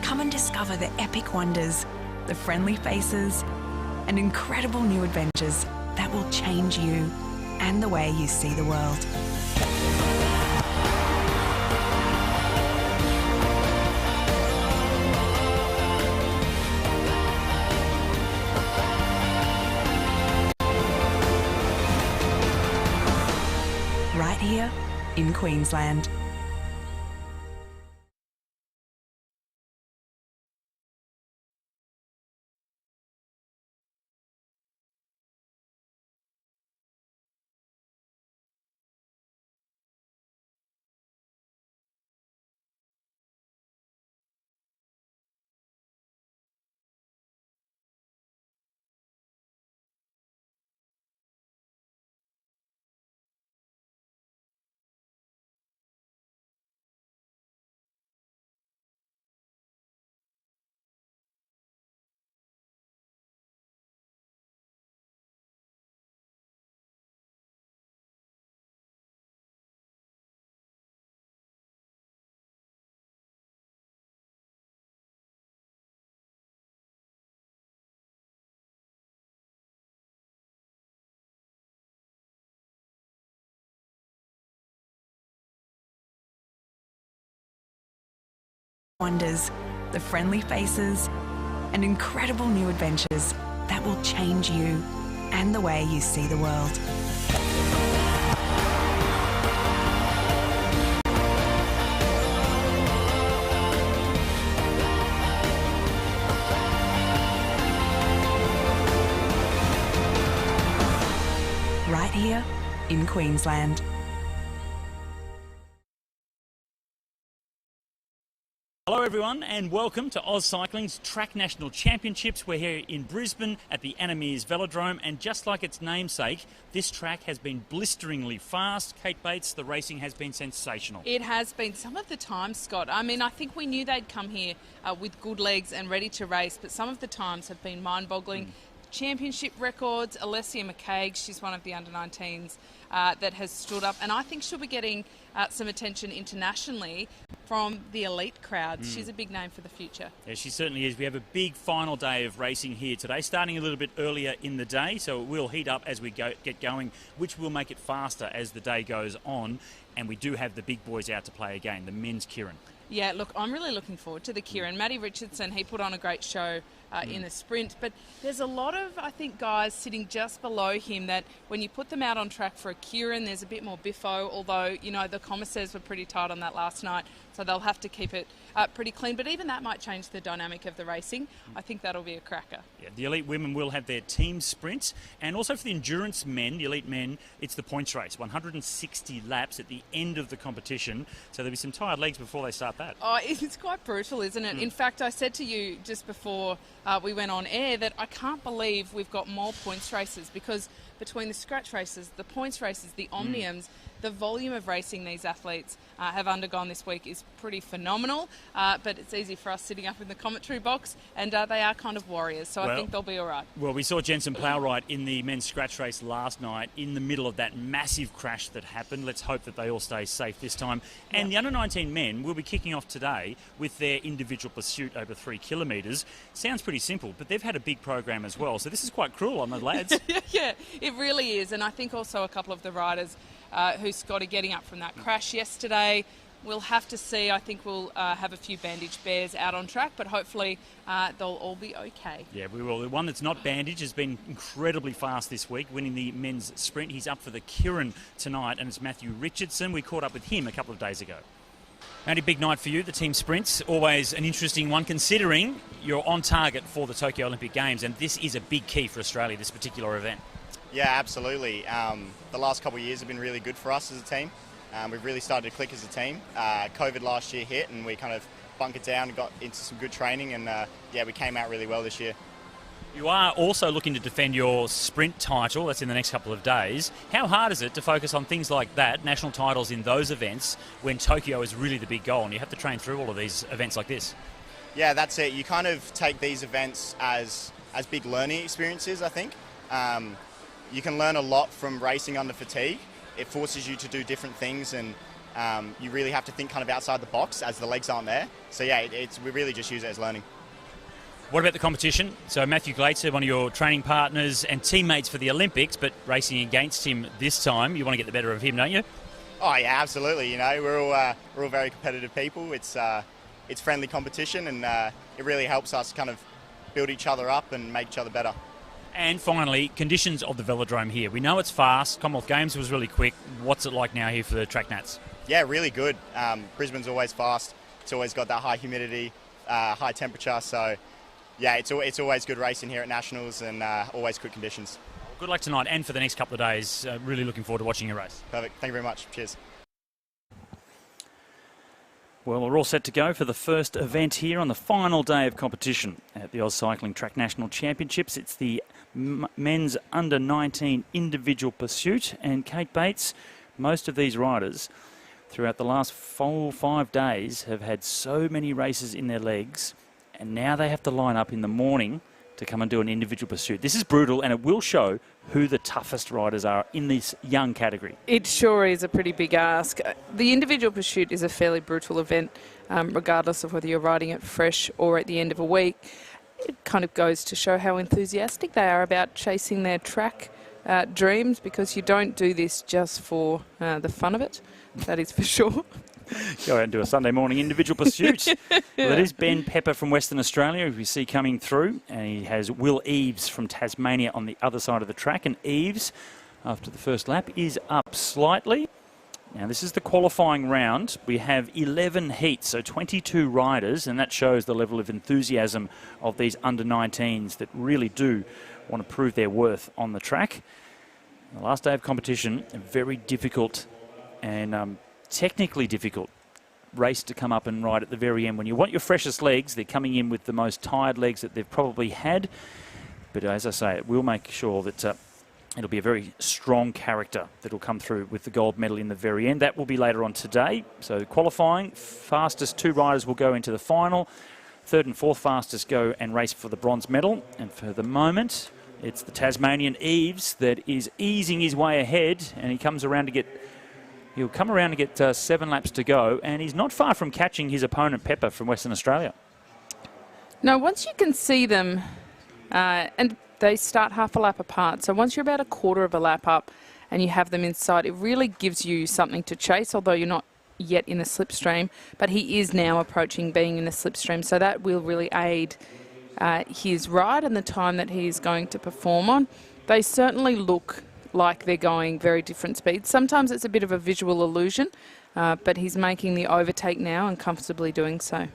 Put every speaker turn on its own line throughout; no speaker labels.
Come and discover the epic wonders, the friendly faces, and incredible new adventures that will change you and the way you see the world. Right here in Queensland. Wonders, the friendly faces, and incredible new adventures that will change you and the way you see the world. Right here in Queensland.
Hello everyone and welcome to AusCycling's Track National Championships. We're here in Brisbane at the Meares Velodrome, and just like its namesake, this track has been blisteringly fast. Kate Bates, the racing has been sensational.
It has been. Some of the times, Scott, I mean, I think we knew they'd come here with good legs and ready to race, but some of the times have been mind-boggling. Championship records, Alessia McCaig, she's one of the under-19s that has stood up, and I think she'll be getting some attention internationally from the elite crowd. She's a big name for the future.
Yeah, she certainly is. We have a big final day of racing here today, starting a little bit earlier in the day, so it will heat up as we get going, which will make it faster as the day goes on. And we do have the big boys out to play again, the men's Keirin.
Yeah, look, I'm really looking forward to the Keirin. Matthew Richardson, he put on a great show in the sprint, but there's a lot of, I think, guys sitting just below him that when you put them out on track for a Keirin, there's a bit more biffo, although, you know, the commissaires were pretty tight on that last night, so they'll have to keep it pretty clean, but even that might change the dynamic of the racing. I think that'll be a cracker. Yeah,
the elite women will have their team sprints, and also for the endurance men, the elite men, it's the points race, 160 laps at the end of the competition, so there'll be some tired legs before they start that.
Oh, it's quite brutal, isn't it? In fact, I said to you just before we went on air that I can't believe we've got more points races, because between the scratch races, the points races, the omniums, the volume of racing these athletes have undergone this week is pretty phenomenal, but it's easy for us sitting up in the commentary box, and they are kind of warriors, so I think they'll be all right.
Well, we saw Jensen Plowright in the men's scratch race last night in the middle of that massive crash that happened. Let's hope that they all stay safe this time. And the under-19 men will be kicking off today with their individual pursuit over 3 kilometres. Sounds pretty simple, but they've had a big program as well, so this is quite cruel on the lads.
Yeah, it really is, and I think also a couple of the riders who, Scotty, getting up from that crash yesterday, we'll have to see. I think we'll have a few bandaged bears out on track, but hopefully they'll all be okay.
Yeah, we will. The one that's not bandaged has been incredibly fast this week, winning the men's sprint. He's up for the Keirin tonight, and it's Matthew Richardson. We caught up with him a couple of days ago. Matty, big night for you, the team sprints. Always an interesting one, considering you're on target for the Tokyo Olympic Games, and this is a big key for Australia, this particular event.
Yeah, absolutely. The last couple of years have been really good for us as a team. We've really started to click as a team. COVID last year hit, and we kind of bunkered down and got into some good training, and we came out really well this year.
You are also looking to defend your sprint title. That's in the next couple of days. How hard is it to focus on things like that, national titles in those events, when Tokyo is really the big goal and you have to train through all of these events like this?
Yeah, that's it. You kind of take these events as big learning experiences, I think. You can learn a lot from racing under fatigue. It forces you to do different things and you really have to think kind of outside the box as the legs aren't there. So yeah, we really just use it as learning.
What about the competition? So Matthew Glazer, one of your training partners and teammates for the Olympics, but racing against him this time, you want to get the better of him, don't you?
Oh yeah, absolutely. You know, we're all very competitive people. It's friendly competition, and it really helps us kind of build each other up and make each other better.
And finally, conditions of the Velodrome here. We know it's fast. Commonwealth Games was really quick. What's it like now here for the track nats?
Yeah, really good. Brisbane's always fast. It's always got that high humidity, high temperature. So yeah, it's always good racing here at Nationals, and always quick conditions.
Good luck tonight and for the next couple of days. Really looking forward to watching your race.
Perfect. Thank you very much. Cheers.
Well, we're all set to go for the first event here on the final day of competition at the AusCycling Track National Championships. It's the men's under-19 individual pursuit. And Kate Bates, most of these riders throughout the last 4 or 5 days have had so many races in their legs, and now they have to line up in the morning to come and do an individual pursuit. This is brutal, and it will show who the toughest riders are in this young category.
It sure is a pretty big ask. The individual pursuit is a fairly brutal event, regardless of whether you're riding it fresh or at the end of a week. It kind of goes to show how enthusiastic they are about chasing their track dreams, because you don't do this just for the fun of it, that is for sure.
Go out and do a Sunday morning individual pursuit. Well, it is Ben Pepper from Western Australia, who we see coming through, and he has Will Eaves from Tasmania on the other side of the track. And Eaves, after the first lap, is up slightly. Now, this is the qualifying round. We have 11 heats, so 22 riders, and that shows the level of enthusiasm of these under-19s that really do want to prove their worth on the track. The last day of competition, a very difficult and technically difficult race to come up and ride at the very end. When you want your freshest legs, they're coming in with the most tired legs that they've probably had. But as I say, it will make sure that it'll be a very strong character that will come through with the gold medal in the very end. That will be later on today. So qualifying, fastest 2 riders will go into the final. 3rd and 4th fastest go and race for the bronze medal. And for the moment, it's the Tasmanian Eaves that is easing his way ahead, and he comes around to get... He'll come around to get 7 laps to go, and he's not far from catching his opponent Pepper from Western Australia.
No, once you can see them, and they start half a lap apart, so once you're about a quarter of a lap up and you have them inside, it really gives you something to chase, although you're not yet in the slipstream. But he is now approaching being in the slipstream, so that will really aid his ride and the time that he is going to perform on. They certainly look like they're going very different speeds. Sometimes it's a bit of a visual illusion, but he's making the overtake now and comfortably doing so.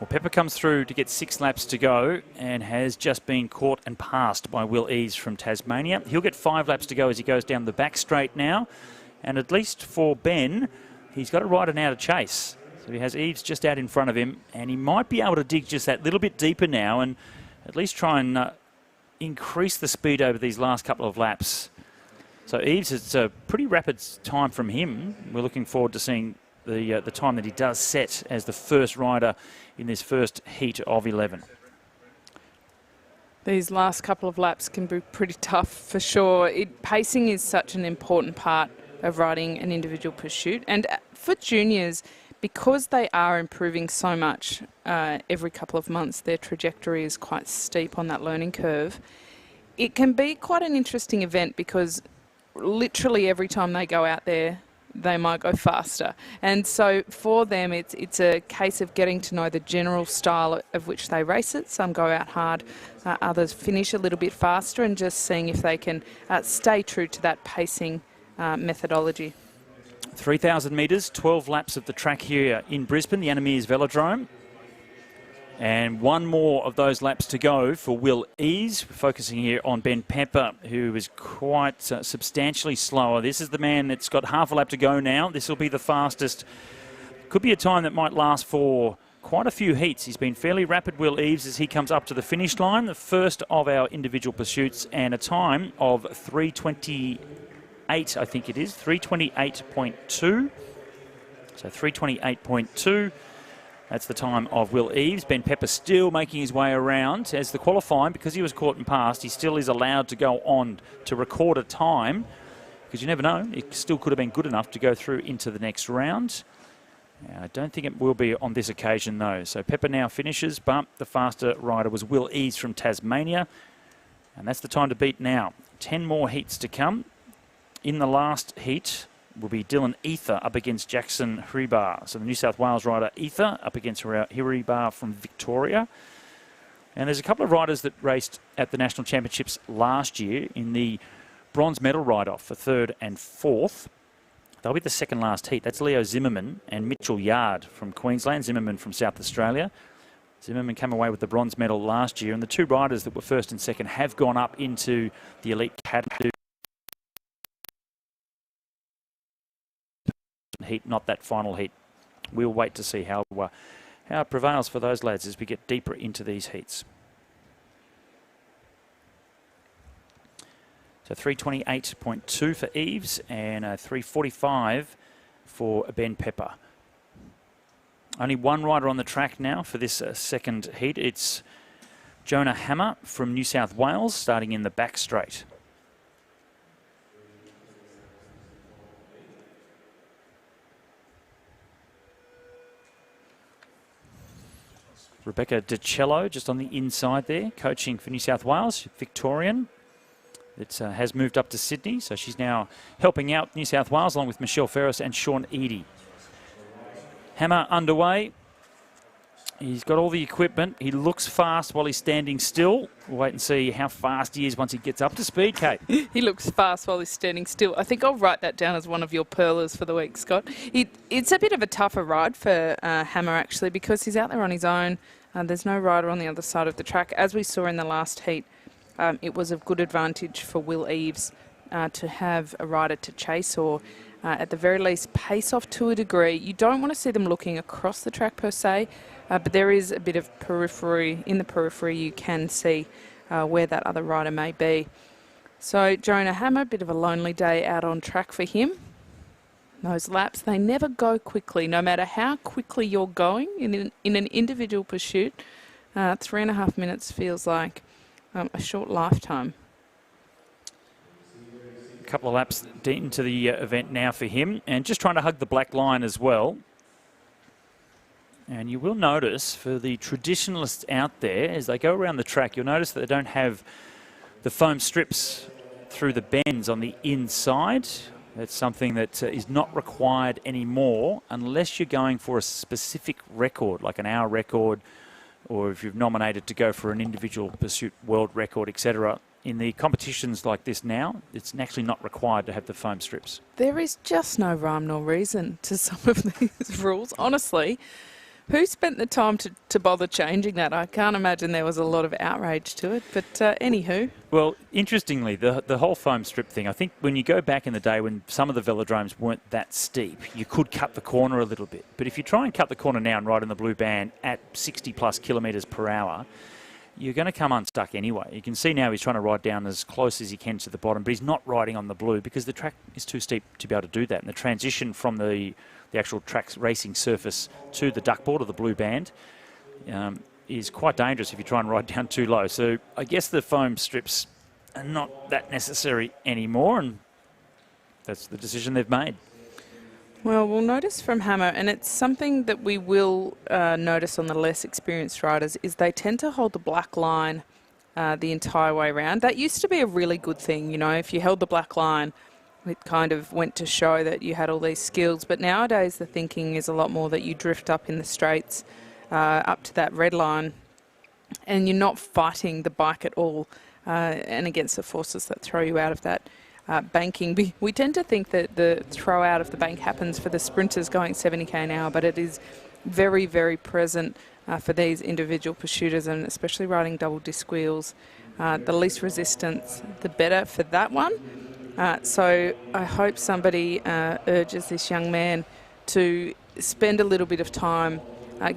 Well, Pepper comes through to get 6 laps to go and has just been caught and passed by Will Eaves from Tasmania. He'll get 5 laps to go as he goes down the back straight now. And at least for Ben, he's got a rider now to chase. So he has Eaves just out in front of him, and he might be able to dig just that little bit deeper now and at least try and increase the speed over these last couple of laps. So Eaves, it's a pretty rapid time from him. We're looking forward to seeing the time that he does set as the first rider in this first heat of 11.
These last couple of laps can be pretty tough for sure. Pacing is such an important part of riding an individual pursuit. And for juniors, because they are improving so much every couple of months, their trajectory is quite steep on that learning curve. It can be quite an interesting event because literally every time they go out there, they might go faster. And so for them, it's a case of getting to know the general style of which they race it. Some go out hard, others finish a little bit faster, and just seeing if they can stay true to that pacing methodology.
3,000 metres, 12 laps of the track here in Brisbane, the Meares Velodrome. And 1 more of those laps to go for Will Eaves. We're focusing here on Ben Pepper, who is quite substantially slower. This is the man that's got half a lap to go now. This will be the fastest. Could be a time that might last for quite a few heats. He's been fairly rapid, Will Eaves, as he comes up to the finish line. The first of our individual pursuits, and a time of 3:28, I think it is, 3:28.2. So 3:28.2. That's the time of Will Eaves. Ben Pepper still making his way around as the qualifying, because he was caught and passed, he still is allowed to go on to record a time because you never know. It still could have been good enough to go through into the next round. I don't think it will be on this occasion, though. So Pepper now finishes, but the faster rider was Will Eves from Tasmania. And that's the time to beat now. 10 more heats to come. In the last heat will be Dylan Ether up against Jackson Hiribar. So the New South Wales rider Ether up against Hiribar from Victoria. And there's a couple of riders that raced at the National Championships last year in the bronze medal ride-off for 3rd and 4th. They'll be the second last heat. That's Leo Zimmerman and Mitchell Yard from Queensland, Zimmerman from South Australia. Zimmerman came away with the bronze medal last year, and the two riders that were first and second have gone up into the elite category heat, not that final heat. We'll wait to see how it prevails for those lads as we get deeper into these heats. So 328.2 for Eves and 345 for Ben Pepper. Only one rider on the track now for this second heat. It's Jonah Hammer from New South Wales, starting in the back straight. Rebecca DiCello just on the inside there, coaching for New South Wales, Victorian. It has moved up to Sydney, so she's now helping out New South Wales along with Michelle Ferris and Sean Eadie. Hammer underway. He's got all the equipment. He looks fast while he's standing still. We'll wait and see how fast he is once he gets up to speed, Kate.
He looks fast while he's standing still. I think I'll write that down as one of your pearlers for the week, Scott. It's a bit of a tougher ride for Hammer, actually, because he's out there on his own. There's no rider on the other side of the track. As we saw in the last heat, it was of good advantage for Will Eves to have a rider to chase or at the very least pace off to a degree. You don't want to see them looking across the track per se, but there is a bit of periphery. In the periphery you can see where that other rider may be. So Jonah Hammer, a bit of a lonely day out on track for him. Those laps, they never go quickly, no matter how quickly you're going in an individual pursuit. 3.5 minutes feels like a short lifetime.
A couple of laps into the event now for him, and just trying to hug the black line as well. And you will notice for the traditionalists out there, as they go around the track, you'll notice that they don't have the foam strips through the bends on the inside. That's something that is not required anymore unless you're going for a specific record, like an hour record, or if you've nominated to go for an individual pursuit world record, etc. In the competitions like this now, it's actually not required to have the foam strips.
There is just no rhyme nor reason to some of these rules. Honestly, who spent the time to bother changing that? I can't imagine there was a lot of outrage to it, but anywho.
Well, interestingly, the whole foam strip thing, I think when you go back in the day when some of the velodromes weren't that steep, you could cut the corner a little bit. But if you try and cut the corner now and ride in the blue band at 60 plus kilometres per hour, you're going to come unstuck anyway. You can see now he's trying to ride down as close as he can to the bottom, but he's not riding on the blue because the track is too steep to be able to do that. And the transition from the actual track's racing surface to the duckboard or the blue band is quite dangerous if you try and ride down too low. So I guess the foam strips are not that necessary anymore, and that's the decision they've made.
Well, we'll notice from Hammer, and it's something that we will notice on the less experienced riders, is they tend to hold the black line the entire way around. That used to be a really good thing, you know, if you held the black line, it kind of went to show that you had all these skills. But nowadays the thinking is a lot more that you drift up in the straights up to that red line and you're not fighting the bike at all and against the forces that throw you out of that banking. We tend to think that the throw out of the bank happens for the sprinters going 70k an hour, but it is very, very present for these individual pursuiters, and especially riding double disc wheels. The least resistance, the better for that one. So I hope somebody urges this young man to spend a little bit of time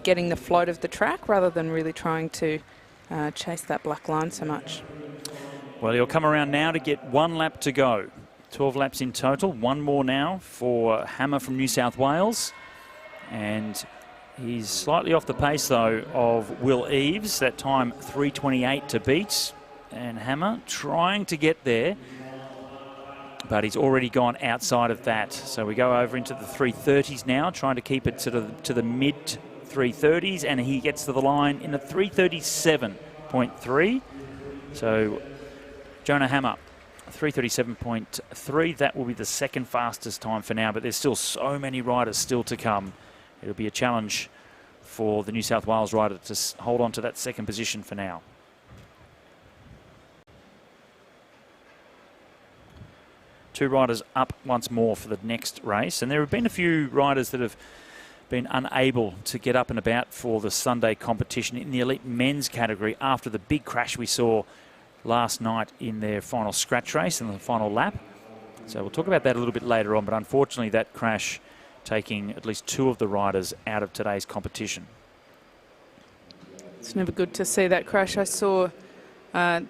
getting the float of the track rather than really trying to chase that black line so much.
Well, he'll come around now to get one lap to go. 12 laps in total. One more now for Hammer from New South Wales. And he's slightly off the pace, though, of Will Eves. That time 3:28 to beat. And Hammer trying to get there. but he's already gone outside of that. So we go over into the 330s now, trying to keep it to the mid 330s, and he gets to the line in a 337.3. So Jonah Hammer, 337.3. That will be the second fastest time for now, but there's still so many riders still to come. It'll be a challenge for the New South Wales rider to hold on to that second position for now. Two riders up once more for the next race, and there have been a few riders that have been unable to get up and about for the Sunday competition in the elite men's category after the big crash we saw last night in their final scratch race and the final lap. So we'll talk about that a little bit later on, but unfortunately that crash taking at least two of the riders out of today's competition.
It's never good to see that crash. I saw a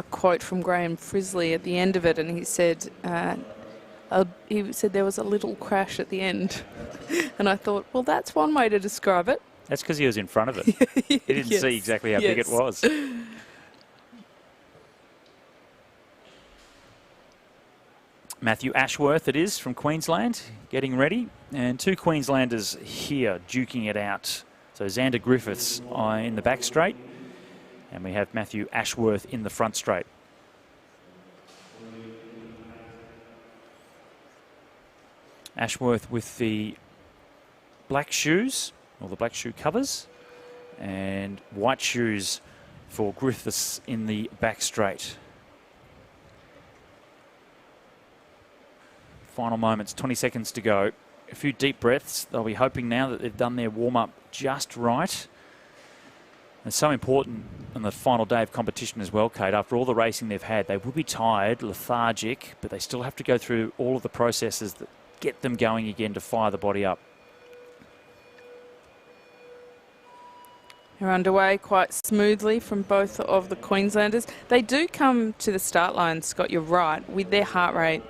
quote from Graham Frisley at the end of it, and he said there was a little crash at the end. And I thought, well, that's one way to describe it.
That's because he was in front of it. He didn't see exactly how big it was. Matthew Ashworth it is from Queensland, getting ready. And two Queenslanders here duking it out. So Xander Griffiths in the back straight, and we have Matthew Ashworth in the front straight. Ashworth with the black shoes, or the black shoe covers, and white shoes for Griffiths in the back straight. Final moments, 20 seconds to go. A few deep breaths. They'll be hoping now that they've done their warm-up just right. It's so important on the final day of competition as well, Kate. After all the racing they've had, they will be tired, lethargic, but they still have to go through all of the processes that get them going again to fire the body up.
They're underway quite smoothly from both of the Queenslanders. They do come to the start line, Scott, you're right, with their heart rate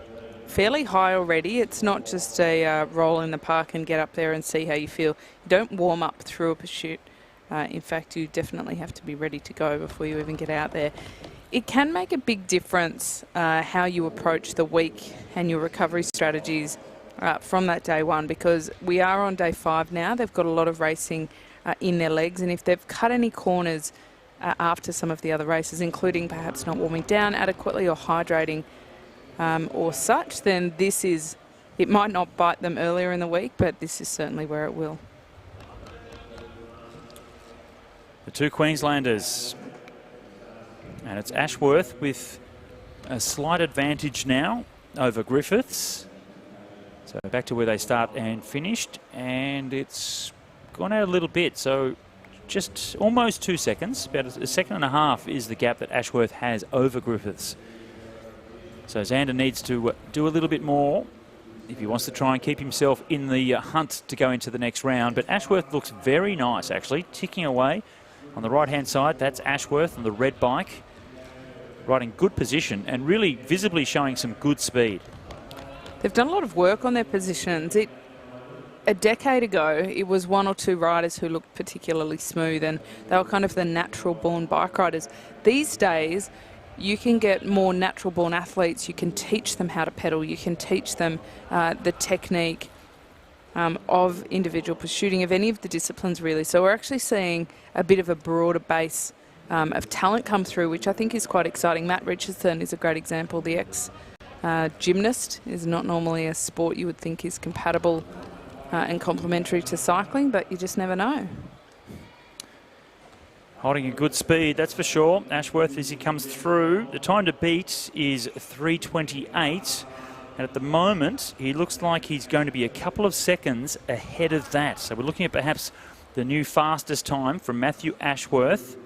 fairly high already. It's not just a roll in the park and get up there and see how you feel. You don't warm up through a pursuit. In fact, you definitely have to be ready to go before you even get out there. It can make a big difference how you approach the week and your recovery strategies from that day one, because we are on day 5 now. They've got a lot of racing in their legs, and if they've cut any corners after some of the other races, including perhaps not warming down adequately or hydrating or such, then it might not bite them earlier in the week, but this is certainly where it will.
The two Queenslanders, and it's Ashworth with a slight advantage now over Griffiths. So back to where they start and finished, and it's gone out a little bit, so just almost 2 seconds, about a second and a half is the gap that Ashworth has over Griffiths. So Xander needs to do a little bit more if he wants to try and keep himself in the hunt to go into the next round. But Ashworth looks very nice, actually, ticking away. On the right-hand side, that's Ashworth on the red bike, riding good position and really visibly showing some good speed.
They've done a lot of work on their positions. A decade ago, it was one or two riders who looked particularly smooth, and they were kind of the natural-born bike riders. These days, you can get more natural-born athletes. You can teach them how to pedal. You can teach them the technique of individual pursuiting of any of the disciplines, really. So we're actually seeing a bit of a broader base of talent come through, which I think is quite exciting. Matt Richardson is a great example. The ex-gymnast is not normally a sport you would think is compatible and complementary to cycling, but you just never know.
Holding a good speed, that's for sure. Ashworth, as he comes through, the time to beat is 3:28. And at the moment, he looks like he's going to be a couple of seconds ahead of that. So we're looking at perhaps the new fastest time from Matthew Ashworth,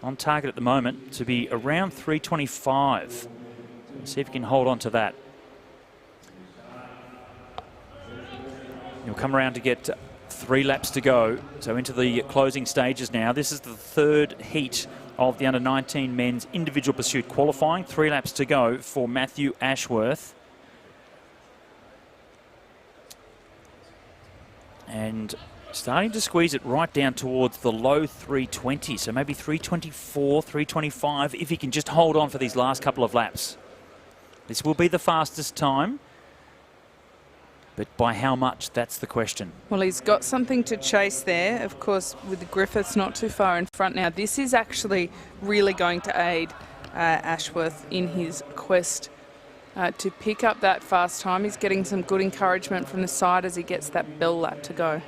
on target at the moment, to be around 3:25. So let's see if he can hold on to that. He'll come around to get 3 laps to go. So into the closing stages now. This is the third heat of the under-19 men's individual pursuit qualifying. 3 laps to go for Matthew Ashworth. And starting to squeeze it right down towards the low 320, so maybe 324, 325, if he can just hold on for these last couple of laps. This will be the fastest time. But by how much, that's the question.
Well, he's got something to chase there. Of course, with the Griffiths not too far in front now, this is actually really going to aid Ashworth in his quest to pick up that fast time. He's getting some good encouragement from the side as he gets that bell lap to go.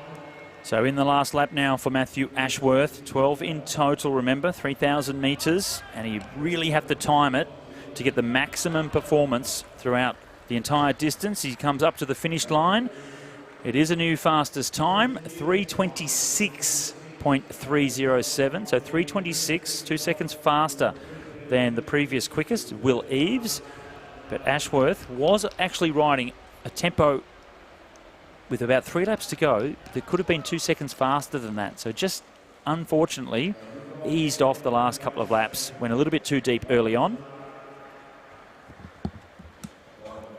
So in the last lap now for Matthew Ashworth, 12 in total, remember, 3,000 metres, and you really have to time it to get the maximum performance throughout the entire distance. He comes up to the finish line. It is a new fastest time, 3:26.307. So 3:26, 2 seconds faster than the previous quickest, Will Eaves. But Ashworth was actually riding a tempo with about 3 laps to go that could have been 2 seconds faster than that. So just unfortunately eased off the last couple of laps, went a little bit too deep early on.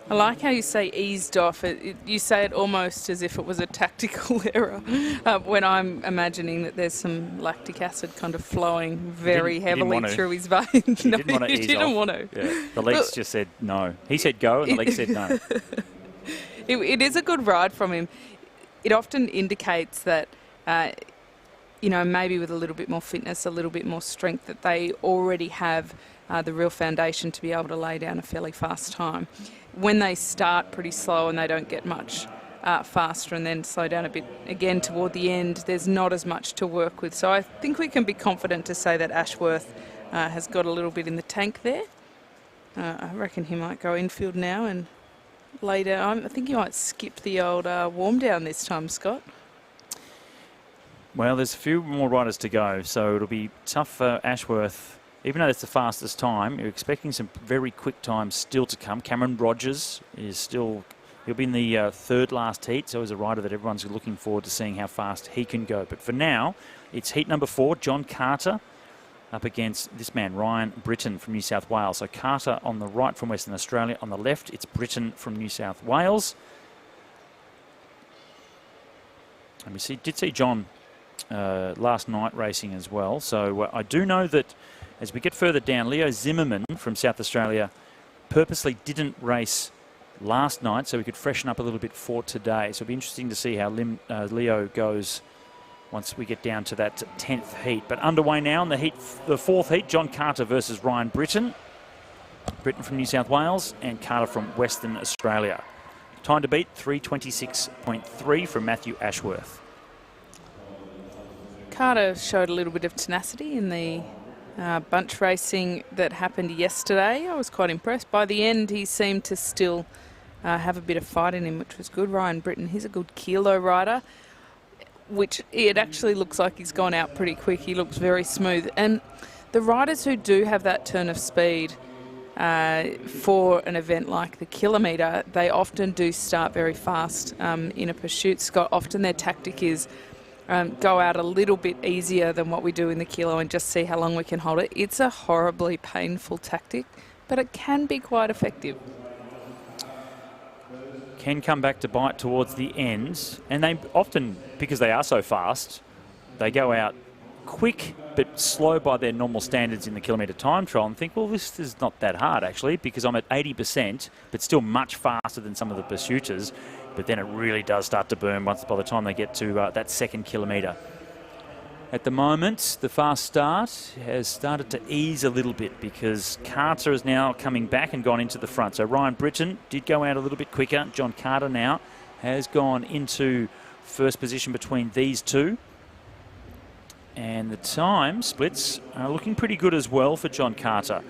I like how you say eased off. You say it almost as if it was a tactical error when I'm imagining that there's some lactic acid kind of flowing very heavily through his veins.
He didn't want to ease
didn't
off.
want to.
Yeah. The legs just said no. He said go and the legs said no.
It is a good ride from him. It often indicates that, maybe with a little bit more fitness, a little bit more strength, that they already have the real foundation to be able to lay down a fairly fast time. When they start pretty slow and they don't get much faster and then slow down a bit again toward the end, there's not as much to work with. So I think we can be confident to say that Ashworth has got a little bit in the tank there. I reckon he might go infield now and lay down. I think he might skip the old warm down this time, Scott.
Well, there's a few more riders to go, so it'll be tough for Ashworth. Even though it's the fastest time, you're expecting some very quick times still to come. Cameron Rogers is still, he'll be in the third last heat, so he's a rider that everyone's looking forward to seeing how fast he can go. But for now, it's heat number 4, John Carter up against this man, Ryan Britton from New South Wales. So Carter on the right from Western Australia. On the left, it's Britton from New South Wales. And we did see John last night racing as well. So I do know that as we get further down, Leo Zimmerman from South Australia purposely didn't race last night so we could freshen up a little bit for today. So it'll be interesting to see how Leo goes once we get down to that 10th heat. But underway now in the fourth heat, John Carter versus Ryan Britton. Britton from New South Wales and Carter from Western Australia. Time to beat, 3:26.3 from Matthew Ashworth.
Carter showed a little bit of tenacity in the bunch racing that happened yesterday. I was quite impressed. By the end, he seemed to still have a bit of fight in him, which was good. Ryan Britton, he's a good kilo rider, which it actually looks like he's gone out pretty quick. He looks very smooth. And the riders who do have that turn of speed for an event like the kilometre, they often do start very fast in a pursuit, Scott. Often their tactic is go out a little bit easier than what we do in the kilo and just see how long we can hold it. It's a horribly painful tactic, but it can be quite effective.
Can come back to bite towards the end, and they often, because they are so fast, they go out quick but slow by their normal standards in the kilometre time trial and think, well, this is not that hard actually, because I'm at 80% but still much faster than some of the pursuiters. But then it really does start to burn by the time they get to that second kilometre. At the moment, the fast start has started to ease a little bit because Carter is now coming back and gone into the front. So Ryan Britton did go out a little bit quicker. John Carter now has gone into first position between these two. And the time splits are looking pretty good as well for John Carter.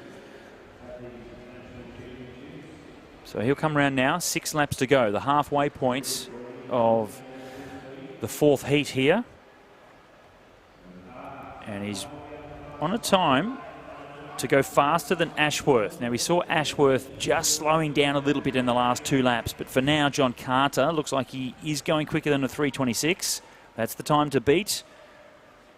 So he'll come around now, 6 laps to go, the halfway point of the fourth heat here. And he's on a time to go faster than Ashworth. Now we saw Ashworth just slowing down a little bit in the last 2 laps, but for now John Carter looks like he is going quicker than a 3:26. That's the time to beat.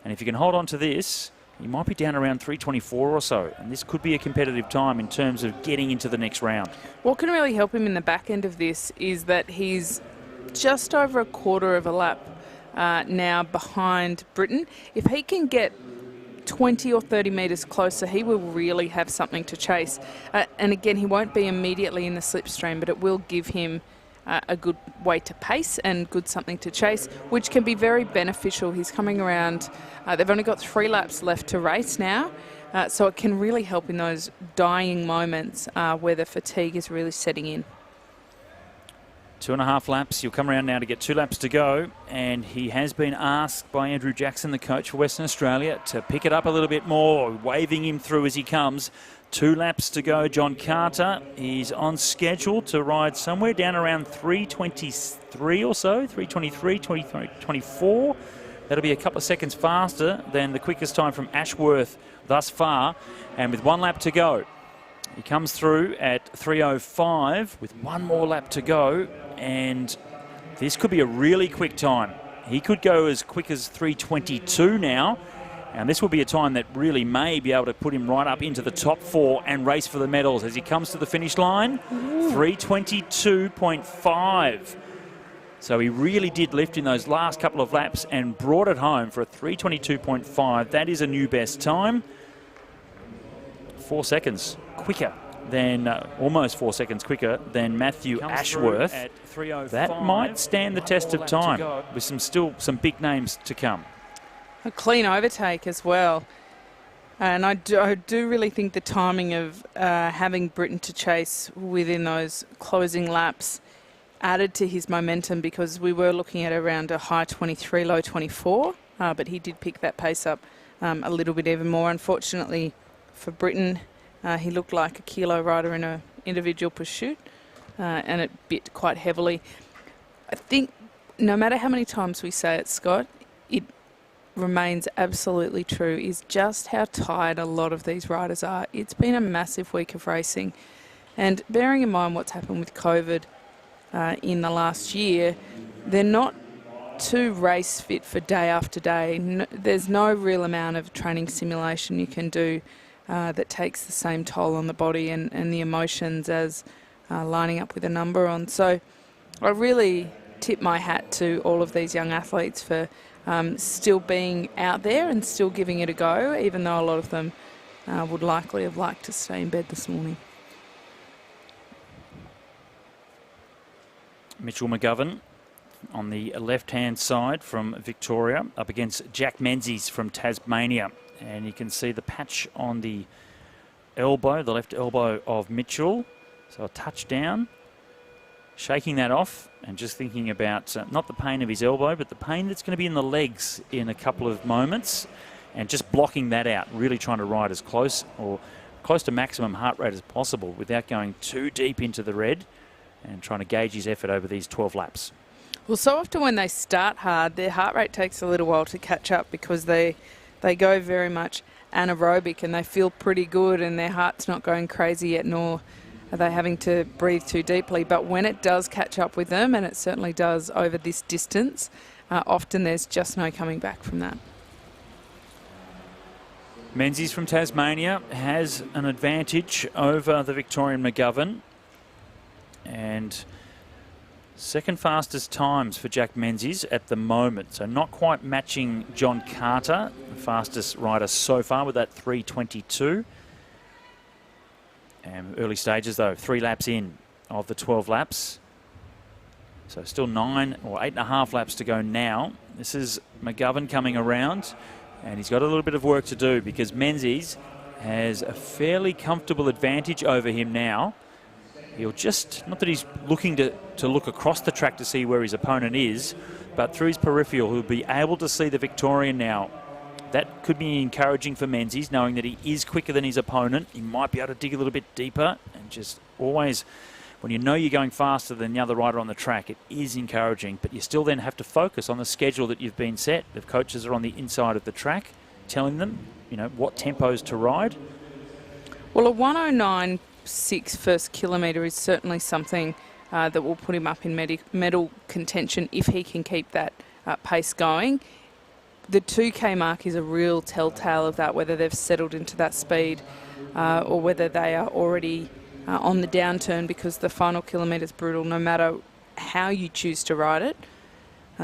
And if you can hold on to this, he might be down around 3:24 or so, and this could be a competitive time in terms of getting into the next round.
What can really help him in the back end of this is that he's just over a quarter of a lap now behind Britton. If he can get 20 or 30 metres closer, he will really have something to chase. And again, he won't be immediately in the slipstream, but it will give him a good way to pace and good something to chase, which can be very beneficial. He's coming around. They've only got 3 laps left to race now, so it can really help in those dying moments where the fatigue is really setting in.
2.5 laps. He'll come around now to get 2 laps to go, and he has been asked by Andrew Jackson, the coach for Western Australia, to pick it up a little bit more, waving him through as he comes. 2 laps to go. John Carter, he's on schedule to ride somewhere down around 3:23 or so, 3:23, 24. That'll be a couple of seconds faster than the quickest time from Ashworth thus far, and with 1 lap to go. He comes through at 3:05 with 1 more lap to go, and this could be a really quick time. He could go as quick as 3:22 now, and this will be a time that really may be able to put him right up into the top 4 and race for the medals as he comes to the finish line. 3:22.5. So he really did lift in those last couple of laps and brought it home for a 3:22.5. That is a new best time. 4 seconds quicker than, almost 4 seconds quicker than Matthew Ashworth. That might stand the test of time with still some big names to come.
A clean overtake as well. And I do really think the timing of having Britain to chase within those closing laps added to his momentum, because we were looking at around a high 23, low 24, but he did pick that pace up a little bit even more. Unfortunately for Britain, he looked like a kilo rider in an individual pursuit, and it bit quite heavily. I think no matter how many times we say it, Scott, it remains absolutely true, is just how tired a lot of these riders are. It's been a massive week of racing, and bearing in mind what's happened with COVID in the last year, they're not too race fit for day after day. There's no real amount of training simulation you can do that takes the same toll on the body and the emotions as lining up with a number on. So I really tip my hat to all of these young athletes for still being out there and still giving it a go, even though a lot of them would likely have liked to stay in bed this morning.
Mitchell McGovern on the left-hand side from Victoria up against Jack Menzies from Tasmania. And you can see the patch on the elbow, the left elbow of Mitchell. So a touchdown, shaking that off and just thinking about not the pain of his elbow, but the pain that's going to be in the legs in a couple of moments, and just blocking that out, really trying to ride as close to maximum heart rate as possible without going too deep into the red, and trying to gauge his effort over these 12 laps.
Well, so often when they start hard, their heart rate takes a little while to catch up, because they go very much anaerobic and they feel pretty good and their heart's not going crazy yet, nor are they having to breathe too deeply. But when it does catch up with them, and it certainly does over this distance, often there's just no coming back from that.
Menzies from Tasmania has an advantage over the Victorian McGovern. And second fastest times for Jack Menzies at the moment. So not quite matching John Carter, the fastest rider so far, with that 3:22. And early stages though, 3 laps in of the 12 laps. So still 9 or 8.5 laps to go now. This is McGovern coming around, and he's got a little bit of work to do, because Menzies has a fairly comfortable advantage over him now. He'll just, not that he's looking to look across the track to see where his opponent is, but through his peripheral, he'll be able to see the Victorian now. That could be encouraging for Menzies, knowing that he is quicker than his opponent. He might be able to dig a little bit deeper, and just always, when you know you're going faster than the other rider on the track, it is encouraging, but you still then have to focus on the schedule that you've been set. The coaches are on the inside of the track, telling them, what tempos to ride.
Well, a 109.6 first kilometre is certainly something that will put him up in medal contention if he can keep that pace going. The 2K mark is a real telltale of that, whether they've settled into that speed or whether they are already on the downturn, because the final kilometre is brutal no matter how you choose to ride it.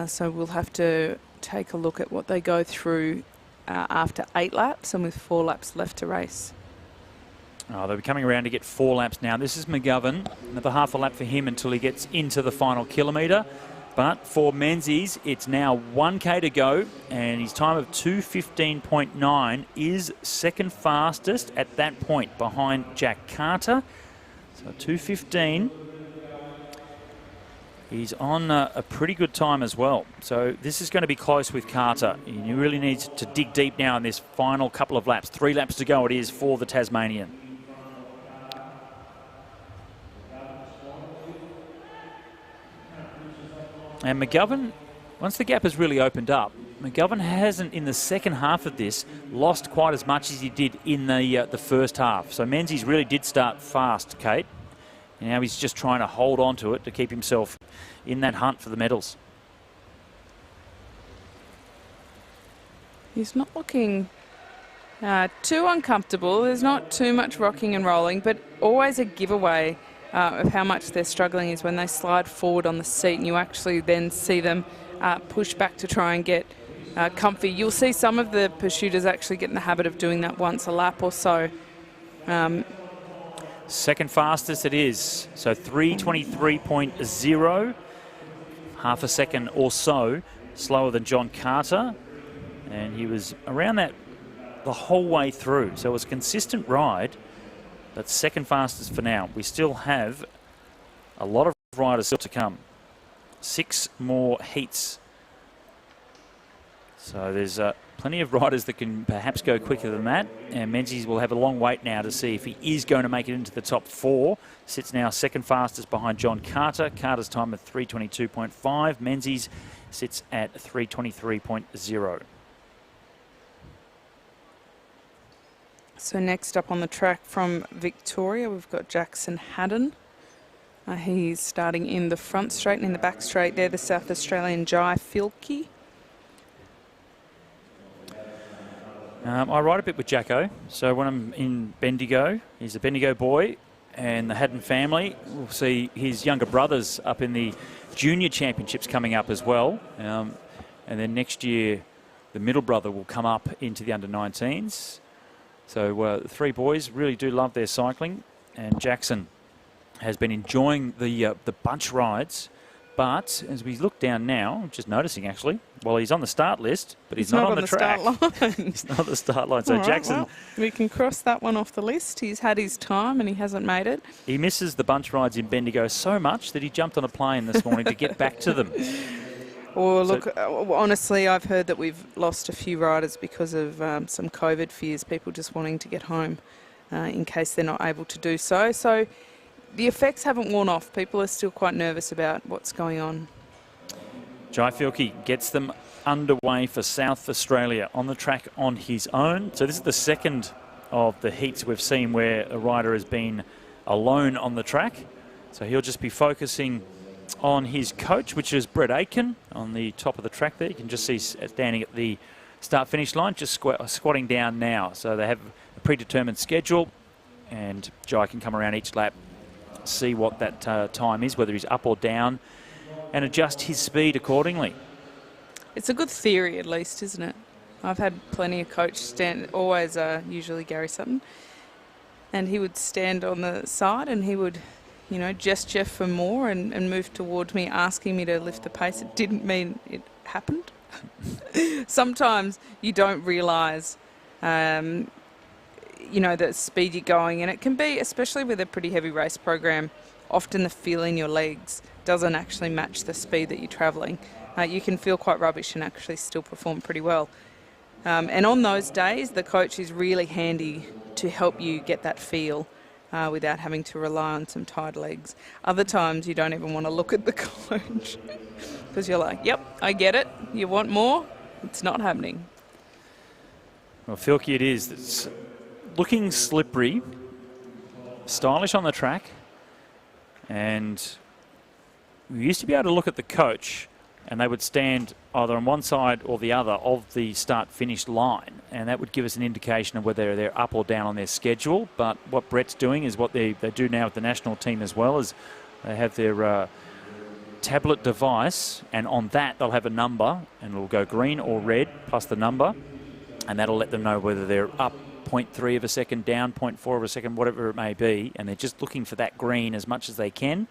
So we'll have to take a look at what they go through after 8 laps and with 4 laps left to race.
Oh, they'll be coming around to get 4 laps now. This is McGovern. Another half a lap for him until he gets into the final kilometre. But for Menzies, it's now 1K to go, and his time of 2:15.9 is second fastest at that point behind Jack Carter. So 2:15. He's on a pretty good time as well. So this is going to be close with Carter. He really needs to dig deep now in this final couple of laps. 3 laps to go it is for the Tasmanian. And McGovern, once the gap has really opened up, McGovern hasn't, in the second half of this, lost quite as much as he did in the first half. So Menzies really did start fast, Kate. And now he's just trying to hold on to it to keep himself in that hunt for the medals.
He's not looking too uncomfortable. There's not too much rocking and rolling, but always a giveaway of how much they're struggling is when they slide forward on the seat and you actually then see them push back to try and get comfy. You'll see some of the pursuiters actually get in the habit of doing that once a lap or so.
Second fastest it is, so 3:23.0, half a second or so slower than John Carter, and he was around that the whole way through, so it was a consistent ride, but second fastest for now. We still have a lot of riders still to come, 6 more heats, so there's plenty of riders that can perhaps go quicker than that, and Menzies will have a long wait now to see if he is going to make it into the top 4. Sits now second fastest behind John Carter. Carter's time at 3:22.5. Menzies sits at 3:23.0.
So next up on the track from Victoria, we've got Jackson Haddon. He's starting in the front straight, and in the back straight there, the South Australian Jai Filkey.
I ride a bit with Jacko, so when I'm in Bendigo, he's a Bendigo boy, and the Haddon family will see his younger brothers up in the junior championships coming up as well. And then next year, the middle brother will come up into the under-19s. So the 3 boys really do love their cycling, and Jackson has been enjoying the bunch rides. But as we look down now, I'm just noticing actually, well, he's on the start list, but he's not on the track. He's not on the start line. So
All right,
Jackson,
well, we can cross that one off the list. He's had his time and he hasn't made it.
he misses the bunch rides in Bendigo so much that he jumped on a plane this morning to get back to them.
Or look, honestly, I've heard that we've lost a few riders because of some COVID fears, people just wanting to get home in case they're not able to do so. So the effects haven't worn off. People are still quite nervous about what's going on.
Jai Filkey gets them underway for South Australia on the track on his own. So this is the second of the heats we've seen where a rider has been alone on the track. So he'll just be focusing on his coach, which is Brett Aitken, on the top of the track there. You can just see standing at the start-finish line, just squatting down now. So they have a predetermined schedule, and Jai can come around each lap, see what that time is, whether he's up or down, and adjust his speed accordingly.
It's a good theory, at least, isn't it? I've had plenty of coaches stand, always usually Gary Sutton, and he would stand on the side and he would, you know, gesture for more and move towards me, asking me to lift the pace. It didn't mean it happened. Sometimes you don't realise, you know, the speed you're going, and it can be, especially with a pretty heavy race program, often the feel in your legs doesn't actually match the speed that you're travelling. You can feel quite rubbish and actually still perform pretty well. And on those days, the coach is really handy to help you get that feel without having to rely on some tired legs. Other times you don't even want to look at the coach because you're like, yep, I get it. You want more? It's not happening.
Well, Filkey it is. It's looking slippery, stylish on the track, and we used to be able to look at the coach and they would stand either on one side or the other of the start-finish line, and that would give us an indication of whether they're up or down on their schedule. But what Brett's doing is what they do now with the national team as well, is they have their tablet device, and on that they'll have a number, and it'll go green or red plus the number. and that'll let them know whether they're up 0.3 of a second, down 0.4 of a second, whatever it may be, and they're just looking for that green as much as they can.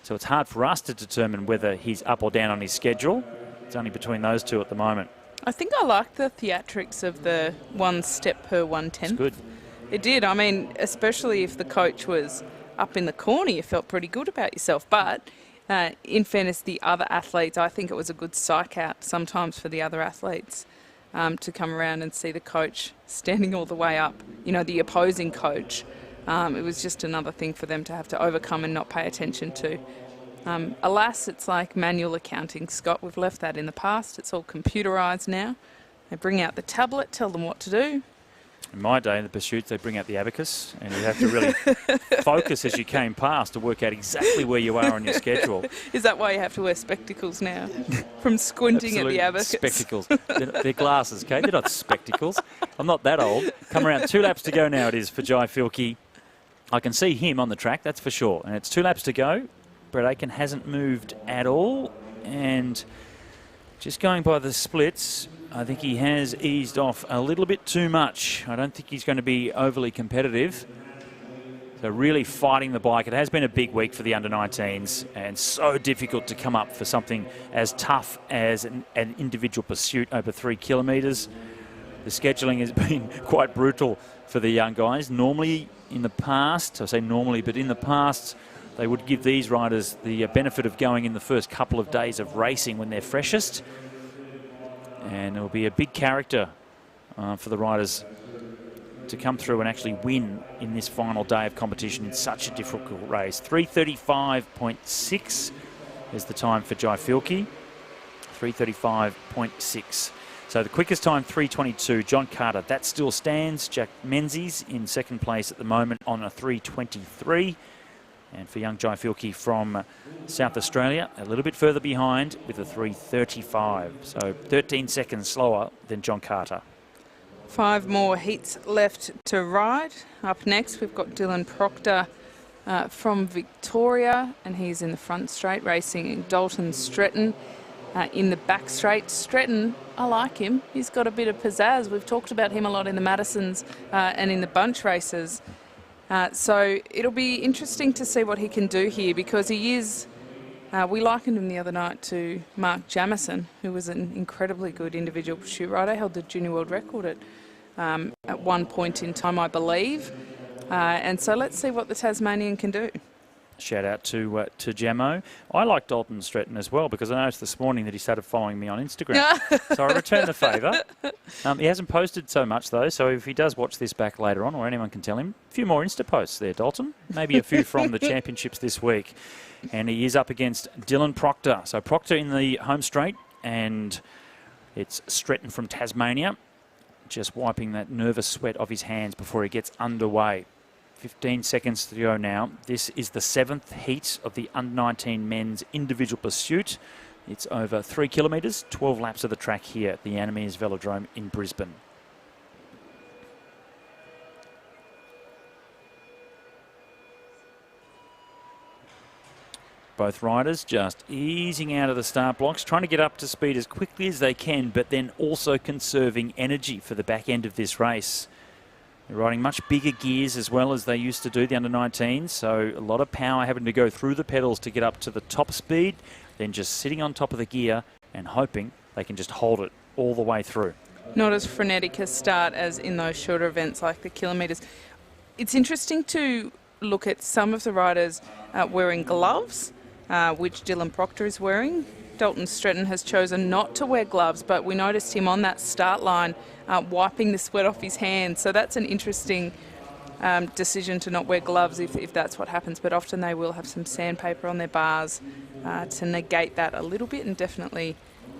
So it's hard for us to determine whether he's up or down on his schedule. It's only between those two at the moment.
I think I like the theatrics of the 1 step per 1/10.
It's good.
It did. I mean, especially if the coach was up in the corner, you felt pretty good about yourself. But in fairness, the other athletes, I think it was a good psych out sometimes for the other athletes to come around and see the coach standing all the way up, the opposing coach. It was just another thing for them to have to overcome and not pay attention to. Alas, it's like manual accounting, Scott. We've left that in the past. It's all computerised now. They bring out the tablet, tell them what to do.
In my day, in the pursuits, they bring out the abacus, and you have to really focus as you came past to work out exactly where you are on your schedule.
Is that why you have to wear spectacles now? From squinting at the abacus?
Spectacles. They're glasses, Kate. They're not spectacles. I'm not that old. Come around 2 laps to go now it is for Jai Filkey. I can see him on the track, that's for sure. And it's 2 laps to go. Brett Aiken hasn't moved at all. And just going by the splits, I think he has eased off a little bit too much. I don't think he's going to be overly competitive. So really fighting the bike. It has been a big week for the under-19s and so difficult to come up for something as tough as an individual pursuit over 3 kilometres. The scheduling has been quite brutal for the young guys. Normally in the past, I say normally, but in the past, they would give these riders the benefit of going in the first couple of days of racing when they're freshest. And it'll be a big character for the riders to come through and actually win in this final day of competition in such a difficult race. 3:35.6 is the time for Jai Filkey. 3:35.6. So the quickest time, 3:22. John Carter, that still stands. Jack Menzies in second place at the moment on a 3:23. And for young Jai Filkey from South Australia, a little bit further behind with a 3:35. So 13 seconds slower than John Carter.
5 more heats left to ride. Up next, we've got Dylan Proctor from Victoria, and he's in the front straight racing Dalton Stretton in the back straight. Stretton, I like him. He's got a bit of pizzazz. We've talked about him a lot in the Madisons and in the bunch races. So it'll be interesting to see what he can do here, because he is, we likened him the other night to Mark Jamieson, who was an incredibly good individual pursuit rider, held the junior world record at one point in time, I believe. And so let's see what the Tasmanian can do.
Shout out to Jamo. I like Dalton Stretton as well, because I noticed this morning that he started following me on Instagram. So I return the favour. He hasn't posted so much though, so if he does watch this back later on, or anyone can tell him, a few more Insta posts there, Dalton. Maybe a few from the championships this week. And he is up against Dylan Proctor. So Proctor in the home straight, and it's Stretton from Tasmania, just wiping that nervous sweat off his hands before he gets underway. 15 seconds to go now. This is the 7th heat of the under-19 men's individual pursuit. It's over 3 kilometres, 12 laps of the track here at the Meares Velodrome in Brisbane. Both riders just easing out of the start blocks, trying to get up to speed as quickly as they can, but then also conserving energy for the back end of this race. They're riding much bigger gears as well as they used to do, the under-19s, so a lot of power having to go through the pedals to get up to the top speed, then just sitting on top of the gear and hoping they can just hold it all the way through.
Not as frenetic a start as in those shorter events like the kilometres. It's interesting to look at some of the riders wearing gloves, which Dylan Proctor is wearing. Dalton Stretton has chosen not to wear gloves, but we noticed him on that start line wiping the sweat off his hands. So that's an interesting decision to not wear gloves if that's what happens. But often they will have some sandpaper on their bars to negate that a little bit, and definitely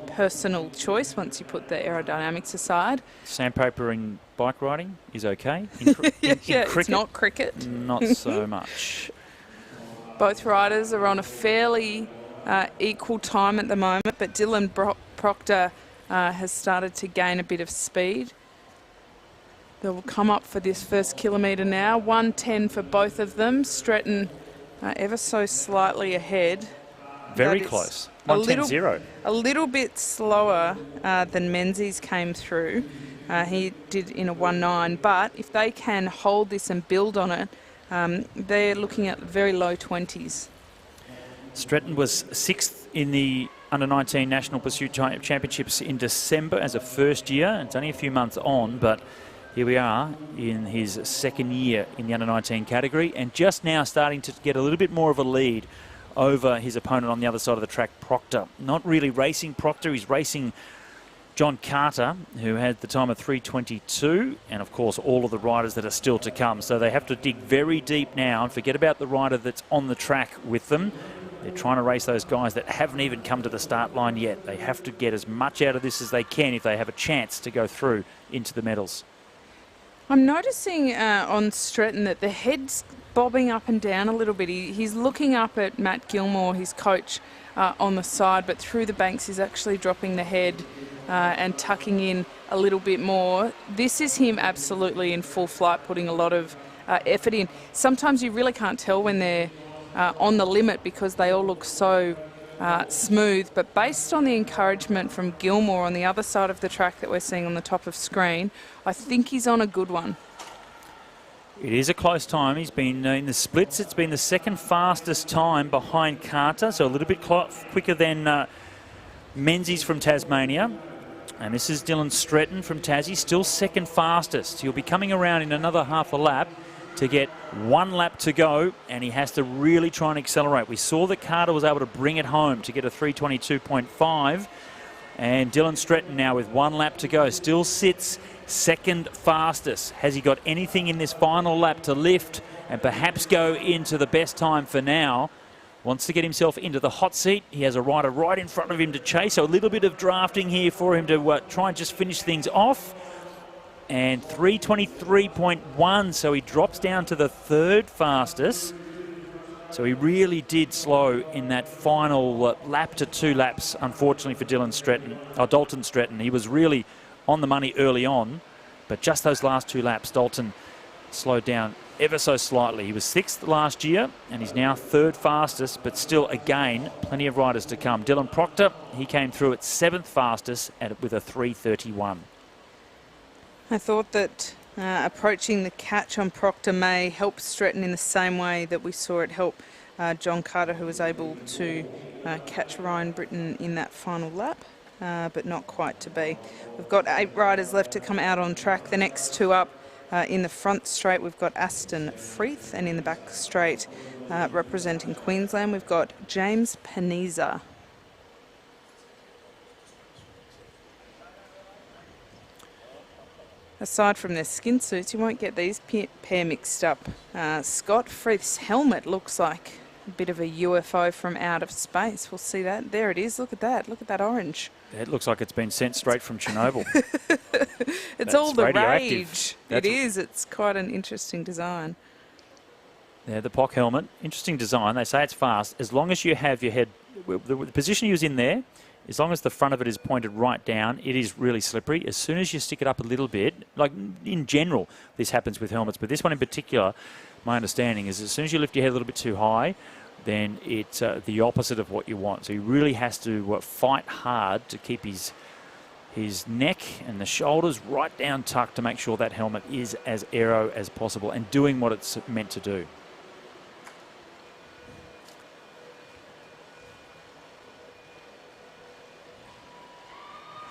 personal choice once you put the aerodynamics aside.
Sandpaper in bike riding is okay. In cricket,
it's not cricket.
Not so much.
Both riders are on a fairly equal time at the moment, but Dylan Proctor has started to gain a bit of speed. They will come up for this first kilometre now. 1:10 for both of them. Stretton ever so slightly ahead.
Very close. 1:10.0.
A little bit slower than Menzies came through. He did in a 1:9, but if they can hold this and build on it, they're looking at very low 20s.
Stretton was 6th in the Under-19 National Pursuit Championships in December as a first year. It's only a few months on, but here we are in his second year in the Under-19 category, and just now starting to get a little bit more of a lead over his opponent on the other side of the track, Proctor. Not really racing Proctor, he's racing John Carter, who had the time of 3:22, and of course all of the riders that are still to come. So they have to dig very deep now and forget about the rider that's on the track with them. They're trying to race those guys that haven't even come to the start line yet. They have to get as much out of this as they can if they have a chance to go through into the medals.
I'm noticing on Stretton that the head's bobbing up and down a little bit. He's looking up at Matt Gilmore, his coach, on the side, but through the banks he's actually dropping the head and tucking in a little bit more. This is him absolutely in full flight, putting a lot of effort in. Sometimes you really can't tell when they're on the limit because they all look so smooth, but based on the encouragement from Gilmore on the other side of the track that we're seeing on the top of screen, I think he's on a good one.
It is a close time. He's been in the splits. It's been the second fastest time behind Carter, so a little bit quicker than Menzies from Tasmania. And this is Dylan Stretton from Tassie, still second fastest. He'll be coming around in another half a lap to get one lap to go, and he has to really try and accelerate. We saw that Carter was able to bring it home to get a 3:22.5, and Dylan Stretton now with one lap to go still sits second fastest. Has he got anything in this final lap to lift and perhaps go into the best time for now? Wants to get himself into the hot seat. He has a rider right in front of him to chase, so a little bit of drafting here for him to try and just finish things off. And 3:23.1, so he drops down to the third fastest. So he really did slow in that final lap to 2 laps, unfortunately for Dalton Stretton. He was really on the money early on, but just those last 2 laps, Dalton slowed down ever so slightly. He was 6th last year, and he's now 3rd fastest, but still, again, plenty of riders to come. Dylan Proctor, he came through at 7th fastest with a 3:31.
I thought that approaching the catch on Proctor may help Stretton in the same way that we saw it help John Carter, who was able to catch Ryan Britton in that final lap, but not quite to be. We've got 8 riders left to come out on track. The next 2 up in the front straight, we've got Aston Freeth, and in the back straight, representing Queensland, we've got James Paniza. Aside from their skin suits, you won't get these pair mixed up. Scott Freeth's helmet looks like a bit of a UFO from out of space. We'll see that. There it is. Look at that. Look at that orange.
It looks like it's been sent straight from Chernobyl.
It's all the rage. It is. It's quite an interesting design.
Yeah, the POC helmet. Interesting design. They say it's fast. As long as you have your head... The position he was in there, as long as the front of it is pointed right down, it is really slippery. As soon as you stick it up a little bit, like in general, this happens with helmets, but this one in particular, my understanding is as soon as you lift your head a little bit too high, then it's the opposite of what you want. So he really has to fight hard to keep his neck and the shoulders right down tucked to make sure that helmet is as aero as possible and doing what it's meant to do.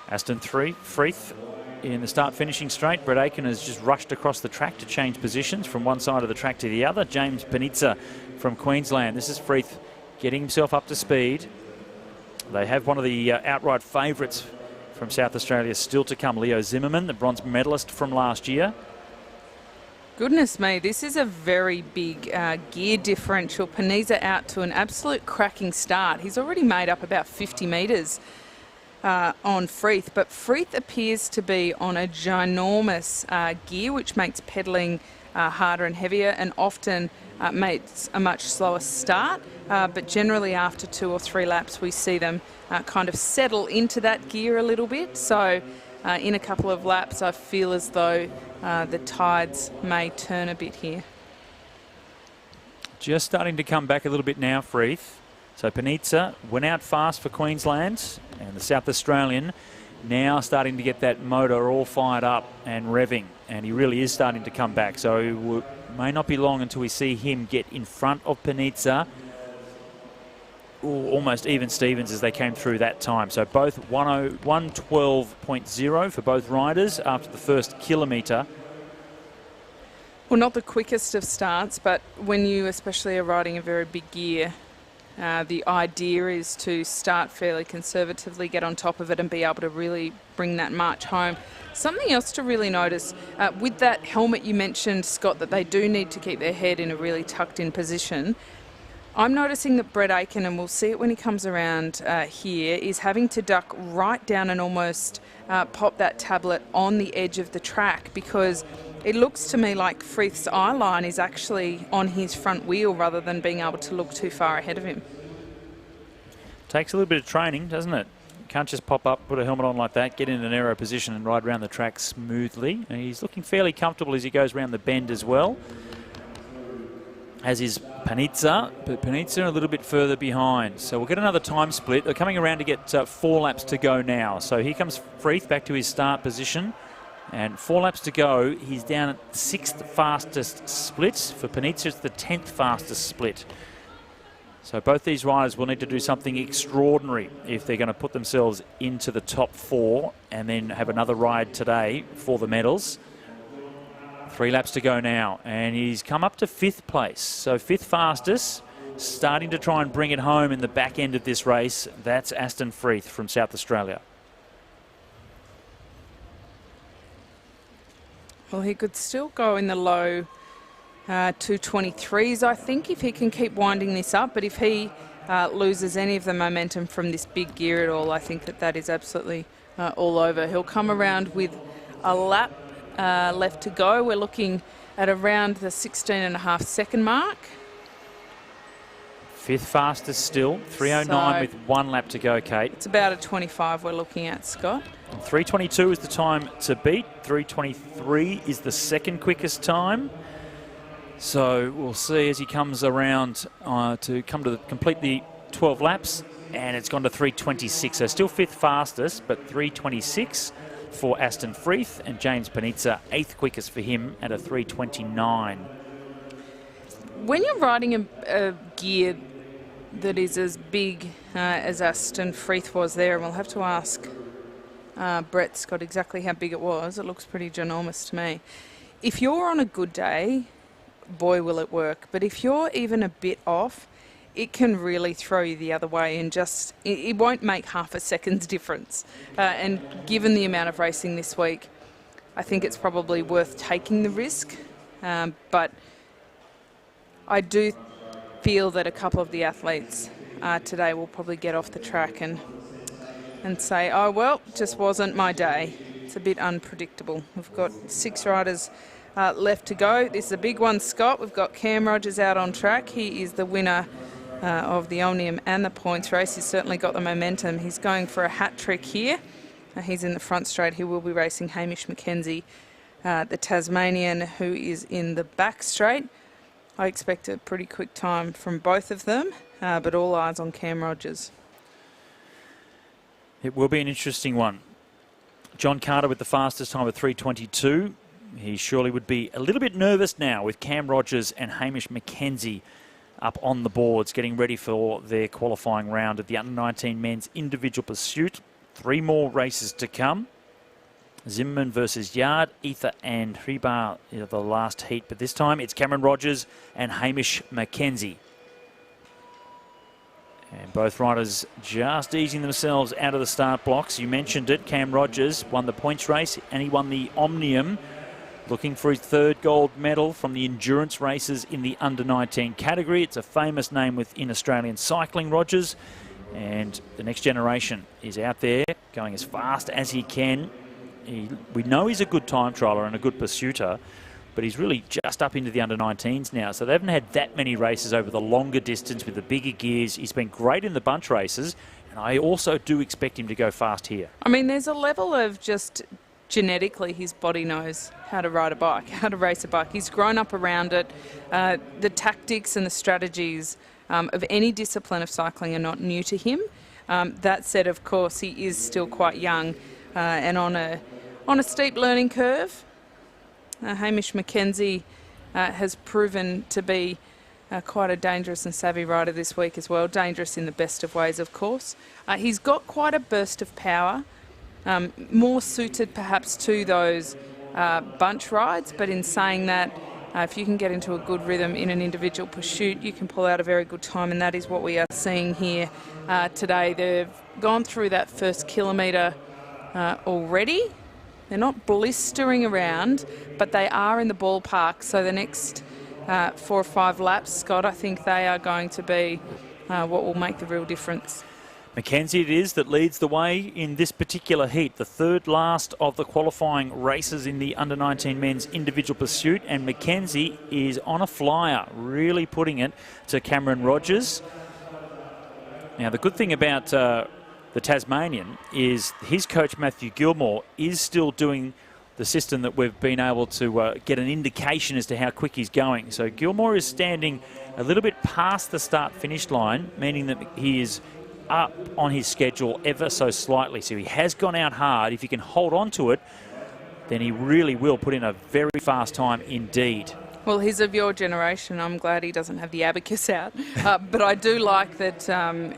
Aston Freeth in the start-finishing straight. Brett Aiken has just rushed across the track to change positions from one side of the track to the other. James Paniza from Queensland. This is Freeth getting himself up to speed. They have one of the outright favourites from South Australia still to come, Leo Zimmerman, the bronze medalist from last year.
Goodness me, this is a very big gear differential. Paniza out to an absolute cracking start. He's already made up about 50 metres on Freeth, but Freeth appears to be on a ginormous gear, which makes pedalling harder and heavier, and often makes a much slower start. But generally after 2 or 3 laps, we see them kind of settle into that gear a little bit. So in a couple of laps, I feel as though the tides may turn a bit here.
Just starting to come back a little bit now, Freeth. So Paniza went out fast for Queensland, and the South Australian now starting to get that motor all fired up and revving, and he really is starting to come back. So it may not be long until we see him get in front of Panizza, almost even Stevens as they came through that time. So both 112.0 for both riders after the first kilometre.
Well, not the quickest of starts, but when you especially are riding a very big gear, the idea is to start fairly conservatively, get on top of it and be able to really bring that march home. Something else to really notice, with that helmet you mentioned, Scott, that they do need to keep their head in a really tucked in position. I'm noticing that Brett Aiken, and we'll see it when he comes around here, is having to duck right down and almost pop that tablet on the edge of the track, because it looks to me like Freeth's eye line is actually on his front wheel rather than being able to look too far ahead of him.
Takes a little bit of training, doesn't it? You can't just pop up, put a helmet on like that, get in an aero position and ride around the track smoothly. And he's looking fairly comfortable as he goes around the bend as well, as is Panizza, but Panizza a little bit further behind. So we'll get another time split. They're coming around to get 4 laps to go now. So here comes Freeth back to his start position. And 4 laps to go. He's down at 6th fastest split. For Panizza, it's the 10th fastest split. So both these riders will need to do something extraordinary if they're going to put themselves into the top 4 and then have another ride today for the medals. 3 laps to go now, and he's come up to 5th place. So 5th fastest, starting to try and bring it home in the back end of this race. That's Aston Freeth from South Australia.
Well, he could still go in the low 223s, I think, if he can keep winding this up. But if he loses any of the momentum from this big gear at all, I think that is absolutely all over. He'll come around with a lap left to go. We're looking at around the 16.5 second mark.
5th fastest still, 3:09 with 1 lap to go, Kate.
It's about a 25 we're looking at, Scott.
3:22 is the time to beat. 3:23 is the second quickest time. So we'll see as he comes around to complete the 12 laps, and it's gone to 3:26. So still 5th fastest, but 3:26 for Aston Freeth, and James Panizza 8th quickest for him at a 3:29.
When you're riding a gear that is as big as Aston Freeth was there, and we'll have to ask Brett Scott exactly how big it was. It looks pretty ginormous to me. If you're on a good day, boy will it work. But if you're even a bit off, it can really throw you the other way, and just it won't make half a second's difference. And given the amount of racing this week, I think it's probably worth taking the risk. But I do feel that a couple of the athletes today will probably get off the track and say, oh, well, just wasn't my day. It's a bit unpredictable. We've got 6 riders left to go. This is a big one, Scott. We've got Cam Rogers out on track. He is the winner of the Omnium and the points race. He's certainly got the momentum. He's going for a hat trick here. He's in the front straight. He will be racing Hamish McKenzie, the Tasmanian, who is in the back straight. I expect a pretty quick time from both of them, but all eyes on Cam Rogers.
It will be an interesting one. John Carter with the fastest time of 3:22. He surely would be a little bit nervous now with Cam Rogers and Hamish McKenzie up on the boards, getting ready for their qualifying round of the under-19 men's individual pursuit. 3 more races to come. Zimmerman versus Yard, Ether and Hribar, the last heat, but this time it's Cameron Rogers and Hamish McKenzie. And both riders just easing themselves out of the start blocks. You mentioned it, Cam Rogers won the points race and he won the Omnium, looking for his 3rd gold medal from the endurance races in the under-19 category. It's a famous name within Australian cycling, Rogers, and the next generation is out there going as fast as he can. We know he's a good time trialer and a good pursuiter, but he's really just up into the under-19s now. So they haven't had that many races over the longer distance with the bigger gears. He's been great in the bunch races, and I also do expect him to go fast here.
I mean, there's a level of just genetically his body knows how to ride a bike, how to race a bike. He's grown up around it. The tactics and the strategies of any discipline of cycling are not new to him. That said, of course, he is still quite young. and on a steep learning curve. Hamish McKenzie has proven to be quite a dangerous and savvy rider this week as well. Dangerous in the best of ways, of course. He's got quite a burst of power, more suited perhaps to those bunch rides, but in saying that, if you can get into a good rhythm in an individual pursuit, you can pull out a very good time, and that is what we are seeing here today. They've gone through that first kilometre already. They're not blistering around, but they are in the ballpark. So the next 4 or 5 laps, Scott, I think they are going to be what will make the real difference.
Mackenzie it is that leads the way in this particular heat, the third last of the qualifying races in the under-19 men's individual pursuit, and Mackenzie is on a flyer, really putting it to Cameron Rogers. Now, the good thing about the Tasmanian is his coach, Matthew Gilmore, is still doing the system that we've been able to get an indication as to how quick he's going. So Gilmore is standing a little bit past the start-finish line, meaning that he is up on his schedule ever so slightly. So he has gone out hard. If he can hold on to it, then he really will put in a very fast time indeed.
Well, he's of your generation. I'm glad he doesn't have the abacus out. But I do like that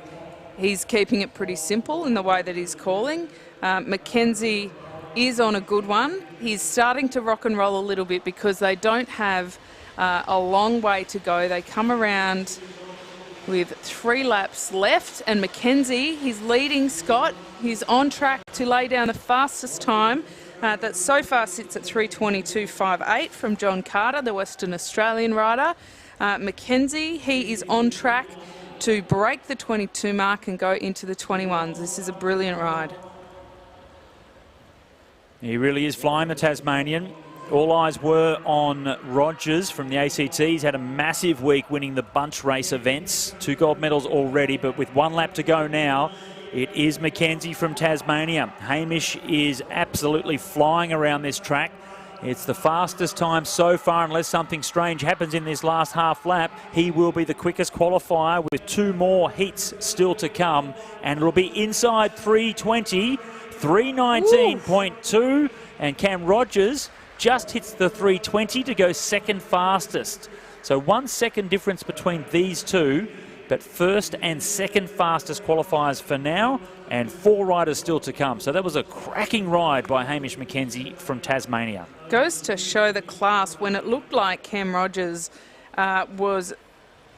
he's keeping it pretty simple in the way that he's calling. Mackenzie is on a good one. He's starting to rock and roll a little bit because they don't have a long way to go. They come around with 3 laps left, and Mackenzie, he's leading Scott. He's on track to lay down the fastest time that so far sits at 3:22.58 from John Carter, the Western Australian rider. Mackenzie, he is on track to break the 22 mark and go into the 21s. This is a brilliant ride.
He really is flying, the Tasmanian. All eyes were on Rogers from the ACT. He's had a massive week winning the bunch race events. 2 gold medals already, but with 1 lap to go now, it is Mackenzie from Tasmania. Hamish is absolutely flying around this track. It's the fastest time so far, unless something strange happens in this last half lap. He will be the quickest qualifier with 2 more heats still to come, and it'll be inside 3:20, 3:19.2, and Cam Rogers just hits the 3:20 to go second fastest. So 1 second difference between these two, but first and second fastest qualifiers for now, and 4 riders still to come. So that was a cracking ride by Hamish McKenzie from Tasmania.
Goes to show the class when it looked like Cam Rogers was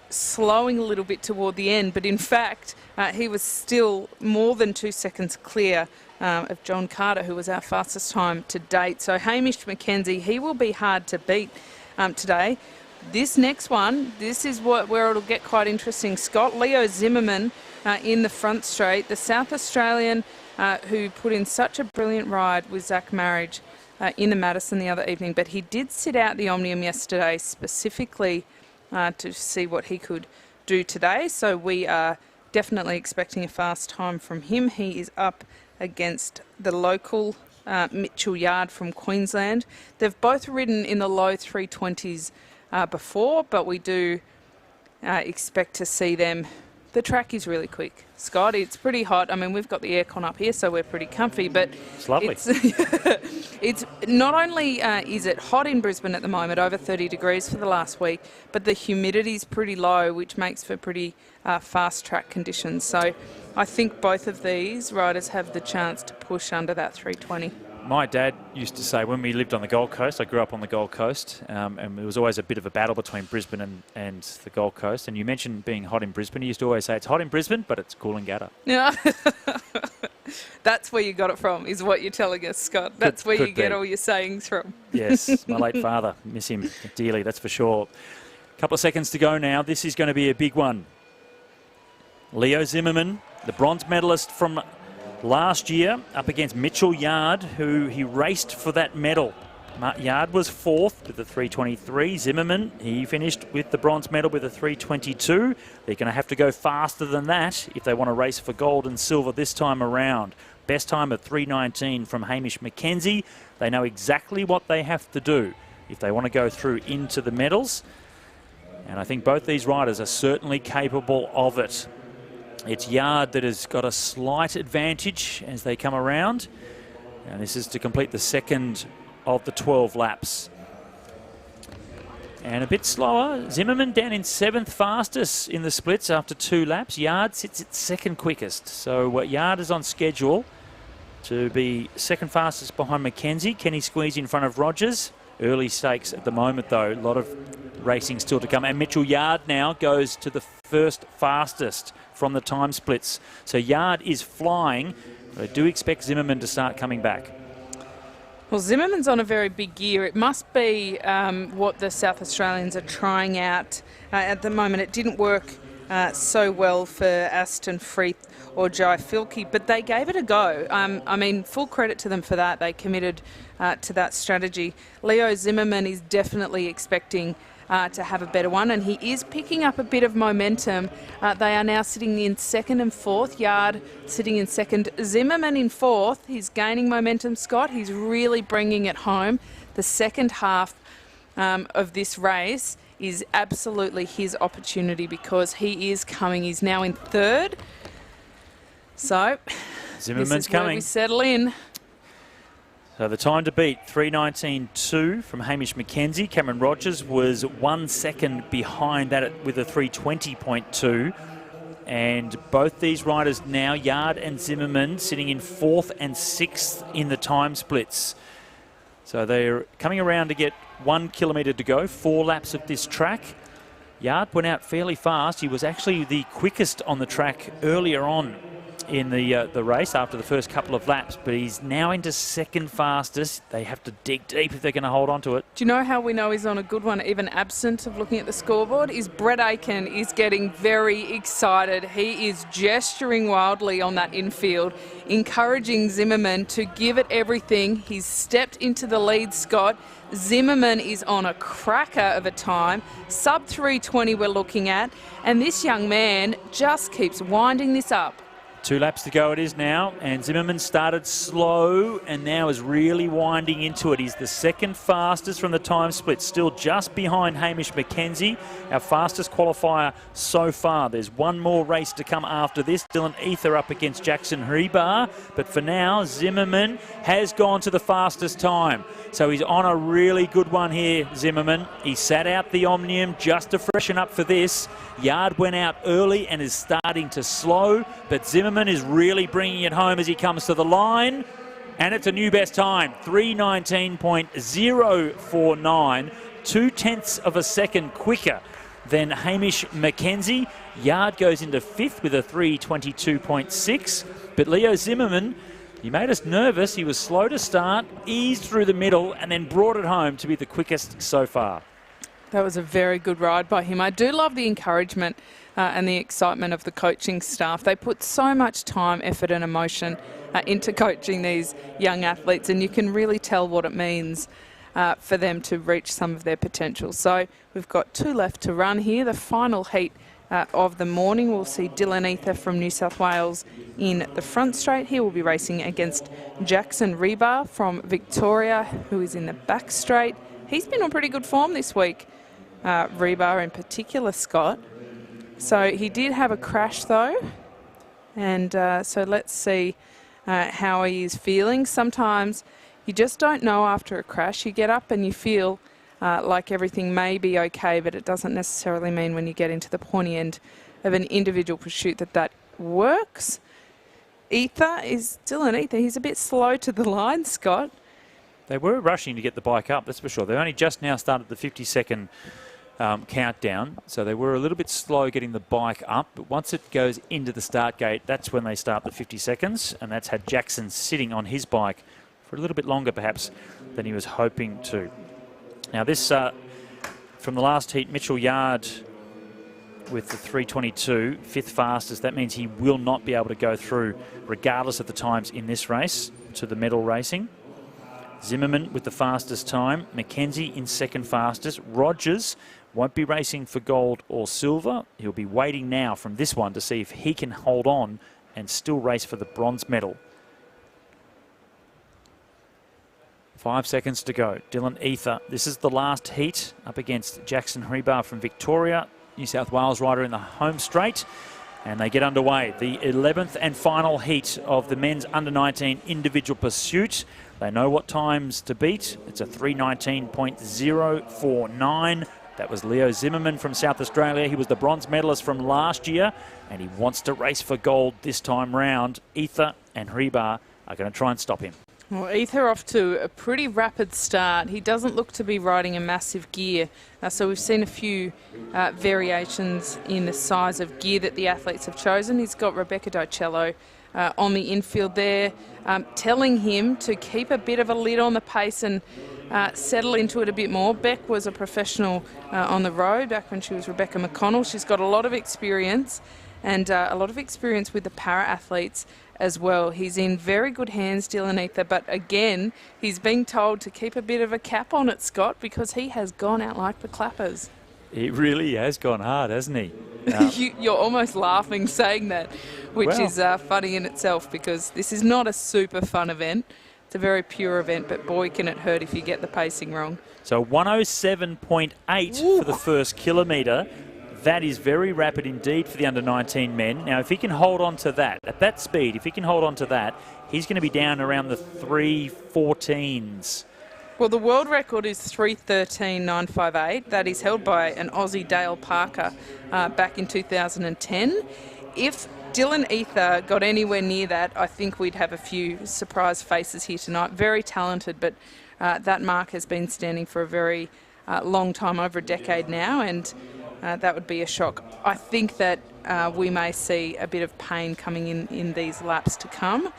slowing a little bit toward the end, but in fact he was still more than 2 seconds clear of John Carter, who was our fastest time to date. So Hamish McKenzie, he will be hard to beat today. This next one, this is where it'll get quite interesting. Scott, Leo Zimmerman in the front straight, the South Australian who put in such a brilliant ride with Zach Marriage in the Madison the other evening, but he did sit out the Omnium yesterday specifically to see what he could do today. So we are definitely expecting a fast time from him. He is up against the local Mitchell Yard from Queensland. They've both ridden in the low 3:20s before, but we do expect to see them. The track is really quick, Scott. It's pretty hot. I mean, we've got the aircon up here, so we're pretty comfy, but
it's lovely.
It's not only is it hot in Brisbane at the moment, over 30 degrees for the last week, but the humidity is pretty low, which makes for pretty fast track conditions. So I think both of these riders have the chance to push under that 3:20.
My dad used to say, when we lived on the Gold Coast, I grew up on the Gold Coast, and there was always a bit of a battle between Brisbane and the Gold Coast. And you mentioned being hot in Brisbane. He used to always say, it's hot in Brisbane, but it's cool in Gata.
Yeah. That's where you got it from, is what you're telling us, Scott. That's where you get all your sayings from.
Yes, my late father. Miss him dearly, that's for sure. A couple of seconds to go now. This is going to be a big one. Leo Zimmerman, the bronze medalist from last year, up against Mitchell Yard, who he raced for that medal. Yard was 4th with the 3:23. Zimmerman, he finished with the bronze medal with a 3:22. They're going to have to go faster than that if they want to race for gold and silver this time around. Best time of 3:19 from Hamish McKenzie. They know exactly what they have to do if they want to go through into the medals. And I think both these riders are certainly capable of it. It's Yard that has got a slight advantage as they come around. And this is to complete the second of the 12 laps. And a bit slower. Zimmerman down in 7th fastest in the splits after 2 laps. Yard sits at 2nd quickest. So Yard is on schedule to be 2nd fastest behind Mackenzie. Can he squeeze in front of Rogers? Early stakes at the moment, though. A lot of racing still to come. And Mitchell Yard now goes to the 1st fastest from the time splits. So Yard is flying. But I do expect Zimmerman to start coming back.
Well, Zimmerman's on a very big gear. It must be what the South Australians are trying out at the moment. It didn't work so well for Aston Freeth or Jai Filkey, but they gave it a go. I mean, full credit to them for that. They committed to that strategy. Leo Zimmerman is definitely expecting to have a better one, and he is picking up a bit of momentum. They are now sitting in 2nd and 4th. Yard sitting in 2nd. Zimmerman in 4th. He's gaining momentum, Scott. He's really bringing it home. The second half of this race is absolutely his opportunity because he is coming. He's now in 3rd. So
Zimmerman's
this is
coming.
Where we settle in.
So the time to beat, 3:19.2 from Hamish Mackenzie. Cameron Rogers was 1 second behind that with a 3:20.2. And both these riders now, Yard and Zimmerman, sitting in 4th and 6th in the time splits. So they're coming around to get 1 kilometre to go, 4 laps of this track. Yard went out fairly fast. He was actually the quickest on the track earlier on in the race after the first couple of laps, but he's now into 2nd fastest. They have to dig deep if they're going to hold on to it.
Do you know how we know he's on a good one, even absent of looking at the scoreboard? Is Brett Aiken is getting very excited. He is gesturing wildly on that infield, encouraging Zimmerman to give it everything. He's stepped into the lead, Scott. Zimmerman is on a cracker of a time. Sub 3:20 we're looking at, and this young man just keeps winding this up.
2 laps to go it is now, and Zimmerman started slow and now is really winding into it. He's the 2nd fastest from the time split, still just behind Hamish Mackenzie, our fastest qualifier so far. There's one more race to come after this. Dylan Ether up against Jackson Hribar, but for now, Zimmerman has gone to the fastest time. So he's on a really good one here, Zimmerman. He sat out the Omnium just to freshen up for this. Yard went out early and is starting to slow, but Zimmerman is really bringing it home as he comes to the line. And it's a new best time, 3:19.049, 2/10 of a second quicker than Hamish Mackenzie. Yard goes into 5th with a 3:22.6, but Leo Zimmerman, he made us nervous. He was slow to start, eased through the middle, and then brought it home to be the quickest so far.
That was a very good ride by him. I do love the encouragement and the excitement of the coaching staff. They put so much time, effort and emotion into coaching these young athletes, and you can really tell what it means for them to reach some of their potential. So we've got 2 left to run here. The final heat of the morning, we'll see Dylan Ether from New South Wales in the front straight. He will be racing against Jackson Hribar from Victoria, who is in the back straight. He's been on pretty good form this week, Hribar in particular, Scott. So he did have a crash though, and so let's see how he is feeling. Sometimes you just don't know after a crash. You get up and you feel like everything may be okay, but it doesn't necessarily mean when you get into the pointy end of an individual pursuit that works. Ether is Dylan Ether. He's a bit slow to the line, Scott.
They were rushing to get the bike up, that's for sure. They only just now started the 50-second countdown, so they were a little bit slow getting the bike up, but once it goes into the start gate, that's when they start the 50 seconds, and that's had Jackson sitting on his bike for a little bit longer perhaps than he was hoping to. Now this, from the last heat, Mitchell Yard with the 3:22, 5th fastest. That means he will not be able to go through, regardless of the times in this race, to the medal racing. Zimmerman with the fastest time, Mackenzie in 2nd fastest. Rogers won't be racing for gold or silver. He'll be waiting now from this one to see if he can hold on and still race for the bronze medal. 5 seconds to go. Dylan Ether. This is the last heat up against Jackson Hribar from Victoria. New South Wales rider in the home straight. And they get underway. The 11th and final heat of the men's under-19 individual pursuit. They know what times to beat. It's a 3:19.049. That was Leo Zimmerman from South Australia. He was the bronze medalist from last year, and he wants to race for gold this time round. Ether and Hribar are going to try and stop him.
Well, Ether off to a pretty rapid start. He doesn't look to be riding a massive gear. So we've seen a few variations in the size of gear that the athletes have chosen. He's got Rebecca Docello on the infield there, telling him to keep a bit of a lid on the pace and settle into it a bit more. Beck was a professional on the road back when she was Rebecca McConnell. She's got a lot of experience and a lot of experience with the para-athletes as well. He's in very good hands, Dylan Ether, but again, he's being told to keep a bit of a cap on it, Scott, because he has gone out like the clappers.
He really has gone hard, hasn't he?
You're almost laughing saying that, which is funny in itself, because this is not a super fun event. It's a very pure event, but boy, can it hurt if you get the pacing wrong.
So 107.8 for the first kilometre. That is very rapid indeed for the under-19 men. Now, if he can hold on to that, at that speed, if he can hold on to that, he's going to be down around the 3:14s.
Well, the world record is 3:13.958. That is held by an Aussie, Dale Parker, back in 2010. If Dylan Ether got anywhere near that, I think we'd have a few surprise faces here tonight. Very talented, but that mark has been standing for a very long time, over a decade now, and that would be a shock. I think that we may see a bit of pain coming in these laps to come,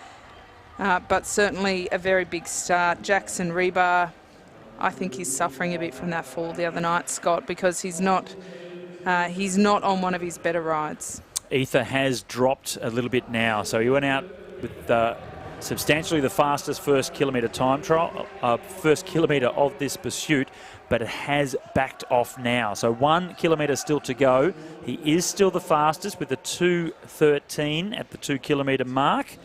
but certainly a very big start. Jackson Hribar, I think he's suffering a bit from that fall the other night, Scott, because he's not on one of his better rides.
Ether has dropped a little bit now, so he went out with substantially the fastest first kilometre time trial, first kilometre of this pursuit, but it has backed off now. So 1 kilometre still to go. He is still the fastest with a 2:13 at the 2 kilometre mark.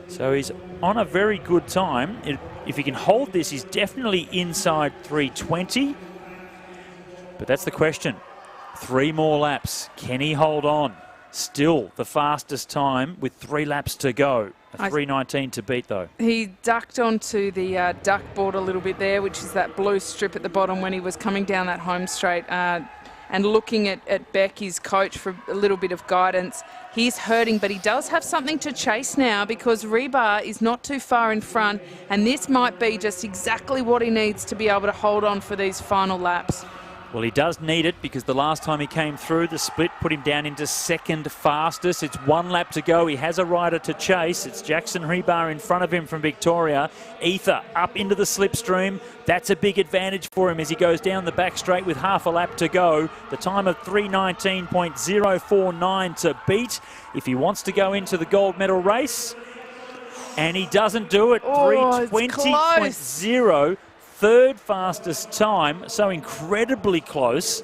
So he's on a very good time. If he can hold this, he's definitely inside 3:20. But that's the question. 3 more laps. Can he hold on? Still the fastest time with 3 laps to go. A 3:19 to beat, though.
He ducked onto the duck board a little bit there, which is that blue strip at the bottom when he was coming down that home straight and looking at Beck, his coach, for a little bit of guidance. He's hurting, but he does have something to chase now because Hribar is not too far in front, and this might be just exactly what he needs to be able to hold on for these final laps.
Well, he does need it because the last time he came through, the split put him down into second fastest. It's 1 lap to go. He has a rider to chase. It's Jackson Hribar in front of him from Victoria. Ether up into the slipstream. That's a big advantage for him as he goes down the back straight with half a lap to go. The time of 3:19.049 to beat if he wants to go into the gold medal race. And he doesn't do it. 3:20.0. Third fastest time, so incredibly close.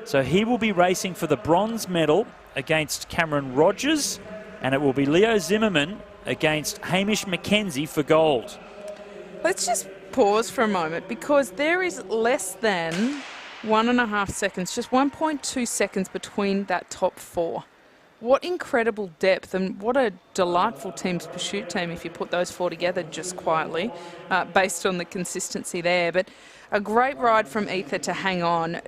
So he will be racing for the bronze medal against Cameron Rogers, and it will be Leo Zimmerman against Hamish McKenzie for gold.
Let's just pause for a moment because there is less than 1.5 seconds, just 1.2 seconds between that top 4. What incredible depth, and what a delightful team's pursuit team if you put those 4 together just quietly, based on the consistency there. But a great ride from Ether to hang on.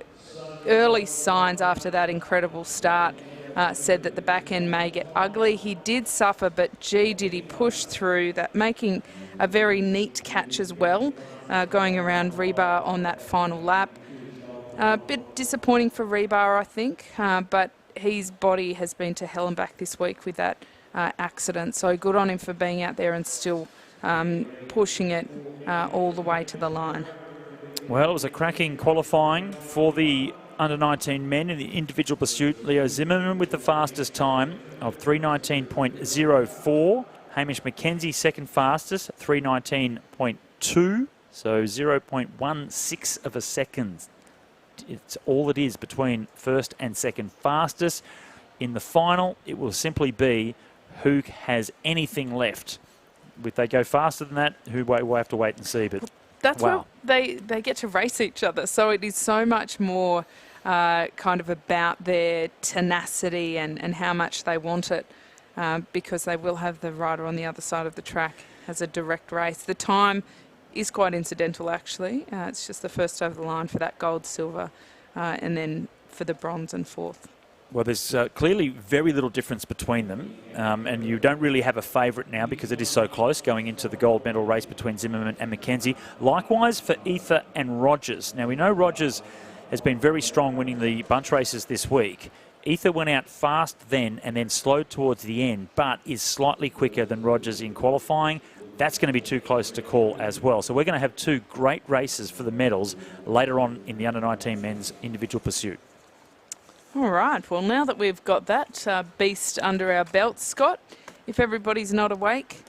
Early signs after that incredible start said that the back end may get ugly. He did suffer, but gee, did he push through that, making a very neat catch as well, going around Hribar on that final lap. A bit disappointing for Hribar, I think, but his body has been to hell and back this week with that accident. So good on him for being out there and still pushing it all the way to the line.
Well, it was a cracking qualifying for the under-19 men in the individual pursuit. Leo Zimmerman with the fastest time of 3:19.04. Hamish McKenzie second fastest, 3:19.2. So 0.16 of a second. It's all it is between first and second fastest. In the final, it will simply be who has anything left. If they go faster than that, we'll have to wait and see. But
that's
wow.
where they get to race each other. So it is so much more kind of about their tenacity and how much they want it, because they will have the rider on the other side of the track as a direct race. The time is quite incidental, actually. It's just the first over the line for that gold, silver, and then for the bronze and fourth.
Well, there's clearly very little difference between them, and you don't really have a favourite now because it is so close going into the gold medal race between Zimmerman and McKenzie. Likewise for Ether and Rogers. Now, we know Rogers has been very strong winning the bunch races this week. Ether went out fast then and then slowed towards the end, but is slightly quicker than Rogers in qualifying. That's going to be too close to call as well. So we're going to have two great races for the medals later on in the under-19 men's individual pursuit.
All right, well, now that we've got that beast under our belts, Scott, if everybody's not awake,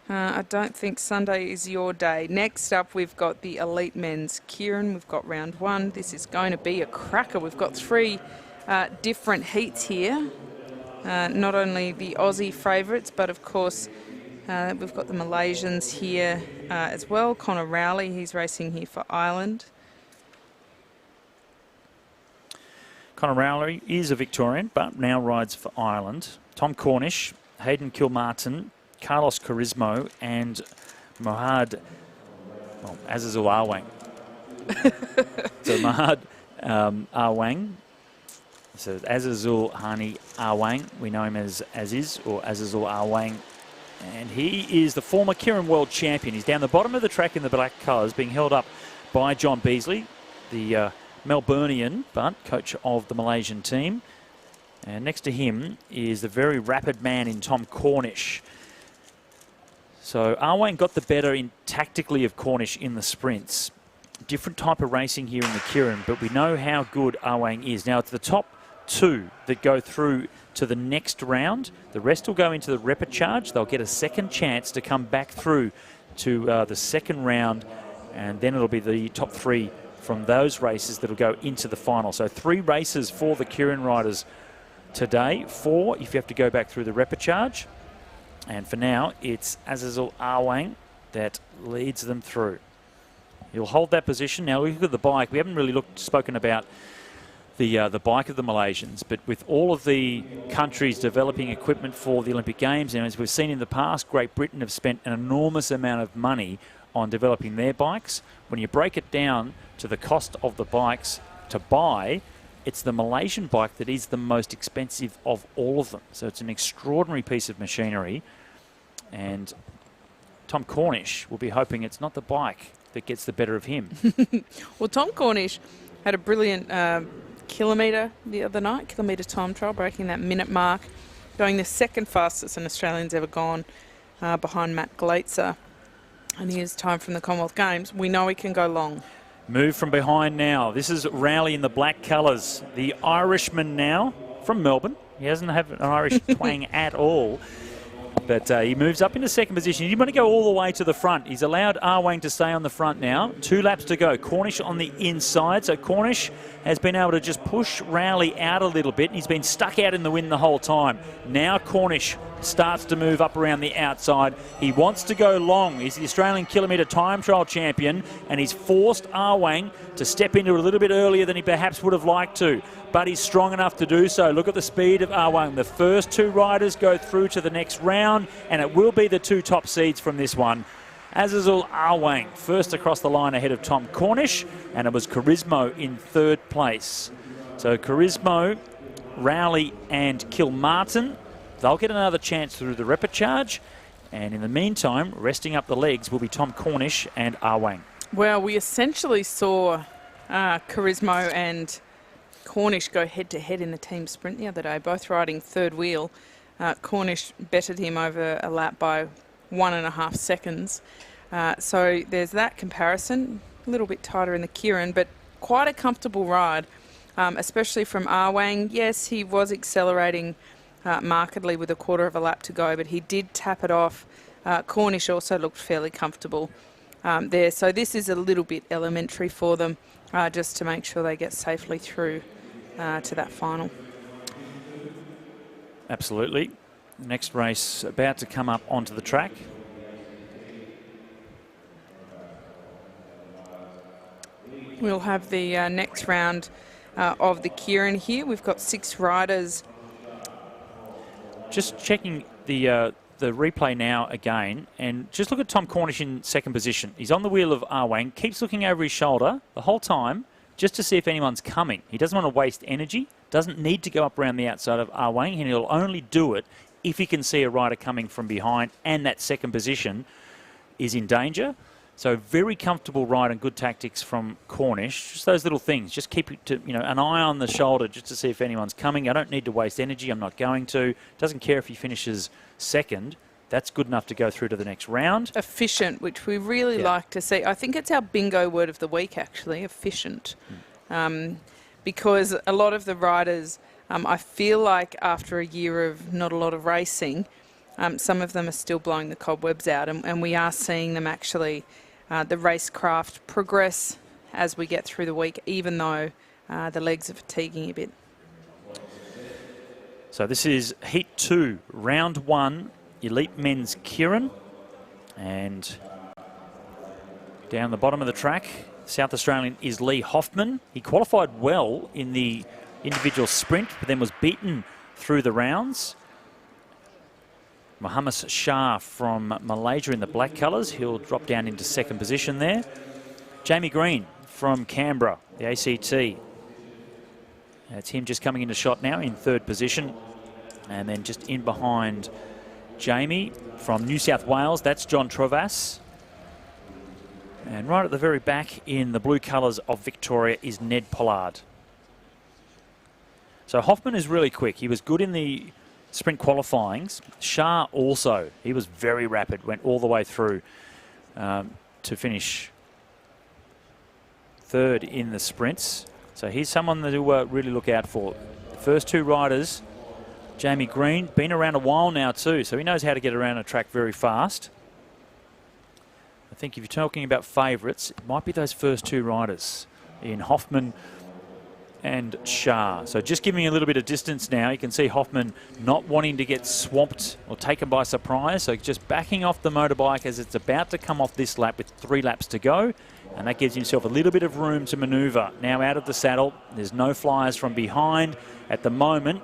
I don't think Sunday is your day. Next up, we've got the elite men's Keirin. We've got round one. This is going to be a cracker. We've got three different heats here. Not only the Aussie favourites, but of course, we've got the Malaysians here as well. Connor Rowley, he's racing here for Ireland.
Connor Rowley is a Victorian, but now rides for Ireland. Tom Cornish, Hayden Kilmartin, Carlos Carismo, and Mohad Azizul Awang. So Mohad Awang. So Azizul Hani Awang. We know him as Aziz or Azizul Awang. And he is the former Keirin World Champion. He's down the bottom of the track in the black colours, being held up by John Beasley, the Melburnian, but coach of the Malaysian team. And next to him is the very rapid man in Tom Cornish. So Awang got the better in tactically of Cornish in the sprints. Different type of racing here in the Keirin, but we know how good Awang is. Now it's the top two that go through to the next round. The rest will go into the repechage. They'll get a second chance to come back through to the second round, and then it'll be the top three from those races that'll go into the final. So 3 races for the Keirin riders today. 4 if you have to go back through the repechage. And for now, it's Azizul Awang that leads them through. He'll hold that position. Now look at the bike. We haven't really spoken about the bike of the Malaysians, but with all of the countries developing equipment for the Olympic Games, and as we've seen in the past, Great Britain have spent an enormous amount of money on developing their bikes. When you break it down to the cost of the bikes to buy, it's the Malaysian bike that is the most expensive of all of them. So it's an extraordinary piece of machinery. And Tom Cornish will be hoping it's not the bike that gets the better of him.
Well, Tom Cornish had a brilliant kilometre the other night, kilometre time trial, breaking that minute mark, going the second fastest an Australian's ever gone, behind Matt Gleitzer. And here's time from the Commonwealth Games. We know he can go long.
Move from behind now. This is Rowley in the black colours. The Irishman now from Melbourne. He doesn't have an Irish twang at all. But he moves up into second position. He didn't want to go all the way to the front. He's allowed Awang to stay on the front now. 2 laps to go. Cornish on the inside. So Cornish has been able to just push Rowley out a little bit. He's been stuck out in the wind the whole time. Now Cornish starts to move up around the outside. He wants to go long. He's the Australian kilometre time trial champion, and he's forced Awang to step into it a little bit earlier than he perhaps would have liked to. But he's strong enough to do so. Look at the speed of Awang. The first 2 riders go through to the next round, and it will be the 2 top seeds from this one. Azizul Awang first across the line ahead of Tom Cornish, and it was Carismo in 3rd place. So Carismo, Rowley and Kilmartin, they'll get another chance through the repechage, and in the meantime, resting up the legs will be Tom Cornish and Awang.
Well, we essentially saw Carismo and Cornish go head-to-head in the team sprint the other day, both riding third wheel. Cornish bettered him over a lap by 1.5 seconds. So there's that comparison. A little bit tighter in the Keirin, but quite a comfortable ride, especially from Awang. Yes, he was accelerating markedly with a quarter of a lap to go, but he did tap it off. Cornish also looked fairly comfortable there. So this is a little bit elementary for them, just to make sure they get safely through to that final.
Absolutely. Next race about to come up onto the track.
We'll have the next round of the Keirin here. We've got 6 riders.
Just checking the replay now again, and just look at Tom Cornish in second position. He's on the wheel of Arwang, keeps looking over his shoulder the whole time just to see if anyone's coming. He doesn't want to waste energy, doesn't need to go up around the outside of Arwang, and he'll only do it if he can see a rider coming from behind and that second position is in danger. So very comfortable ride and good tactics from Cornish. Just those little things. Just keep an eye on the shoulder just to see if anyone's coming. I don't need to waste energy. I'm not going to. Doesn't care if he finishes second. That's good enough to go through to the next round.
Efficient, which we really like to see. I think it's our bingo word of the week, actually, efficient. Because a lot of the riders, I feel like after a year of not a lot of racing, some of them are still blowing the cobwebs out, and we are seeing them actually, the racecraft progress as we get through the week, even though the legs are fatiguing a bit.
So this is Heat 2, Round 1, Elite Men's Keirin. And down the bottom of the track, South Australian is Lee Hoffman. He qualified well in the individual sprint, but then was beaten through the rounds. Mohammed Shah from Malaysia in the black colours. He'll drop down into second position there. Jamie Green from Canberra, the ACT. That's him just coming into shot now in third position. And then just in behind Jamie from New South Wales, that's John Travas. And right at the very back in the blue colours of Victoria is Ned Pollard. So Hoffman is really quick. He was good in the sprint qualifyings. Shah also. He was very rapid, went all the way through to finish third in the sprints. So he's someone to really look out for. The first 2 riders, Jamie Green, been around a while now too, so he knows how to get around a track very fast. I think if you're talking about favourites, it might be those first 2 riders in Hoffman and Shah. So just giving a little bit of distance now. You can see Hoffman not wanting to get swamped or taken by surprise. So just backing off the motorbike as it's about to come off this lap with 3 laps to go. And that gives himself a little bit of room to manoeuvre. Now out of the saddle. There's no flyers from behind. At the moment,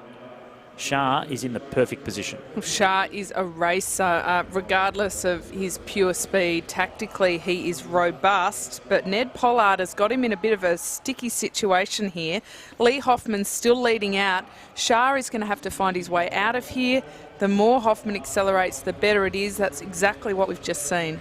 Shah is in the perfect position.
Shah is a racer, regardless of his pure speed. Tactically, he is robust, but Ned Pollard has got him in a bit of a sticky situation here. Lee Hoffman's still leading out. Shah is going to have to find his way out of here. The more Hoffman accelerates, the better it is. That's exactly what we've just seen.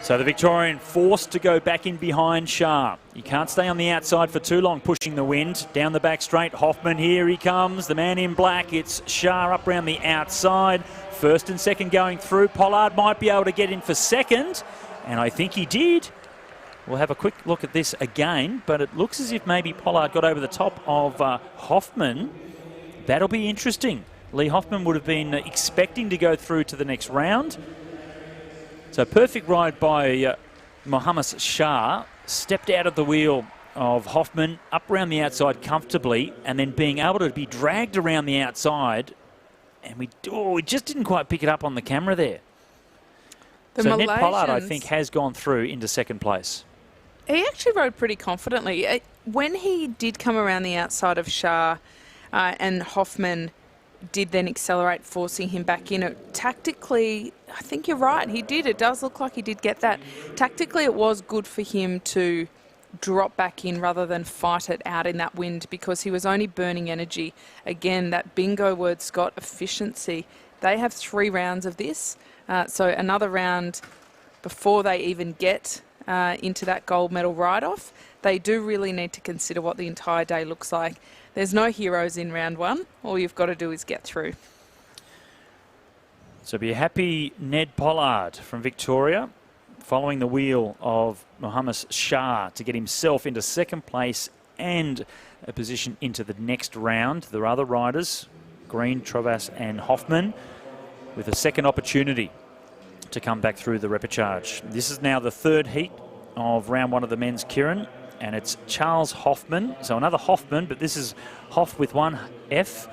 So the Victorian forced to go back in behind Shah. You can't stay on the outside for too long, pushing the wind. Down the back straight, Hoffman, here he comes. The man in black, it's Shah up around the outside. First and second going through. Pollard might be able to get in for second, and I think he did. We'll have a quick look at this again, but it looks as if maybe Pollard got over the top of Hoffman. That'll be interesting. Lee Hoffman would have been expecting to go through to the next round. So perfect ride by Mohammed Shah. Stepped out of the wheel of Hoffman, up around the outside comfortably, and then being able to be dragged around the outside. And we just didn't quite pick it up on the camera there. So Ned Pollard, I think, has gone through into second place.
He actually rode pretty confidently. When he did come around the outside of Shah and Hoffman did then accelerate, forcing him back in. Tactically, I think you're right, he did. It does look like he did get that. Tactically, it was good for him to drop back in rather than fight it out in that wind because he was only burning energy. Again, that bingo word, Scott, efficiency. They have 3 rounds of this, so another round before they even get into that gold medal ride-off. They do really need to consider what the entire day looks like. There's no heroes in round 1. All you've got to do is get through.
So be a happy Ned Pollard from Victoria, following the wheel of Mohammed Shah to get himself into second place and a position into the next round. There are other riders, Green, Travas and Hoffman, with a second opportunity to come back through the repechage. This is now the 3rd heat of round 1 of the men's Keirin, and it's Charles Hoffman. So another Hoffman, but this is Hoff with 1 F.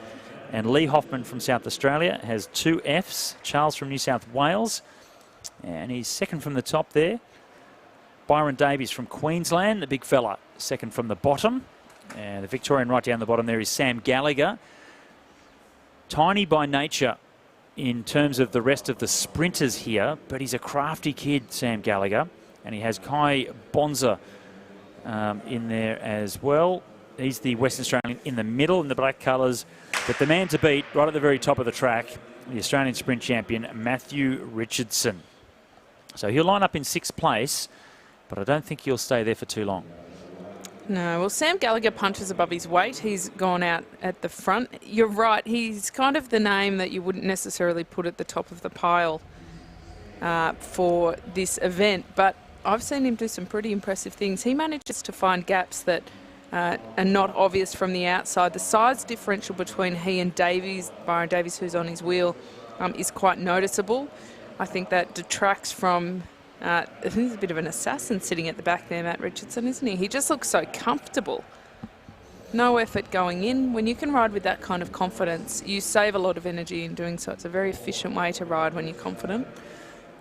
And Lee Hoffman from South Australia has 2 Fs. Charles from New South Wales. And he's second from the top there. Byron Davies from Queensland, the big fella, second from the bottom. And the Victorian right down the bottom there is Sam Gallagher. Tiny by nature in terms of the rest of the sprinters here, but he's a crafty kid, Sam Gallagher. And he has Kai Bonza in there as well. He's the Western Australian in the middle in the black colours. But the man to beat right at the very top of the track, the Australian sprint champion, Matthew Richardson. So he'll line up in 6th place, but I don't think he'll stay there for too long.
No, well, Sam Gallagher punches above his weight. He's gone out at the front. You're right, he's kind of the name that you wouldn't necessarily put at the top of the pile for this event, but I've seen him do some pretty impressive things. He manages to find gaps that are not obvious from the outside. The size differential between he and Davies, Byron Davies, who's on his wheel, is quite noticeable. I think that detracts from... I think he's a bit of an assassin sitting at the back there, Matt Richardson, isn't he? He just looks so comfortable. No effort going in. When you can ride with that kind of confidence, you save a lot of energy in doing so. It's a very efficient way to ride when you're confident.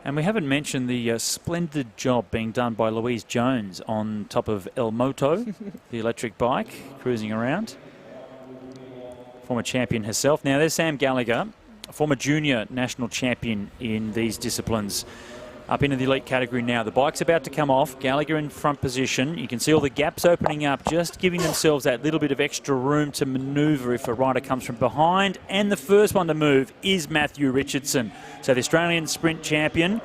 And we haven't mentioned the splendid job being done by Louise Jones on top of El Moto, the electric bike, cruising around. Former champion herself. Now there's Sam Gallagher, a former junior national champion in these disciplines. Up into the elite category now. The bike's about to come off. Gallagher in front position. You can see all the gaps opening up, just giving themselves that little bit of extra room to manoeuvre if a rider comes from behind. And the first one to move is Matthew Richardson. So the Australian sprint champion.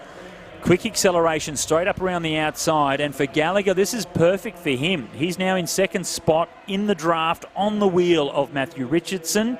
Quick acceleration straight up around the outside. And for Gallagher, this is perfect for him. He's now in 2nd spot in the draft on the wheel of Matthew Richardson.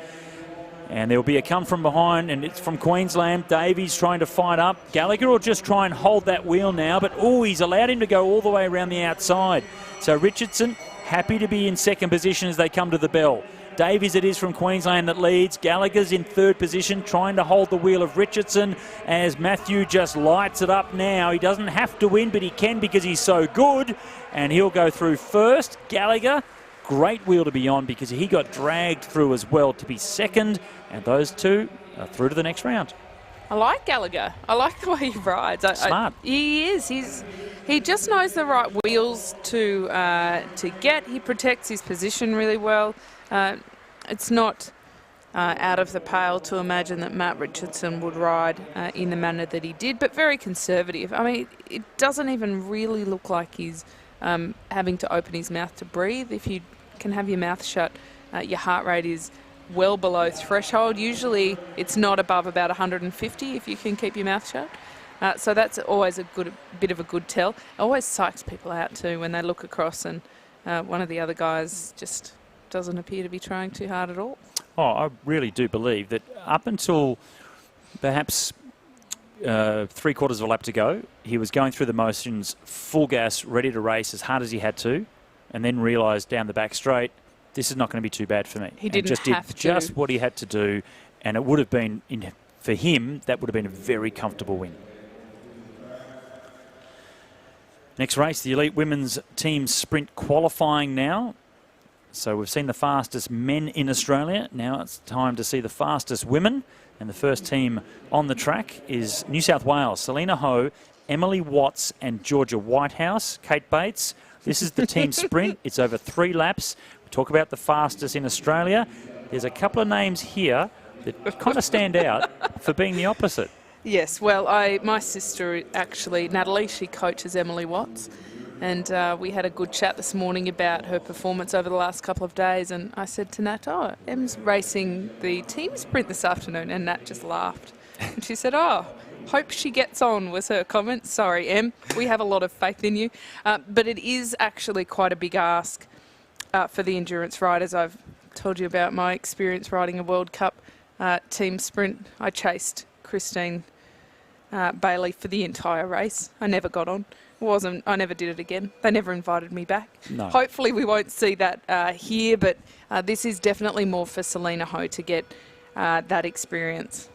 And there will be a come from behind, and it's from Queensland. Davies trying to fight up. Gallagher will just try and hold that wheel now, but he's allowed him to go all the way around the outside. So Richardson happy to be in 2nd position as they come to the bell. Davies it is from Queensland that leads. Gallagher's in 3rd position, trying to hold the wheel of Richardson as Matthew just lights it up now. He doesn't have to win, but he can because he's so good, and he'll go through first. Gallagher, great wheel to be on because he got dragged through as well to be 2nd, and those two are through to the next round.
I like Gallagher. I like the way he rides.
Smart.
He is. He just knows the right wheels to get. He protects his position really well. It's not out of the pale to imagine that Matt Richardson would ride in the manner that he did, but very conservative. I mean, it doesn't even really look like he's having to open his mouth to breathe. If you can have your mouth shut, your heart rate is well below threshold. Usually it's not above about 150 if you can keep your mouth shut. So that's always a bit of a good tell. It always psychs people out too when they look across and one of the other guys just doesn't appear to be trying too hard at all.
Oh, I really do believe that up until perhaps 3/4 of a lap to go, he was going through the motions, full gas, ready to race as hard as he had to, and then realised down the back straight, this is not going to be too bad for me.
He didn't
just
have
did
to.
just what he had to do, and it would have been, for him, that would have been a very comfortable win. Next race, the elite women's team sprint qualifying now. So we've seen the fastest men in Australia. Now it's time to see the fastest women. And the first team on the track is New South Wales. Selena Ho, Emily Watts and Georgia Whitehouse. Kate Bates. This is the team sprint. It's over 3 laps. We talk about the fastest in Australia. There's a couple of names here that kind of stand out for being the opposite.
Yes, well, my sister, actually, Natalie, she coaches Emily Watts. And we had a good chat this morning about her performance over the last couple of days. And I said to Nat, Em's racing the team sprint this afternoon. And Nat just laughed. And she said, hope she gets on, was her comment. Sorry, Em, we have a lot of faith in you. But it is actually quite a big ask for the endurance riders. I've told you about my experience riding a World Cup team sprint. I chased Christine Bailey for the entire race. I never got on. I never did it again. They never invited me back.
No.
Hopefully we won't see that here, but this is definitely more for Selena Ho to get that experience.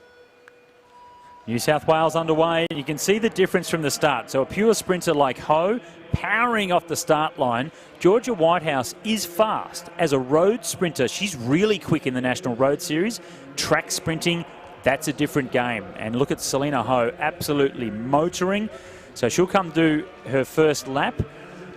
New South Wales underway. You can see the difference from the start. So a pure sprinter like Ho, powering off the start line. Georgia Whitehouse is fast. As a road sprinter, she's really quick in the National Road Series. Track sprinting, that's a different game. And look at Selena Ho, absolutely motoring. So she'll come do her first lap.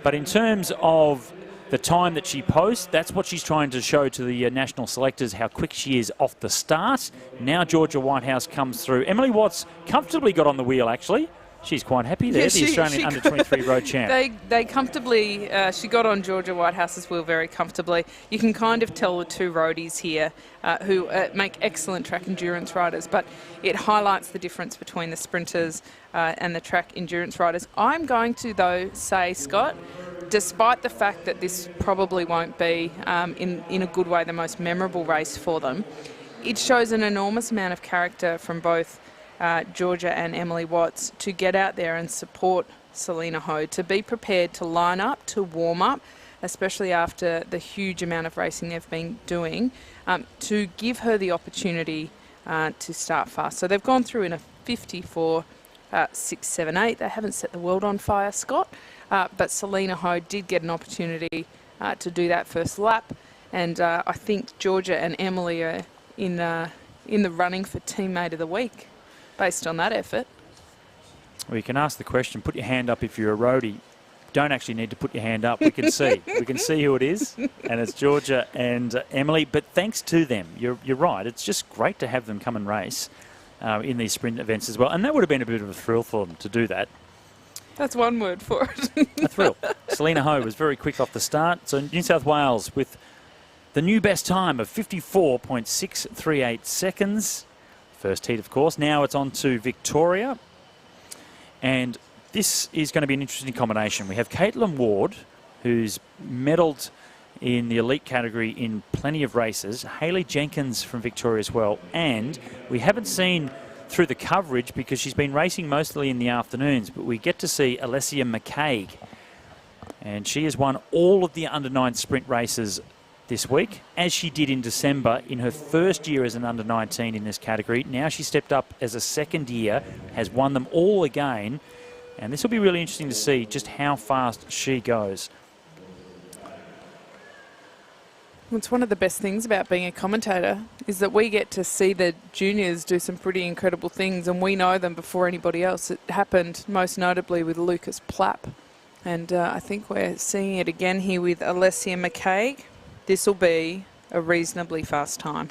But in terms of the time that she posts, that's what she's trying to show to the national selectors, how quick she is off the start. Now Georgia Whitehouse comes through. Emily Watts comfortably got on the wheel, actually. She's quite happy there, the Australian under-23 road champ.
They comfortably, she got on Georgia Whitehouse's wheel very comfortably. You can kind of tell the two roadies here who make excellent track endurance riders, but it highlights the difference between the sprinters and the track endurance riders. I'm going to, though, say, Scott, despite the fact that this probably won't be, in a good way, the most memorable race for them, it shows an enormous amount of character from both Georgia and Emily Watts to get out there and support Selena Ho, to be prepared to line up, to warm up, especially after the huge amount of racing they've been doing, to give her the opportunity to start fast. So they've gone through in a 54.678. They haven't set the world on fire, Scott, but Selena Ho did get an opportunity to do that first lap, and I think Georgia and Emily are in the running for Teammate of the Week based on that effort.
Well, you can ask the question, put your hand up if you're a roadie. Don't actually need to put your hand up. We can see. We can see who it is, and it's Georgia and Emily. But thanks to them, you're right. It's just great to have them come and race in these sprint events as well. And that would have been a bit of a thrill for them to do that.
That's one word for it.
A thrill. Selena Ho was very quick off the start. So New South Wales with the new best time of 54.638 seconds. First heat, of course. Now it's on to Victoria. And this is going to be an interesting combination. We have Caitlin Ward, who's medalled in the elite category in plenty of races. Hayley Jenkins from Victoria as well. And we haven't seen through the coverage because she's been racing mostly in the afternoons, but we get to see Alessia McCaig. And she has won all of the under-9 sprint races this week, as she did in December in her first year as an under-19 in this category. Now she stepped up as a second year, has won them all again, and this will be really interesting to see just how fast she goes.
It's one of the best things about being a commentator is that we get to see the juniors do some pretty incredible things, and we know them before anybody else. It happened most notably with Lucas Plapp, and I think we're seeing it again here with Alessia McCaig. This will be a reasonably fast time.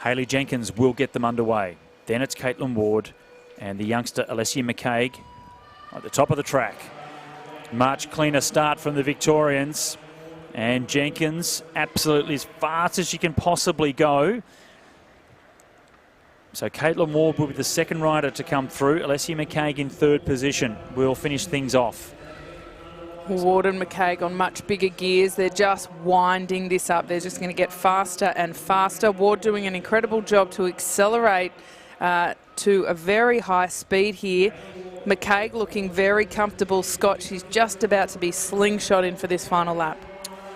Hayley Jenkins will get them underway. Then it's Caitlin Ward and the youngster Alessia McCaig at the top of the track. Much cleaner start from the Victorians. And Jenkins absolutely as fast as she can possibly go. So Caitlin Ward will be the second rider to come through. Alessia McCaig in third position will finish things off.
Ward and McCaig on much bigger gears. They're just winding this up. They're just going to get faster and faster. Ward doing an incredible job to accelerate to a very high speed here. McCaig looking very comfortable. Scott, she's just about to be slingshot in for this final lap.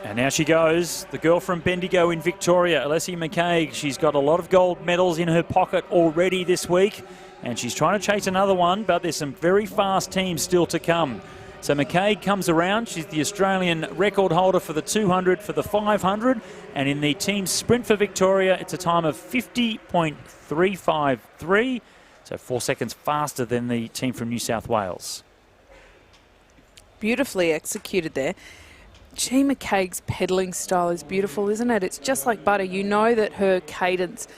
And now she goes, the girl from Bendigo in Victoria, Alessia McCaig. She's got a lot of gold medals in her pocket already this week, and she's trying to chase another one, but there's some very fast teams still to come. So McCaig comes around. She's the Australian record holder for the 200, for the 500. And in the team sprint for Victoria, it's a time of 50.353. So 4 seconds faster than the team from New South Wales.
Beautifully executed there. Gee, McCaig's pedalling style is beautiful, isn't it? It's just like butter. You know that her cadence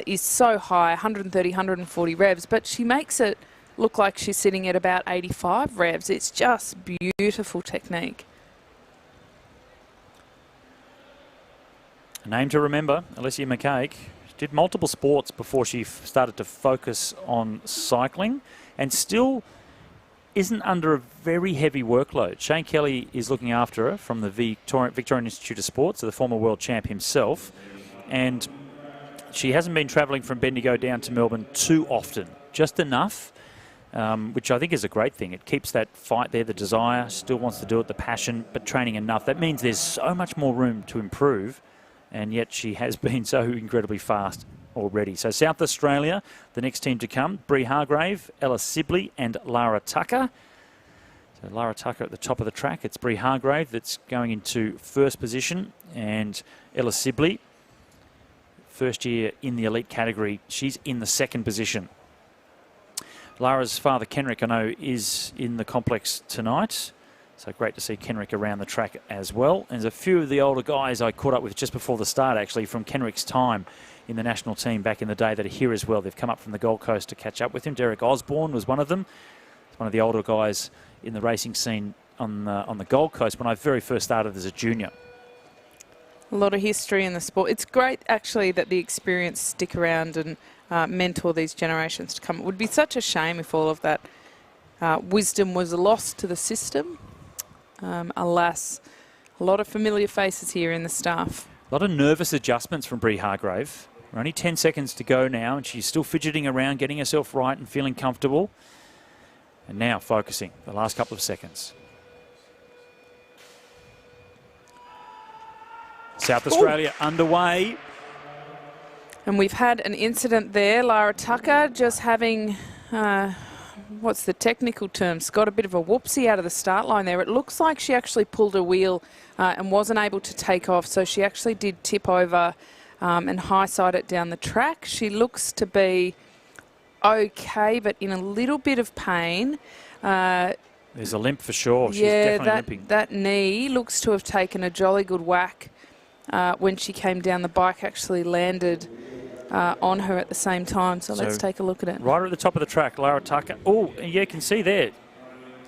is so high, 130, 140 revs, but she makes it look like she's sitting at about 85 revs. It's just beautiful technique.
A name to remember, Alessia McCaig. She did multiple sports before she started to focus on cycling, and still isn't under a very heavy workload. Shane Kelly is looking after her from the Victorian Institute of Sports, the former world champ himself, and she hasn't been travelling from Bendigo down to Melbourne too often, just enough. Which I think is a great thing. It keeps that fight there, the desire, still wants to do it, the passion, but training enough. That means there's so much more room to improve, and yet she has been so incredibly fast already. So South Australia, the next team to come, Bree Hargrave, Ella Sibley and Lara Tucker. So Lara Tucker at the top of the track. It's Bree Hargrave that's going into first position, and Ella Sibley, first year in the elite category, she's in the second position. Lara's father, Kenrick, I know, is in the complex tonight. So great to see Kenrick around the track as well. And there's a few of the older guys I caught up with just before the start, actually, from Kenrick's time in the national team back in the day that are here as well. They've come up from the Gold Coast to catch up with him. Derek Osborne was one of them. He's one of the older guys in the racing scene on the Gold Coast when I very first started as a junior.
A lot of history in the sport. It's great, actually, that the experience stick around and mentor these generations to come. It would be such a shame if all of that wisdom was lost to the system. Alas, a lot of familiar faces here in the staff.
A lot of nervous adjustments from Bree Hargrave. We're only 10 seconds to go now, and she's still fidgeting around, getting herself right and feeling comfortable. And now focusing the last couple of seconds. South Australia underway.
And we've had an incident there. Lara Tucker just having, what's the technical term? Got a bit of a whoopsie out of the start line there. It looks like she actually pulled a wheel and wasn't able to take off. So she actually did tip over and high-side it down the track. She looks to be okay, but in a little bit of pain.
There's a limp for sure. She's
yeah,
definitely limping.
That knee looks to have taken a jolly good whack when she came down. The bike actually landed on her at the same time. So let's take a look at it.
Right at the top of the track, Lara Tucker. Oh, yeah, you can see there.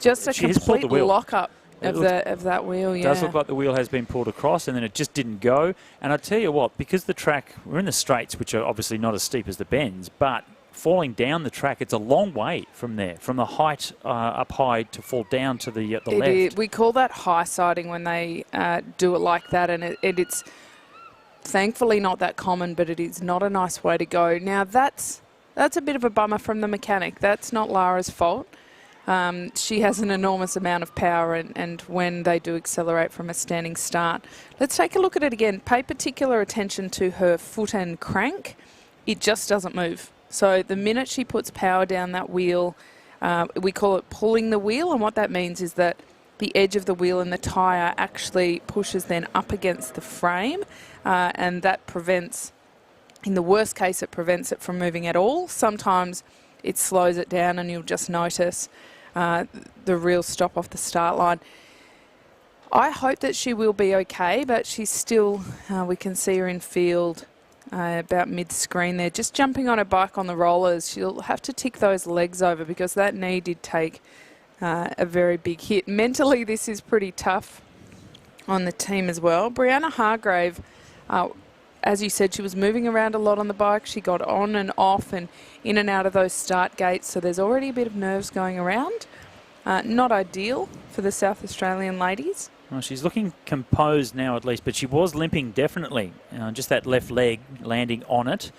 Just a
She has pulled the
complete
wheel.
lock-up of that wheel,
It does look like the wheel has been pulled across and then it just didn't go. And I tell you what, because the track, we're in the straights, which are obviously not as steep as the bends, but falling down the track, it's a long way from there, from the height up high to fall down to the left.
We call that high-siding when they do it like that, and it's thankfully not that common, but it is not a nice way to go. Now, that's a bit of a bummer from the mechanic. That's not Lara's fault. She has an enormous amount of power, and when they do accelerate from a standing start. Let's take a look at it again. Pay particular attention to her foot and crank. It just doesn't move. So the minute she puts power down that wheel, we call it pulling the wheel, and what that means is that the edge of the wheel and the tyre actually pushes then up against the frame, and that prevents, in the worst case, it prevents it from moving at all. Sometimes it slows it down and you'll just notice the real stop off the start line. I hope that she will be okay, but she's still, we can see her in field about mid-screen there, just jumping on her bike on the rollers. She'll have to tick those legs over because that knee did take a very big hit. Mentally, this is pretty tough on the team as well. Brianna Hargrave, as you said, she was moving around a lot on the bike. She got on and off and in and out of those start gates, so there's already a bit of nerves going around. Not ideal for the South Australian ladies.
Well, she's looking composed now at least, but she was limping definitely. Just that left leg landing on it.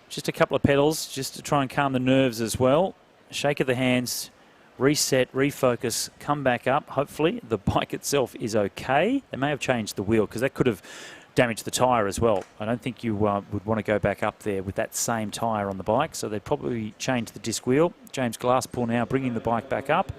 Just a couple of pedals just to try and calm the nerves as well. Shake of the hands, reset, refocus, come back up. Hopefully the bike itself is okay. They may have changed the wheel because that could have damaged the tyre as well. I don't think you would want to go back up there with that same tyre on the bike, so they'd probably change the disc wheel. James Glasspool now bringing the bike back up.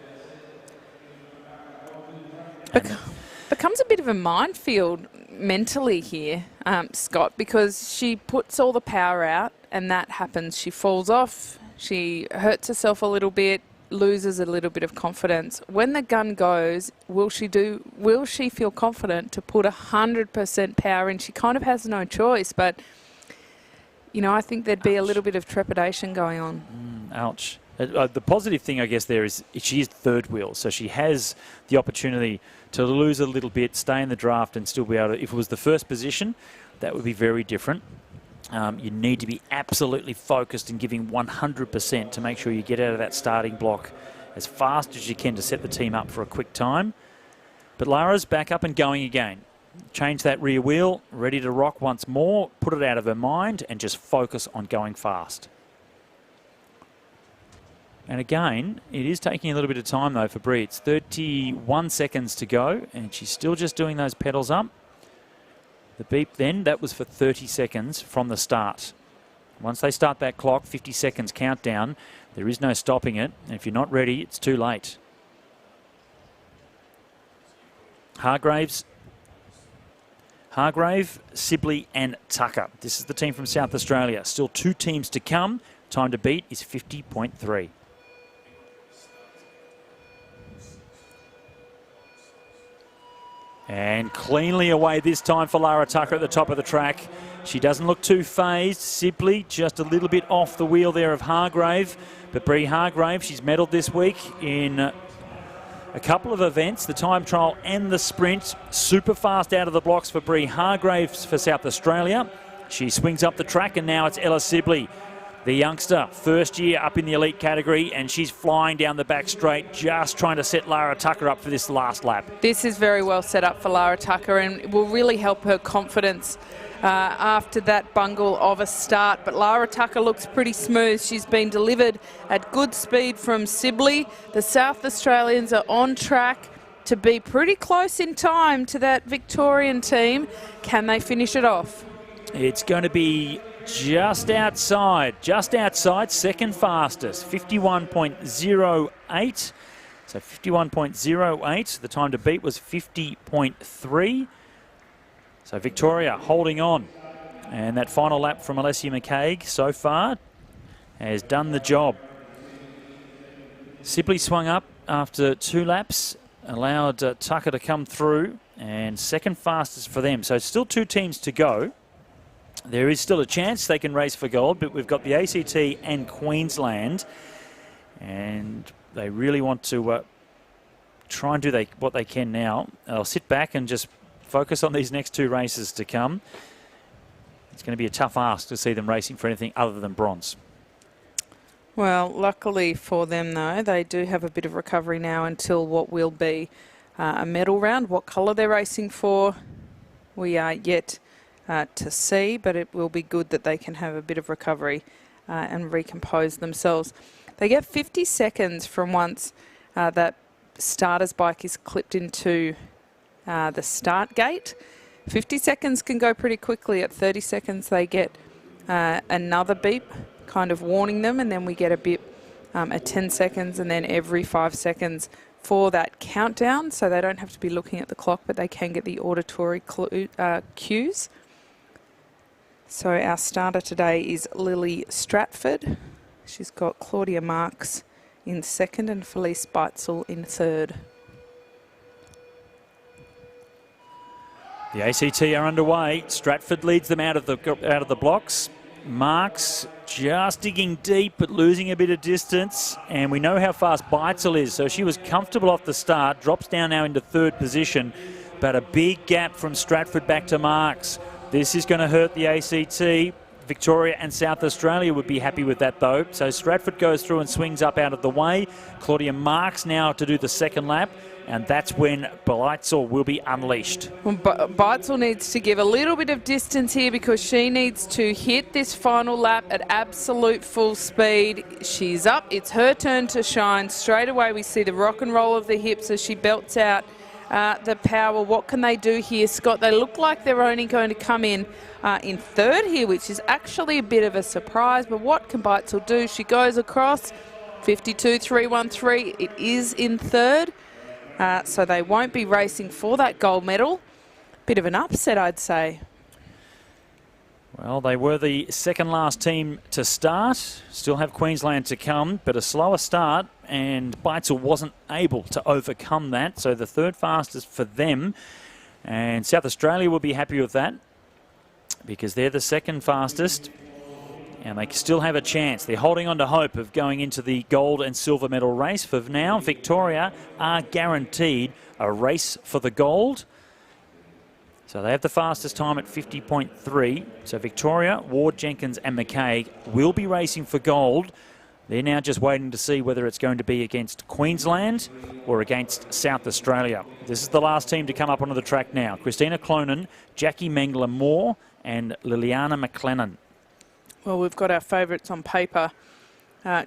Becomes a bit of a minefield mentally here, Scott, because she puts all the power out and that happens. She falls off, she hurts herself a little bit, loses a little bit of confidence. When the gun goes, will she feel confident to put 100% power in? She kind of has no choice, but you know, I think there'd be a little bit of trepidation going on.
Ouch. The positive thing, I guess, there is she is third wheel, so she has the opportunity to lose a little bit, stay in the draft and still be able to, if it was the first position, that would be very different. You need to be absolutely focused and giving 100% to make sure you get out of that starting block as fast as you can to set the team up for a quick time. But Lara's back up and going again. Change that rear wheel, ready to rock once more, put it out of her mind and just focus on going fast. And again, it is taking a little bit of time though for Bree. It's 31 seconds to go and she's still just doing those pedals up. The beep then, that was for 30 seconds from the start. Once they start that clock, 50 seconds countdown, there is no stopping it. And if you're not ready, it's too late. Hargrave, Sibley and Tucker. This is the team from South Australia. Still two teams to come. Time to beat is 50.3. And cleanly away this time for Lara Tucker at the top of the track. She doesn't look too phased, simply just a little bit off the wheel there of Hargrave. But Brie Hargrave, she's medalled this week in a couple of events, the time trial and the sprint. Super fast out of the blocks for Brie Hargrave for South Australia. She swings up the track, and now it's Ella Sibley, the youngster, first year up in the elite category, and she's flying down the back straight, just trying to set Lara Tucker up for this last lap.
This is very well set up for Lara Tucker, and it will really help her confidence after that bungle of a start. But Lara Tucker looks pretty smooth. She's been delivered at good speed from Sibley. The South Australians are on track to be pretty close in time to that Victorian team. Can they finish it off?
It's going to be just outside, second fastest, 51.08. So 51.08. The time to beat was 50.3. So Victoria holding on. And that final lap from Alessia McCaig so far has done the job. Sibley swung up after 2 laps, allowed Tucker to come through, and second fastest for them. So still 2 teams to go. There is still a chance they can race for gold, but we've got the ACT and Queensland, and they really want to try and do what they can now. They'll sit back and just focus on these next 2 races to come. It's going to be a tough ask to see them racing for anything other than bronze.
Well, luckily for them, though, they do have a bit of recovery now until what will be a medal round. What colour they're racing for, we are yet to see, but it will be good that they can have a bit of recovery and recompose themselves. They get 50 seconds from once that starter's bike is clipped into the start gate. 50 seconds can go pretty quickly. At 30 seconds they get another beep kind of warning them, and then we get a beep at 10 seconds, and then every 5 seconds for that countdown, so they don't have to be looking at the clock, but they can get the auditory cues. So our starter today is Lily Stratford. She's got Claudia Marks in second and Felice Beitzel in third.
The ACT are underway. Stratford leads them out of the blocks. Marks just digging deep but losing a bit of distance, and we know how fast Beitzel is, so she was comfortable off the start, drops down now into third position, but a big gap from Stratford back to Marks. This is going to hurt the ACT. Victoria and South Australia would be happy with that, though. So Stratford goes through and swings up out of the way. Claudia Marks now to do the second lap, and that's when Beitzel will be unleashed.
Well, Beitzel needs to give a little bit of distance here because she needs to hit this final lap at absolute full speed. She's up. It's her turn to shine. Straight away we see the rock and roll of the hips as she belts out the power. What can they do here, Scott? They look like they're only going to come in third here, which is actually a bit of a surprise. But what can Beitzel do? She goes across 52.313. It is in third. So they won't be racing for that gold medal. Bit of an upset, I'd say.
Well, they were the second last team to start. Still have Queensland to come, but a slower start, and Beitzel wasn't able to overcome that. So the third fastest for them, and South Australia will be happy with that because they're the second fastest, and they still have a chance. They're holding on to hope of going into the gold and silver medal race. For now, Victoria are guaranteed a race for the gold. So they have the fastest time at 50.3. So Victoria, Ward, Jenkins and McCaig will be racing for gold. They're now just waiting to see whether it's going to be against Queensland or against South Australia. This is the last team to come up onto the track now. Christina Clonan, Jackie Mengler-Moore and Liliana McLennan.
Well, we've got our favourites on paper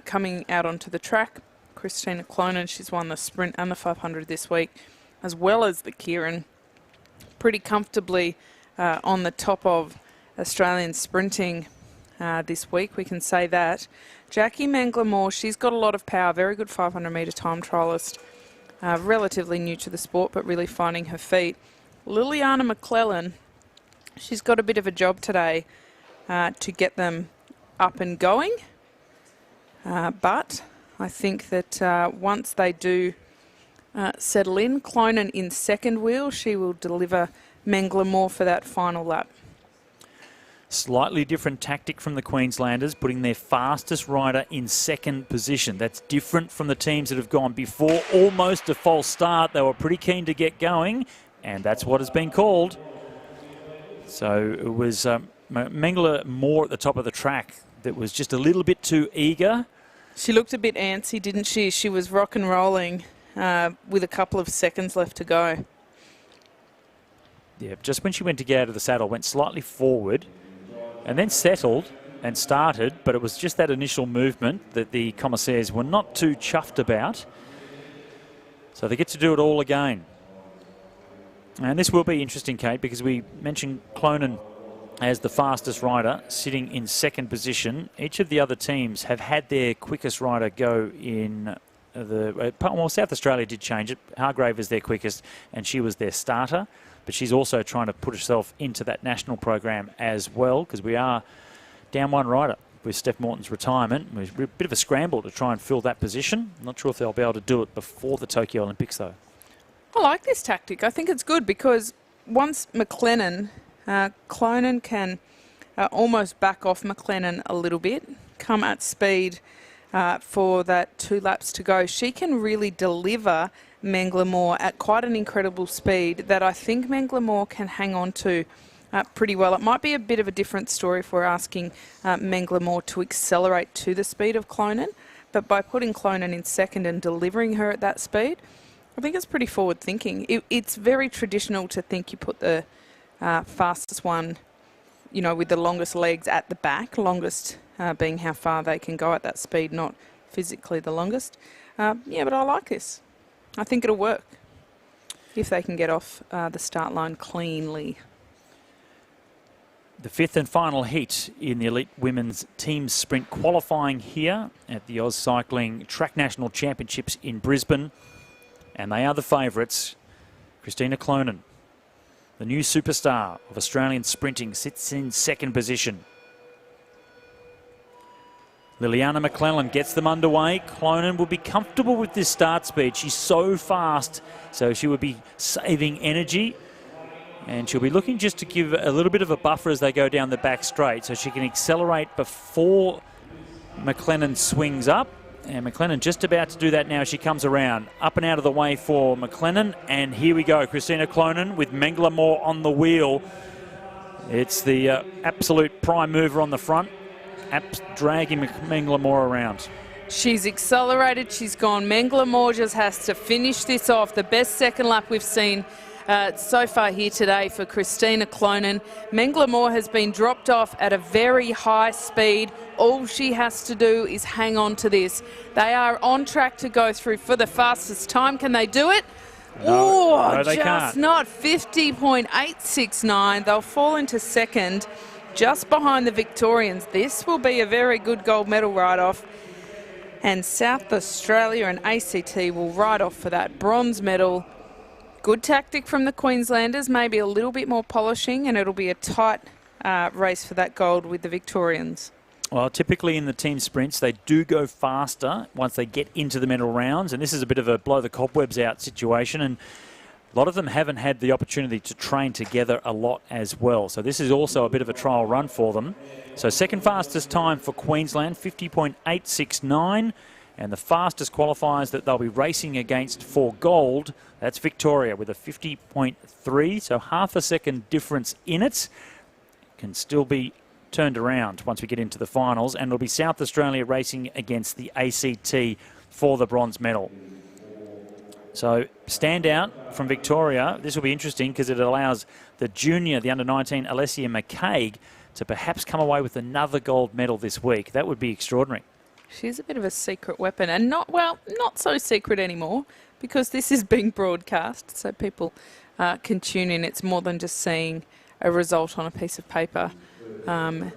coming out onto the track. Christina Clonan, she's won the sprint and the 500 this week, as well as the Keirin. Pretty comfortably on the top of Australian sprinting this week, we can say that. Jackie Mengler-Moore, she's got a lot of power, very good 500 metre time triallist, relatively new to the sport, but really finding her feet. Liliana McLellan, she's got a bit of a job today to get them up and going, but I think that once they do settle in. Clonan in second wheel. She will deliver Mengler Moore for that final lap.
Slightly different tactic from the Queenslanders, putting their fastest rider in second position. That's different from the teams that have gone before. Almost a false start. They were pretty keen to get going, and that's what has been called. So it was Mengler Moore at the top of the track that was just a little bit too eager.
She looked a bit antsy, didn't she? She was rock and rolling with a couple of seconds left to go.
Yeah, just when she went to get out of the saddle, went slightly forward and then settled and started, but it was just that initial movement that the commissaires were not too chuffed about. So they get to do it all again. And this will be interesting, Kate, because we mentioned Clonan as the fastest rider, sitting in second position. Each of the other teams have had their quickest rider go in well, South Australia did change it. Hargrave is their quickest, and she was their starter. But she's also trying to put herself into that national program as well, because we are down one rider with Steph Morton's retirement. We're a bit of a scramble to try and fill that position. I'm not sure if they'll be able to do it before the Tokyo Olympics, though.
I like this tactic. I think it's good because once McLennan, Clonan can almost back off McLennan a little bit, come at speed for that 2 laps to go. She can really deliver Mengler Moore at quite an incredible speed that I think Mengler Moore can hang on to pretty well. It might be a bit of a different story if we're asking Mengler Moore to accelerate to the speed of Clonan, but by putting Clonan in second and delivering her at that speed, I think it's pretty forward thinking. It's very traditional to think you put the fastest one, you know, with the longest legs at the back, longest being how far they can go at that speed, not physically the longest. Yeah, but I like this. I think it'll work if they can get off the start line cleanly.
The fifth and final heat in the elite women's team sprint qualifying here at the AusCycling Track National Championships in Brisbane. And they are the favourites. Christina Clonan, the new superstar of Australian sprinting, sits in second position. Liliana McClellan gets them underway. Clonan will be comfortable with this start speed. She's so fast, so she will be saving energy. And she'll be looking just to give a little bit of a buffer as they go down the back straight, so she can accelerate before McClellan swings up. And McClellan just about to do that now. She comes around. Up and out of the way for McClellan. And here we go. Christina Clonan with Mengler Moore on the wheel. It's the absolute prime mover on the front. Dragging Mengler Moore around.
She's accelerated. She's gone. Mengler Moore just has to finish this off. The best second lap we've seen so far here today for Christina Clonan. Mengler Moore has been dropped off at a very high speed. All she has to do is hang on to this. They are on track to go through for the fastest time. Can they do it?
No, they
just
can't.
not. 50.869. They'll fall into second, just behind the Victorians. This will be a very good gold medal ride-off. And South Australia and ACT will ride off for that bronze medal. Good tactic from the Queenslanders, maybe a little bit more polishing, and it'll be a tight race for that gold with the Victorians.
Well, typically in the team sprints, they do go faster once they get into the medal rounds, and this is a bit of a blow the cobwebs out situation, and a lot of them haven't had the opportunity to train together a lot as well. So this is also a bit of a trial run for them. So second fastest time for Queensland, 50.869, and the fastest qualifiers that they'll be racing against for gold, that's Victoria with a 50.3, so half a second difference in it. Can still be turned around once we get into the finals, and it'll be South Australia racing against the ACT for the bronze medal. So standout from Victoria. This will be interesting because it allows the junior, the under-19 Alessia McCaig, to perhaps come away with another gold medal this week. That would be extraordinary.
She's a bit of a secret weapon, and not so secret anymore because this is being broadcast, so people can tune in. It's more than just seeing a result on a piece of paper and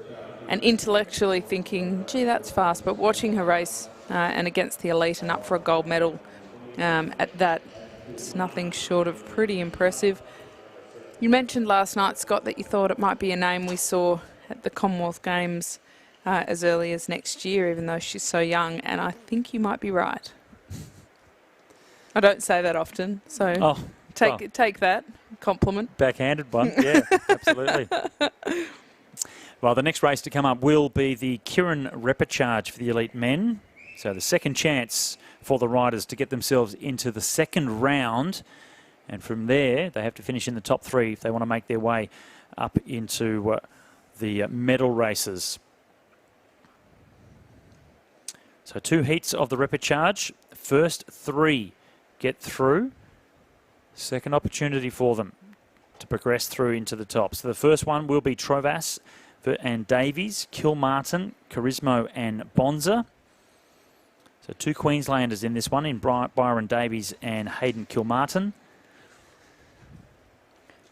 intellectually thinking, gee, that's fast, but watching her race and against the elite and up for a gold medal at that, it's nothing short of pretty impressive. You mentioned last night, Scott, that you thought it might be a name we saw at the Commonwealth Games as early as next year, even though she's so young, and I think you might be right. I don't say that often, so take that compliment.
Backhanded one, yeah, absolutely. Well, the next race to come up will be the Keirin Repechage for the elite men. So the second chance for the riders to get themselves into the second round. And from there, they have to finish in the top 3 if they want to make their way up into the medal races. So 2 heats of the Repechage. First 3 get through. Second opportunity for them to progress through into the top. So the first one will be Trovas and Davies, Kilmartin, Charismo and Bonza. So 2 Queenslanders in this one, in Byron Davies and Hayden Kilmartin.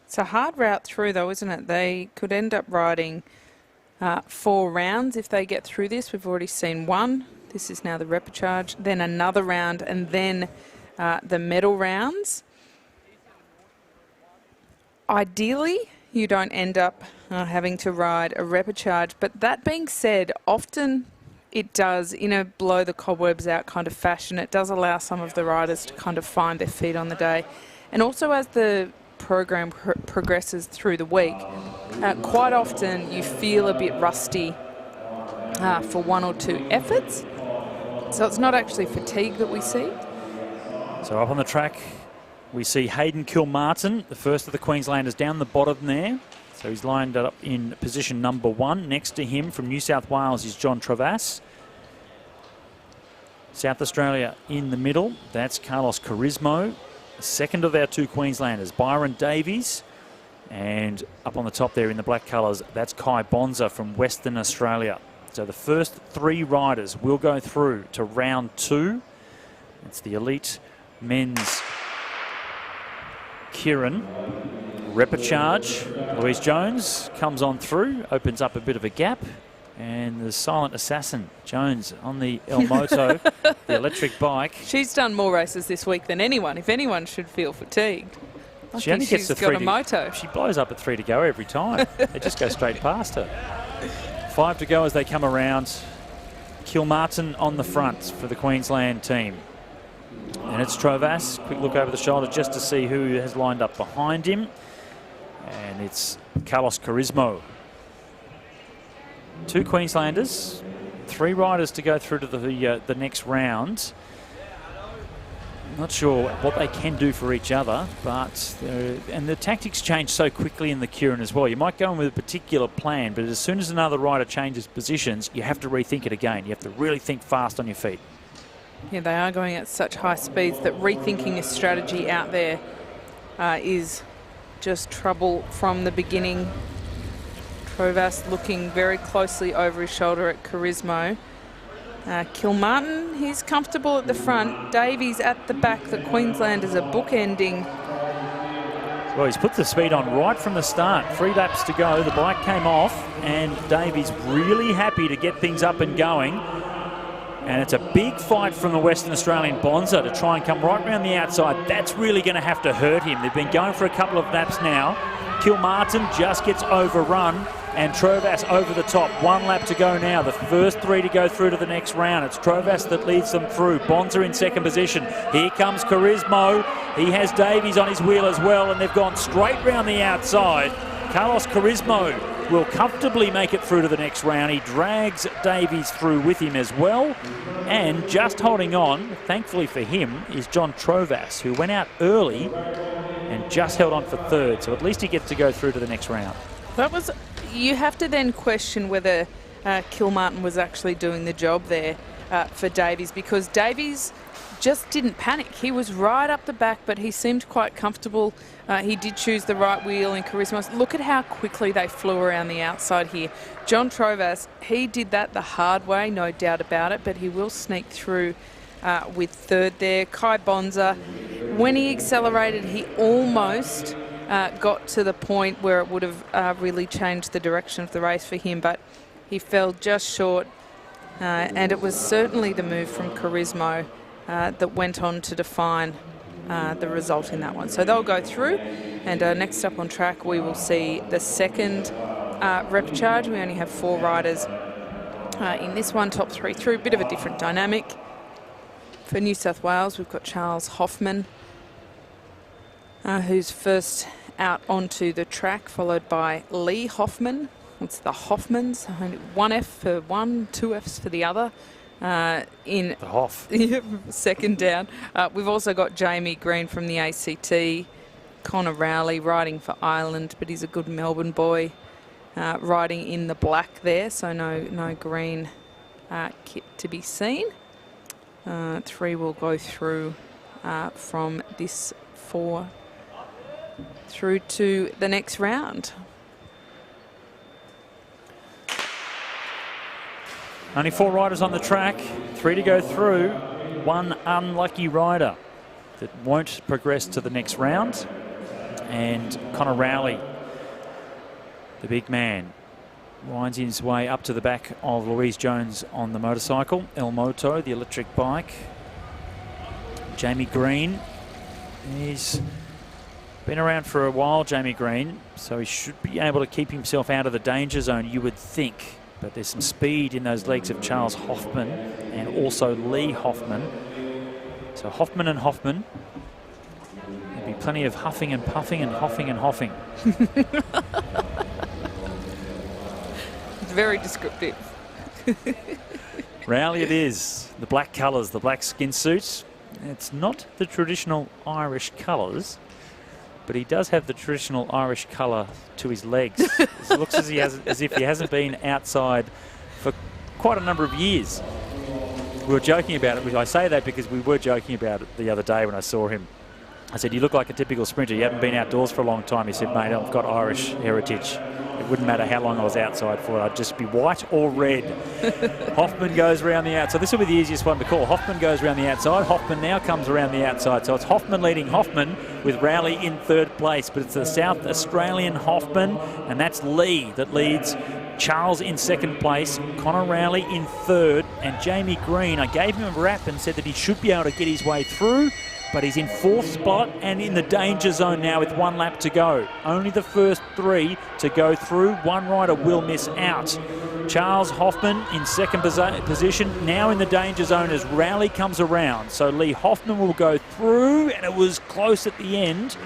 It's a hard route through, though, isn't it? They could end up riding 4 rounds if they get through this. We've already seen 1. This is now the Repechage, then another round, and then the medal rounds. Ideally, you don't end up having to ride a Repechage, but that being said, often it does, in a blow the cobwebs out kind of fashion. It does allow some of the riders to kind of find their feet on the day. And also as the program progresses through the week, quite often you feel a bit rusty for 1 or 2 efforts. So it's not actually fatigue that we see.
So up on the track, we see Hayden Kilmartin, the first of the Queenslanders, down the bottom there. So he's lined up in position number 1. Next to him from New South Wales is John Trovas. South Australia in the middle, that's Carlos Charismo. The second of our 2 Queenslanders, Byron Davies. And up on the top there in the black colours, that's Kai Bonza from Western Australia. So the first 3 riders will go through to round 2. It's the elite men's Keirin Repechage. Louise Jones comes on through, opens up a bit of a gap, and the silent assassin, Jones, on the El Moto, the electric bike.
She's done more races this week than anyone. If anyone should feel fatigued,
she only gets to 3
got a moto.
She blows up at 3 to go every time. They just go straight past her. 5 to go as they come around. Kilmartin on the front for the Queensland team. And it's Trovas. Quick look over the shoulder just to see who has lined up behind him. And it's Carlos Charismo. 2 Queenslanders, 3 riders to go through to the next round. Not sure what they can do for each other, but and the tactics change so quickly in the Keirin as well. You might go in with a particular plan, but as soon as another rider changes positions, you have to rethink it again. You have to really think fast on your feet.
Yeah, they are going at such high speeds that rethinking a strategy out there is just trouble from the beginning. Trovas looking very closely over his shoulder at Charismo. Kilmartin, he's comfortable at the front. Davies at the back. The Queenslanders are bookending.
Well, he's put the speed on right from the start. 3 laps to go. The bike came off, and Davies really happy to get things up and going. And it's a big fight from the Western Australian Bonza to try and come right round the outside. That's really going to have to hurt him. They've been going for a couple of laps now. Kilmartin just gets overrun, and Trovas over the top. 1 lap to go now. The first 3 to go through to the next round. It's Trovas that leads them through. Bonza in second position. Here comes Charismo. He has Davies on his wheel as well, and they've gone straight round the outside. Carlos Charismo will comfortably make it through to the next round. He drags Davies through with him as well. And just holding on, thankfully for him, is John Trovas, who went out early and just held on for 3rd. So at least he gets to go through to the next round.
That was. You have to then question whether Kilmartin was actually doing the job there for Davies, because Davies just didn't panic. He was right up the back, but he seemed quite comfortable. He did choose the right wheel, and Charisma. Look at how quickly they flew around the outside here. John Trovas, he did that the hard way, no doubt about it, but he will sneak through with 3rd there. Kai Bonza, when he accelerated, he almost got to the point where it would have really changed the direction of the race for him, but he fell just short, and it was certainly the move from Charismo that went on to define the result in that one. So they'll go through, and next up on track we will see the second Repechage. We only have 4 riders in this one, top 3 through, bit of a different dynamic. For New South Wales, we've got Charles Hoffman, who's first out onto the track, followed by Lee Hoffman. It's the Hoffmans. One F for one, two Fs for the other. In
The Hoff.
second down. We've also got Jamie Green from the ACT. Connor Rowley riding for Ireland, but he's a good Melbourne boy. Riding in the black there, so no green kit to be seen. 3 will go through from this 4 through to the next round.
Only 4 riders on the track, 3 to go through. One unlucky rider that won't progress to the next round. And Connor Rowley, the big man, winds his way up to the back of Louise Jones on the motorcycle. El Moto, the electric bike. Jamie Green, he's been around for a while, Jamie Green, so he should be able to keep himself out of the danger zone, you would think. But there's some speed in those legs of Charles Hoffman and also Lee Hoffman. So Hoffman and Hoffman. There'll be plenty of huffing and puffing and hoffing and hoffing.
It's very descriptive.
Rowley it is. The black colours, the black skin suit. It's not the traditional Irish colours, but he does have the traditional Irish colour to his legs. It looks as if he hasn't been outside for quite a number of years. We were joking about it. I say that because we were joking about it the other day when I saw him. I said, you look like a typical sprinter. You haven't been outdoors for a long time. He said, mate, I've got Irish heritage. It wouldn't matter how long I was outside for. I'd just be white or red. Hoffman goes around the outside. This will be the easiest one to call. Hoffman goes around the outside. Hoffman now comes around the outside. So it's Hoffman leading Hoffman with Rowley in 3rd place. But it's the South Australian Hoffman, and that's Lee that leads Charles in 2nd place, Connor Rowley in 3rd, and Jamie Green. I gave him a rap and said that he should be able to get his way through, but he's in 4th spot and in the danger zone now with 1 lap to go. Only the first 3 to go through. One rider will miss out. Charles Hoffman in 2nd position, now in the danger zone as Rowley comes around. So Lee Hoffman will go through, and it was close at the end.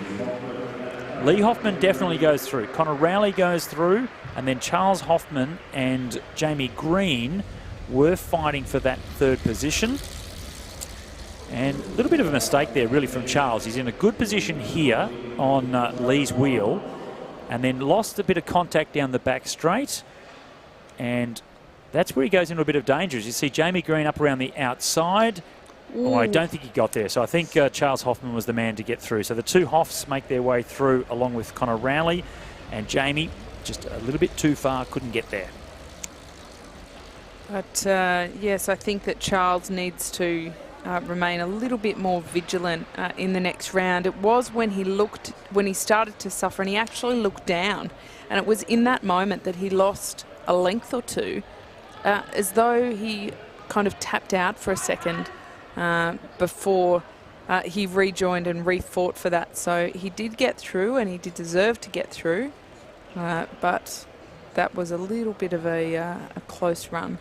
Lee Hoffman definitely goes through. Connor Rowley goes through, and then Charles Hoffman and Jamie Green were fighting for that 3rd position. And a little bit of a mistake there, really, from Charles. He's in a good position here on Lee's wheel, and then lost a bit of contact down the back straight. And that's where he goes into a bit of danger. As you see Jamie Green up around the outside. Oh, I don't think he got there. So I think Charles Hoffman was the man to get through. So the 2 Hoffs make their way through along with Connor Rowley, and Jamie just a little bit too far, couldn't get there. But
yes, I think that Charles needs to remain a little bit more vigilant in the next round. It was when he started to suffer, and he actually looked down, and it was in that moment that he lost a length or 2, as though he kind of tapped out for a second before he rejoined and refought for that. So he did get through, and he did deserve to get through, but that was a little bit of a close run.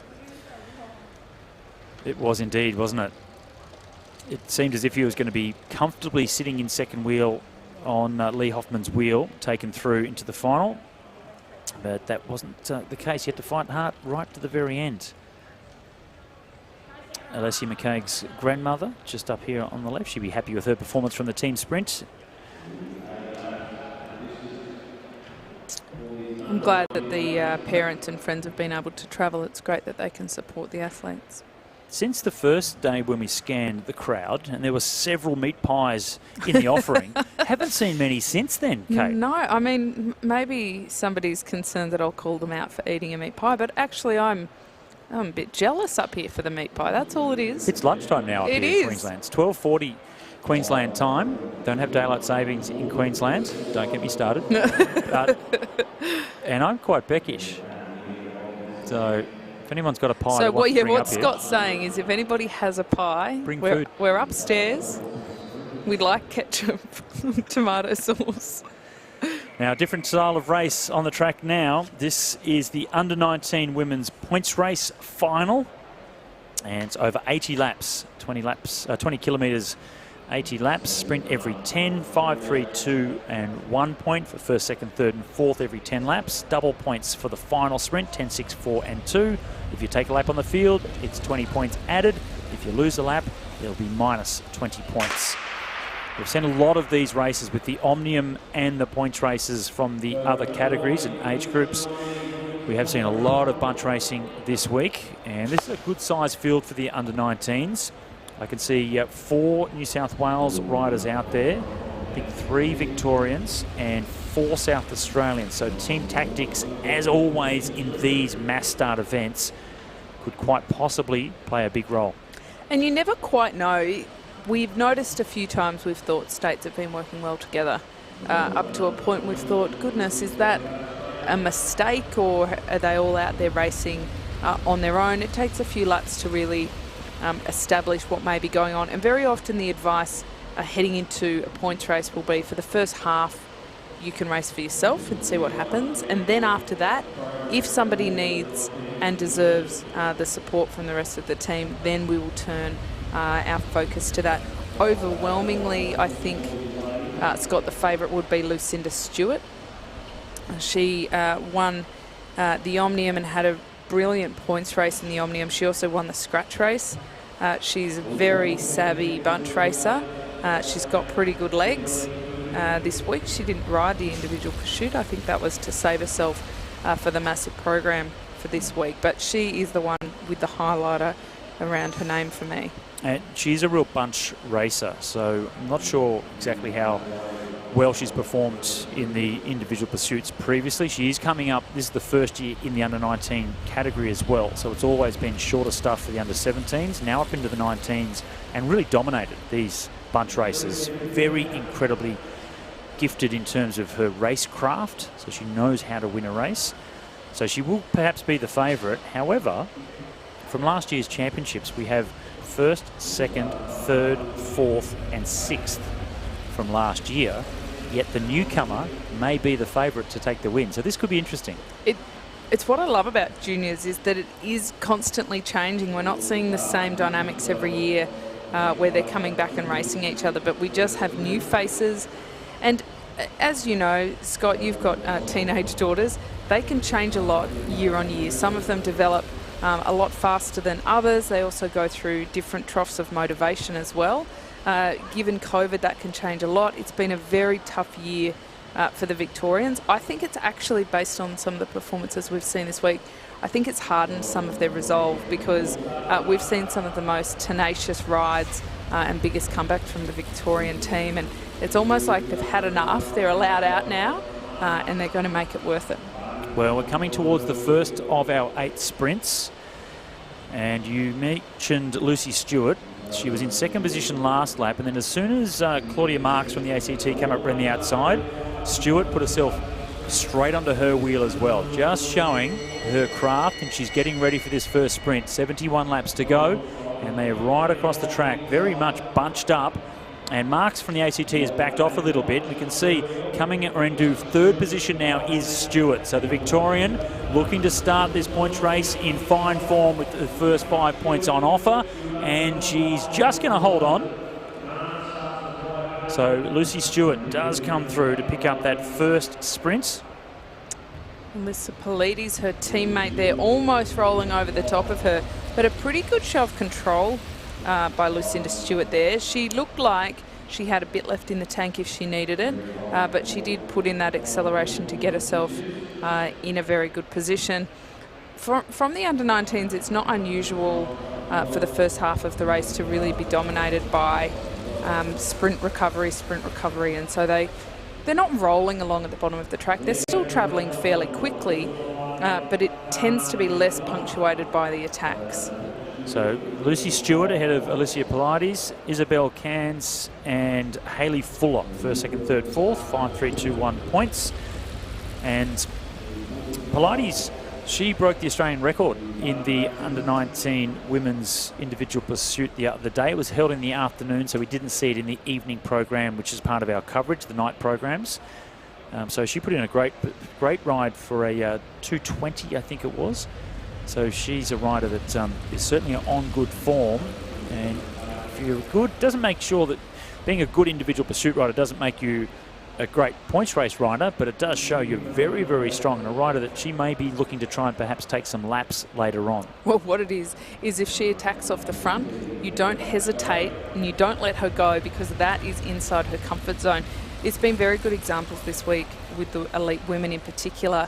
It was indeed, wasn't it? It seemed as if he was going to be comfortably sitting in 2nd wheel on Lee Hoffman's wheel, taken through into the final. But that wasn't the case. He had to fight hard right to the very end. Alessia McCaig's grandmother, just up here on the left. She'd be happy with her performance from the team sprint.
I'm glad that the parents and friends have been able to travel. It's great that they can support the athletes.
Since the first day when we scanned the crowd, and there were several meat pies in the offering, haven't seen many since then, Kate.
No, I mean, maybe somebody's concerned that I'll call them out for eating a meat pie, but actually I'm a bit jealous up here for the meat pie. That's all it is.
It's lunchtime now up here in Queensland. It's 12:40 Queensland time. Don't have daylight savings in Queensland. Don't get me started. And I'm quite peckish. So if anyone's got a pie,
so what Scott's saying is, if anybody has a pie,
bring food.
We're upstairs. We'd like ketchup, tomato sauce.
Now, a different style of race on the track now. This is the under-19 women's points race final. And it's over 80 laps, 20 kilometres, 80 laps. Sprint every 10, 5, 3, 2 and 1 point for first, second, third and fourth every 10 laps. Double points for the final sprint, 10, 6, 4 and 2. If you take a lap on the field, it's 20 points added. If you lose a lap, it'll be minus 20 points. We've seen a lot of these races with the Omnium and the points races from the other categories and age groups. We have seen a lot of bunch racing this week, and this is a good size field for the under-19s. I can see 4 New South Wales riders out there, I think 3 Victorians and 4 South Australians. So team tactics, as always in these mass start events, could quite possibly play a big role.
And you never quite know. We've noticed a few times we've thought states have been working well together. Up to a point we've thought, goodness, is that a mistake, or are they all out there racing on their own? It takes a few laps to really establish what may be going on. And very often the advice heading into a points race will be, for the first half, you can race for yourself and see what happens. And then after that, if somebody needs and deserves the support from the rest of the team, then we will turn our focus to that. Overwhelmingly, I think, Scott, the favourite would be Lucinda Stewart. She won the Omnium and had a brilliant points race in the Omnium. She also won the scratch race. She's a very savvy bunch racer. She's got pretty good legs. This week she didn't ride the individual pursuit. I think that was to save herself for the massive program for this week. But she is the one with the highlighter around her name for me.
And she's a real bunch racer, so I'm not sure exactly how well she's performed in the individual pursuits previously. She is coming up, this is the first year in the under-19 category as well, so it's always been shorter stuff for the under-17s, now up into the 19s, and really dominated these bunch races. Very incredibly gifted in terms of her racecraft, so she knows how to win a race. So she will perhaps be the favourite. However, from last year's championships, we have first, second, third, fourth and sixth from last year, yet the newcomer may be the favourite to take the win. So this could be interesting.
It's what I love about juniors, is that it is constantly changing. We're not seeing the same dynamics every year where they're coming back and racing each other, but we just have new faces. And as you know, Scott, you've got teenage daughters. They can change a lot year on year. Some of them develop a lot faster than others. They also go through different troughs of motivation as well. Given COVID, that can change a lot. It's been a very tough year for the Victorians. I think it's actually, based on some of the performances we've seen this week, I think it's hardened some of their resolve, because we've seen some of the most tenacious rides and biggest comebacks from the Victorian team, and it's almost like they've had enough. They're allowed out now, and they're going to make it worth it.
Well, we're coming towards the first of our 8 sprints, and you mentioned Lucy Stewart. She was in second position last lap, and then as soon as Claudia Marks from the ACT came up around the outside, Stewart put herself straight onto her wheel as well, just showing her craft, and she's getting ready for this first sprint. 71 laps to go, and they're right across the track, very much bunched up. And Marks from the ACT has backed off a little bit. We can see coming into third position now is Stewart. So the Victorian looking to start this points race in fine form with the first 5 points on offer. And she's just going to hold on. So Lucy Stewart does come through to pick up that first sprint.
Alyssa Polides, her teammate there, almost rolling over the top of her. But a pretty good show of control by Lucinda Stewart there. She looked like she had a bit left in the tank if she needed it, but she did put in that acceleration to get herself in a very good position. From the under-19s, it's not unusual for the first half of the race to really be dominated by sprint recovery, and so they're not rolling along at the bottom of the track. They're still travelling fairly quickly, but it tends to be less punctuated by the attacks.
So Lucy Stewart ahead of Alicia Polides, Isabel Cairns and Hayley Fuller, first, second, third, fourth, 5, 3, 2, 1 points. And Polides, she broke the Australian record in the under-19 women's individual pursuit the other day. It was held in the afternoon, so we didn't see it in the evening program, which is part of our coverage, the night programs. So she put in a great ride for a 2:20, I think it was. So she's a rider that is certainly on good form. And if you're good, doesn't make sure that being a good individual pursuit rider doesn't make you a great points race rider, but it does show you're very, very strong and a rider that she may be looking to try and perhaps take some laps later on.
Well, what it is if she attacks off the front, you don't hesitate and you don't let her go, because that is inside her comfort zone. It's been very good examples this week with the elite women in particular.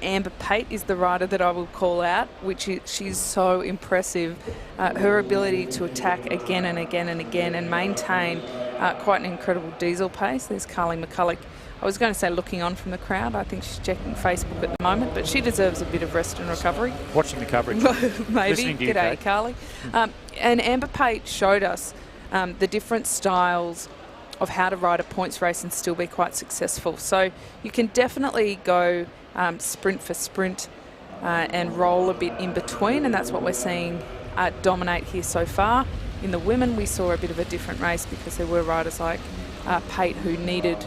Amber Pate is the rider that I will call out, she's so impressive. Her ability to attack again and again and again and maintain quite an incredible diesel pace. There's Carly McCulloch. I was going to say looking on from the crowd. I think she's checking Facebook at the moment, but she deserves a bit of rest and recovery.
Watching the coverage.
Maybe. G'day, Carly. And Amber Pate showed us the different styles of how to ride a points race and still be quite successful. So you can definitely go sprint for sprint and roll a bit in between, and that's what we're seeing dominate here so far. In the women, we saw a bit of a different race because there were riders like Pate who needed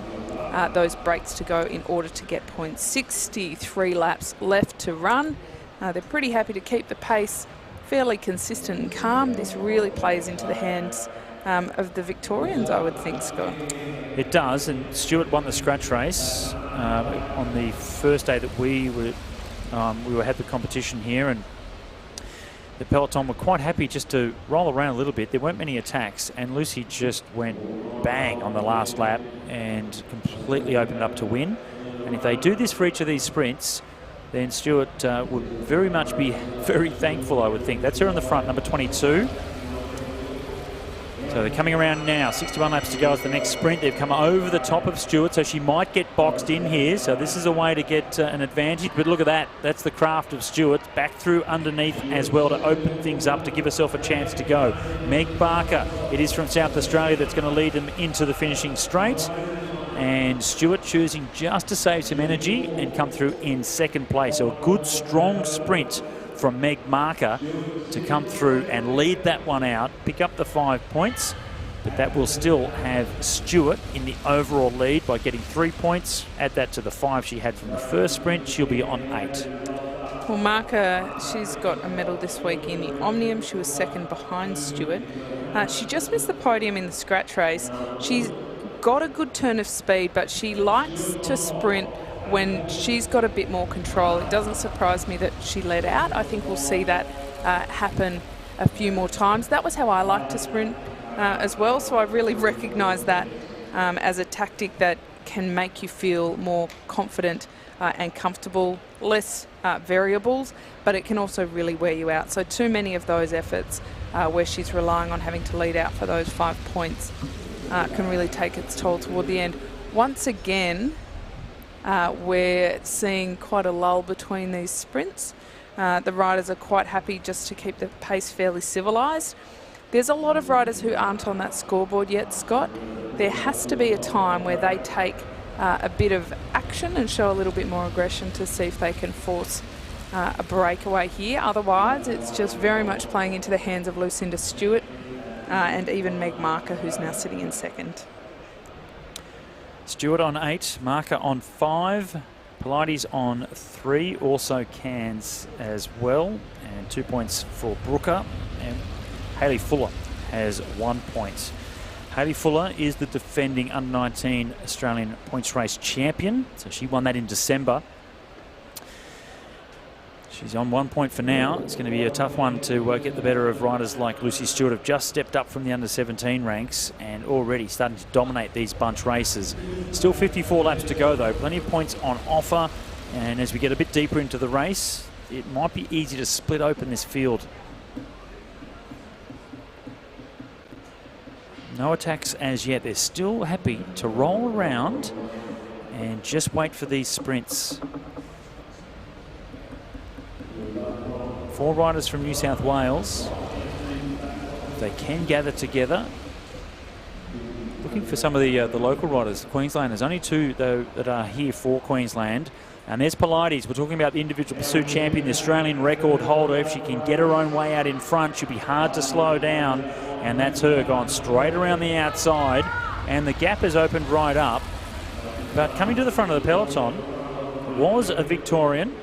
those breaks to go in order to get points. 63 laps left to run. They're pretty happy to keep the pace fairly consistent and calm. This really plays into the hands of the Victorians, I would think, Scott.
It does, and Stewart won the scratch race on the first day that we had the competition here, and the peloton were quite happy just to roll around a little bit. There weren't many attacks, and Lucy just went bang on the last lap and completely opened it up to win. And if they do this for each of these sprints, then Stewart would very much be very thankful, I would think. That's her on the front, number 22. So they're coming around now. 61 laps to go as the next sprint. They've come over the top of Stewart, so she might get boxed in here. So this is a way to get an advantage. But look at that. That's the craft of Stewart. Back through underneath as well to open things up to give herself a chance to go. Meg Barker, it is from South Australia, that's going to lead them into the finishing straight. And Stewart choosing just to save some energy and come through in second place. So a good, strong sprint from Meg Marker to come through and lead that one out, pick up the 5 points, but that will still have Stewart in the overall lead by getting 3 points. Add that to the 5 she had from the first sprint, she'll be on 8.
Well, Marker, she's got a medal this week in the Omnium. She was second behind Stewart. She just missed the podium in the scratch race. She's got a good turn of speed, but she likes to sprint when she's got a bit more control. It doesn't surprise me that she led out. I think we'll see that happen a few more times. That was how I like to sprint as well, so I really recognise that as a tactic that can make you feel more confident and comfortable, less variables, but it can also really wear you out. So too many of those efforts where she's relying on having to lead out for those 5 points can really take its toll toward the end. Once again, we're seeing quite a lull between these sprints. The riders are quite happy just to keep the pace fairly civilised. There's a lot of riders who aren't on that scoreboard yet, Scott. There has to be a time where they take a bit of action and show a little bit more aggression to see if they can force a breakaway here. Otherwise, it's just very much playing into the hands of Lucinda Stewart and even Meg Marker, who's now sitting in second.
Stewart on 8, Marker on 5, Pilates on 3, also Cairns as well, and 2 points for Brooker, and Hayley Fuller has 1 point. Hayley Fuller is the defending under-19 Australian points race champion, so she won that in December. She's on 1 point for now. It's going to be a tough one to get the better of riders like Lucy Stewart, who've just stepped up from the under-17 ranks and already starting to dominate these bunch races. Still 54 laps to go, though. Plenty of points on offer. And as we get a bit deeper into the race, it might be easy to split open this field. No attacks as yet. They're still happy to roll around and just wait for these sprints. 4 riders from New South Wales. They can gather together. Looking for some of the local riders. Queensland, there's only 2 though that are here for Queensland. And there's Pilates. We're talking about the individual pursuit champion, the Australian record holder. If she can get her own way out in front, she'll be hard to slow down. And that's her gone straight around the outside. And the gap has opened right up. But coming to the front of the peloton was a Victorian,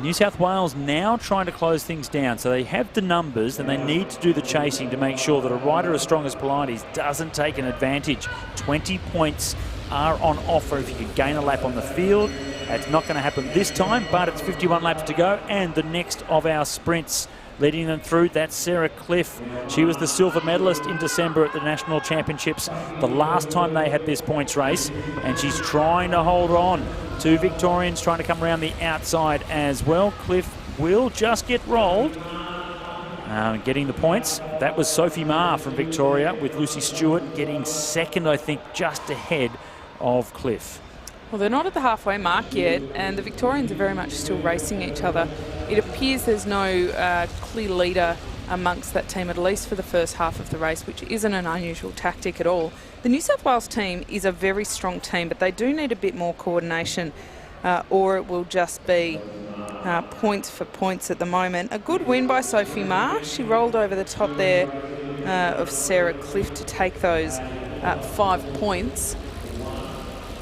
New South Wales now trying to close things down. So they have the numbers and they need to do the chasing to make sure that a rider as strong as Pilates doesn't take an advantage. 20 points are on offer if you can gain a lap on the field. That's not going to happen this time, but it's 51 laps to go. And the next of our sprints leading them through, that's Sarah Cliff. She was the silver medalist in December at the National Championships, the last time they had this points race, and she's trying to hold on. Two Victorians trying to come around the outside as well. Cliff will just get rolled. Getting the points. That was Sophie Meares from Victoria, with Lucy Stewart getting second, I think, just ahead of Cliff.
Well, they're not at the halfway mark yet, and the Victorians are very much still racing each other. It appears there's no clear leader amongst that team, at least for the first half of the race, which isn't an unusual tactic at all. The New South Wales team is a very strong team, but they do need a bit more coordination, or it will just be points for points at the moment. A good win by Sophie Meares. She rolled over the top there of Sarah Cliff to take those 5 points.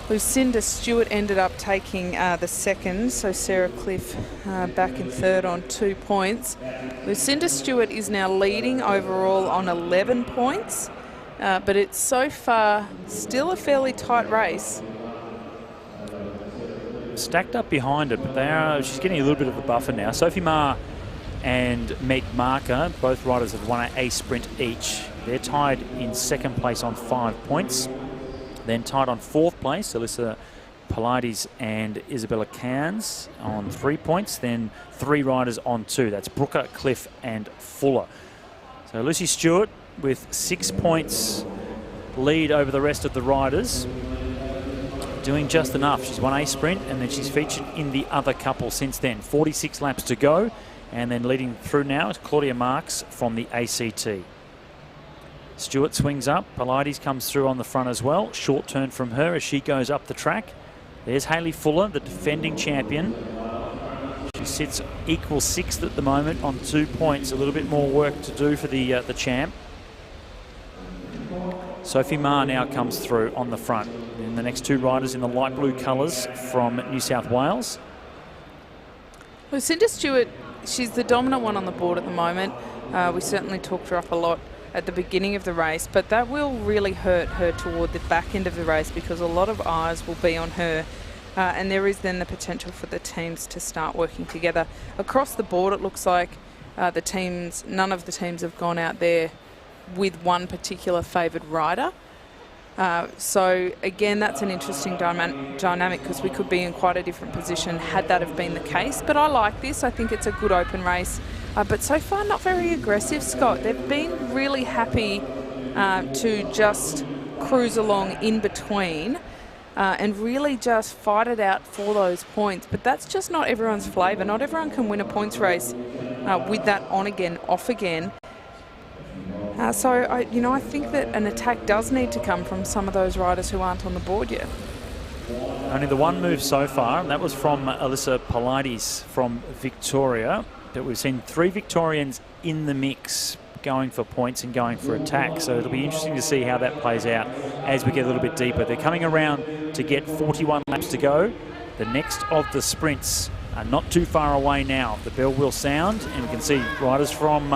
Lucinda Stewart ended up taking the second, so Sarah Cliff back in third on 2 points. Lucinda Stewart is now leading overall on 11 points, but it's so far still a fairly tight race.
Stacked up behind her, but she's getting a little bit of a buffer now. Sophie Meares and Meg Marker, both riders have won a sprint each. They're tied in second place on 5 points. Then tied on fourth place, Alyssa Pilates and Isabella Cairns on 3 points. Then 3 riders on 2. That's Brooker, Cliff and Fuller. So Lucy Stewart with 6 points lead over the rest of the riders. Doing just enough. She's won a sprint and then she's featured in the other couple since then. 46 laps to go. And then leading through now is Claudia Marks from the ACT. Stewart swings up. Pilates comes through on the front as well. Short turn from her as she goes up the track. There's Hayley Fuller, the defending champion. She sits equal 6th at the moment on 2 points. A little bit more work to do for the champ. Sophie Meares now comes through on the front. And the next 2 riders in the light blue colours from New South Wales.
Lucinda Stewart, she's the dominant one on the board at the moment. We certainly talked her up a lot at the beginning of the race, but that will really hurt her toward the back end of the race because a lot of eyes will be on her, and there is then the potential for the teams to start working together. Across the board, it looks like none of the teams have gone out there with one particular favoured rider. So again, that's an interesting dynamic because we could be in quite a different position had that have been the case. But I like this. I think it's a good open race. But so far, not very aggressive, Scott. They've been really happy to just cruise along in between and really just fight it out for those points. But that's just not everyone's flavour. Not everyone can win a points race with that on again, off again. So I think that an attack does need to come from some of those riders who aren't on the board yet.
Only the one move so far, and that was from Alyssa Pilates from Victoria. But we've seen 3 Victorians in the mix going for points and going for attack. So it'll be interesting to see how that plays out as we get a little bit deeper. They're coming around to get 41 laps to go. The next of the sprints are not too far away now. The bell will sound and we can see riders from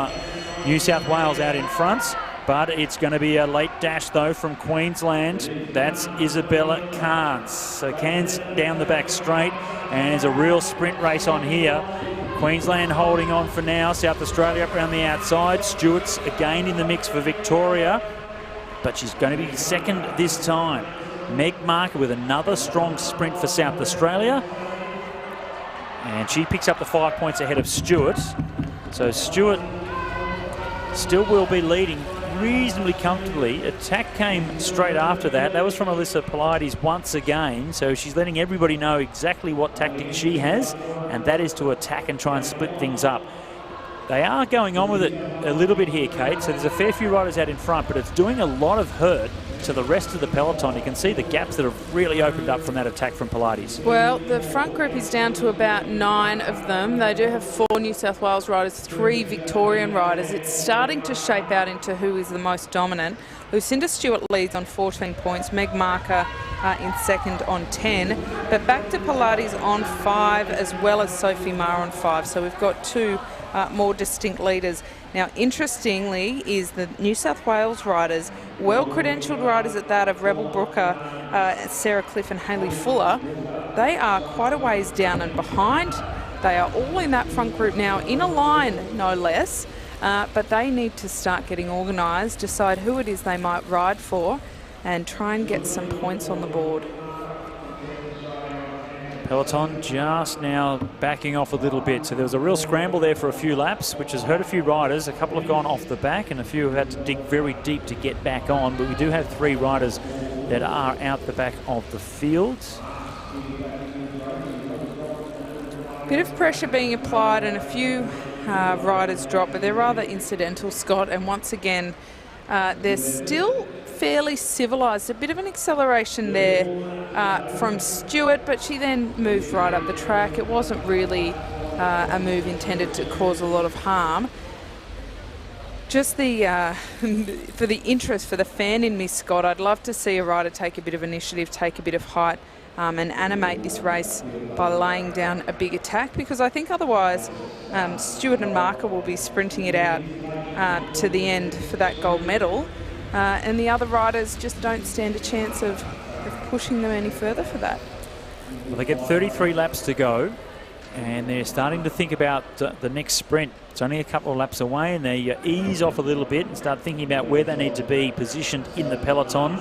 New South Wales out in front. But it's going to be a late dash, though, from Queensland. That's Isabella Cairns. So Cairns down the back straight, and there's a real sprint race on here. Queensland holding on for now. South Australia up around the outside. Stewart's again in the mix for Victoria, but she's going to be second this time. Meg Marker with another strong sprint for South Australia. And she picks up the 5 points ahead of Stewart. So Stewart still will be leading reasonably comfortably. Attack came straight after that. That was from Alyssa Pilates once again. So she's letting everybody know exactly what tactic she has, and that is to attack and try and split things up. They are going on with it a little bit here, Kate. So there's a fair few riders out in front, but it's doing a lot of hurt to the rest of the peloton. You can see the gaps that have really opened up from that attack from Pilates.
Well, the front group is down to about 9 of them. They do have 4 New South Wales riders, 3 Victorian riders. It's starting to shape out into who is the most dominant. Lucinda Stewart leads on 14 points. Meg Marker in second on 10. But back to Pilates on 5, as well as Sophie Meares on 5. So we've got two more distinct leaders. Now, interestingly, is the New South Wales riders, well-credentialed riders at that, of Rebel Brooker, Sarah Cliff and Hayley Fuller, they are quite a ways down and behind. They are all in that front group now, in a line, no less. But they need to start getting organised, decide who it is they might ride for, and try and get some points on the board.
Peloton just now backing off a little bit. So there was a real scramble there for a few laps, which has hurt a few riders. A couple have gone off the back and a few have had to dig very deep to get back on. But we do have 3 riders that are out the back of the field.
Bit of pressure being applied and a few riders drop, but they're rather incidental, Scott. And once again, they're still fairly civilised. A bit of an acceleration there from Stewart, but she then moved right up the track. It wasn't really a move intended to cause a lot of harm. Just the for the interest, for the fan in me, Scott, I'd love to see a rider take a bit of initiative, take a bit of height, and animate this race by laying down a big attack, because I think otherwise Stewart and Marker will be sprinting it out to the end for that gold medal, and the other riders just don't stand a chance of pushing them any further for that.
Well, they get 33 laps to go, and they're starting to think about the next sprint. It's only a couple of laps away, and they ease off a little bit and start thinking about where they need to be positioned in the peloton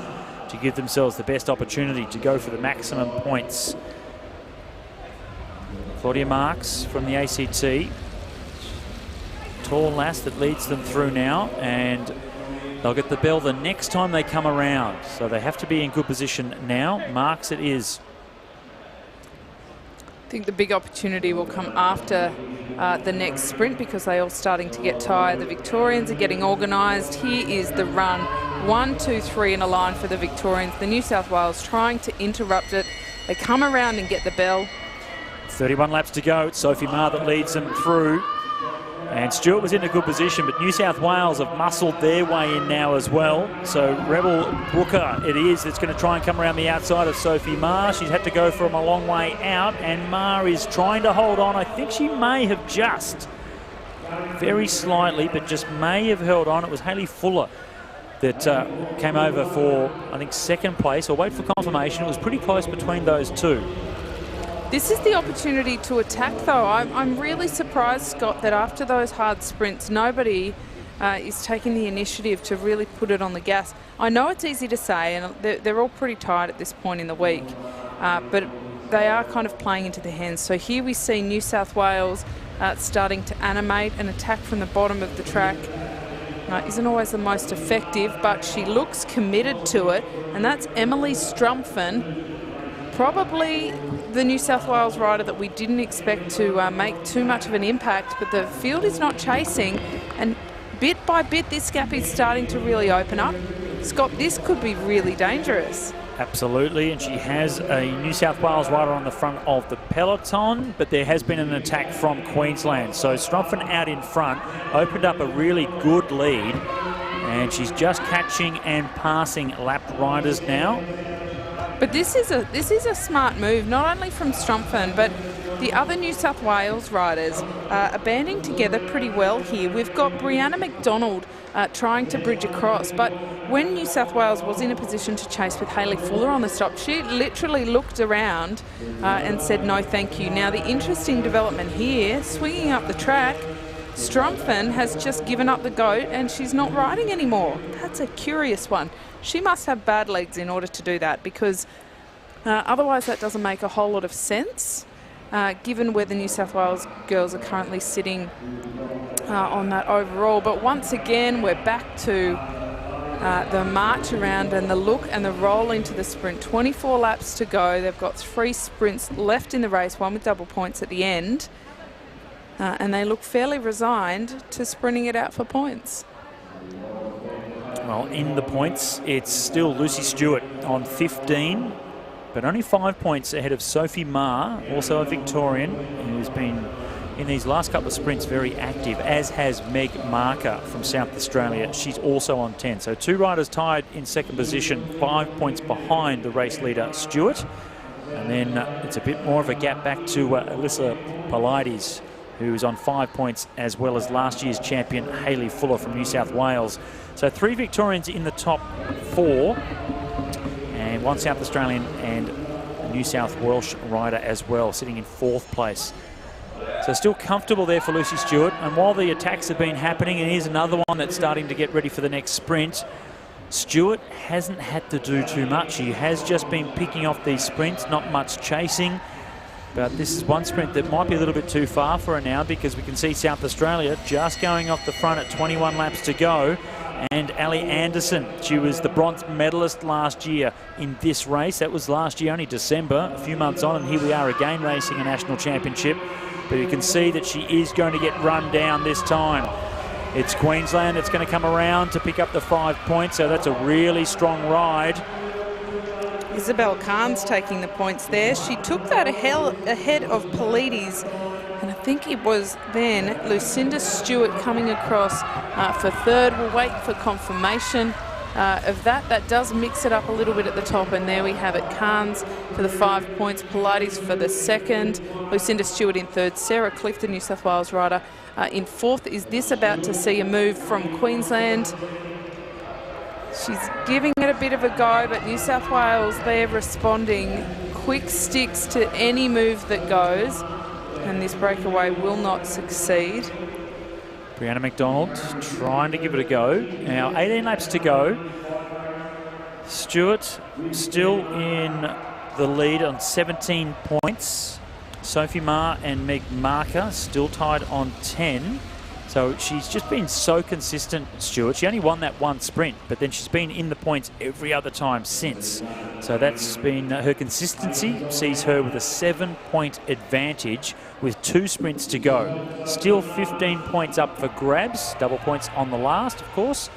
to give themselves the best opportunity to go for the maximum points. Claudia Marks from the ACT. Tall lass that leads them through now, and they'll get the bell the next time they come around. So they have to be in good position now. Marks it is.
I think the big opportunity will come after the next sprint, because they're all starting to get tired. The Victorians are getting organised. Here is the run. 1, 2, 3 in a line for the Victorians. The New South Wales trying to interrupt it. They come around and get the bell.
31 laps to go. It's Sophie Meares that leads them through. And Stewart was in a good position, but New South Wales have muscled their way in now as well. So Rebel Brooker it is that's going to try and come around the outside of Sophie Meares. She's had to go from a long way out, and Meares is trying to hold on. I think she may have just, very slightly, but just may have held on. It was Hayley Fuller that came over for, I think, second place. I'll wait for confirmation. It was pretty close between those two.
This is the opportunity to attack, though. I'm really surprised, Scott, that after those hard sprints, nobody is taking the initiative to really put it on the gas. I know it's easy to say, and they're all pretty tired at this point in the week, but they are kind of playing into their hands. So here we see New South Wales starting to animate an attack from the bottom of the track. Isn't always the most effective, but she looks committed to it, and that's Emily Strumpfen, probably the New South Wales rider that we didn't expect to make too much of an impact, but the field is not chasing, and bit by bit this gap is starting to really open up. Scott, this could be really dangerous.
Absolutely, and she has a New South Wales rider on the front of the peloton, but there has been an attack from Queensland. So Strumpfen out in front opened up a really good lead, and she's just catching and passing lap riders now.
But this is a smart move, not only from Strumpfen, but the other New South Wales riders are banding together pretty well here. We've got Brianna McDonald trying to bridge across, but when New South Wales was in a position to chase with Hayley Fuller on the stop, she literally looked around and said no thank you. Now the interesting development here, swinging up the track, Strumpfen has just given up the goat and she's not riding anymore. That's a curious one. She must have bad legs in order to do that, because otherwise that doesn't make a whole lot of sense, given where the New South Wales girls are currently sitting on that overall. But once again, we're back to the march around and the look and the roll into the sprint. 24 laps to go. They've got 3 sprints left in the race, one with double points at the end. And they look fairly resigned to sprinting it out for points.
Well, in the points, it's still Lucy Stewart on 15, but only 5 points ahead of Sophie Meares, also a Victorian, who's been in these last couple of sprints very active, as has Meg Marker from South Australia. She's also on 10. So 2 riders tied in second position, 5 points behind the race leader, Stewart. And then it's a bit more of a gap back to Alyssa Polides, who's on 5 points, as well as last year's champion, Hayley Fuller from New South Wales. So 3 Victorians in the top 4, and 1 South Australian and a New South Welsh rider as well, sitting in 4th place. So still comfortable there for Lucy Stewart. And while the attacks have been happening, and here's another one that's starting to get ready for the next sprint, Stewart hasn't had to do too much. He has just been picking off these sprints, not much chasing. But this is one sprint that might be a little bit too far for her now, because we can see South Australia just going off the front at 21 laps to go. And Ali Anderson, she was the bronze medalist last year in this race. That was last year, only December, a few months on, and here we are again racing a national championship. But you can see that she is going to get run down this time. It's Queensland that's going to come around to pick up the 5 points, so that's a really strong ride.
Isabel Khan's taking the points there. She took that ahead of Polides, and I think it was then Lucinda Stewart coming across for 3rd. We'll wait for confirmation of that. That does mix it up a little bit at the top, and there we have it. Khan's for the 5 points, Polides for the 2nd, Lucinda Stewart in 3rd, Sarah Clifton, New South Wales rider, in 4th. Is this about to see a move from Queensland? She's giving it a bit of a go, but New South Wales, they're responding. Quick sticks to any move that goes, and this breakaway will not succeed.
Brianna McDonald trying to give it a go. Now 18 laps to go. Stewart still in the lead on 17 points. Sophie Ma and Meg Marker still tied on 10. So she's just been so consistent, Stewart. She only won that one sprint, but then she's been in the points every other time since. So that's been her consistency, sees her with a 7-point advantage with 2 sprints to go. Still 15 points up for grabs, double points on the last, of course.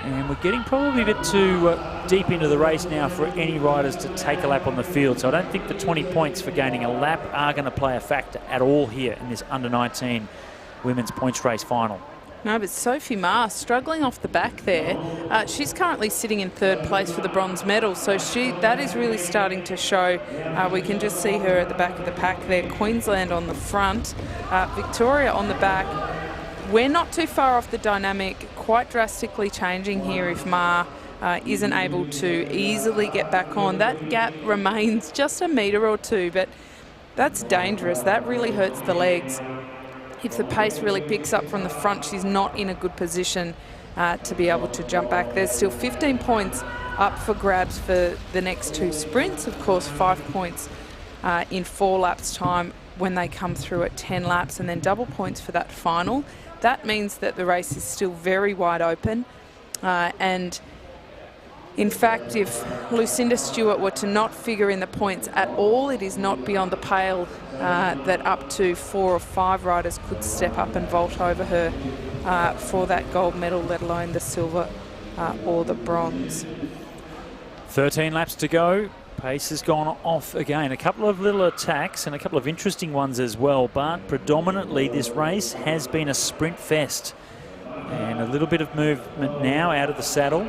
And we're getting probably a bit too deep into the race now for any riders to take a lap on the field. So I don't think the 20 points for gaining a lap are going to play a factor at all here in this under-19 women's points race final.
No, but Sophie Ma struggling off the back there. She's currently sitting in 3rd place for the bronze medal, so that is really starting to show. We can just see her at the back of the pack there. Queensland on the front, Victoria on the back. We're not too far off the dynamic, quite drastically changing here if Ma isn't able to easily get back on. That gap remains just a metre or 2, but that's dangerous. That really hurts the legs. If the pace really picks up from the front, she's not in a good position to be able to jump back. There's still 15 points up for grabs for the next 2 sprints. Of course, 5 points in 4 laps time when they come through at 10 laps, and then double points for that final. That means that the race is still very wide open. And in fact, if Lucinda Stewart were to not figure in the points at all, it is not beyond the pale that up to 4 or 5 riders could step up and vault over her for that gold medal, let alone the silver or the bronze.
13 laps to go. Pace has gone off again. A couple of little attacks and a couple of interesting ones as well, but predominantly this race has been a sprint fest. And a little bit of movement now out of the saddle.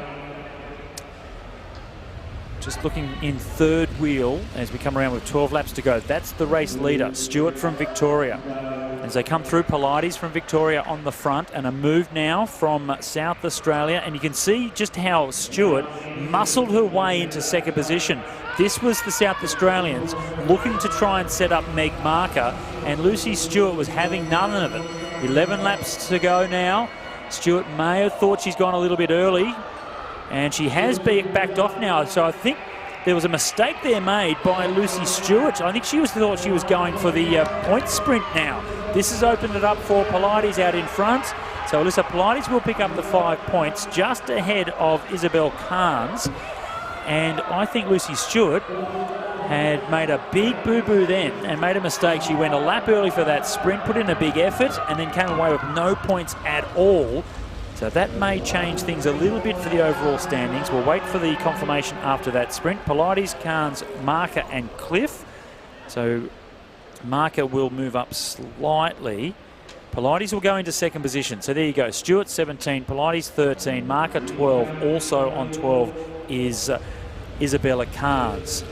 Just looking in 3rd wheel as we come around with 12 laps to go. That's the race leader, Stewart from Victoria. As they come through, Polides from Victoria on the front, and a move now from South Australia. And you can see just how Stewart muscled her way into 2nd position. This was the South Australians looking to try and set up Meg Marker, and Lucy Stewart was having none of it. 11 laps to go now. Stewart may have thought she's gone a little bit early, and she has backed off now. So I think there was a mistake there made by Lucy Stewart. I think she thought she was going for the point sprint now. This has opened it up for Polides out in front. So Alyssa Polides will pick up the 5 points just ahead of Isabel Khan's. And I think Lucy Stewart had made a big boo-boo then and made a mistake. She went a lap early for that sprint, put in a big effort, and then came away with no points at all. So that may change things a little bit for the overall standings. We'll wait for the confirmation after that sprint. Polides, Khan's, Marker and Cliff. So Marker will move up slightly. Pilates will go into second position. So there you go. Stewart 17, Pilates 13, Marker 12. Also on 12 is Isabella Carnes.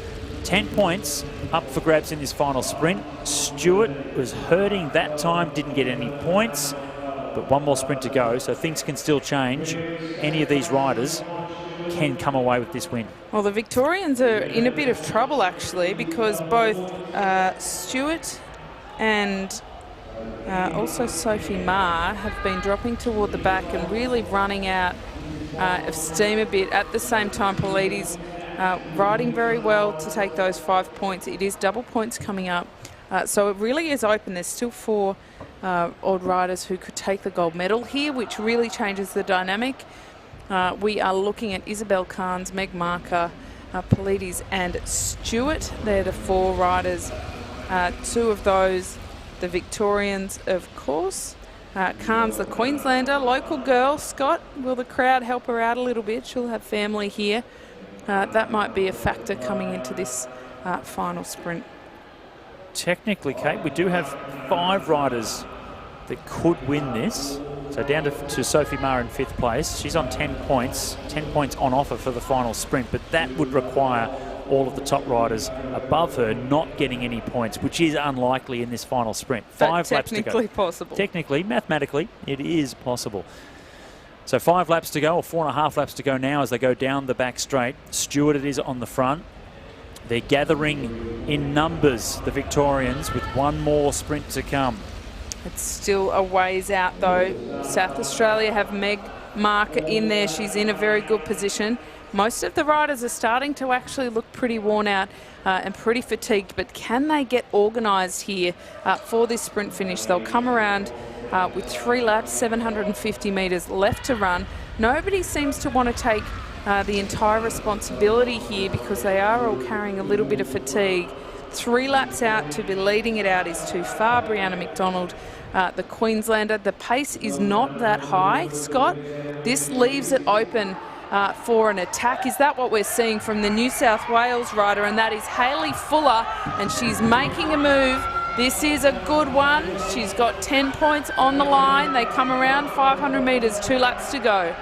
10 points up for grabs in this final sprint. Stewart was hurting that time, didn't get any points, but one more sprint to go, so things can still change. Any of these riders can come away with this win.
Well, the Victorians are in a bit of trouble, actually, because both Stewart and also Sophie Meares have been dropping toward the back and really running out of steam a bit. At the same time, Pilates riding very well to take those 5 points. It is double points coming up. So it really is open. There's still 4 odd riders who could take the gold medal here, which really changes the dynamic. We are looking at Isabel Carnes, Meg Marker, Pilates and Stewart. They're the 4 riders. 2 of those, the Victorians, of course. Carnes, the Queenslander, local girl. Scott, will the crowd help her out a little bit? She'll have family here. That might be a factor coming into this final sprint.
Technically, Kate, we do have 5 riders that could win this. So down to Sophie Meares in 5th place. She's on 10 points. 10 points on offer for the final sprint, but that would require all of the top riders above her not getting any points, which is unlikely in this final sprint. 5 laps to go.
Technically possible.
Technically, mathematically, it is possible. So 5 laps to go, or 4.5 laps to go now as they go down the back straight. Stewart it is on the front. They're gathering in numbers, the Victorians, with one more sprint to come.
It's still a ways out, though. South Australia have Meg Marker in there. She's in a very good position. Most of the riders are starting to actually look pretty worn out and pretty fatigued, but can they get organised here for this sprint finish? They'll come around with 3 laps, 750 metres left to run. Nobody seems to want to take the entire responsibility here because they are all carrying a little bit of fatigue. 3 laps out, to be leading it out is too far. Brianna McDonald, the Queenslander. The pace is not that high, Scott. This leaves it open for an attack. Is that what we're seeing from the New South Wales rider? And that is Hayley Fuller, and she's making a move. This is a good one. She's got 10 points on the line. They come around 500 metres, 2 laps to go.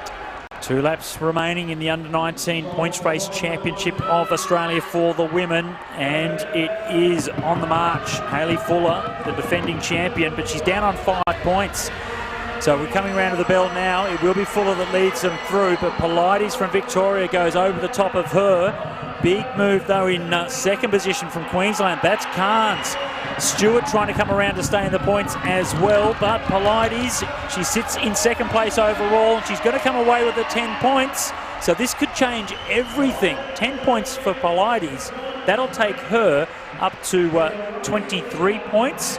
2 laps remaining in the Under-19 Points Race Championship of Australia for the women, and it is on the march. Hayley Fuller, the defending champion, but she's down on 5 points. So we're coming around to the bell now. It will be Fuller that leads them through, but Pilates from Victoria goes over the top of her. Big move, though, in second position from Queensland. That's Carnes. Stewart trying to come around to stay in the points as well, but Pilates, she sits in second place overall, and she's going to come away with the 10 points. So this could change everything. 10 points for Pilates. That'll take her up to 23 points.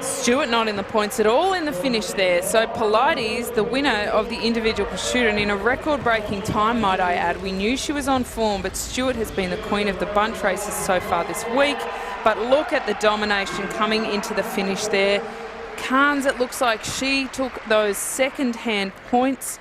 Stewart not in the points at all in the finish there. So Pilates, the winner of the individual pursuit, and in a record-breaking time, might I add. We knew she was on form, but Stewart has been the queen of the bunch races so far this week. But look at the domination coming into the finish there. Carnes, it looks like she took those second-hand points.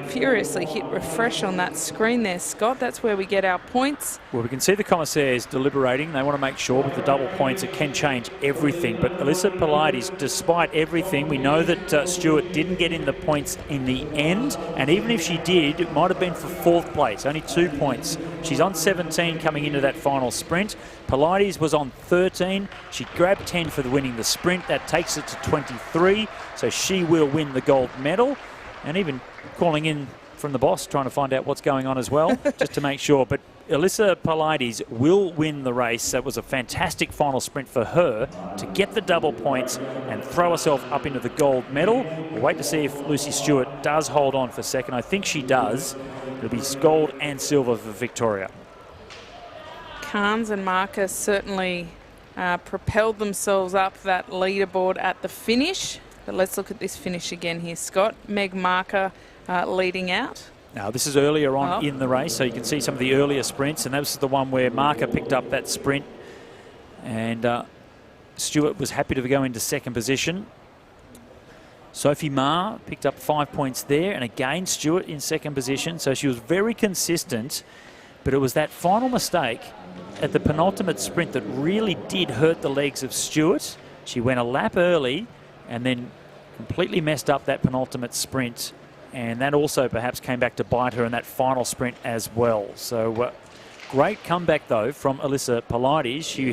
Furiously hit refresh on that screen there, Scott. That's where we get our points.
Well, we can see the commissaires deliberating. They want to make sure with the double points it can change everything. But Alyssa Pilates, despite everything, we know that Stewart didn't get in the points in the end. And even if she did, it might have been for 4th place, only 2 points. She's on 17 coming into that final sprint. Pilates was on 13. She grabbed 10 for winning the sprint. That takes it to 23. So she will win the gold medal. And even calling in from the boss, trying to find out what's going on as well, just to make sure. But Alyssa Pilates will win the race. That was a fantastic final sprint for her to get the double points and throw herself up into the gold medal. We'll wait to see if Lucy Stewart does hold on for second. I think she does. It'll be gold and silver for Victoria.
Carnes and Marker certainly propelled themselves up that leaderboard at the finish. But let's look at this finish again here, Scott. Meg Marker leading out.
Now, this is earlier on in the race, so you can see some of the earlier sprints, and that was the one where Marker picked up that sprint, and Stewart was happy to go into second position. Sophie Meares picked up 5 points there, and again Stewart in second position, so she was very consistent. But it was that final mistake at the penultimate sprint that really did hurt the legs of Stewart. She went a lap early and then completely messed up that penultimate sprint. And that also perhaps came back to bite her in that final sprint as well. So great comeback, though, from Alyssa Polides. She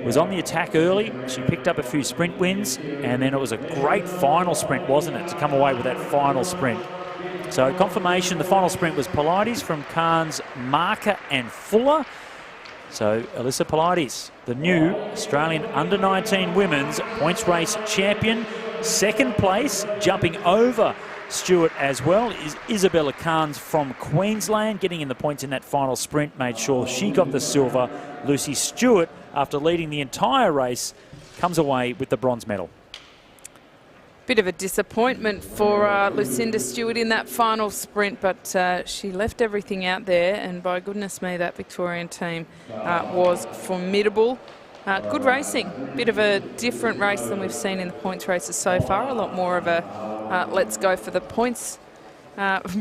was on the attack early. She picked up a few sprint wins. And then it was a great final sprint, wasn't it, to come away with that final sprint. So confirmation, the final sprint was Polides from Cairns, Marker and Fuller. So Alyssa Polides, the new Australian under-19 women's points race champion. Second place, jumping over Stewart as well, is Isabella Cairns from Queensland, getting in the points in that final sprint, made sure she got the silver. Lucy Stewart, after leading the entire race, comes away with the bronze medal.
Bit of a disappointment for Lucinda Stewart in that final sprint, but she left everything out there, and by goodness me, that Victorian team was formidable. Good racing, bit of a different race than we've seen in the points races so far. A lot more of a let's go for the points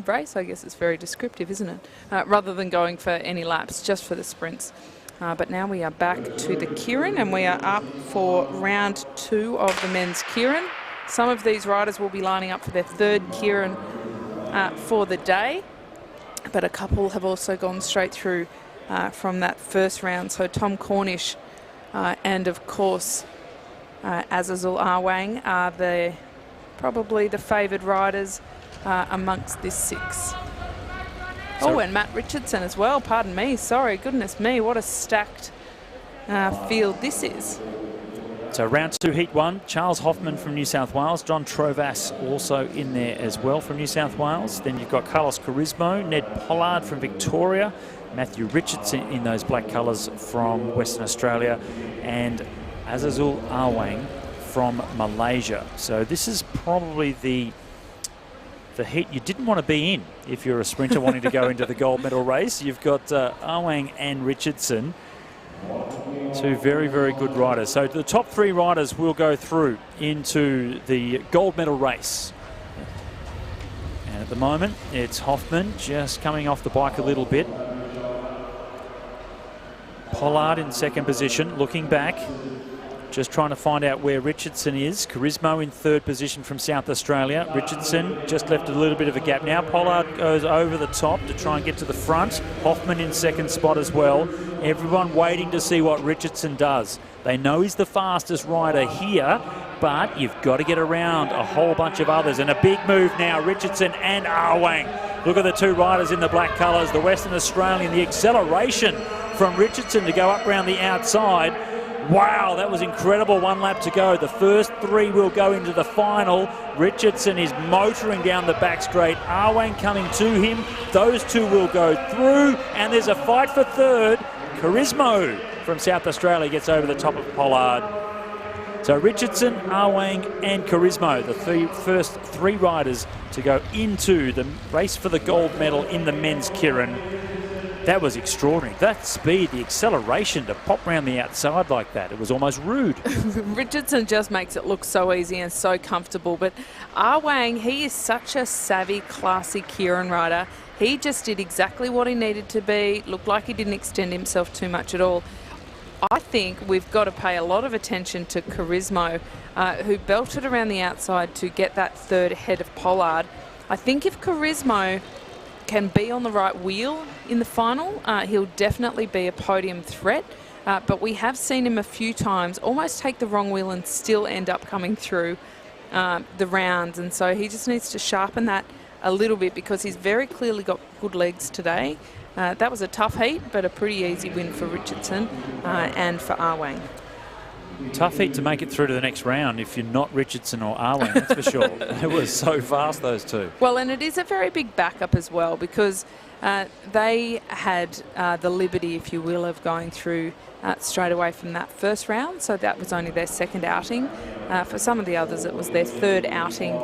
race. I guess it's very descriptive, isn't it? Rather than going for any laps, just for the sprints. But now we are back to the Keirin, and we are up for round 2 of the men's Keirin. Some of these riders will be lining up for their third Keirin for the day, but a couple have also gone straight through from that first round. So Tom Cornish and, of course, Azazul Awang are probably the favoured riders amongst this 6. Oh, and Matt Richardson as well. Pardon me. Sorry. Goodness me. What a stacked field this is.
So round 2, heat 1, Charles Hoffman from New South Wales, John Trovas also in there as well from New South Wales. Then you've got Carlos Carismo, Ned Pollard from Victoria, Matthew Richardson in those black colours from Western Australia, and Azazul Awang from Malaysia. So this is probably the heat you didn't want to be in if you're a sprinter wanting to go into the gold medal race. You've got Awang and Richardson. 2 very, very good riders. So the top 3 riders will go through into the gold medal race. And at the moment, it's Hoffman just coming off the bike a little bit. Pollard in second position, looking back. Just trying to find out where Richardson is. Carismo in third position from South Australia. Richardson just left a little bit of a gap now. Pollard goes over the top to try and get to the front. Hoffman in second spot as well. Everyone waiting to see what Richardson does. They know he's the fastest rider here, but you've got to get around a whole bunch of others. And a big move now, Richardson and Awang. Look at the 2 riders in the black colours, the Western Australian, the acceleration from Richardson to go up around the outside. Wow, that was incredible. 1 lap to go. The first 3 will go into the final. Richardson is motoring down the back straight. Awang coming to him. Those 2 will go through, and there's a fight for third. Carismo from South Australia gets over the top of Pollard. So Richardson, Awang and Carismo, the first 3 riders to go into the race for the gold medal in the men's Keirin. That was extraordinary. That speed, the acceleration to pop round the outside like that, it was almost rude.
Richardson just makes it look so easy and so comfortable. But Awang, he is such a savvy, classy Keirin rider. He just did exactly what he needed to be. Looked like he didn't extend himself too much at all. I think we've got to pay a lot of attention to Carismo, who belted around the outside to get that third ahead of Pollard. I think if Carismo can be on the right wheel in the final, he'll definitely be a podium threat. But we have seen him a few times almost take the wrong wheel and still end up coming through the rounds. And so he just needs to sharpen that a little bit, because he's very clearly got good legs today. That was a tough heat, but a pretty easy win for Richardson and for Awang.
Tough heat to make it through to the next round if you're not Richardson or Awang, that's for sure. It was so fast, those 2.
Well, and it is a very big backup as well, because they had the liberty, if you will, of going through straight away from that first round. So that was only their second outing. For some of the others, it was their third outing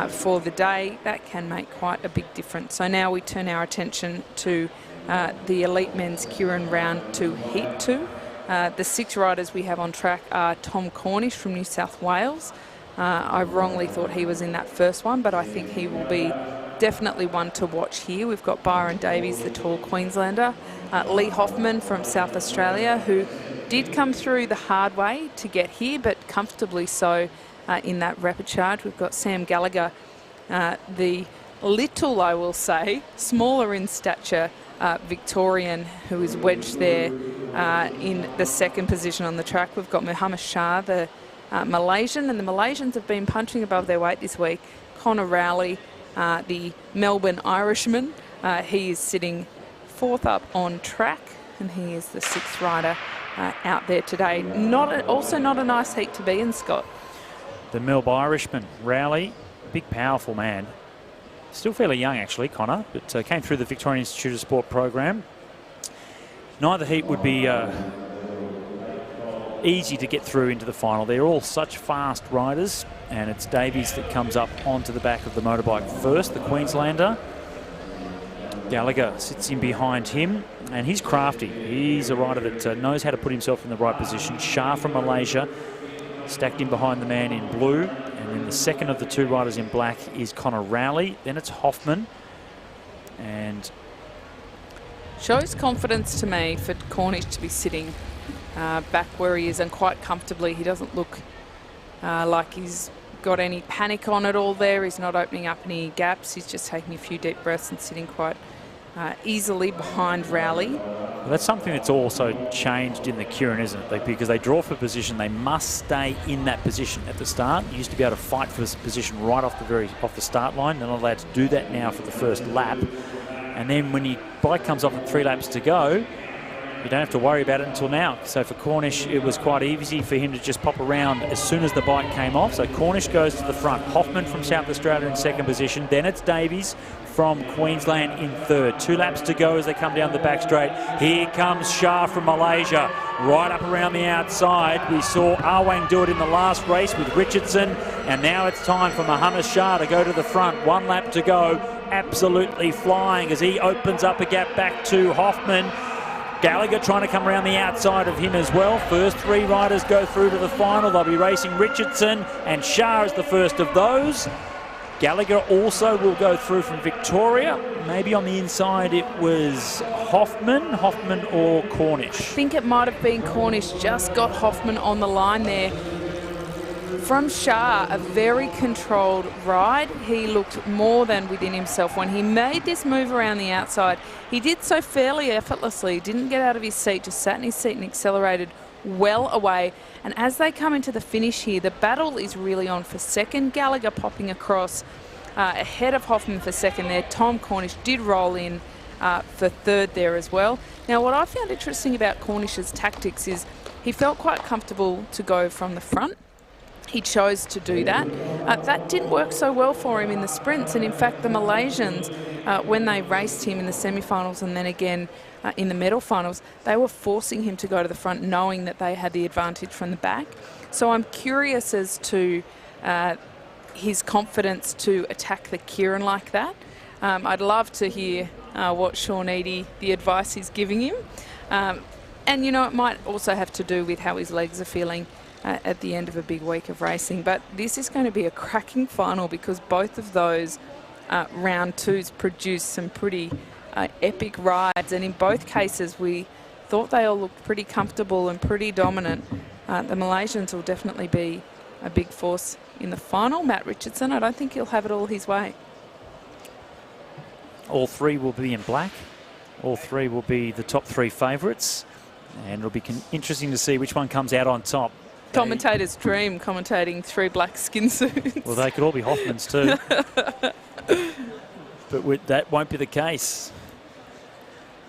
for the day. That can make quite a big difference. So now we turn our attention to the Elite Men's Keirin Round 2 Heat 2. The 6 riders we have on track are Tom Cornish from New South Wales. I wrongly thought he was in that first one, but I think he will be definitely one to watch here. We've got Byron Davies, the tall Queenslander, Lee Hoffman from South Australia, who did come through the hard way to get here, but comfortably so in that rapid charge. We've got Sam Gallagher, the little, I will say, smaller in stature Victorian, who is wedged there in the second position on the track. We've got Muhammad Shah, the Malaysian, and the Malaysians have been punching above their weight this week. Connor Rowley, the Melbourne Irishman, he is sitting fourth up on track, and he is the sixth rider out there today. Also not a nice heat to be in, Scott.
The Melbourne Irishman, Rowley, big, powerful man. Still fairly young, actually, Connor, but came through the Victorian Institute of Sport program. Neither heat would be easy to get through into the final. They're all such fast riders, and it's Davies that comes up onto the back of the motorbike first, the Queenslander. Gallagher sits in behind him, and he's crafty. He's a rider that knows how to put himself in the right position. Shah from Malaysia stacked in behind the man in blue, and then the second of the two riders in black is Connor Rowley. Then it's Hoffman, and
shows confidence to me for Cornish to be sitting back where he is, and quite comfortably. He doesn't look like he's got any panic on it all there. He's not opening up any gaps. He's just taking a few deep breaths and sitting quite easily behind Rowley.
Well, that's something that's also changed in the Keirin, isn't it? Because they draw for position, they must stay in that position at the start. You used to be able to fight for this position right off the start line. They're not allowed to do that now for the first lap. And then when your bike comes off at 3 laps to go, you don't have to worry about it until now. So for Cornish, it was quite easy for him to just pop around as soon as the bike came off. So Cornish goes to the front. Hoffman from South Australia in second position. Then it's Davies from Queensland in third. 2 laps to go as they come down the back straight. Here comes Shah from Malaysia, right up around the outside. We saw Awang do it in the last race with Richardson, and now it's time for Muhammad Shah to go to the front. 1 lap to go, absolutely flying as he opens up a gap back to Hoffman. Gallagher trying to come around the outside of him as well. First 3 riders go through to the final. They'll be racing Richardson, and Shah is the first of those. Gallagher also will go through from Victoria. Maybe on the inside it was Hoffman or Cornish.
I think it might have been Cornish, just got Hoffman on the line there. From Shah, a very controlled ride. He looked more than within himself when he made this move around the outside. He did so fairly effortlessly, didn't get out of his seat, just sat in his seat and accelerated well away. And as they come into the finish here, the battle is really on for second. Gallagher popping across ahead of Hoffman for second there. Tom Cornish did roll in for third there as well. Now, what I found interesting about Cornish's tactics is he felt quite comfortable to go from the front. He chose to do that. That didn't work so well for him in the sprints, and in fact the Malaysians, when they raced him in the semi-finals and then again in the medal finals, they were forcing him to go to the front knowing that they had the advantage from the back. So I'm curious as to his confidence to attack the Keirin like that. I'd love to hear what Sean Eadie, the advice he's giving him. And, you know, it might also have to do with how his legs are feeling at the end of a big week of racing. But this is going to be a cracking final because both of those round twos produced some pretty epic rides. And in both cases, we thought they all looked pretty comfortable and pretty dominant. The Malaysians will definitely be a big force in the final. Matt Richardson, I don't think he'll have it all his way.
All 3 will be in black. All 3 will be the top 3 favourites. And it'll be interesting to see which one comes out on top.
Commentator's dream, commentating 3 black skin suits.
Well, they could all be Hoffmans too. But that won't be the case.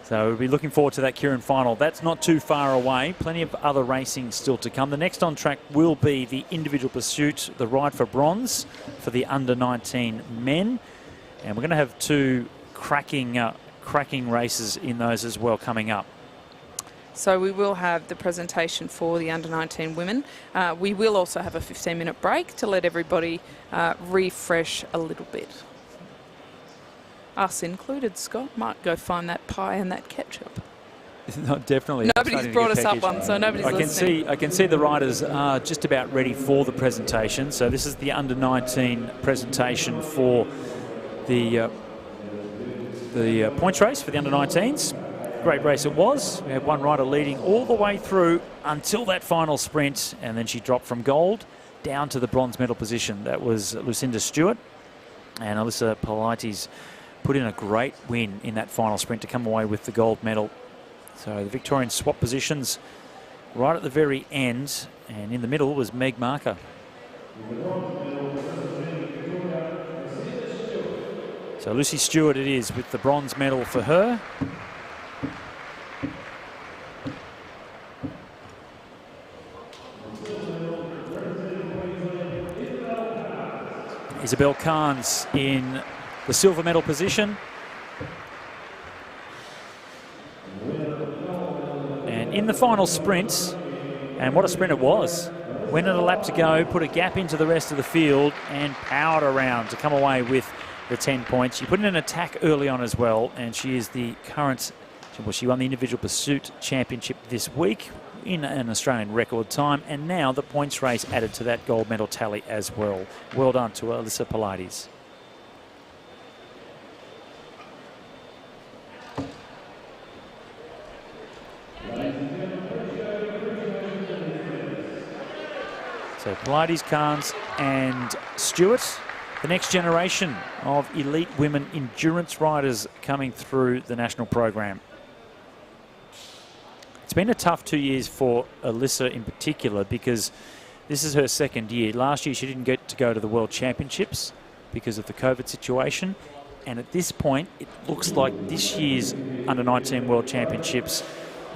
So we'll be looking forward to that Keirin final. That's not too far away. Plenty of other racing still to come. The next on track will be the individual pursuit, the ride for bronze for the under-19 men. And we're going to have 2 cracking races in those as well coming up.
So we will have the presentation for the under-19 women. We will also have a 15-minute break to let everybody refresh a little bit. Us included, Scott. Might go find that pie and that ketchup.
No, definitely.
Nobody's brought us up one, so nobody's listening.
I can see the riders are just about ready for the presentation. So this is the under-19 presentation for the points race for the under-19s. Great race it was. We had one rider leading all the way through until that final sprint, and then she dropped from gold down to the bronze medal position. That was Lucinda Stewart, and Alyssa Politis put in a great win in that final sprint to come away with the gold medal. So the Victorians swap positions right at the very end, and in the middle was Meg Marker. So Lucy Stewart it is with the bronze medal for her. Isabel Carnes in the silver medal position. And in the final sprint, and what a sprint it was. Went at a lap to go, put a gap into the rest of the field and powered around to come away with the 10 points. She put in an attack early on as well, and she is the current, well, she won the Individual Pursuit Championship this week in an Australian record time, and now the points race added to that gold medal tally as well. Well done to Alyssa Politis. So Politis, Carnes and Stewart, the next generation of elite women endurance riders coming through the national program. It's been a tough 2 years for Alyssa in particular, because this is her second year. Last year she didn't get to go to the World Championships because of the COVID situation, and at this point it looks like this year's Under-19 World Championships,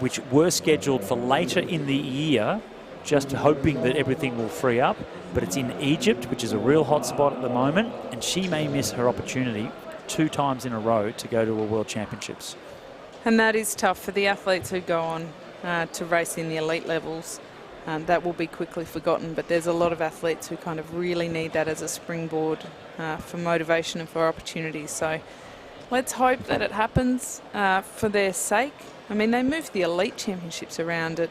which were scheduled for later in the year, just hoping that everything will free up, but it's in Egypt, which is a real hot spot at the moment, and she may miss her opportunity 2 times in a row to go to a World Championships.
And that is tough for the athletes who go on to race in the elite levels. That will be quickly forgotten, but there's a lot of athletes who kind of really need that as a springboard for motivation and for opportunities. So let's hope that it happens for their sake. I mean, they moved the elite championships around at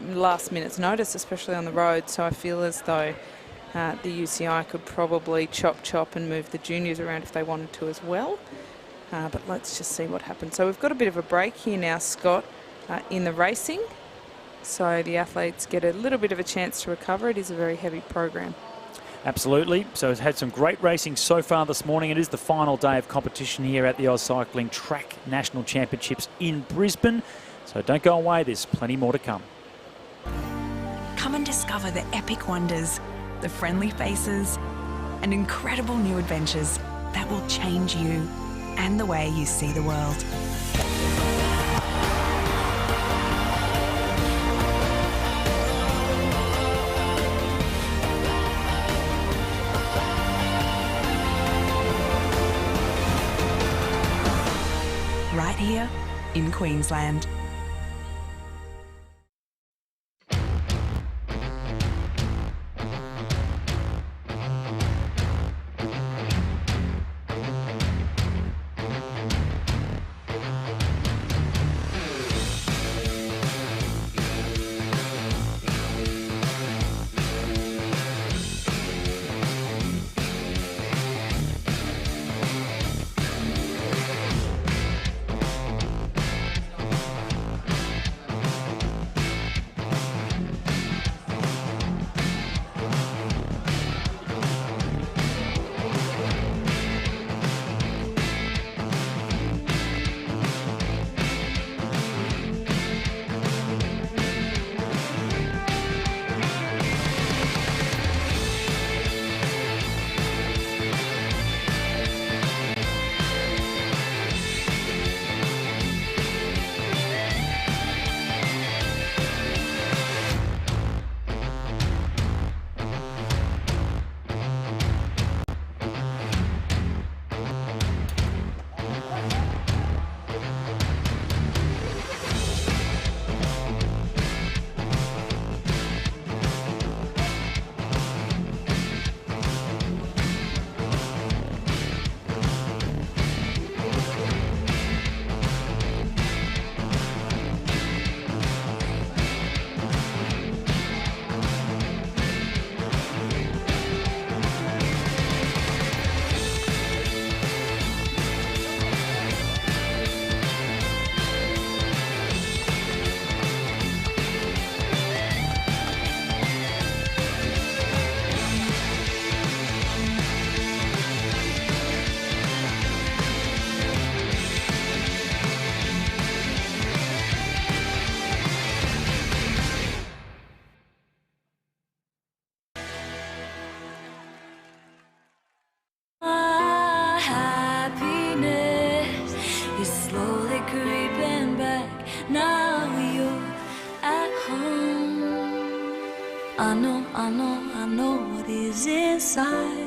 last minute's notice, especially on the road, so I feel as though the UCI could probably chop and move the juniors around if they wanted to as well. But let's just see what happens. So we've got a bit of a break here now, Scott, in the racing. So the athletes get a little bit of a chance to recover. It is a very heavy program.
Absolutely. So it's had some great racing so far this morning. It is the final day of competition here at the AusCycling Track National Championships in Brisbane. So don't go away. There's plenty more to come.
Come and discover the epic wonders, the friendly faces, and incredible new adventures that will change you and the way you see the world. Right here in Queensland.
I know what is inside.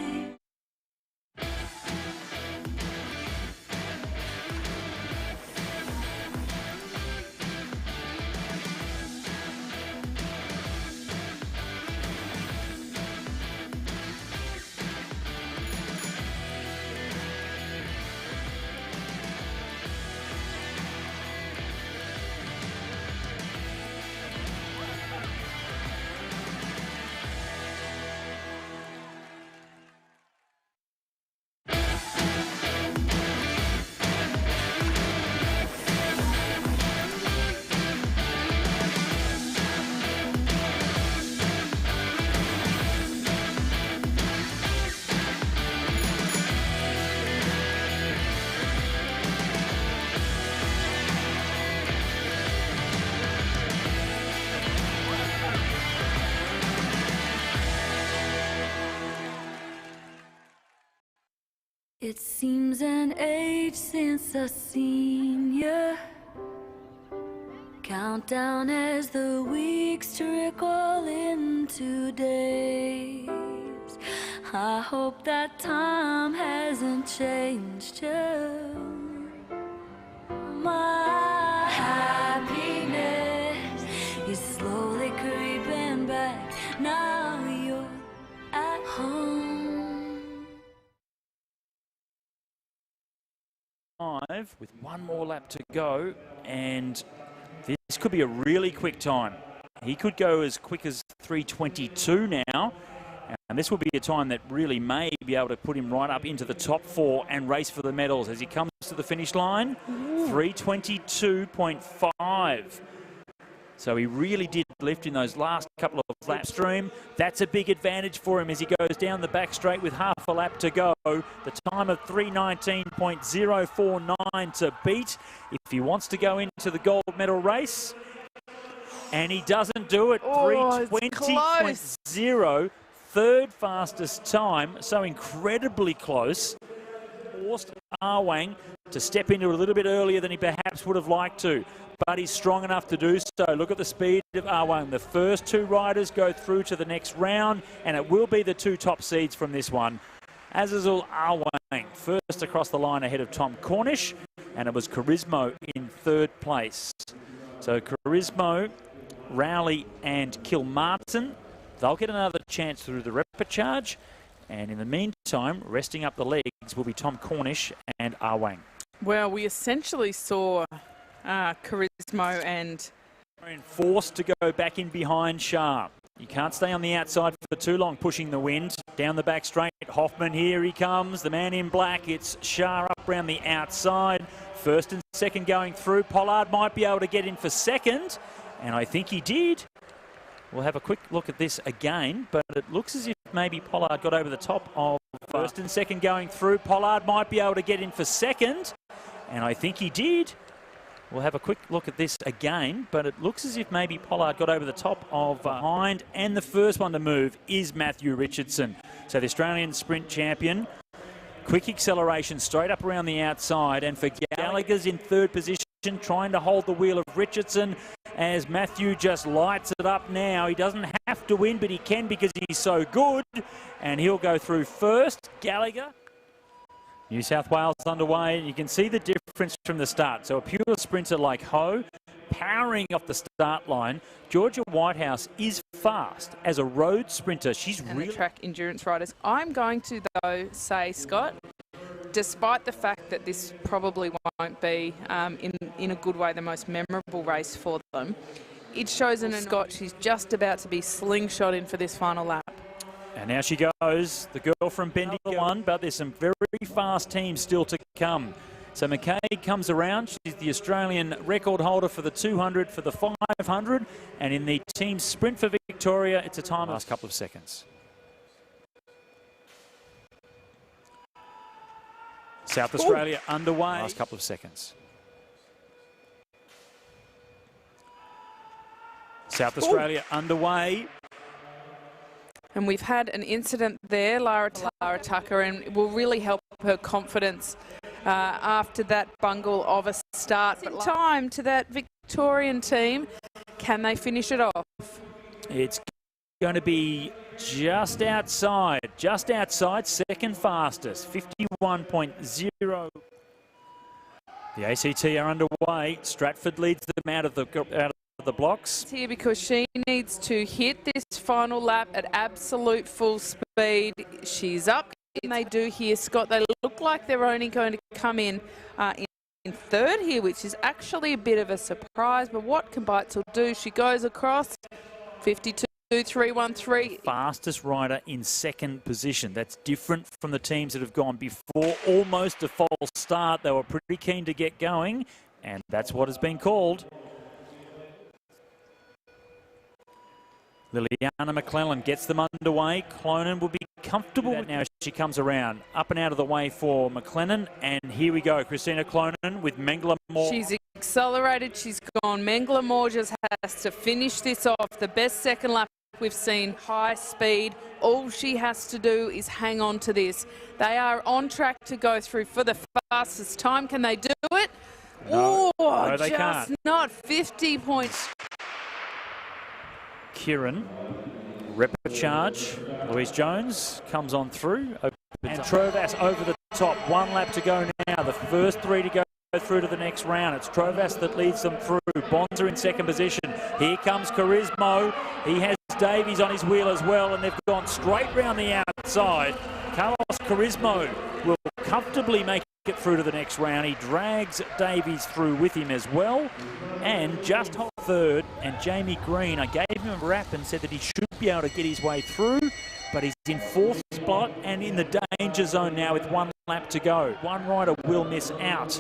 It seems an age since I seen you. Countdown as the weeks trickle into days. I hope that time hasn't changed you. My happiness is slowly creeping back. Now you're at home.
With one more lap to go, and this could be a really quick time. He could go as quick as 3:22 now, and this will be a time that really may be able to put him right up into the top 4 and race for the medals as he comes to the finish line. 3:22.5. So he really did lift in those last couple of laps stream. That's a big advantage for him as he goes down the back straight with half a lap to go. The time of 3:19.049 to beat if he wants to go into the gold medal race. And he doesn't do it. 3:20.0, third fastest time. So incredibly close. Forced Arwang to step into it a little bit earlier than he perhaps would have liked to, but he's strong enough to do so. Look at the speed of Arwang. The first 2 riders go through to the next round, and it will be the 2 top seeds from this one. Azazul Arwang first across the line ahead of Tom Cornish, and it was Charismo in 3rd place. So Charismo, Rowley and Kilmartin, they'll get another chance through the repechage. And in the meantime, resting up the legs will be Tom Cornish and Arwang.
Well, we essentially saw Charismo and
forced to go back in behind Shah. You can't stay on the outside for too long, pushing the wind. Down the back straight, Hoffman, here he comes. The man in black, it's Shah up around the outside. First and second going through. Pollard might be able to get in for second, and I think he did. We'll have a quick look at this again, but it looks as if maybe Pollard got over the top of first and second going through. Pollard might be able to get in for second, and I think he did. We'll have a quick look at this again, but it looks as if maybe Pollard got over the top of behind, and the first one to move is Matthew Richardson. So the Australian sprint champion, quick acceleration straight up around the outside, and for Gallagher's in 3rd position, trying to hold the wheel of Richardson as Matthew just lights it up now. He doesn't have to win, but he can because he's so good, and he'll go through first. Gallagher. New South Wales underway, and you can see the difference from the start. So a pure sprinter like Ho, powering off the start line. Georgia Whitehouse is fast as a road sprinter. She's really...
the track endurance riders. I'm going to, though, say, Scott, despite the fact that this probably won't be, in a good way, the most memorable race for them, it shows in Scott she's just about to be slingshot in for this final lap.
And now she goes, the girl from Bendigo one, but there's some very fast teams still to come. So McKay comes around. She's the Australian record holder for the 200, for the 500, and in the team sprint for Victoria, it's a time of last couple of seconds. South Australia underway. Last couple of seconds. South Australia underway.
And we've had an incident there, Lara Tucker, and it will really help her confidence after that bungle of a start. But time to that Victorian team. Can they finish it off?
It's going to be just outside, second fastest, 51.0. The ACT are underway. Stratford leads them out of the blocks.
Here because she needs to hit this final lap at absolute full speed. She's up. And they do here, Scott. They look like they're only going to come in third here, which is actually a bit of a surprise. But what can Beitzel do? She goes across 52.313.
Fastest rider in second position. That's different from the teams that have gone before. Almost a false start. They were pretty keen to get going, and that's what has been called. Liliana McClellan gets them underway. Clonan will be comfortable now as she comes around. Up and out of the way for McLennan. And here we go. Christina Clonan with Mengele Moore.
She's accelerated. She's gone. Mengele Moore just has to finish this off. The best second lap we've seen. High speed. All she has to do is hang on to this. They are on track to go through for the fastest time. Can they do it?
No, they
just
can't.
not 50 points.
Keirin, charge. Louise Jones comes on through. And Trovas over the top. 1 lap to go now. The first 3 to go through to the next round. It's Trovas that leads them through. Bonza in second position. Here comes Charismo. He has Davies on his wheel as well, and they've gone straight round the outside. Carlos Charismo will comfortably make it through to the next round. He drags Davies through with him as well, and just third. And Jamie Green, I gave him a rap and said that he should be able to get his way through, but he's in 4th spot and in the danger zone now with 1 lap to go. One rider will miss out.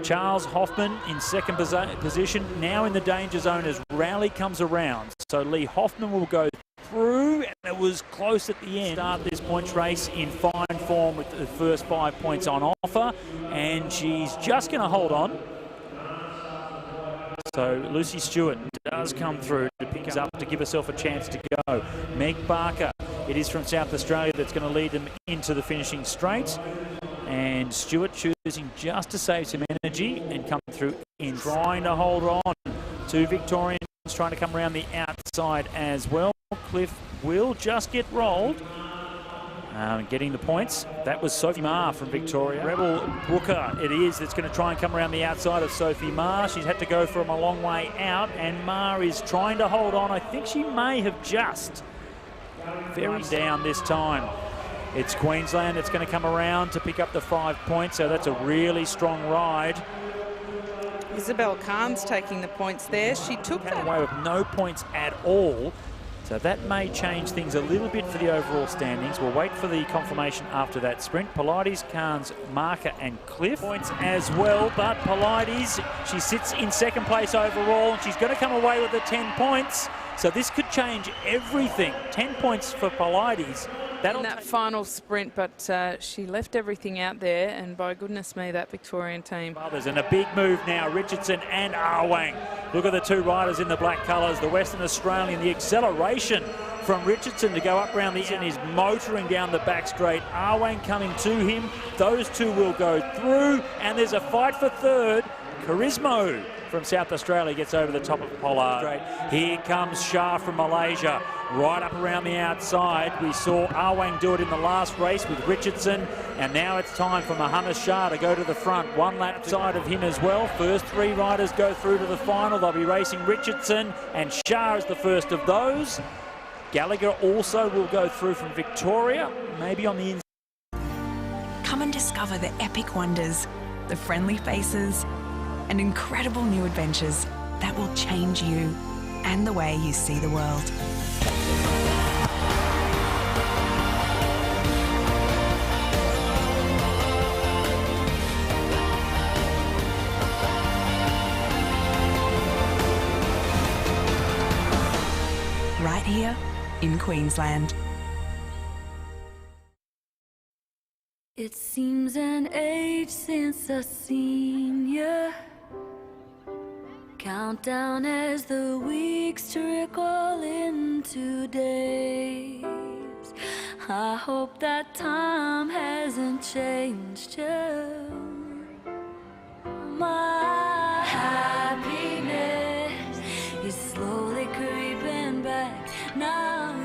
Charles Hoffman in second position, now in the danger zone as Rowley comes around. So Lee Hoffman will go through, and it was close at the end. Start this points race in fine form with the first 5 points on offer, and she's just going to hold on. So Lucy Stewart does come through to pick us up to give herself a chance to go. Meg Barker, it is from South Australia, that's going to lead them into the finishing straight. And Stewart choosing just to save some energy and come through in trying to hold on. 2 Victorians trying to come around the outside as well. Cliff will just get rolled. Getting the points. That was Sophie Marr from Victoria. Rebel Brooker, it is, that's going to try and come around the outside of Sophie Marr. She's had to go from a long way out, and Marr is trying to hold on. I think she may have just very down this time. It's Queensland that's going to come around to pick up the 5 points, so that's a really strong ride.
Isabel Khan's taking the points there. She took that
away with no points at all. So that may change things a little bit for the overall standings. We'll wait for the confirmation after that sprint. Pilates, Khan's, Marker and Cliff. Points as well, but Pilates, she sits in second place overall. She's going to come away with the 10 points. So this could change everything. 10 points for Pilates.
In that final sprint, but she left everything out there, and by goodness me, that Victorian team.
Others, and a big move now, Richardson and Arwang. Look at the 2 riders in the black colours, the Western Australian, the acceleration from Richardson to go up round the end is motoring down the back straight. Arwang coming to him. Those 2 will go through, and there's a fight for third. Charismo from South Australia gets over the top of Pollard. Here comes Shah from Malaysia, right up around the outside. We saw Arwang do it in the last race with Richardson, and now it's time for Mohammed Shah to go to the front. 1 lap side of him as well. First 3 riders go through to the final. They'll be racing Richardson, and Shah is the first of those. Gallagher also will go through from Victoria, maybe on the inside.
Come and discover the epic wonders, the friendly faces, and incredible new adventures that will change you and the way you see the world. Right here in Queensland.
It seems an age since I seen you. Countdown as the weeks trickle into days. I hope that time hasn't changed you. My happiness is slowly creeping back now.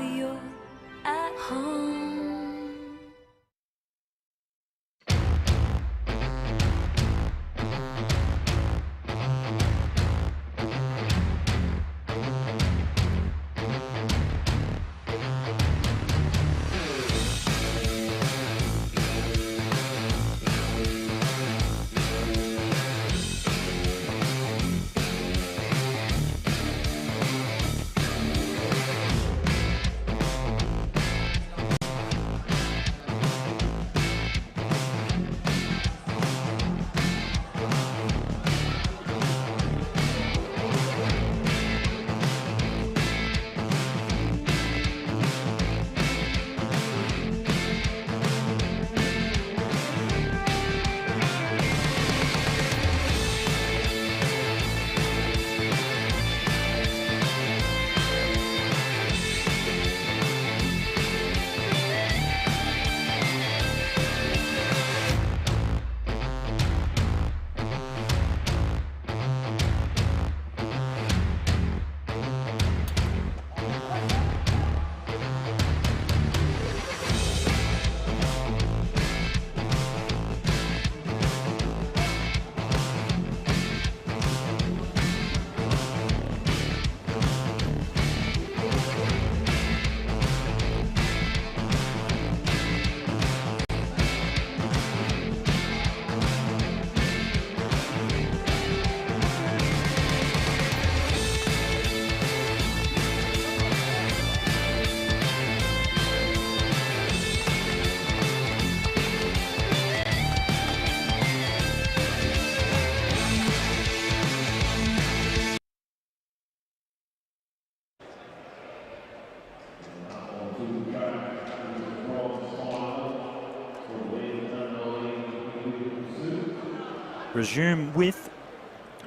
resume with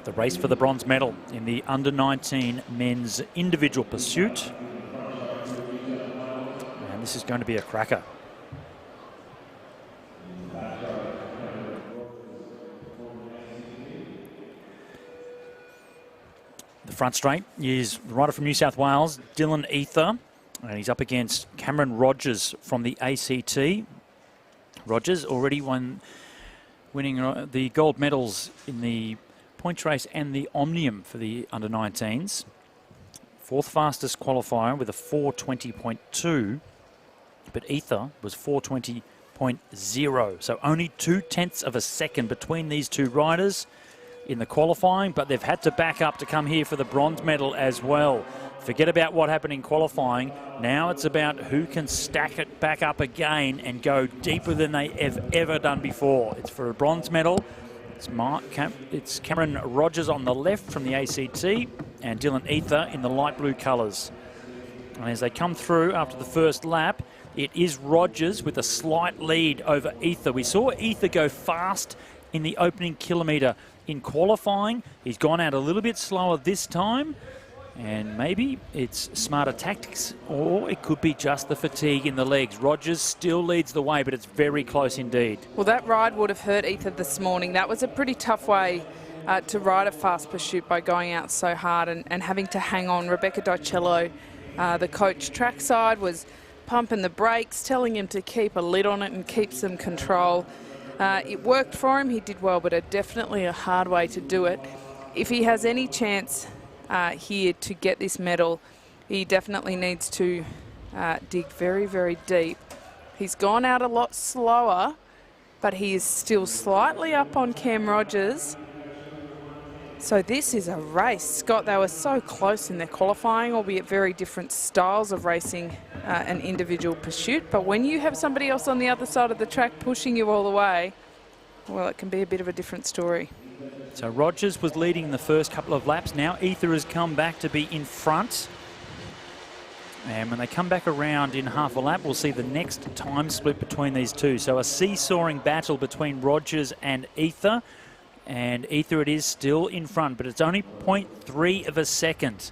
the race for the bronze medal in the under-19 men's individual pursuit. And this is going to be a cracker. The front straight is the rider from New South Wales, Dylan Ether, and he's up against Cameron Rogers from the ACT. Rogers already winning the gold medals in the points race and the Omnium for the under-19s. Fourth fastest qualifier with a 4:20.2, but Ether was 4:20.0. So only 0.2 of a second between these two riders in the qualifying, but they've had to back up to come here for the bronze medal as well. Forget about what happened in qualifying. Now it's about who can stack it back up again and go deeper than they have ever done before. It's for a bronze medal. It's Cameron Rogers on the left from the ACT and Dylan Ether in the light blue colours. And as they come through after the first lap, it is Rogers with a slight lead over Ether. We saw Ether go fast in the opening kilometre in qualifying. He's gone out a little bit slower this time. And maybe it's smarter tactics, or it could be just the fatigue in the legs. Rogers still leads the way, but it's very close indeed.
Well, that ride would have hurt Ether this morning. That was a pretty tough way to ride a fast pursuit by going out so hard and having to hang on. Rebecca Dicello, the coach trackside, was pumping the brakes, telling him to keep a lid on it and keep some control. It worked for him. He did well, but definitely a hard way to do it. If he has any chance here to get this medal, he definitely needs to dig very, very deep. He's gone out a lot slower, but he is still slightly up on Cam Rogers. So this is a race. Scott, they were so close in their qualifying, albeit very different styles of racing an individual pursuit. But when you have somebody else on the other side of the track pushing you all the way, well, it can be a bit of a different story.
So Rogers was leading the first couple of laps. Now Ether has come back to be in front. And when they come back around in half a lap, we'll see the next time split between these two. So a seesawing battle between Rogers and Ether. And Ether, it is still in front, but it's only 0.3 of a second.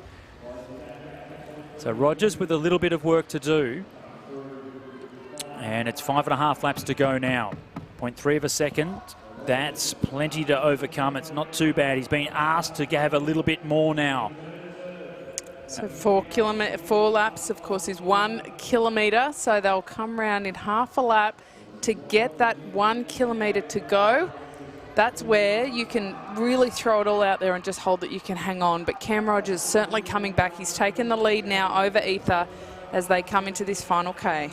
So Rogers with a little bit of work to do. And it's 5.5 laps to go now. 0.3 of a second. That's plenty to overcome. It's not too bad. He's been asked to have a little bit more now.
So 4 laps, of course, is 1 kilometre. So they'll come round in half a lap to get that 1 kilometre to go. That's where you can really throw it all out there and just hold that you can hang on. But Cam Rogers certainly coming back. He's taken the lead now over Ether as they come into this final K.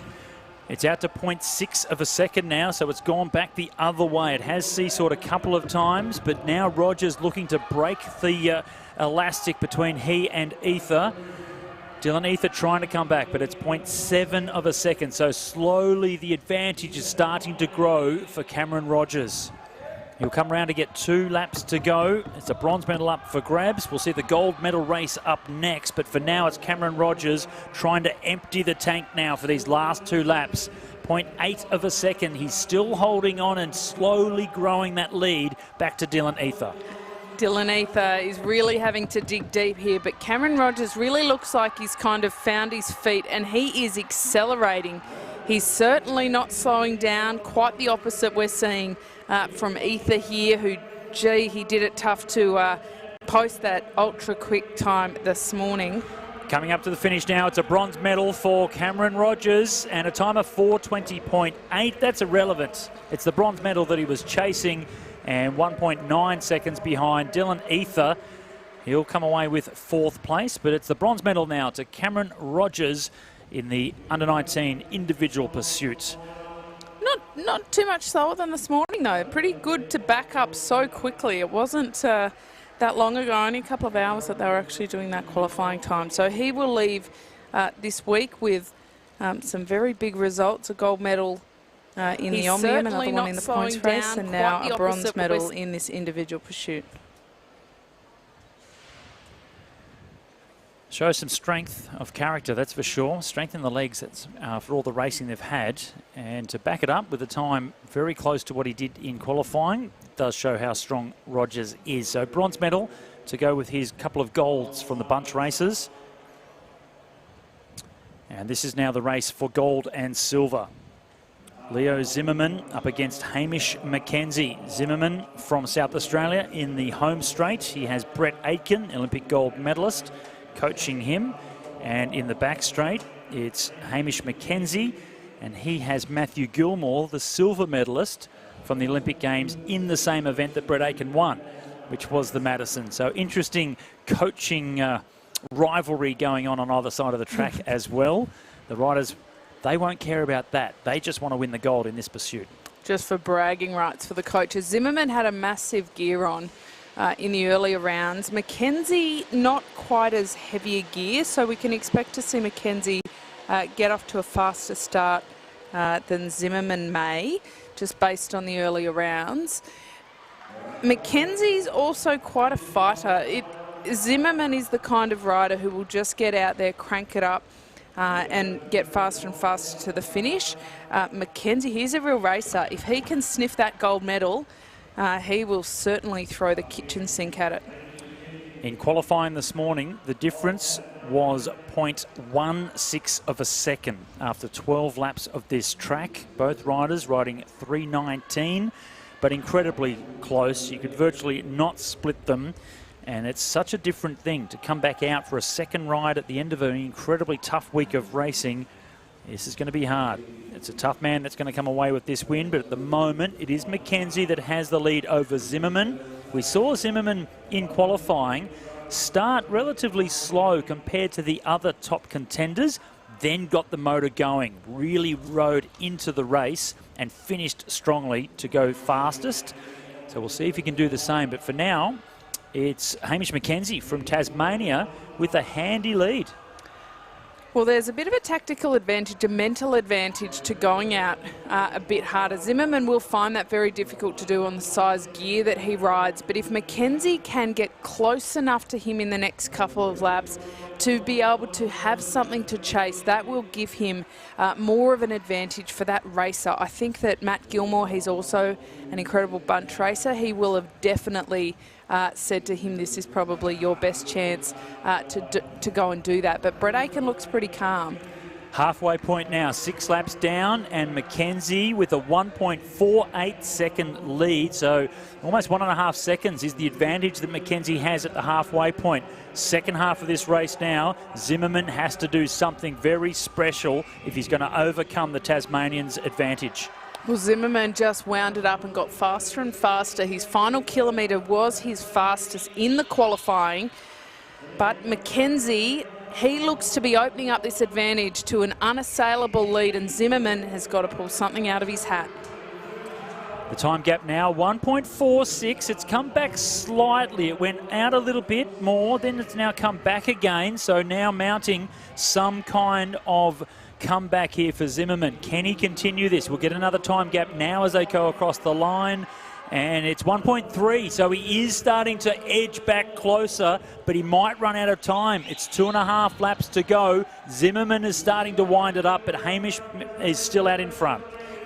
It's out to 0.6 of a second now, so it's gone back the other way. It has seesawed a couple of times, but now Rogers looking to break the elastic between he and Ether. Dylan Ether trying to come back, but it's 0.7 of a second, so slowly the advantage is starting to grow for Cameron Rogers. He'll come round to get 2 laps to go. It's a bronze medal up for grabs. We'll see the gold medal race up next, but for now it's Cameron Rogers trying to empty the tank now for these last 2 laps. 0.8 of a second. He's still holding on and slowly growing that lead back to Dylan Ether.
Dylan Ether is really having to dig deep here, but Cameron Rogers really looks like he's kind of found his feet and he is accelerating. He's certainly not slowing down. Quite the opposite we're seeing from Ether here, who, gee, he did it tough to post that ultra-quick time this morning.
Coming up to the finish now, it's a bronze medal for Cameron Rogers and a time of 4:20.8. That's irrelevant. It's the bronze medal that he was chasing and 1.9 seconds behind Dylan Ether. He'll come away with 4th place, but it's the bronze medal now to Cameron Rogers in the under-19 individual pursuit.
Not too much slower than this morning, though. Pretty good to back up so quickly. It wasn't that long ago, only a couple of hours that they were actually doing that qualifying time. So he will leave this week with some very big results, a gold medal in the Omnium, another one in the points race, and now a bronze medal in this individual pursuit.
Shows some strength of character, that's for sure. Strength in the legs, that's for all the racing they've had. And to back it up with a time very close to what he did in qualifying, does show how strong Rogers is. So bronze medal to go with his couple of golds from the bunch races. And this is now the race for gold and silver. Leo Zimmerman up against Hamish Mackenzie. Zimmerman from South Australia in the home straight. He has Brett Aitken, Olympic gold medalist, coaching him. And in the back straight, it's Hamish Mackenzie, and he has Matthew Gilmore, the silver medalist from the Olympic Games in the same event that Brett Aitken won, which was the Madison. So interesting coaching rivalry going on either side of the track as well. The riders, they won't care about that. They just want to win the gold in this pursuit.
Just for bragging rights for the coaches. Zimmerman had a massive gear on in the earlier rounds. Mackenzie, not quite as heavy a gear, so we can expect to see Mackenzie get off to a faster start than Zimmerman may, just based on the earlier rounds. Mackenzie's also quite a fighter. Zimmerman is the kind of rider who will just get out there, crank it up, and get faster and faster to the finish. Mackenzie, he's a real racer. If he can sniff that gold medal, he will certainly throw the kitchen sink at it.
In qualifying this morning, the difference was 0.16 of a second after 12 laps of this track. Both riders riding 3:19, but incredibly close. You could virtually not split them. And it's such a different thing to come back out for a second ride at the end of an incredibly tough week of racing. This is going to be hard. It's a tough man that's going to come away with this win, but at the moment it is Mackenzie that has the lead over Zimmerman. We saw Zimmerman in qualifying start relatively slow compared to the other top contenders, then got the motor going, really rode into the race and finished strongly to go fastest. So we'll see if he can do the same, but for now, it's Hamish Mackenzie from Tasmania with a handy lead.
Well, there's a bit of a tactical advantage, a mental advantage to going out a bit harder. Zimmerman will find that very difficult to do on the size gear that he rides, but if Mackenzie can get close enough to him in the next couple of laps to be able to have something to chase, that will give him more of an advantage for that racer. I think that Matt Gilmore, he's also an incredible bunch racer. He will have definitely said to him, this is probably your best chance to go and do that. But Brett Aitken looks pretty calm.
Halfway point now, 6 laps down, and Mackenzie with a 1.48 second lead. So almost 1.5 seconds is the advantage that Mackenzie has at the halfway point. Second half of this race now, Zimmerman has to do something very special if he's going to overcome the Tasmanians' advantage.
Well, Zimmerman just wound it up and got faster and faster. His final kilometre was his fastest in the qualifying. But Mackenzie, he looks to be opening up this advantage to an unassailable lead, and Zimmerman has got to pull something out of his hat.
The time gap now, 1.46. It's come back slightly. It went out a little bit more, then it's now come back again. So now mounting some kind of comeback here for Zimmerman. Can he continue this? We'll get another time gap now as they go across the line. And it's 1.3, so he is starting to edge back closer, but he might run out of time. It's 2.5 laps to go. Zimmerman is starting to wind it up, but Hamish is still out in front.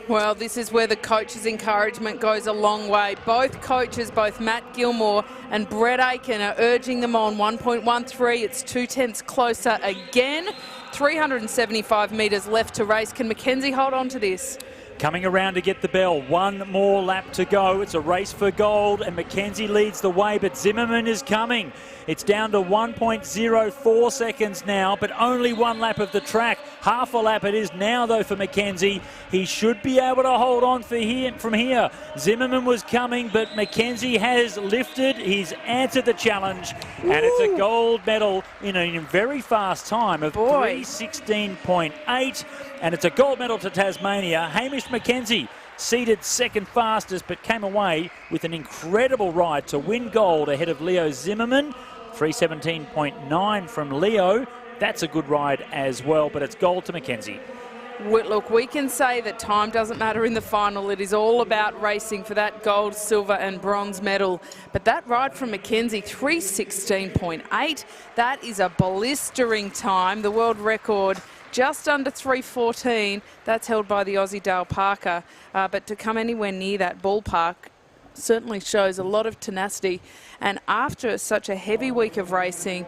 Well, this is where the coach's encouragement goes a long way. Both coaches, both Matt Gilmore and Brett Aitken, are urging them on. 1.13, it's 0.2 closer again. 375 metres left to race. Can Mackenzie hold on to this?
Coming around to get the bell. One more lap to go. It's a race for gold, and Mackenzie leads the way, but Zimmerman is coming. It's down to 1.04 seconds now, but only one lap of the track. Half a lap it is now, though, for Mackenzie. He should be able to hold on from here. Zimmerman was coming, but Mackenzie has lifted. He's answered the challenge, and it's a gold medal in a very fast time of 3:16.8, and it's a gold medal to Tasmania. Hamish Mackenzie seated second fastest, but came away with an incredible ride to win gold ahead of Leo Zimmerman. 3:17.9 from Leo. That's a good ride as well, but it's gold to Mackenzie.
Look, we can say that time doesn't matter in the final. It is all about racing for that gold, silver and bronze medal. But that ride from Mackenzie, 3:16.8, that is a blistering time. The world record just under 3:14. That's held by the Aussie Dale Parker. But to come anywhere near that ballpark certainly shows a lot of tenacity. And after such a heavy week of racing,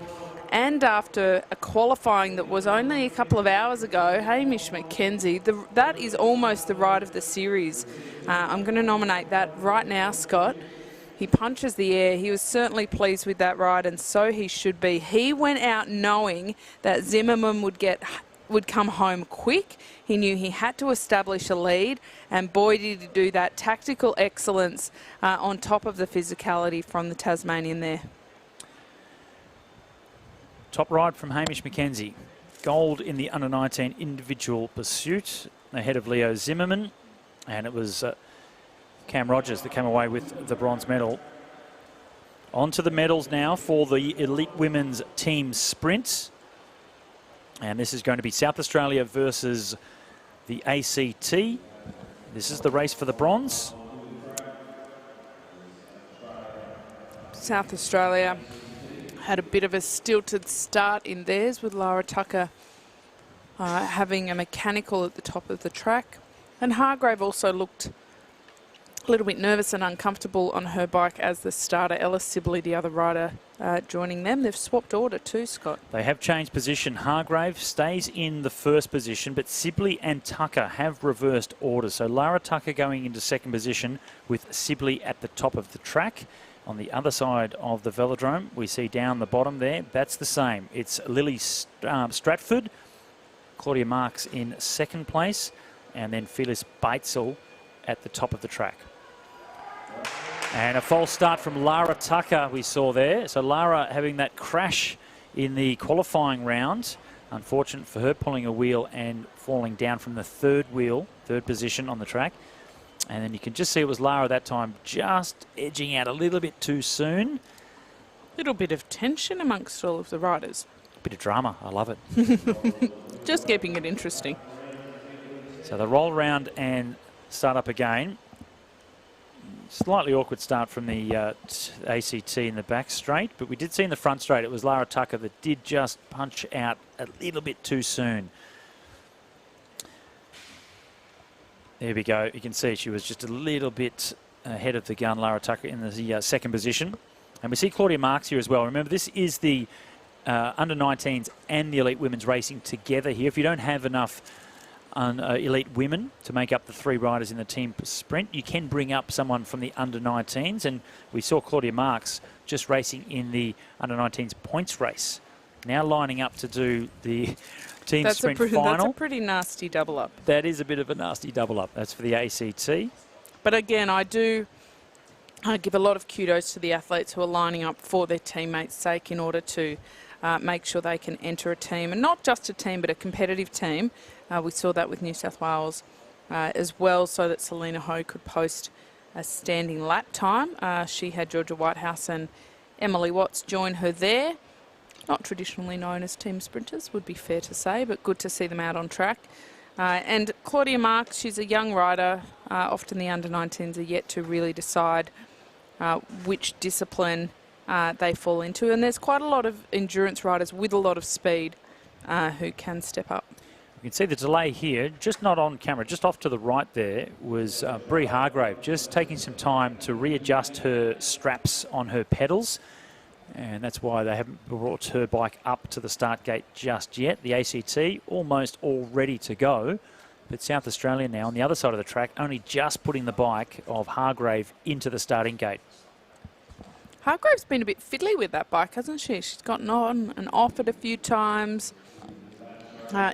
and after a qualifying that was only a couple of hours ago, Hamish Mackenzie, that is almost the ride of the series. I'm going to nominate that right now, Scott. He punches the air. He was certainly pleased with that ride, and so he should be. He went out knowing that Zimmerman would come home quick. He knew he had to establish a lead, and boy did he do that. Tactical excellence on top of the physicality from the Tasmanian there.
Top ride from Hamish Mackenzie. Gold in the under-19 individual pursuit ahead of Leo Zimmerman. And it was Cam Rogers that came away with the bronze medal. On to the medals now for the elite women's team sprint. And this is going to be South Australia versus the ACT. This is the race for the bronze.
South Australia had a bit of a stilted start in theirs, with Lara Tucker having a mechanical at the top of the track. And Hargrave also looked a little bit nervous and uncomfortable on her bike as the starter. Ella Sibley, the other rider, joining them. They've swapped order too, Scott.
They have changed position. Hargrave stays in the first position, but Sibley and Tucker have reversed orders. So Lara Tucker going into second position with Sibley at the top of the track. On the other side of the Velodrome, we see down the bottom there, that's the same. It's Lily Stratford, Claudia Marks in second place, and then Phyllis Beitzel at the top of the track. And a false start from Lara Tucker we saw there. So Lara having that crash in the qualifying round. Unfortunate for her, pulling a wheel and falling down from the third position on the track. And then you can just see it was Lara that time just edging out a little bit too soon.
Little bit of tension amongst all of the riders.
Bit of drama, I love it.
Just keeping it interesting.
So they roll around and start up again. Slightly awkward start from the ACT in the back straight, but we did see in the front straight it was Lara Tucker that did just punch out a little bit too soon. There we go. You can see she was just a little bit ahead of the gun, Lara Tucker, in the second position. And we see Claudia Marks here as well. Remember, this is the under-19s and the elite women's racing together here. If you don't have enough elite women to make up the three riders in the team sprint, you can bring up someone from the under-19s. And we saw Claudia Marks just racing in the under-19s points race. Now lining up to do the team sprint final.
That's a pretty nasty double up.
That is a bit of a nasty double up. That's for the ACT.
But again, I do give a lot of kudos to the athletes who are lining up for their teammates' sake in order to make sure they can enter a team. And not just a team, but a competitive team. We saw that with New South Wales as well, so that Selena Ho could post a standing lap time. She had Georgia Whitehouse and Emily Watts join her there. Not traditionally known as team sprinters, would be fair to say, but good to see them out on track. And Claudia Marks, she's a young rider. Often the under-19s are yet to really decide which discipline they fall into. And there's quite a lot of endurance riders with a lot of speed who can step up.
You can see the delay here, just not on camera, just off to the right there was Bree Hargrave, just taking some time to readjust her straps on her pedals. And that's why they haven't brought her bike up to the start gate just yet. The ACT almost all ready to go. But South Australia now on the other side of the track, only just putting the bike of Hargrave into the starting gate.
Hargrave's been a bit fiddly with that bike, hasn't she? She's gotten on and off it a few times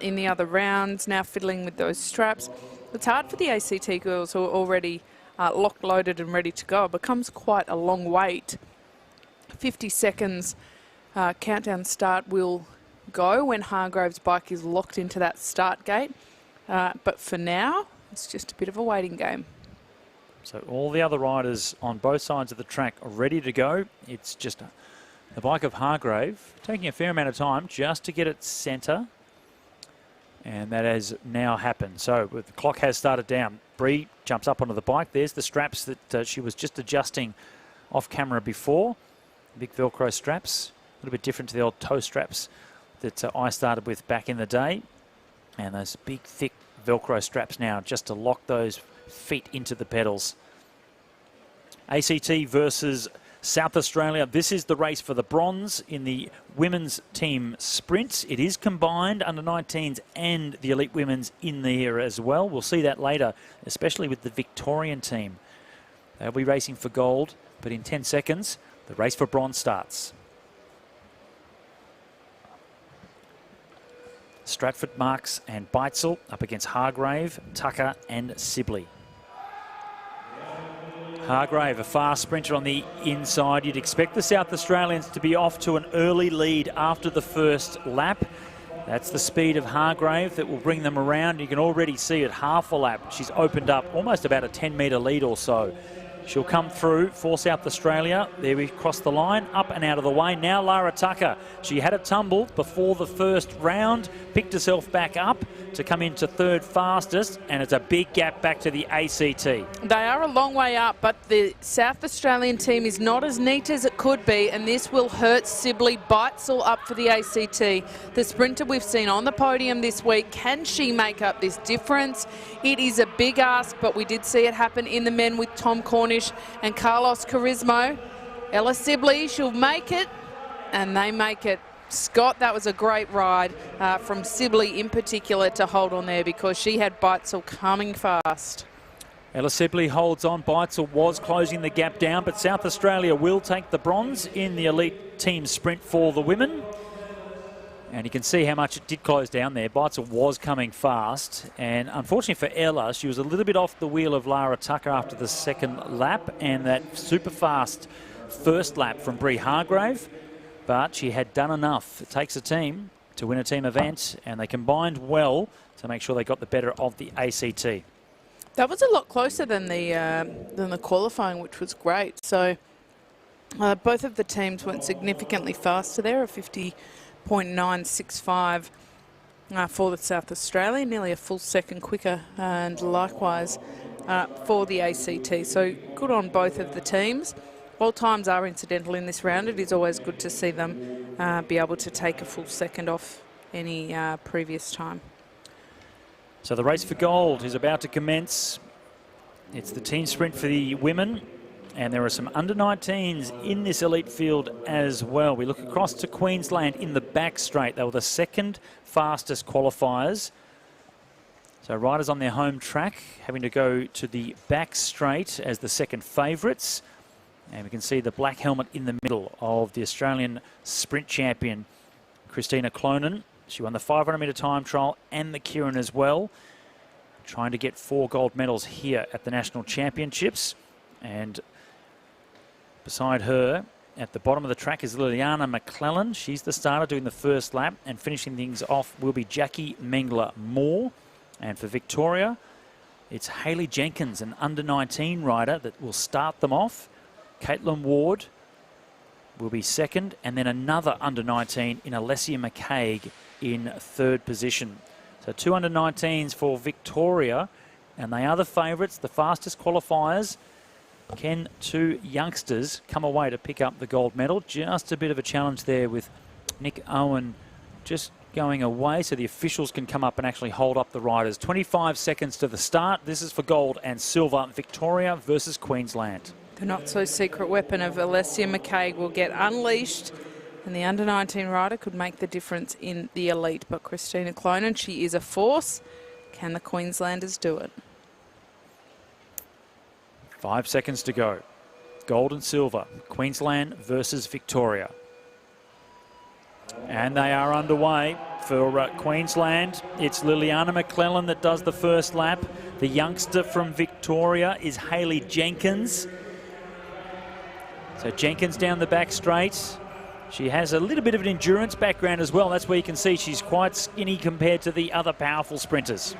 in the other rounds, now fiddling with those straps. It's hard for the ACT girls who are already locked, loaded and ready to go. It becomes quite a long wait. 50 seconds countdown start will go when Hargrave's bike is locked into that start gate. But for now, it's just a bit of a waiting game.
So all the other riders on both sides of the track are ready to go. It's just the bike of Hargrave taking a fair amount of time just to get it centre. And that has now happened. So the clock has started down. Bree jumps up onto the bike. There's the straps that she was just adjusting off camera before. Big Velcro straps. A little bit different to the old toe straps that I started with back in the day. And those big, thick Velcro straps now just to lock those feet into the pedals. ACT versus South Australia. This is the race for the bronze in the women's team sprint. It is combined under 19s and the elite women's in there as well. We'll see that later, especially with the Victorian team. They'll be racing for gold, but in 10 seconds, the race for bronze starts. Stratford, Marks and Beitzel up against Hargrave, Tucker and Sibley. Hargrave, a fast sprinter on the inside. You'd expect the South Australians to be off to an early lead after the first lap. That's the speed of Hargrave that will bring them around. You can already see at half a lap, she's opened up almost about a 10-metre lead or so. She'll come through for South Australia. There we cross the line, up and out of the way. Now Lara Tucker. She had a tumble before the first round, picked herself back up to come into third fastest, and it's a big gap back to the ACT.
They are a long way up, but the South Australian team is not as neat as it could be, and this will hurt Sibley. Beitzel up for the ACT. The sprinter we've seen on the podium this week, can she make up this difference? It is a big ask, but we did see it happen in the men with Tom Cornish and Carlos Carismo. Ella Sibley, she'll make it, and they make it. Scott, that was a great ride from Sibley in particular to hold on there, because she had Beitzel coming fast.
Ella Sibley holds on. Beitzel was closing the gap down, but South Australia will take the bronze in the elite team sprint for the women. And you can see how much it did close down there. Beitzel was coming fast. And unfortunately for Ella, she was a little bit off the wheel of Lara Tucker after the second lap. And that super fast first lap from Bree Hargrave. But she had done enough. It takes a team to win a team event. And they combined well to make sure they got the better of the ACT.
That was a lot closer than the qualifying, which was great. So both of the teams went significantly faster there, a 50.965 for the South Australian, nearly a full second quicker, and likewise for the ACT. So good on both of the teams. While times are incidental in this round, it is always good to see them be able to take a full second off any previous time.
So the race for gold is about to commence. It's the team sprint for the women, and there are some under-19s in this elite field as well. We look across to Queensland in the back straight. They were the second fastest qualifiers. So riders on their home track having to go to the back straight as the second favourites. And we can see the black helmet in the middle of the Australian sprint champion, Christina Clonan. She won the 500-metre time trial and the Keirin as well. Trying to get 4 gold medals here at the National Championships. And beside her, at the bottom of the track, is Liliana McClellan. She's the starter doing the first lap. And finishing things off will be Jackie Mengler-Moore. And for Victoria, it's Hayley Jenkins, an under-19 rider, that will start them off. Caitlin Ward will be second, and then another under-19 in Alessia McCaig in third position. So 2 under-19s for Victoria, and they are the favourites, the fastest qualifiers. Can 2 youngsters come away to pick up the gold medal? Just a bit of a challenge there with Nick Owen just going away, so the officials can come up and actually hold up the riders. 25 seconds to the start. This is for gold and silver. Victoria versus Queensland.
The not-so-secret weapon of Alessia McCaig will get unleashed, and the under-19 rider could make the difference in the elite. But Christina Clonan, she is a force. Can the Queenslanders do it?
5 seconds to go. Gold and silver. Queensland versus Victoria. And they are underway for Queensland. It's Liliana McClellan that does the first lap. The youngster from Victoria is Hayley Jenkins. So Jenkins down the back straight. She has a little bit of an endurance background as well. That's where you can see she's quite skinny compared to the other powerful sprinters.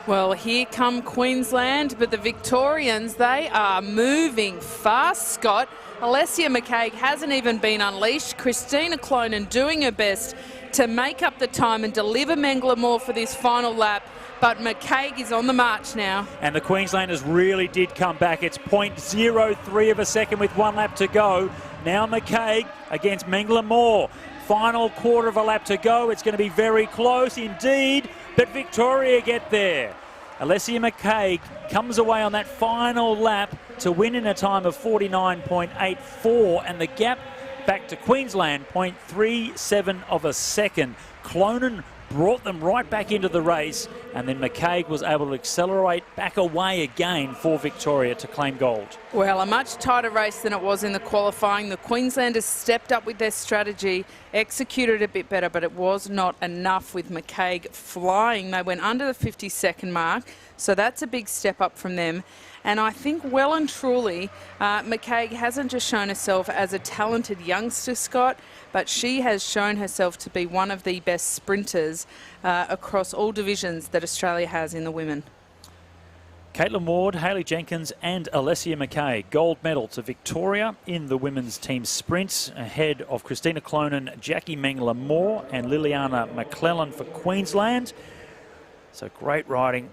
Well, here come Queensland, but the Victorians, they are moving fast, Scott. Alessia McCaig hasn't even been unleashed. Christina Clonan doing her best to make up the time and deliver Mengler Moore for this final lap. But McCaig is on the march now.
And the Queenslanders really did come back. It's 0.03 of a second with 1 lap to go. Now McCaig against Mengler Moore. Final quarter of a lap to go. It's going to be very close indeed, but Victoria get there. Alessia McCaig comes away on that final lap to win in a time of 49.84, and the gap back to Queensland, 0.37 of a second. Clonan brought them right back into the race, and then McCaig was able to accelerate back away again for Victoria to claim gold.
Well, a much tighter race than it was in the qualifying. The Queenslanders stepped up with their strategy, executed a bit better, but it was not enough with McCaig flying. They went under the 50-second mark, so that's a big step up from them. And I think well and truly, McCaig hasn't just shown herself as a talented youngster, Scott, but she has shown herself to be one of the best sprinters across all divisions that Australia has in the women.
Caitlin Ward, Hayley Jenkins and Alessia McCaig. Gold medal to Victoria in the women's team sprints, ahead of Christina Clonan, Jackie Mengler Moore and Liliana McClellan for Queensland. So great riding,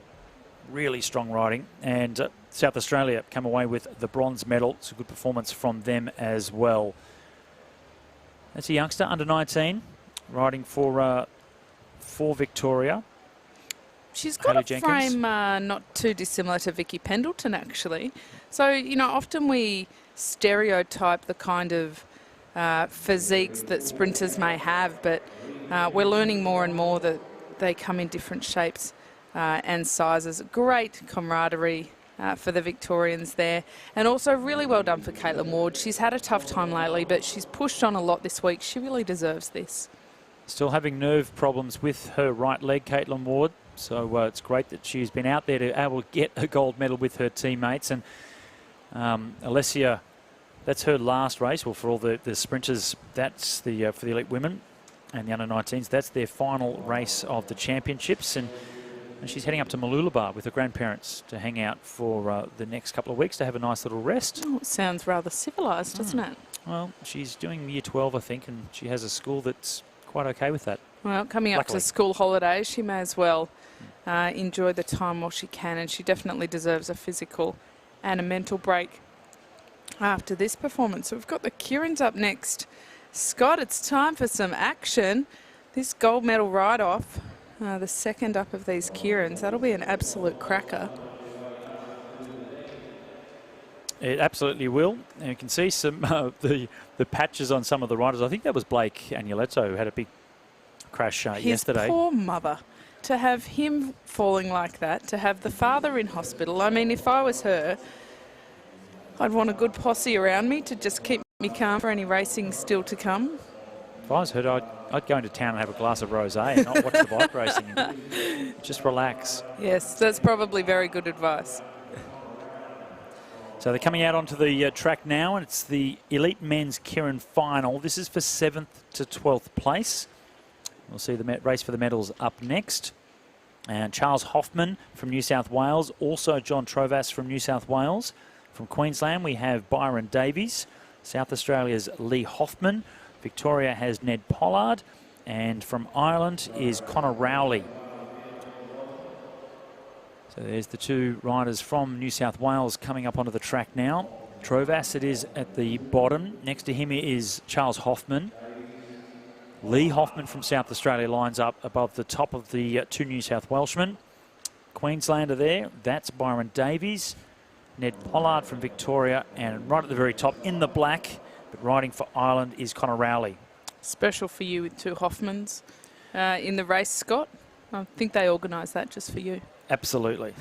really strong riding. And South Australia come away with the bronze medal. It's a good performance from them as well. That's a youngster, under 19, riding for Victoria.
She's got a frame not too dissimilar to Vicky Pendleton, actually. So, you know, often we stereotype the kind of physiques that sprinters may have, but we're learning more and more that they come in different shapes and sizes. Great camaraderie for the Victorians there. And also really well done for Caitlin Ward. She's had a tough time lately, but she's pushed on a lot this week. She really deserves this. Still having nerve problems with her right leg, Caitlin Ward. So it's great that she's been out there to able to get a gold medal with her teammates. And Alessia, that's her last race. Well, for all the sprinters, that's the for the elite women and the under-19s, that's their final race of the championships. And she's heading up to Mooloolaba with her grandparents to hang out for the next couple of weeks to have a nice little rest. Oh, it sounds rather civilised, doesn't it? Well, she's doing year 12, I think, and she has a school that's quite okay with that. Well, coming up to school holidays, she may as well enjoy the time while she can, and she definitely deserves a physical and a mental break after this performance. So we've got the Keirins up next. Scott, it's time for some action. This gold medal ride-off, the second up of these Keirins, that'll be an absolute cracker. It absolutely will. And you can see some the patches on some of the riders. I think that was Blake Agnoletto who had a big crash yesterday. His poor mother. To have him falling like that, to have the father in hospital. I mean, if I was her, I'd want a good posse around me to just keep me calm for any racing still to come. If I was her, I'd go into town and have a glass of rosé and not watch the bike racing. Just relax. Yes, that's probably very good advice. So they're coming out onto the track now, and it's the elite men's Keirin final. This is for 7th to 12th place. We'll see the race for the medals up next. And Charles Hoffman from New South Wales, also John Trovas from New South Wales. From Queensland, we have Byron Davies. South Australia's Lee Hoffman. Victoria has Ned Pollard. And from Ireland is Connor Rowley. So there's the two riders from New South Wales coming up onto the track now. Trovas, it is at the bottom. Next to him is Charles Hoffman. Lee Hoffman from South Australia lines up above the top of the two New South Welshmen. Queenslander there, that's Byron Davies. Ned Pollard from Victoria, and right at the very top in the black, but riding for Ireland, is Connor Rowley. Special for you with two Hoffmans in the race, Scott. I think they organised that just for you. Absolutely.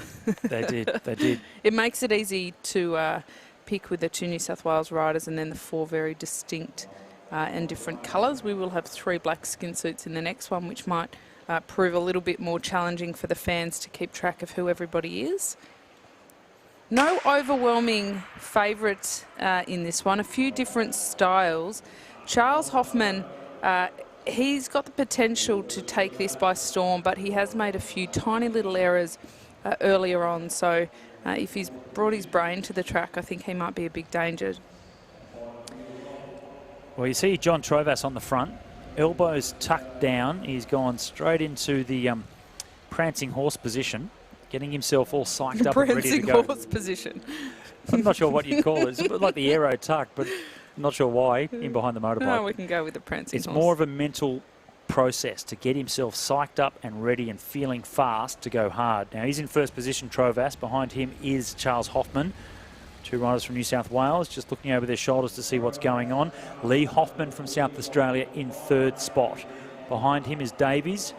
They did. They did. It makes it easy to pick with the two New South Wales riders and then the four very distinct and different colours. We will have 3 black skin suits in the next one, which might prove a little bit more challenging for the fans to keep track of who everybody is. No overwhelming favourites in this one. A few different styles. Charles Hoffman, he's got the potential to take this by storm, but he has made a few tiny little errors earlier on. So if he's brought his brain to the track, I think he might be a big danger.
Well, you see John Trovas on the front, elbows tucked down. He's gone straight into the prancing horse position, getting himself all psyched up and ready to go.
Prancing horse position.
I'm not sure what you'd call it. It's a bit like the aero tuck, but I'm not sure why, in behind the motorbike.
No, we can go with the prancing
It's
horse.
more of a mental process to get himself psyched up and ready and feeling fast to go hard. Now, he's in first position, Trovas. Behind him is Charles Hoffman. Two riders from New South Wales just looking over their shoulders to see what's going on. Lee Hoffman from South Australia in third spot. Behind him is Davies.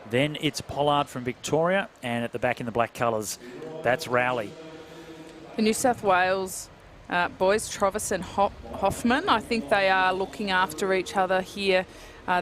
Then it's Pollard from Victoria, and at the back in the black colours, that's Rowley.
The New South Wales boys, Trovas and Hoffman, I think they are looking after each other here.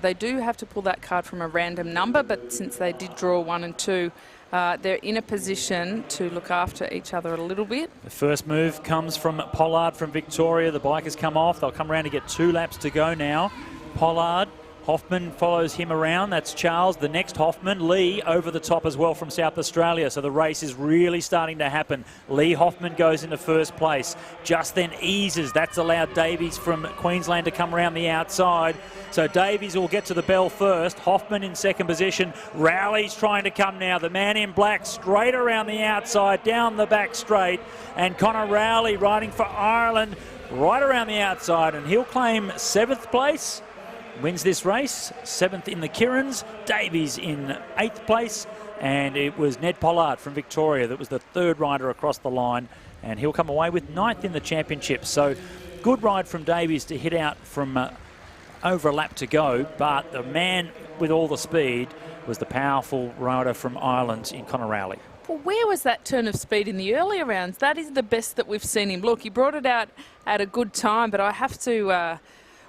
They do have to pull that card from a random number, but since they did draw 1 and 2, they're in a position to look after each other a little bit.
The first move comes from Pollard from Victoria. The bike has come off. They'll come around to get 2 laps to go now. Pollard, Hoffman follows him around. That's Charles. The next Hoffman, Lee, over the top as well from South Australia. So the race is really starting to happen. Lee Hoffman goes into first place. Just then eases. That's allowed Davies from Queensland to come around the outside. So Davies will get to the bell first. Hoffman in second position. Rowley's trying to come now. The man in black straight around the outside, down the back straight. And Connor Rowley riding for Ireland right around the outside. And he'll claim 7th place. Wins this race, 7th in the Keirins, Davies in 8th place, and it was Ned Pollard from Victoria that was the 3rd rider across the line, and he'll come away with 9th in the championship. So good ride from Davies to hit out from over a lap to go, but the man with all the speed was the powerful rider from Ireland in Connor Rowley.
Well, where was that turn of speed in the earlier rounds? That is the best that we've seen him look. He brought it out at a good time, but I have to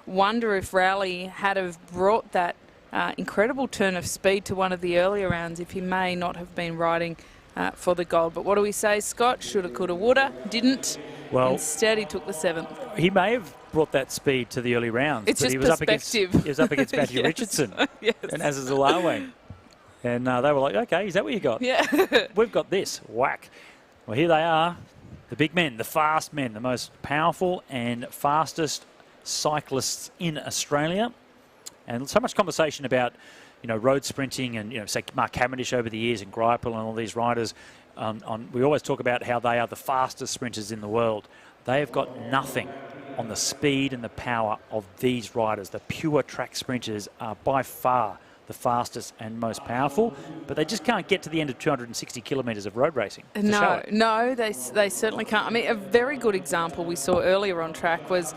wonder if Rowley had have brought that incredible turn of speed to one of the earlier rounds, if he may not have been riding for the gold. But what do we say, Scott? Shoulda, coulda, woulda. Didn't.
Well,
instead, he took the 7th.
He may have brought that speed to the early rounds.
It's
but
just
he was
perspective.
He was up against Matthew
Yes.
Richardson
Yes.
and Aziz Alawe. And they were like, okay, is that what you got?
Yeah.
We've got this. Whack. Well, here they are, the big men, the fast men, the most powerful and fastest cyclists in Australia. And so much conversation about, road sprinting and, say, Mark Cavendish over the years and Greipel and all these riders. We always talk about how they are the fastest sprinters in the world. They have got nothing on the speed and the power of these riders. The pure track sprinters are by far the fastest and most powerful, but they just can't get to the end of 260 kilometres of road racing.
No, they certainly can't. I mean, a very good example we saw earlier on track was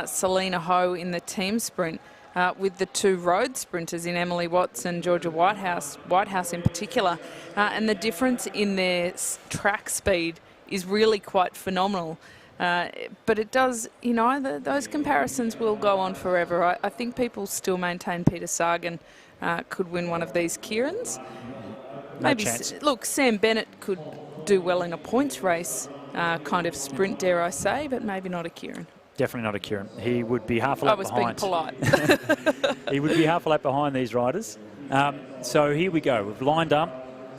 Selena Ho in the team sprint with the 2 road sprinters in Emily Watts and Georgia Whitehouse in particular. And the difference in their track speed is really quite phenomenal. But it does, those comparisons will go on forever. I think people still maintain Peter Sagan could win one of these Keirins.
No chance.
Look, Sam Bennett could do well in a points race, kind of sprint, dare I say, but maybe not a Keirin.
Definitely not a Keirin. He would be half a lap behind.
I was being polite.
He would be half a lap behind these riders. So here we go. We've lined up.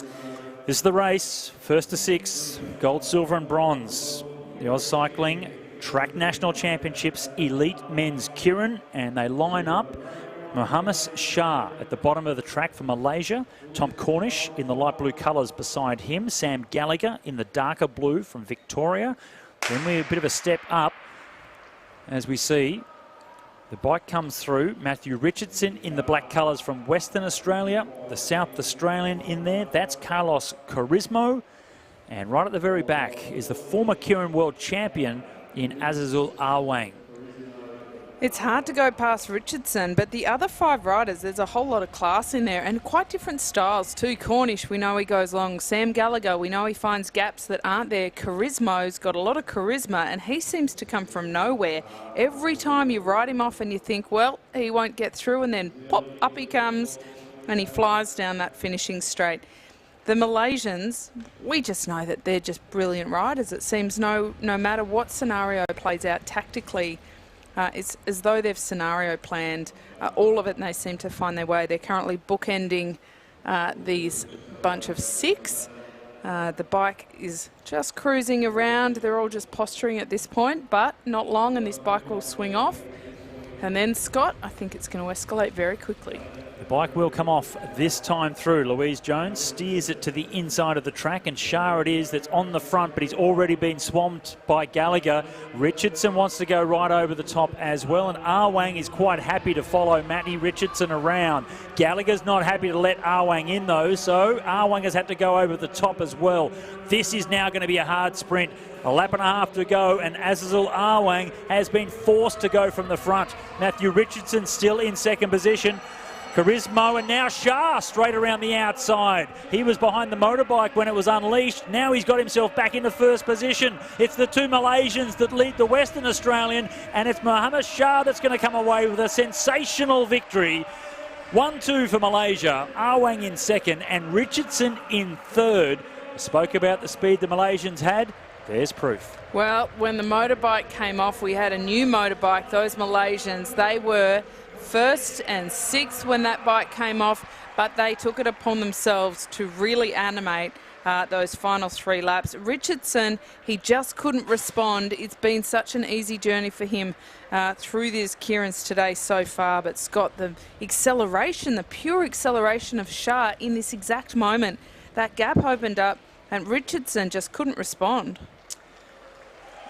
This is the race, 1st to 6, gold, silver and bronze. The AusCycling Track National Championships Elite Men's Keirin, and they line up. Mohammed Shah at the bottom of the track for Malaysia. Tom Cornish in the light blue colours beside him. Sam Gallagher in the darker blue from Victoria. Then we're a bit of a step up as we see the bike comes through. Matthew Richardson in the black colours from Western Australia. The South Australian in there. That's Carlos Carismo. And right at the very back is the former Keirin World Champion in Azizul Awang.
It's hard to go past Richardson, but the other 5 riders, there's a whole lot of class in there and quite different styles too. Cornish, we know he goes long. Sam Gallagher, we know he finds gaps that aren't there. Carismo's got a lot of charisma and he seems to come from nowhere. Every time you ride him off and you think, well, he won't get through, and then pop, up he comes and he flies down that finishing straight. The Malaysians, we just know that they're just brilliant riders. It seems no matter what scenario plays out tactically, it's as though they've scenario planned all of it and they seem to find their way. They're currently bookending these bunch of 6. The bike is just cruising around. They're all just posturing at this point, but not long and this bike will swing off. And then Scott, I think it's going to escalate very quickly.
The bike will come off this time through. Louise Jones steers it to the inside of the track, and Shah it is that's on the front, but he's already been swamped by Gallagher. Richardson wants to go right over the top as well, and Arwang is quite happy to follow Matthew Richardson around. Gallagher's not happy to let Arwang in though, so Arwang has had to go over the top as well. This is now going to be a hard sprint. A lap and a half to go, and Azazel Arwang has been forced to go from the front. Matthew Richardson still in second position. Charismo and now Shah straight around the outside. He was behind the motorbike when it was unleashed. Now he's got himself back into first position. It's the two Malaysians that lead the Western Australian, and it's Mohammed Shah that's going to come away with a sensational victory. 1-2 for Malaysia. Arwang in second and Richardson in third. Spoke about the speed the Malaysians had. There's proof.
Well, when the motorbike came off, we had a new motorbike. Those Malaysians, they were first and sixth when that bike came off, but they took it upon themselves to really animate those final 3 laps. Richardson, he just couldn't respond. It's been such an easy journey for him through these Keirins today so far, but Scott, the acceleration, the pure acceleration of Shah in this exact moment, that gap opened up and Richardson just couldn't respond.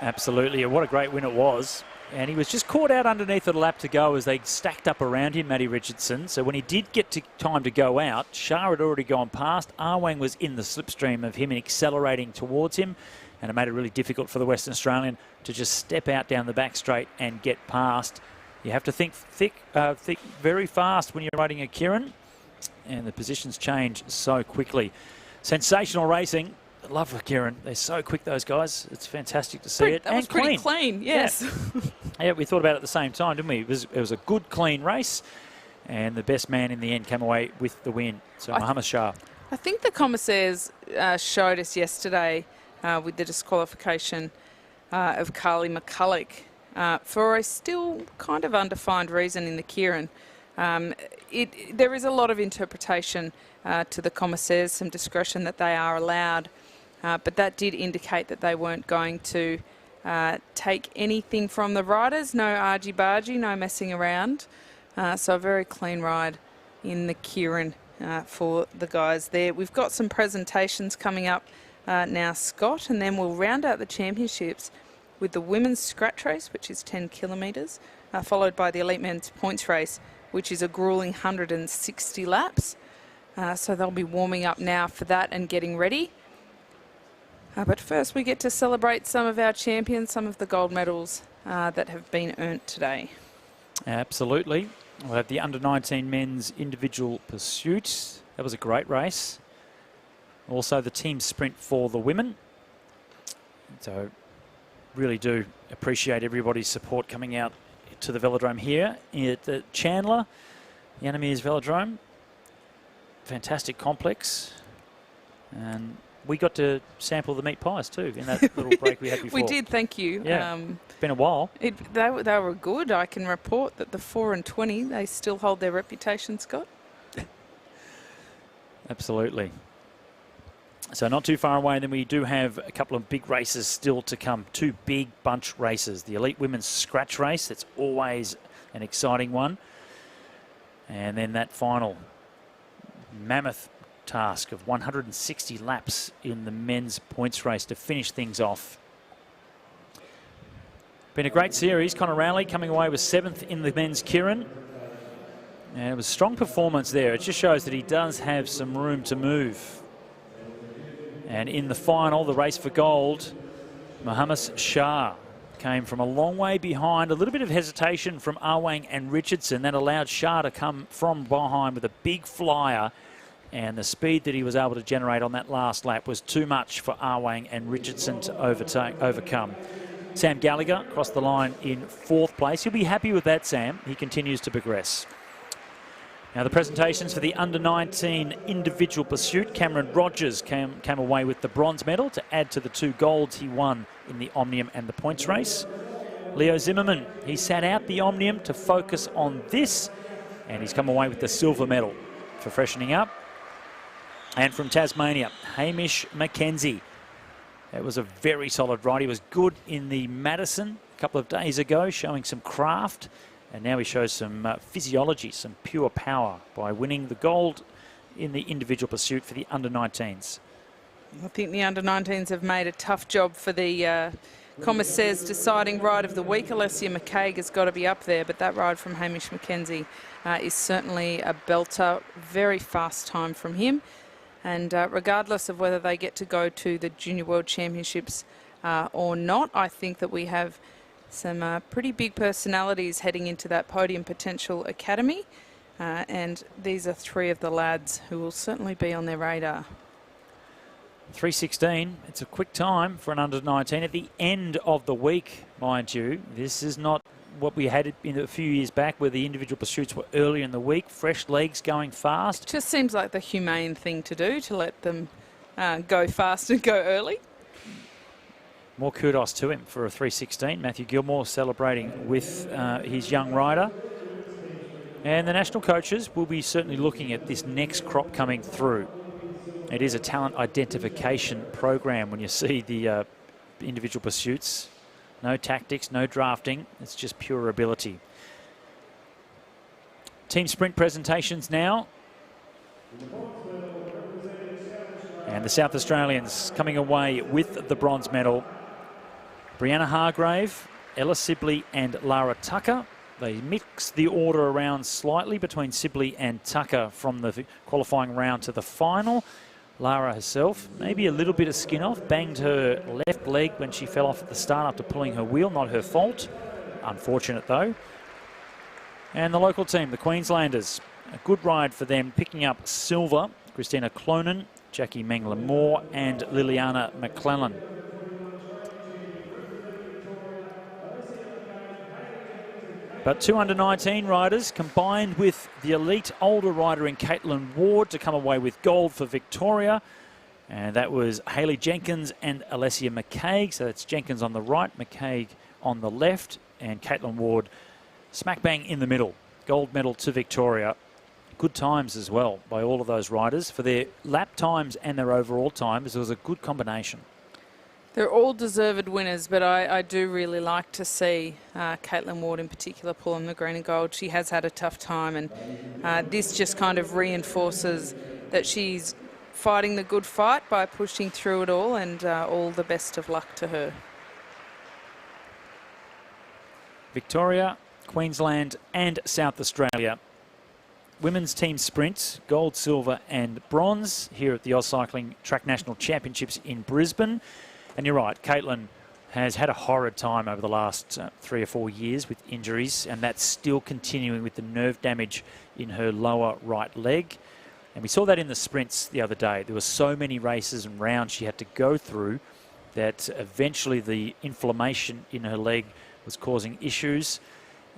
Absolutely, and what a great win it was. And he was just caught out underneath a lap to go as they stacked up around him, Matty Richardson. So when he did get to time to go out, Shah had already gone past. Arwang was in the slipstream of him and accelerating towards him. And it made it really difficult for the Western Australian to just step out down the back straight and get past. You have to think very fast when you're riding a Keirin. And the positions change so quickly. Sensational racing. I love Keirin. They're so quick, those guys. It's fantastic to see it.
That was pretty clean, yes.
Yeah, we thought about it at the same time, didn't we? It was a good, clean race, and the best man in the end came away with the win. So Mohammed Shah.
I think the commissaires showed us yesterday with the disqualification of Carly McCulloch for a still kind of undefined reason in the Keirin. There is a lot of interpretation to the commissaires, some discretion that they are allowed. But that did indicate that they weren't going to take anything from the riders. No argy-bargy, no messing around. So a very clean ride in the Keirin for the guys there. We've got some presentations coming up now, Scott, and then we'll round out the championships with the women's scratch race, which is 10 kilometres, followed by the elite men's points race, which is a gruelling 160 laps. So they'll be warming up now for that and getting ready. But first we get to celebrate some of our champions, some of the gold medals that have been earned today.
Absolutely. We'll have the under-19 men's individual pursuit. That was a great race. Also the team sprint for the women. So really do appreciate everybody's support coming out to the Velodrome here at the Chandler, the Meares Velodrome. Fantastic complex. And we got to sample the meat pies too in that little break we had before.
We did, thank you.
Yeah, it's been a while.
They were good. I can report that the 4 and 20, they still hold their reputation, Scott.
Absolutely. So not too far away, and then we do have a couple of big races still to come. 2 big bunch races. The Elite Women's Scratch Race, that's always an exciting one. And then that final mammoth task of 160 laps in the men's points race to finish things off. Been a great series. Connor Rowley coming away with 7th in the men's Keirin. And it was a strong performance there. It just shows that he does have some room to move. And in the final, the race for gold, Mohammed Shah came from a long way behind. A little bit of hesitation from Arwang and Richardson. That allowed Shah to come from behind with a big flyer. And the speed that he was able to generate on that last lap was too much for Arwang and Richardson to overcome. Sam Gallagher crossed the line in 4th place. He'll be happy with that, Sam. He continues to progress. Now the presentations for the under-19 individual pursuit. Cameron Rogers came away with the bronze medal to add to the 2 golds he won in the Omnium and the points race. Leo Zimmerman, he sat out the Omnium to focus on this, and he's come away with the silver medal for freshening up. And from Tasmania, Hamish Mackenzie. That was a very solid ride. He was good in the Madison a couple of days ago, showing some craft. And now he shows some physiology, some pure power by winning the gold in the individual pursuit for the under-19s.
I think the under-19s have made a tough job for the commissaires deciding ride of the week. Alessia McCaig has got to be up there, but that ride from Hamish Mackenzie is certainly a belter. Very fast time from him. And regardless of whether they get to go to the Junior World Championships or not, I think that we have some pretty big personalities heading into that Podium Potential Academy. And these are three of the lads who will certainly be on their radar.
3:16, it's a quick time for an under-19 at the end of the week, mind you. This is not what we had in a few years back where the individual pursuits were early in the week, fresh legs going fast.
Just seems like the humane thing to do, to let them go fast and go early.
More kudos to him for a 3:16. Matthew Gilmore celebrating with his young rider. And the national coaches will be certainly looking at this next crop coming through. It is a talent identification program when you see the individual pursuits. No tactics, no drafting. It's just pure ability. Team sprint presentations now. And the South Australians coming away with the bronze medal. Brianna Hargrave, Ella Sibley and Lara Tucker. They mix the order around slightly between Sibley and Tucker from the qualifying round to the final. Lara herself, maybe a little bit of skin off, banged her left leg when she fell off at the start after pulling her wheel, not her fault. Unfortunate though. And the local team, the Queenslanders, a good ride for them, picking up silver. Christina Clonan, Jackie Mengler-Moore and Liliana McClellan. But two under-19 riders combined with the elite older rider in Caitlin Ward to come away with gold for Victoria. And that was Hayley Jenkins and Alessia McCaig. So that's Jenkins on the right, McCaig on the left, and Caitlin Ward smack bang in the middle. Gold medal to Victoria. Good times as well by all of those riders. For their lap times and their overall times, it was a good combination.
They're all deserved winners, but I do really like to see Caitlin Ward in particular pull on the green and gold. She has had a tough time, and this just kind of reinforces that she's fighting the good fight by pushing through it all, and all the best of luck to her.
Victoria, Queensland and South Australia. Women's team sprint, gold, silver and bronze here at the AusCycling Track National Championships in Brisbane. And you're right, Caitlin has had a horrid time over the last 3 or 4 years with injuries, and that's still continuing with the nerve damage in her lower right leg. And we saw that in the sprints the other day. There were so many races and rounds she had to go through that eventually the inflammation in her leg was causing issues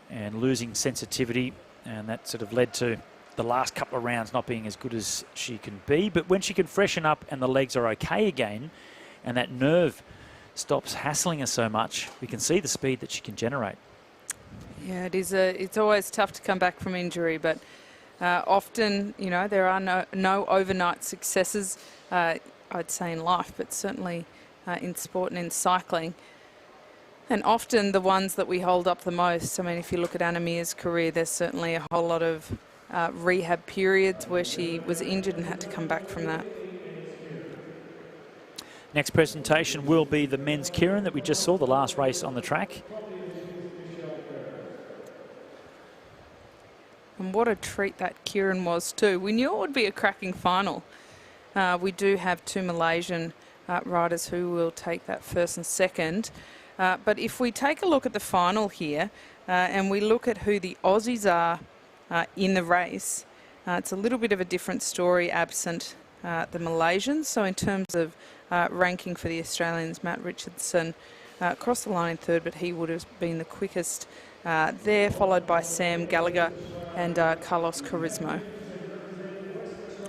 and losing sensitivity, and that sort of led to the last couple of rounds not being as good as she can be. But when she can freshen up and the legs are okay again, and that nerve stops hassling her so much, we can see the speed that she can generate.
Yeah, it is. It's always tough to come back from injury, but often, you know, there are no overnight successes, I'd say in life, but certainly in sport and in cycling. And often the ones that we hold up the most, I mean, if you look at Anna Meares' career, there's certainly a whole lot of rehab periods where she was injured and had to come back from that.
Next presentation will be the men's Keirin that we just saw, the last race on the track.
And what a treat that Keirin was too. We knew it would be a cracking final. We do have two Malaysian riders who will take that first and second. But if we take a look at the final here and we look at who the Aussies are in the race, it's a little bit of a different story absent the Malaysians. So in terms of ranking for the Australians, Matt Richardson crossed the line in third, but he would have been the quickest there, followed by Sam Gallagher and Carlos Carismo.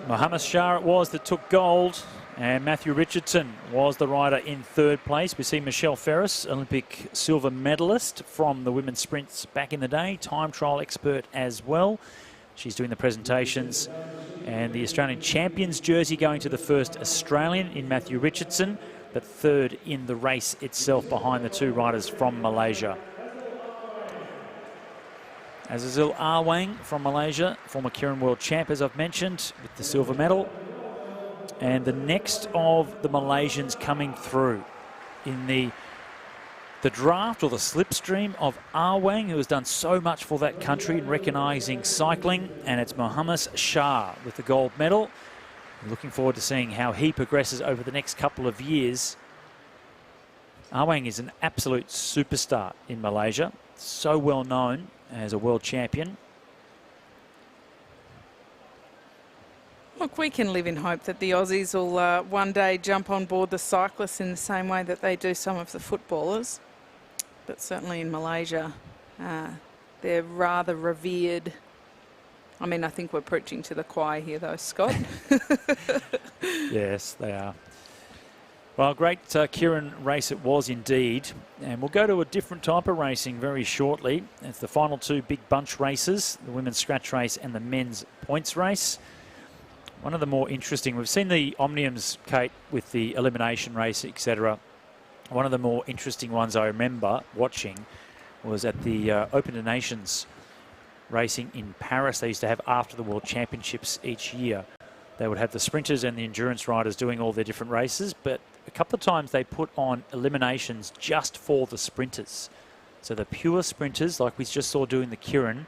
Mohammed Shah it was that took gold, and Matthew Richardson was the rider in third place. We see Michelle Ferris, Olympic silver medalist from the women's sprints back in the day, time trial expert as well. She's doing the presentations. And the Australian champions jersey going to the first Australian in Matthew Richardson, but third in the race itself behind the two riders from Malaysia. Azazil Awang from Malaysia, former Keirin World Champ, as I've mentioned, with the silver medal. And the next of the Malaysians coming through in the draft or the slipstream of Awang, who has done so much for that country in recognising cycling, and it's Mohammed Shah with the gold medal. Looking forward to seeing how he progresses over the next couple of years. Awang is an absolute superstar in Malaysia, so well known as a world champion.
Look, we can live in hope that the Aussies will one day jump on board the cyclists in the same way that they do some of the footballers. But certainly in Malaysia, they're rather revered. I mean, I think we're preaching to the choir here, though, Scott.
Yes, they are. Well, great Keirin race it was indeed. And we'll go to a different type of racing very shortly. It's the final two big bunch races, the women's scratch race and the men's points race. One of the more interesting, we've seen the Omniums, Kate, with the elimination race, etc. One of the more interesting ones I remember watching was at the Open to Nations racing in Paris. They used to have after the World Championships each year. They would have the sprinters and the endurance riders doing all their different races, but a couple of times they put on eliminations just for the sprinters. So the pure sprinters, like we just saw doing the Keirin,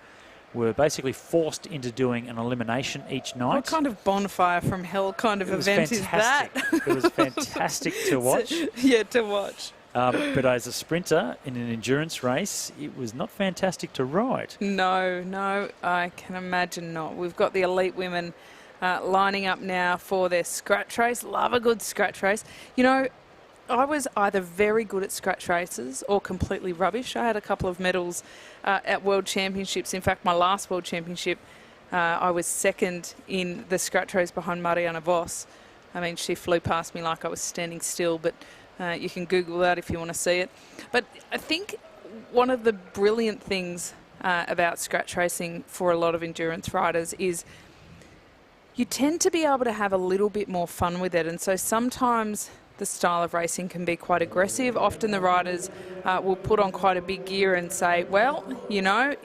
were basically forced into doing an elimination each night.
What kind of bonfire from hell kind of event is that?
It was fantastic to watch.
Yeah, to watch.
But as a sprinter in an endurance race, it was not fantastic to ride.
No, I can imagine not. We've got the elite women lining up now for their scratch race. Love a good scratch race. You know, I was either very good at scratch races or completely rubbish. I had a couple of medals at World Championships. In fact, my last World Championship, I was second in the scratch race behind Mariana Vos. I mean, she flew past me like I was standing still, but you can Google that if you want to see it. But I think one of the brilliant things about scratch racing for a lot of endurance riders is you tend to be able to have a little bit more fun with it. And so sometimes the style of racing can be quite aggressive. Often the riders will put on quite a big gear and say, well, you know,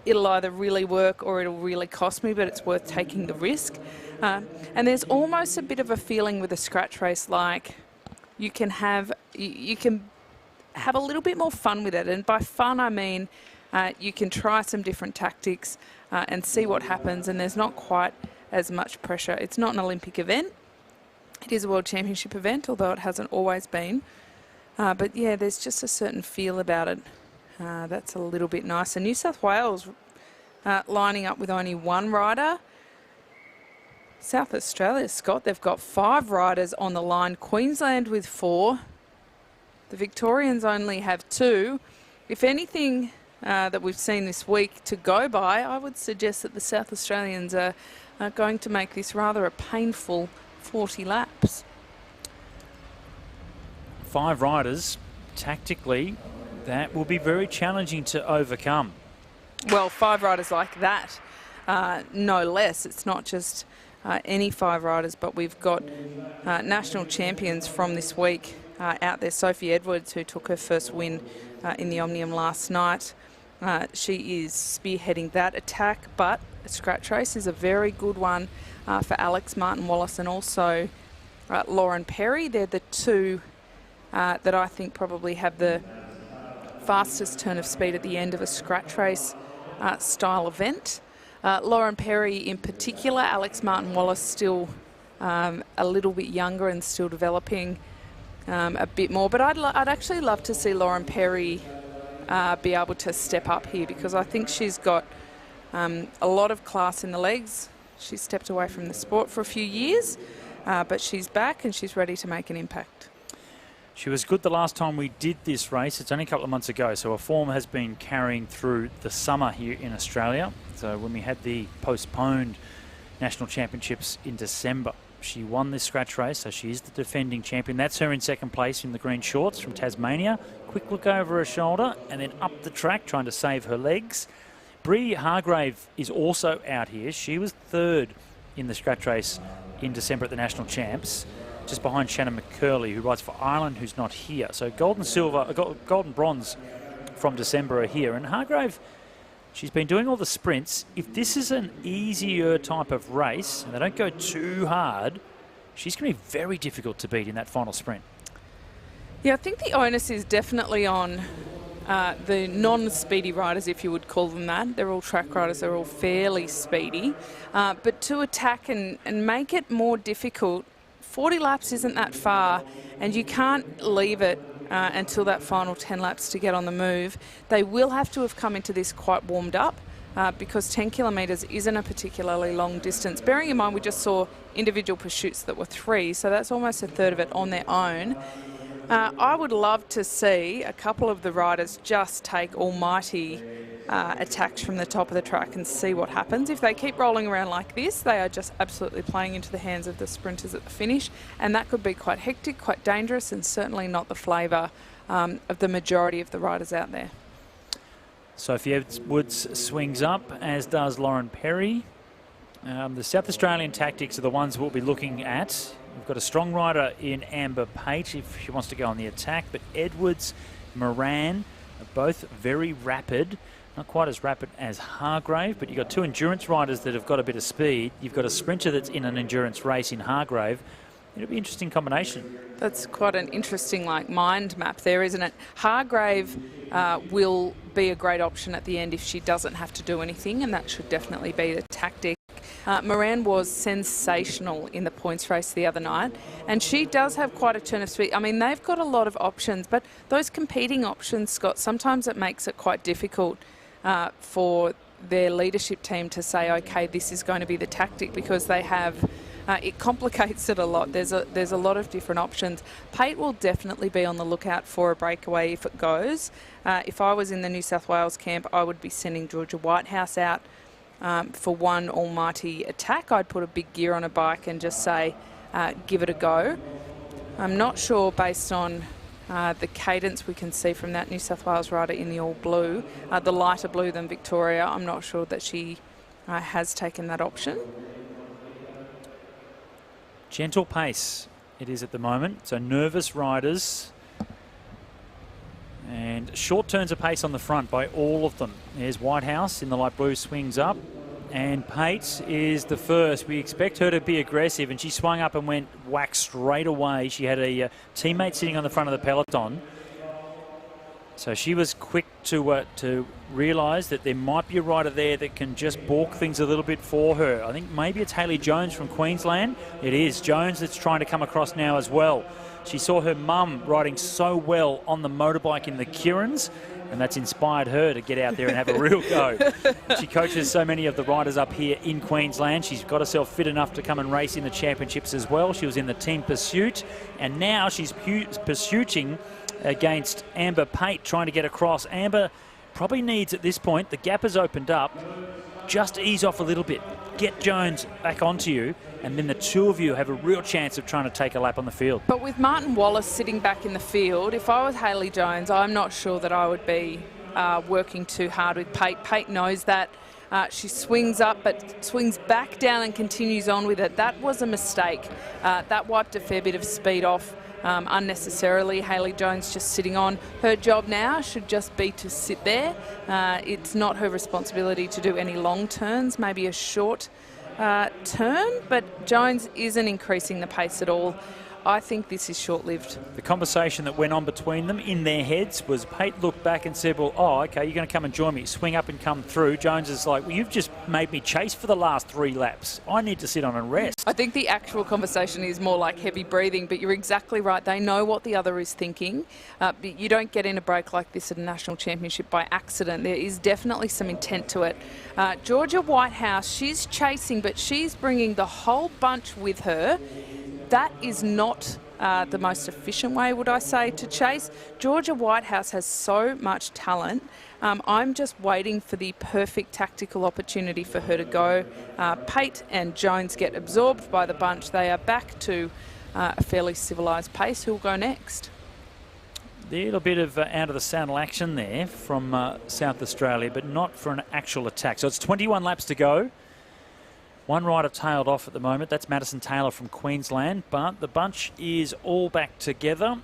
it'll either really work or it'll really cost me, but it's worth taking the risk. And there's almost a bit of a feeling with a scratch race like you can have a little bit more fun with it. And by fun, I mean you can try some different tactics and see what happens, and there's not quite as much pressure. It's not an Olympic event. It is a World Championship event, although it hasn't always been. But yeah, there's just a certain feel about it. That's a little bit nicer. New South Wales lining up with only one rider. South Australia, Scott, they've got 5 riders on the line. Queensland with 4. The Victorians only have 2. If anything that we've seen this week to go by, I would suggest that the South Australians are going to make this rather a painful 40 laps.
5 riders, tactically, that will be very challenging to overcome.
Well, 5 riders like that, no less. It's not just any 5 riders, but we've got national champions from this week out there. Sophie Edwards, who took her first win in the Omnium last night. She is spearheading that attack, but a scratch race is a very good one for Alex Martin-Wallace and also Lauren Perry. They're the two that I think probably have the fastest turn of speed at the end of a scratch race style event. Lauren Perry in particular, Alex Martin-Wallace still a little bit younger and still developing a bit more. But I'd actually love to see Lauren Perry be able to step up here, because I think she's got a lot of class in the legs. She stepped away from the sport for a few years, but she's back and she's ready to make an impact.
She was good the last time we did this race. It's only a couple of months ago, so her form has been carrying through the summer here in Australia. So when we had the postponed national championships in December, she won this scratch race, so she is the defending champion. That's her in second place in the green shorts from Tasmania. Quick look over her shoulder and then up the track trying to save her legs. Bree Hargrave is also out here. She was third in the scratch race in December at the National Champs, just behind Shannon McCurley, who rides for Ireland, who's not here. So gold and bronze from December are here. And Hargrave, she's been doing all the sprints. If this is an easier type of race, and they don't go too hard, she's going to be very difficult to beat in that final sprint.
Yeah, I think the onus is definitely on the non-speedy riders, if you would call them that. They're all track riders, they're all fairly speedy. But to attack and make it more difficult, 40 laps isn't that far, and you can't leave it until that final 10 laps to get on the move. They will have to have come into this quite warmed up because 10 kilometres isn't a particularly long distance. Bearing in mind we just saw individual pursuits that were 3, so that's almost a third of it on their own. I would love to see a couple of the riders just take almighty attacks from the top of the track and see what happens. If they keep rolling around like this, they are just absolutely playing into the hands of the sprinters at the finish, and that could be quite hectic, quite dangerous, and certainly not the flavour of the majority of the riders out there.
Sophie Edwards swings up, as does Lauren Perry. The South Australian tactics are the ones we'll be looking at. We've got a strong rider in Amber Pate if she wants to go on the attack, but Edwards, Moran are both very rapid. Not quite as rapid as Hargrave, but you've got two endurance riders that have got a bit of speed. You've got a sprinter that's in an endurance race in Hargrave. It'll be an interesting combination. That's
quite an interesting mind map there, isn't it? Hargrave will be a great option at the end if she doesn't have to do anything, and that should definitely be the tactic. Moran was sensational in the points race the other night, and she does have quite a turn of speed. I mean, they've got a lot of options, but those competing options, Scott, sometimes it makes it quite difficult for their leadership team to say, okay, this is going to be the tactic, because they have it complicates it a lot. There's a lot of different options. Pate will definitely be on the lookout for a breakaway if it goes. If I was in the New South Wales camp, I would be sending Georgia Whitehouse out for one almighty attack. I'd put a big gear on a bike and just say, give it a go. I'm not sure, based on the cadence we can see from that New South Wales rider in the all blue, the lighter blue than Victoria, I'm not sure that she has taken that option.
Gentle pace it is at the moment, so nervous riders and short turns of pace on the front by all of them. There's Whitehouse in the light blue, swings up, and Pate is the first. We expect her to be aggressive, and she swung up and went whack straight away. She had a teammate sitting on the front of the peloton, so she was quick to realise that there might be a rider there that can just balk things a little bit for her. I think maybe it's Hayley Jones from Queensland. It is Jones that's trying to come across now as well. She saw her mum riding so well on the motorbike in the Keirins, and that's inspired her to get out there and have a real go. She coaches so many of the riders up here in Queensland. She's got herself fit enough to come and race in the championships as well. She was in the team pursuit, and now she's pursuing against Amber Pate, trying to get across. Amber probably needs, at this point, the gap has opened up, just ease off a little bit, get Jones back onto you, and then the two of you have a real chance of trying to take a lap on the field.
But with Martin Wallace sitting back in the field, if I was Hayley Jones, I'm not sure that I would be working too hard with Pate. Pate knows that. She swings up but swings back down and continues on with it. That was a mistake. That wiped a fair bit of speed off unnecessarily. Hayley Jones just sitting on. Her job now should just be to sit there. It's not her responsibility to do any long turns, maybe a short turn, but Jones isn't increasing the pace at all. I think this is short-lived.
The conversation that went on between them in their heads was Pate looked back and said, well, oh, okay, you're going to come and join me. Swing up and come through. Jones is like, well, you've just made me chase for the last 3 laps. I need to sit on and rest.
I think the actual conversation is more like heavy breathing, but you're exactly right. They know what the other is thinking. You don't get in a break like this at a national championship by accident. There is definitely some intent to it. Georgia Whitehouse, she's chasing, but she's bringing the whole bunch with her. That is not the most efficient way, would I say, to chase. Georgia Whitehouse has so much talent. I'm just waiting for the perfect tactical opportunity for her to go. Pate and Jones get absorbed by the bunch. They are back to a fairly civilised pace. Who'll go next?
little bit of out of the saddle action there from South Australia, but not for an actual attack. So it's 21 laps to go. One rider tailed off at the moment. That's Madison Taylor from Queensland, but the bunch is all back together,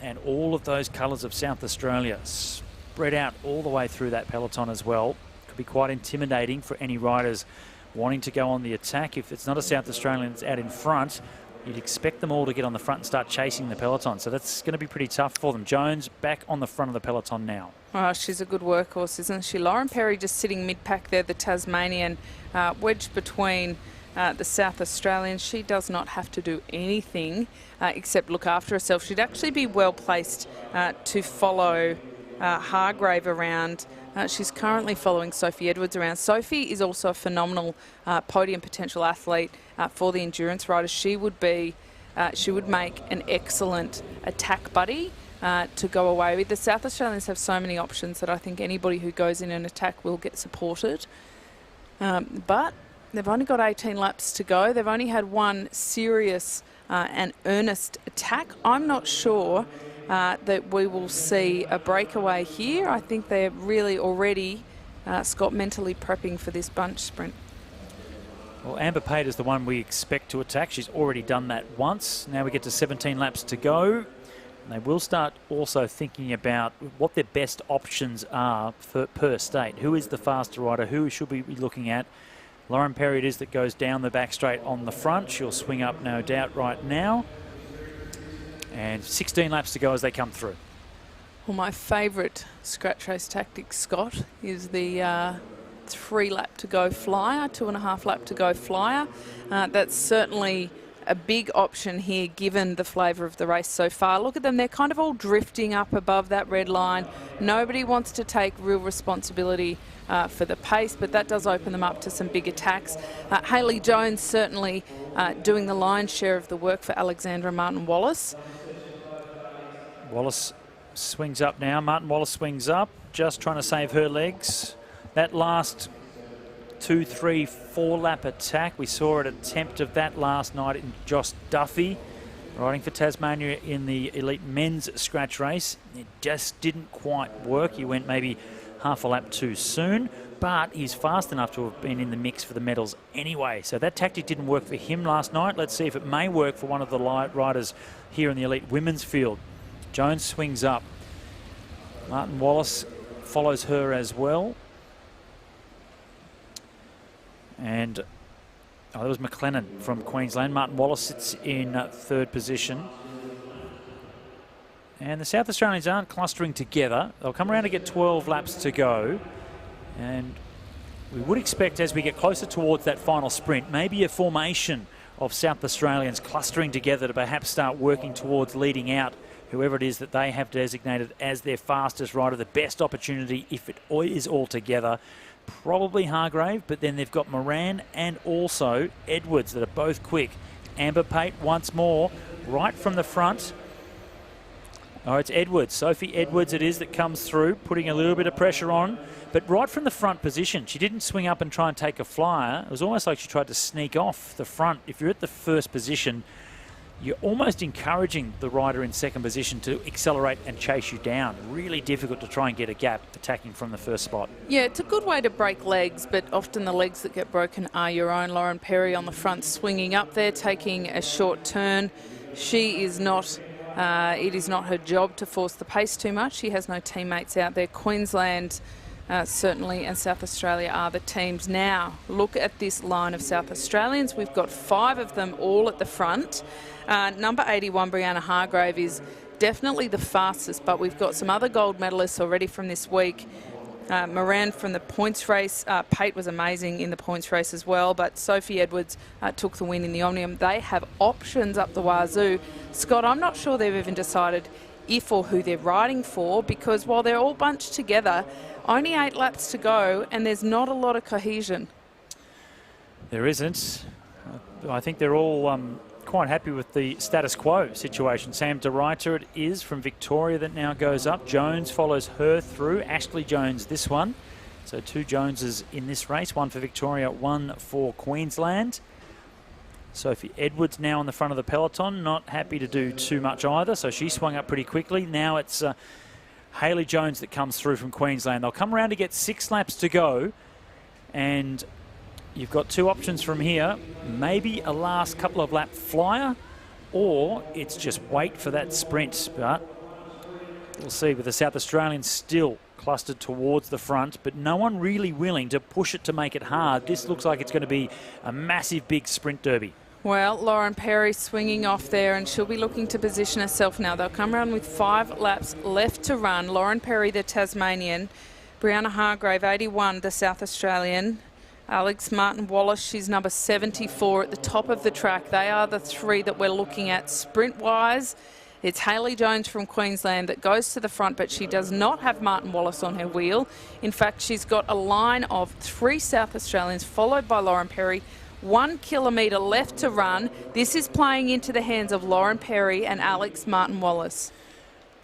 and all of those colours of South Australia spread out all the way through that peloton as well. Could be quite intimidating for any riders wanting to go on the attack. If it's not a South Australian that's out in front, you'd expect them all to get on the front and start chasing the peloton. So that's going to be pretty tough for them. Jones back on the front of the peloton now.
Oh, she's a good workhorse, isn't she? Lauren Perry just sitting mid-pack there, the Tasmanian, wedged between the South Australians. She does not have to do anything except look after herself. She'd actually be well placed to follow Hargrave around. She's currently following Sophie Edwards around. Sophie is also a phenomenal podium potential athlete for the endurance riders. She would make an excellent attack buddy to go away with. The South Australians have so many options that I think anybody who goes in an attack will get supported. But they've only got 18 laps to go. They've only had one serious and earnest attack. I'm not sure that we will see a breakaway here. I think they're really already, Scott, mentally prepping for this bunch sprint.
Well, Amber Pate is the one we expect to attack. She's already done that once. Now we get to 17 laps to go. And they will start also thinking about what their best options are per state. Who is the faster rider? Who should we be looking at? Lauren Perry it is that goes down the back straight on the front. She'll swing up, no doubt, right now. And 16 laps to go as they come through.
Well, my favourite scratch race tactic, Scott, is the 3 lap to go flyer, 2.5 lap to go flyer. That's certainly a big option here given the flavour of the race so far. Look at them, they're kind of all drifting up above that red line. Nobody wants to take real responsibility for the pace, but that does open them up to some big attacks. Hayley Jones certainly doing the lion's share of the work for Alexandra Martin Wallace.
Wallace swings up now. Martin Wallace swings up, just trying to save her legs. That last 2, 3, 4 lap attack, we saw an attempt of that last night in Josh Duffy, riding for Tasmania in the elite men's scratch race. It just didn't quite work. He went maybe half a lap too soon, but he's fast enough to have been in the mix for the medals anyway. So that tactic didn't work for him last night. Let's see if it may work for one of the light riders here in the elite women's field. Jones swings up. Martin Wallace follows her as well. And that was McLennan from Queensland. Martin Wallace sits in third position. And the South Australians aren't clustering together. They'll come around to get 12 laps to go. And we would expect as we get closer towards that final sprint, maybe a formation of South Australians clustering together to perhaps start working towards leading out whoever it is that they have designated as their fastest rider. The best opportunity, if it is all together, probably Hargrave, but then they've got Moran and also Edwards that are both quick. Amber Pate once more, right from the front. Oh, it's Edwards. Sophie Edwards it is that comes through, putting a little bit of pressure on, but right from the front position. She didn't swing up and try and take a flyer. It was almost like she tried to sneak off the front. If you're at the first position, you're almost encouraging the rider in second position to accelerate and chase you down. Really difficult to try and get a gap attacking from the first spot.
Yeah, it's a good way to break legs, but often the legs that get broken are your own. Lauren Perry on the front swinging up there, taking a short turn. She is not, it is not her job to force the pace too much. She has no teammates out there. Queensland certainly and South Australia are the teams. Now, look at this line of South Australians. We've got 5 of them all at the front. Number 81, Brianna Hargrave, is definitely the fastest, but we've got some other gold medalists already from this week. Moran from the points race. Pate was amazing in the points race as well, but Sophie Edwards took the win in the Omnium. They have options up the wazoo. Scott, I'm not sure they've even decided if or who they're riding for, because while they're all bunched together, only 8 laps to go and there's not a lot of cohesion.
There isn't. I think they're all quite happy with the status quo situation. Sam de Ruyter it is from Victoria that now goes up. Jones follows her through. Ashley Jones this one. So 2 Joneses in this race, one for Victoria, one for Queensland. Sophie Edwards now on the front of the peloton, not happy to do too much either, so she swung up pretty quickly. Now it's Hayley Jones that comes through from Queensland. They'll come around to get 6 laps to go, and you've got 2 options from here. Maybe a last couple of lap flyer, or it's just wait for that sprint. But we'll see, with the South Australians still clustered towards the front, but no one really willing to push it to make it hard. This looks like it's going to be a massive big sprint derby.
Well, Lauren Perry swinging off there, and she'll be looking to position herself now. They'll come around with 5 laps left to run. Lauren Perry, the Tasmanian. Brianna Hargrave, 81, the South Australian. Alex Martin-Wallace, she's number 74 at the top of the track. They are the 3 that we're looking at sprint-wise. It's Hayley Jones from Queensland that goes to the front, but she does not have Martin-Wallace on her wheel. In fact, she's got a line of 3 South Australians, followed by Lauren Perry. 1 kilometre left to run. This is playing into the hands of Lauren Perry and Alex Martin-Wallace.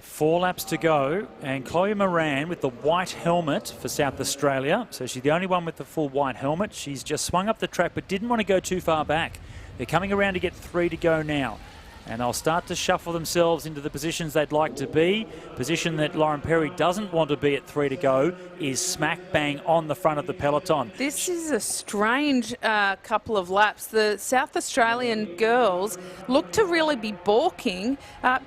4 laps to go, and Chloe Moran with the white helmet for South Australia. So she's the only one with the full white helmet. She's just swung up the track but didn't want to go too far back. They're coming around to get 3 to go now. And they'll start to shuffle themselves into the positions they'd like to be. Position that Lauren Perry doesn't want to be at 3 to go is smack bang on the front of the peloton.
This is a strange couple of laps. The South Australian girls look to really be balking.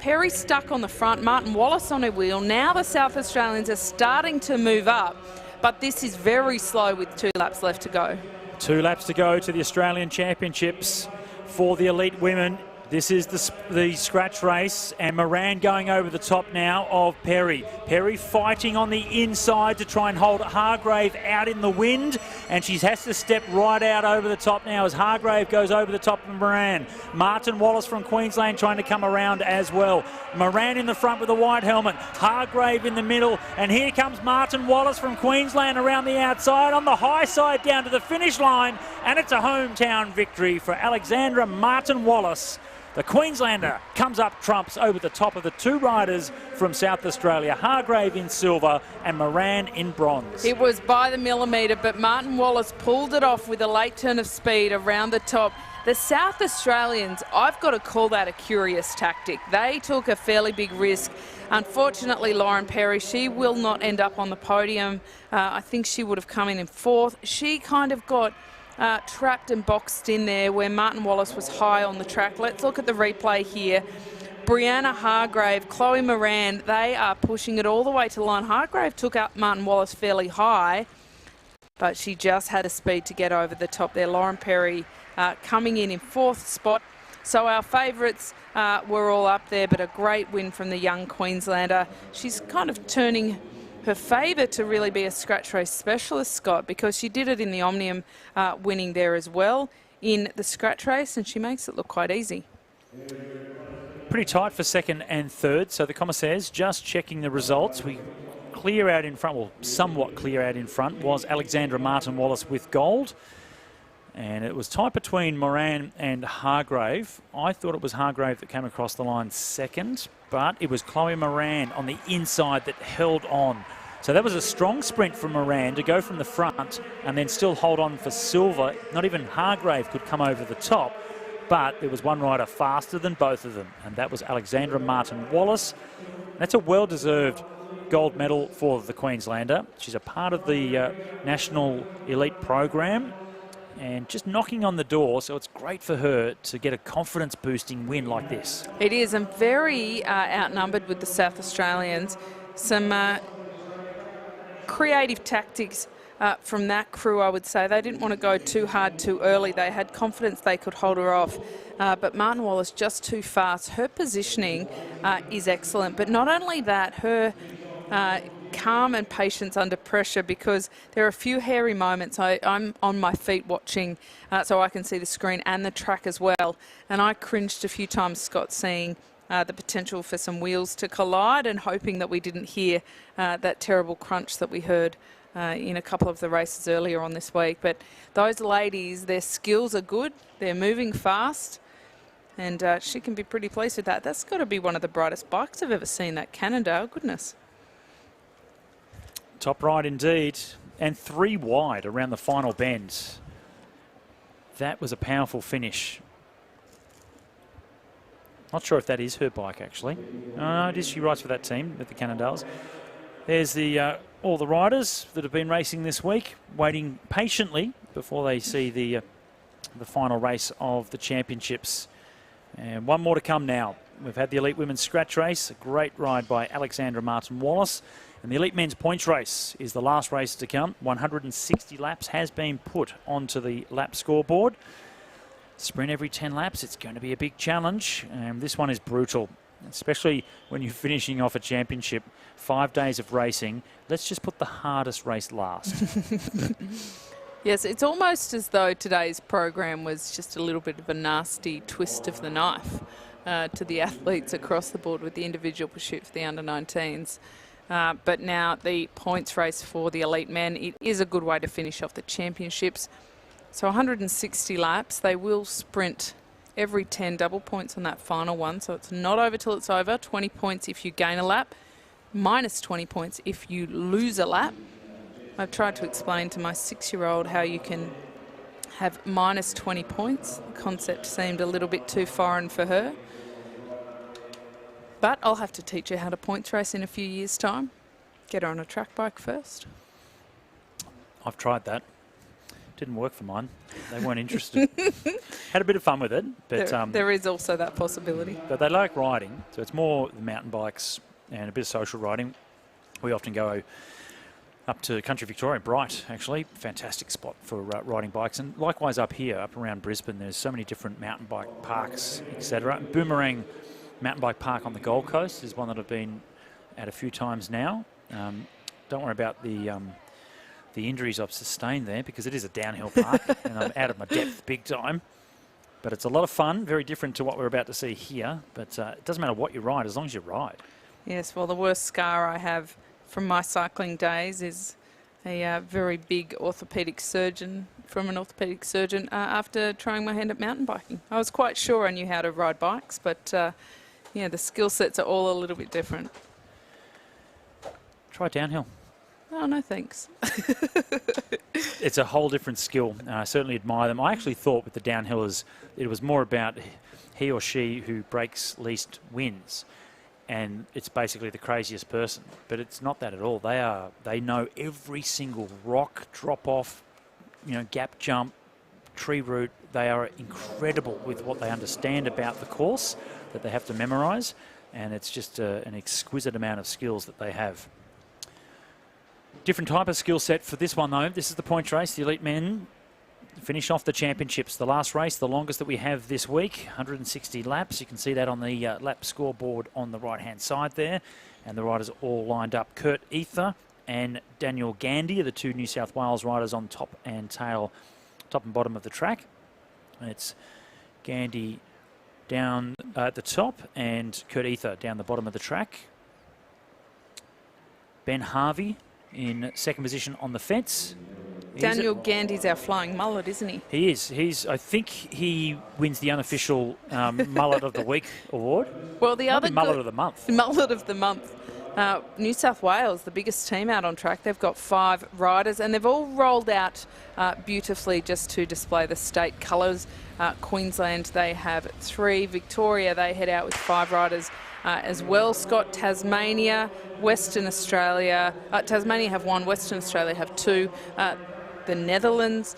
Perry stuck on the front, Martin Wallace on her wheel. Now the South Australians are starting to move up, but this is very slow with 2 laps left to go.
2 laps to go to the Australian Championships for the elite women. This is the scratch race, and Moran going over the top now of Perry. Perry fighting on the inside to try and hold Hargrave out in the wind, and she has to step right out over the top now as Hargrave goes over the top of Moran. Martin Wallace from Queensland trying to come around as well. Moran in the front with a white helmet, Hargrave in the middle, and here comes Martin Wallace from Queensland around the outside on the high side down to the finish line, and it's a hometown victory for Alexandra Martin Wallace. The Queenslander comes up trumps over the top of the 2 riders from South Australia, Hargrave in silver and Moran in bronze.
It was by the millimetre, but Martin Wallace pulled it off with a late turn of speed around the top. The South Australians, I've got to call that a curious tactic. They took a fairly big risk. Unfortunately, Lauren Perry, she will not end up on the podium. I think she would have come in 4th. She kind of got trapped and boxed in there where Martin Wallace was high on the track. Let's look at the replay here. Brianna Hargrave, Chloe Moran, they are pushing it all the way to the line. Hargrave took up Martin Wallace fairly high, but she just had a speed to get over the top there. Lauren Perry coming in 4th spot. So our favourites were all up there, but a great win from the young Queenslander. She's kind of turning her favour to really be a scratch race specialist, Scott, because she did it in the Omnium, winning there as well in the scratch race, and she makes it look quite easy.
Pretty tight for 2nd and 3rd, so the commissaires just checking the results. We clear out in front, well, somewhat clear out in front, was Alexandra Martin Wallace with gold. And it was tight between Moran and Hargrave. I thought it was Hargrave that came across the line 2nd, but it was Chloe Moran on the inside that held on. So that was a strong sprint from Moran to go from the front and then still hold on for silver. Not even Hargrave could come over the top, but there was one rider faster than both of them, and that was Alexandra Martin Wallace. That's a well-deserved gold medal for the Queenslander. She's a part of the National Elite Program, and just knocking on the door, so it's great for her to get a confidence-boosting win like this.
It is, and very outnumbered with the South Australians. Some creative tactics from that crew, I would say. They didn't want to go too hard too early. They had confidence they could hold her off. But Martin Wallace just too fast. Her positioning is excellent, but not only that, her calm and patience under pressure, because there are a few hairy moments. I'm on my feet watching so I can see the screen and the track as well, and I cringed a few times, Scott, seeing the potential for some wheels to collide and hoping that we didn't hear that terrible crunch that we heard in a couple of the races earlier on this week. But those ladies, their skills are good, they're moving fast, and she can be pretty pleased with that. That's got to be one of the brightest bikes I've ever seen, that Cannondale, goodness.
Top right indeed, and 3 wide around the final bend. That was a powerful finish Not sure if that is her bike, actually. It is. She rides for that team with the Cannondales. There's the all the riders that have been racing this week, waiting patiently before they see the final race of the championships. And one more to come now. We've had the Elite Women's Scratch Race, a great ride by Alexandra Martin-Wallace. And the Elite Men's Points Race is the last race to come. 160 laps has been put onto the lap scoreboard. Sprint every 10 laps, it's going to be a big challenge. This one is brutal, especially when you're finishing off a championship. 5 days of racing. Let's just put the hardest race last.
Yes, it's almost as though today's program was just a little bit of a nasty twist of the knife to the athletes across the board with the individual pursuit for the under-19s. But now the points race for the elite men, it is a good way to finish off the championships. So 160 laps, they will sprint every 10 double points on that final one. So it's not over till it's over. 20 points if you gain a lap, minus 20 points if you lose a lap. I've tried to explain to my 6-year-old how you can have minus 20 points. The concept seemed a little bit too foreign for her. But I'll have to teach her how to points race in a few years' time. Get her on a track bike first.
I've tried that. Didn't work for mine. They weren't interested. Had a bit of fun with it. But
there is also that possibility.
But they like riding, so it's more the mountain bikes and a bit of social riding. We often go up to Country Victoria, Bright actually, fantastic spot for riding bikes, and likewise up here, up around Brisbane, there's so many different mountain bike parks, etc. Boomerang Mountain Bike Park on the Gold Coast is one that I've been at a few times now. Don't worry about the injuries I've sustained there, because it is a downhill park and I'm out of my depth big time. But it's a lot of fun, very different to what we're about to see here. But it doesn't matter what you ride, as long as you ride.
Yes, well, the worst scar I have from my cycling days is a very big orthopaedic surgeon, from an orthopaedic surgeon, after trying my hand at mountain biking. I was quite sure I knew how to ride bikes, but yeah, the skill sets are all a little bit different.
Try downhill.
Oh, no thanks.
It's a whole different skill. I certainly admire them. I actually thought with the downhillers, it was more about he or she who breaks least wins. And it's basically the craziest person. But it's not that at all. They know every single rock, drop off, gap jump, tree route. They are incredible with what they understand about the course that they have to memorise. And it's just an exquisite amount of skills that they have. Different type of skill set for this one, though. This is the points race. The elite men finish off the championships. The last race, the longest that we have this week, 160 laps. You can see that on the lap scoreboard on the right-hand side there. And the riders all lined up. Kurt Ether and Daniel Gandy are the two New South Wales riders on top and tail, top and bottom of the track. And it's Gandy down at the top and Kurt Ether down the bottom of the track. Ben Harvey in second position on the fence.
Daniel Gandy's our flying mullet, isn't he?
He is. I think he wins the unofficial Mullet of the Week award.
Well, the other
Mullet of the Month.
Mullet of the Month. New South Wales, the biggest team out on track. They've got 5 riders, and they've all rolled out beautifully just to display the state colours. Queensland, they have 3. Victoria, they head out with 5 riders as well. Scott, Tasmania, Western Australia. Tasmania have 1, Western Australia have 2. The Netherlands,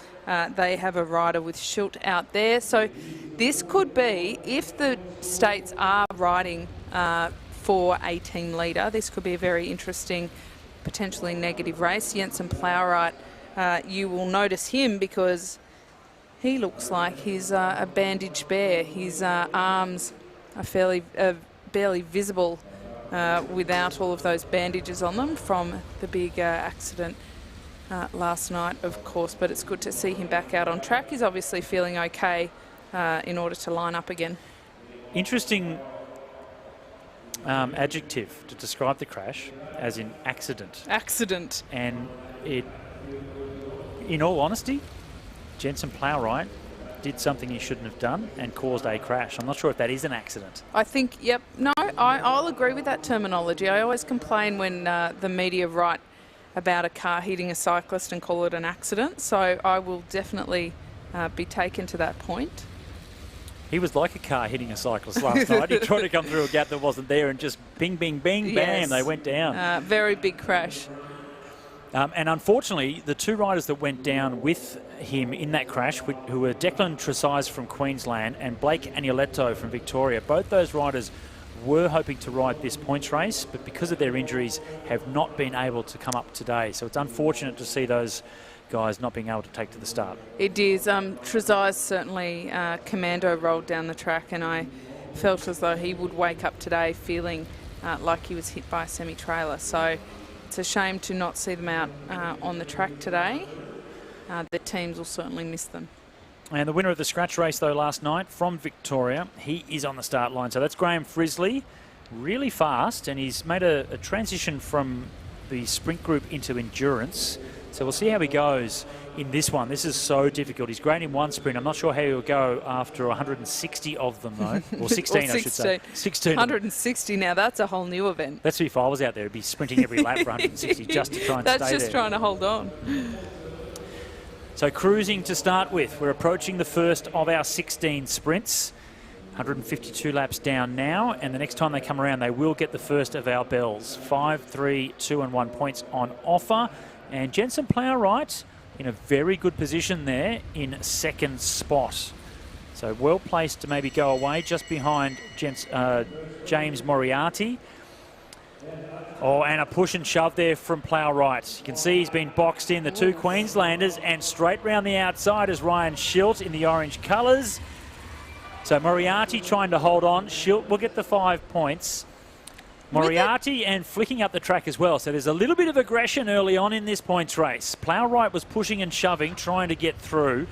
they have a rider with Schilt out there. So this could be, if the states are riding for a team leader, this could be a very interesting, potentially negative race. Jensen Plowright, you will notice him because he looks like he's a bandaged bear. His arms are barely visible without all of those bandages on them from the big accident last night, of course, but it's good to see him back out on track. He's obviously feeling okay in order to line up again.
Interesting adjective to describe the crash, as in accident.
Accident.
And it, in all honesty, Jensen Plowright did something he shouldn't have done and caused a crash. I'm not sure if that is an accident.
I think, yep. No, I'll agree with that terminology. I always complain when the media write about a car hitting a cyclist and call it an accident. So I will definitely be taken to that point.
He was like a car hitting a cyclist last night. He tried to come through a gap that wasn't there and just bing, bing, bing, bam, they went down.
Very big crash.
And unfortunately, the two riders that went down with him in that crash, who were Declan Tresize from Queensland and Blake Agnoletto from Victoria, both those riders were hoping to ride this points race, but because of their injuries have not been able to come up today. So it's unfortunate to see those guys not being able to take to the start.
It is. Tresize certainly commando rolled down the track, and I felt as though he would wake up today feeling like he was hit by a semi-trailer. So it's a shame to not see them out on the track today. The teams will certainly miss them.
And the winner of the scratch race, though, last night from Victoria, he is on the start line. So that's Graham Frisley, really fast, and he's made a transition from the sprint group into endurance. So we'll see how he goes in this one. This is so difficult. He's great in one sprint. I'm not sure how he'll go after 160 of them, though. Or 16, I should say. 16.
160 now, that's a whole new event.
That's if I was out there. I'd be sprinting every lap for 160 just to try and stay there.
That's just trying to hold on.
So cruising to start with. We're approaching the first of our 16 sprints. 152 laps down now, and the next time they come around, they will get the first of our bells. 5, 3, 2 and 1 points on offer. And Jensen Plowright in a very good position there in second spot. So well placed to maybe go away just behind James Moriarty. Oh, and a push and shove there from Plowright. You can see he's been boxed in, the two Queenslanders, and straight round the outside is Ryan Schilt in the orange colours. So Moriarty trying to hold on. Schilt will get the 5 points. Moriarty and flicking up the track as well. So there's a little bit of aggression early on in this points race. Plowright was pushing and shoving, trying to get through.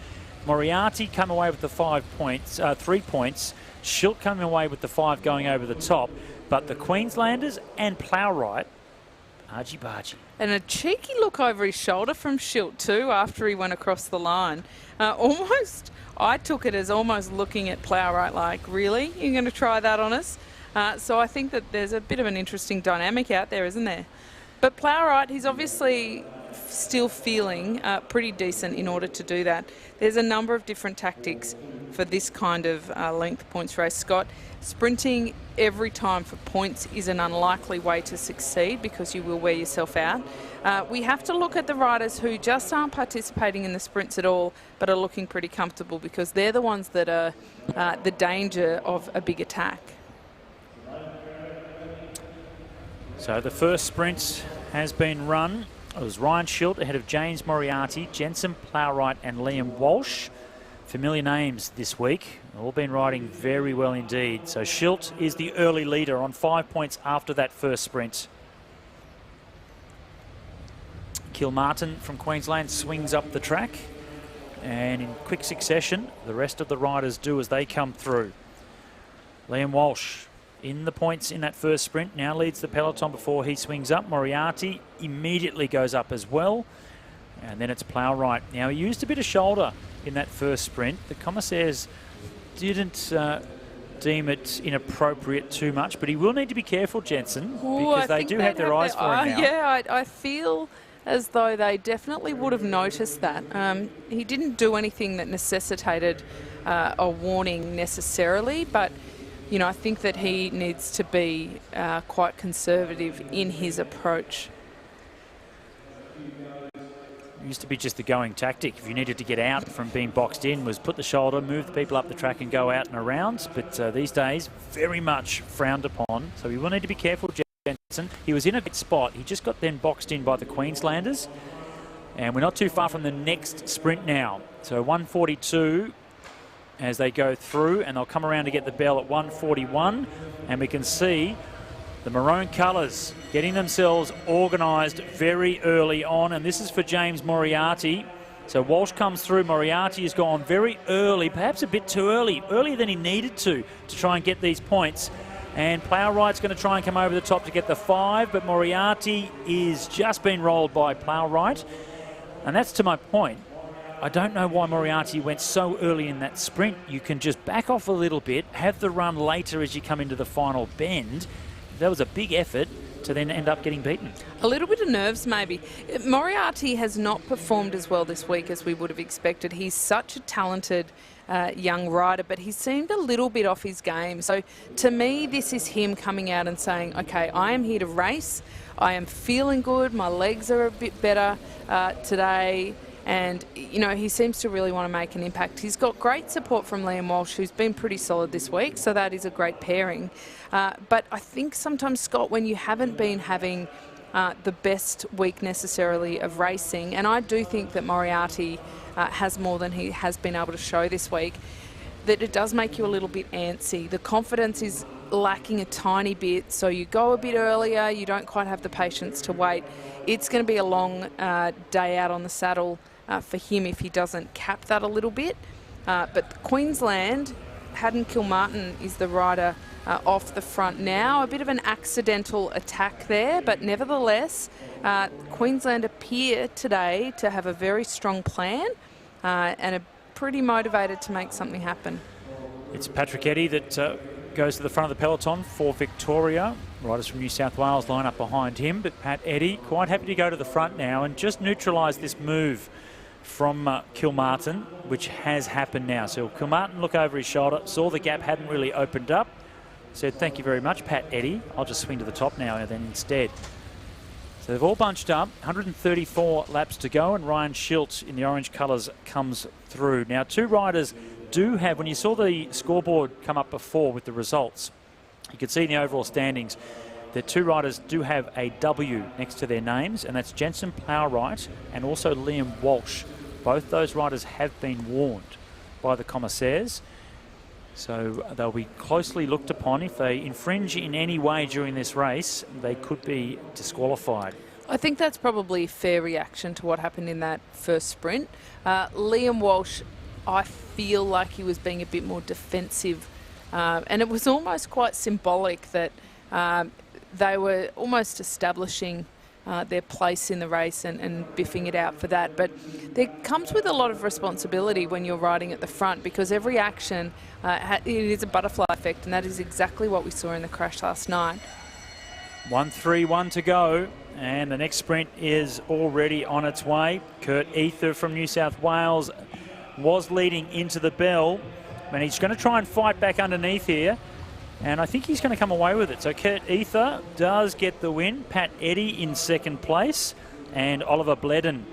Moriarty come away with the 3 points. Schilt coming away with the 5 going over the top. But the Queenslanders and Plowright, argy-bargy.
And a cheeky look over his shoulder from Schilt too after he went across the line. I took it as almost looking at Plowright like, really? You're going to try that on us? So I think that there's a bit of an interesting dynamic out there, isn't there? But Plowright, he's obviously still feeling pretty decent in order to do that. There's a number of different tactics for this kind of length points race, Scott. Sprinting every time for points is an unlikely way to succeed because you will wear yourself out. We have to look at the riders who just aren't participating in the sprints at all but are looking pretty comfortable because they're the ones that are the danger of a big attack.
So the first sprint has been run. It was Ryan Schilt ahead of James Moriarty, Jensen Plowright and Liam Walsh. Familiar names this week. All been riding very well indeed. So Schilt is the early leader on 5 points after that first sprint. Kilmartin from Queensland swings up the track. And in quick succession, the rest of the riders do as they come through. Liam Walsh in the points in that first sprint, now leads the peloton before he swings up. Moriarty immediately goes up as well. And then it's Plowright. Now, he used a bit of shoulder in that first sprint. The commissaires didn't deem it inappropriate too much, but he will need to be careful, Jensen, because they do have their eyes for him now.
Yeah, I feel as though they definitely would have noticed that. He didn't do anything that necessitated a warning necessarily, but you know, I think that he needs to be quite conservative in his approach.
It used to be just the going tactic. If you needed to get out from being boxed in, was put the shoulder, move the people up the track and go out and around. But these days, very much frowned upon. So we will need to be careful, Jensen. He was in a good spot. He just got then boxed in by the Queenslanders. And we're not too far from the next sprint now. So 142 as they go through, and they'll come around to get the bell at 141. And we can see the maroon colours getting themselves organised very early on, and this is for James Moriarty. So Walsh comes through. Moriarty has gone very early, perhaps a bit too early, earlier than he needed to try and get these points. And Plowright's going to try and come over the top to get the 5, but Moriarty is just been rolled by Plowright. And that's to my point. I don't know why Moriarty went so early in that sprint. You can just back off a little bit, have the run later as you come into the final bend. That was a big effort to then end up getting beaten.
A little bit of nerves maybe. Moriarty has not performed as well this week as we would have expected. He's such a talented young rider, but he seemed a little bit off his game. So to me, this is him coming out and saying, okay, I am here to race. I am feeling good. My legs are a bit better today. And, you know, he seems to really want to make an impact. He's got great support from Liam Walsh, who's been pretty solid this week, so that is a great pairing. But I think sometimes, Scott, when you haven't been having the best week necessarily of racing, and I do think that Moriarty has more than he has been able to show this week, that it does make you a little bit antsy. The confidence is lacking a tiny bit, so you go a bit earlier, you don't quite have the patience to wait. It's going to be a long day out on the saddle for him if he doesn't cap that a little bit. But Queensland, Haddon Kilmartin is the rider off the front now. A bit of an accidental attack there, but nevertheless, Queensland appear today to have a very strong plan and are pretty motivated to make something happen.
It's Patrick Eddy that goes to the front of the peloton for Victoria. Riders from New South Wales line up behind him, but Pat Eddy quite happy to go to the front now and just neutralise this move from Kilmartin, which has happened now. So Kilmartin looked over his shoulder, saw the gap hadn't really opened up, said, thank you very much, Pat Eddy. I'll just swing to the top now and then instead. So they've all bunched up, 134 laps to go, and Ryan Schilt in the orange colours comes through. Now, two riders do have, when you saw the scoreboard come up before with the results, you could see in the overall standings that two riders do have a W next to their names, and that's Jensen Plowright and also Liam Walsh. Both those riders have been warned by the commissaires, so they'll be closely looked upon. If they infringe in any way during this race, they could be disqualified.
I think that's probably a fair reaction to what happened in that first sprint. Liam Walsh, I feel like he was being a bit more defensive, and it was almost quite symbolic that they were almost establishing their place in the race and biffing it out for that. But there comes with a lot of responsibility when you're riding at the front, because every action, it is a butterfly effect, and that is exactly what we saw in the crash last night.
1:31 to go, and the next sprint is already on its way. Kurt Ether from New South Wales was leading into the bell, and he's going to try and fight back underneath here. And I think he's going to come away with it. So Kurt Ether does get the win. Pat Eddy in second place. And Oliver Bledden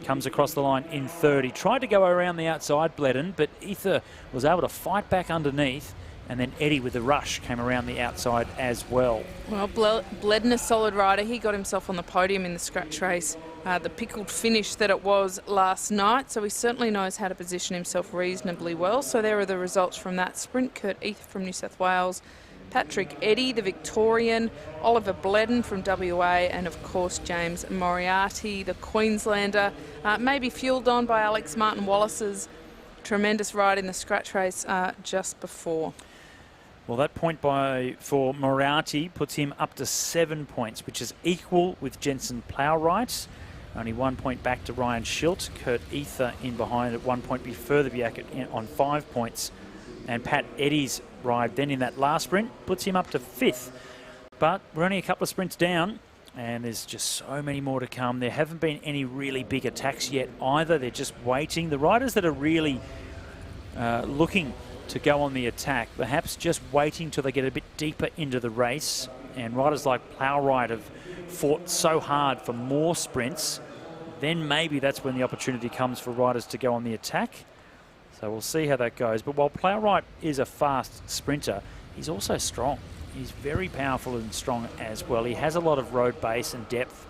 comes across the line in third. He tried to go around the outside, Bledden, but Ether was able to fight back underneath. And then Eddy with the rush came around the outside as well.
Well, Bledden, a solid rider. He got himself on the podium in the scratch race. The pickled finish that it was last night. So he certainly knows how to position himself reasonably well. So there are the results from that sprint. Kurt Ether from New South Wales, Patrick Eddy, the Victorian, Oliver Bledden from WA, and of course James Moriarty, the Queenslander, maybe fueled on by Alex Martin Wallace's tremendous ride in the scratch race just before.
Well, that point for Moriarty puts him up to 7 points, which is equal with Jensen Plowright. Only 1 point back to Ryan Schilt. Kurt Ether in behind at 1 point, be further back on 5 points. And Pat Eddy's ride then in that last sprint puts him up to 5th. But we're only a couple of sprints down, and there's just so many more to come. There haven't been any really big attacks yet either. They're just waiting. The riders that are really looking to go on the attack, perhaps just waiting till they get a bit deeper into the race. And riders like Plowright have fought so hard for more sprints, then maybe that's when the opportunity comes for riders to go on the attack. So we'll see how that goes. But while Plowright is a fast sprinter, he's also strong. He's very powerful and strong as well. He has a lot of road base and depth,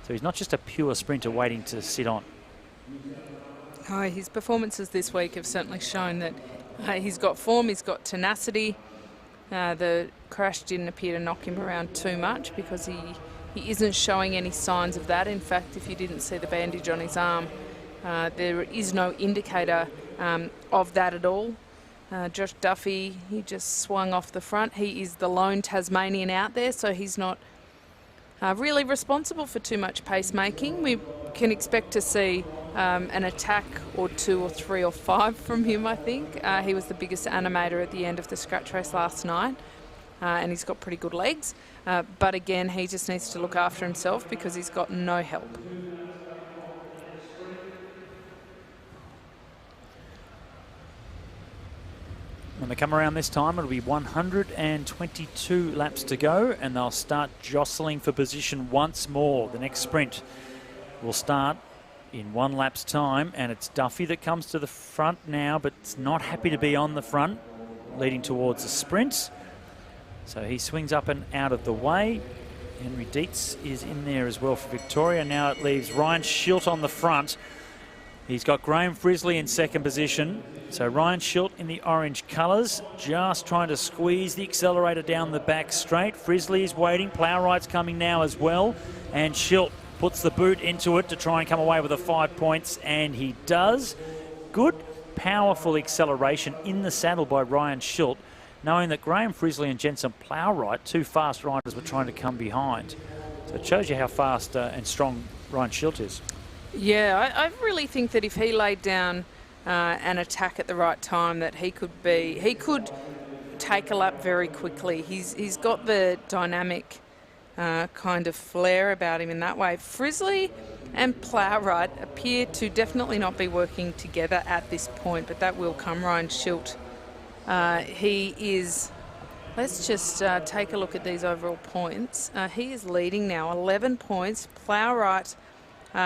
so he's not just a pure sprinter waiting to sit on.
Oh, his performances this week have certainly shown that he's got form, he's got tenacity. The crash didn't appear to knock him around too much because he isn't showing any signs of that. In fact, if you didn't see the bandage on his arm, there is no indicator of that at all. Josh Duffy, he just swung off the front. He is the lone Tasmanian out there, so he's not really responsible for too much pacemaking. We can expect to see an attack or 2 or 3 or 5 from him, I think. He was the biggest animator at the end of the scratch race last night, and he's got pretty good legs. But again, he just needs to look after himself because he's got no help.
When they come around this time, it'll be 122 laps to go, and they'll start jostling for position once more. The next sprint will start in 1 lap's time, and it's Duffy that comes to the front now, but it's not happy to be on the front, leading towards the sprint. So he swings up and out of the way. Henry Dietz is in there as well for Victoria. Now it leaves Ryan Schilt on the front. He's got Graham Frisley in second position. So Ryan Schilt in the orange colours, just trying to squeeze the accelerator down the back straight. Frisley is waiting. Plowright's coming now as well. And Schilt puts the boot into it to try and come away with the 5 points, and he does. Good, powerful acceleration in the saddle by Ryan Schilt, knowing that Graham Frisley and Jensen Plowright, 2 fast riders, were trying to come behind. So it shows you how fast and strong Ryan Schilt is.
Yeah, I really think that if he laid down an attack at the right time, that he could take a lap very quickly. He's got the dynamic kind of flair about him in that way. Frisley and Plowright appear to definitely not be working together at this point, but that will come. Ryan Schilt, he is, let's just take a look at these overall points. He is leading now, 11 points. Plowright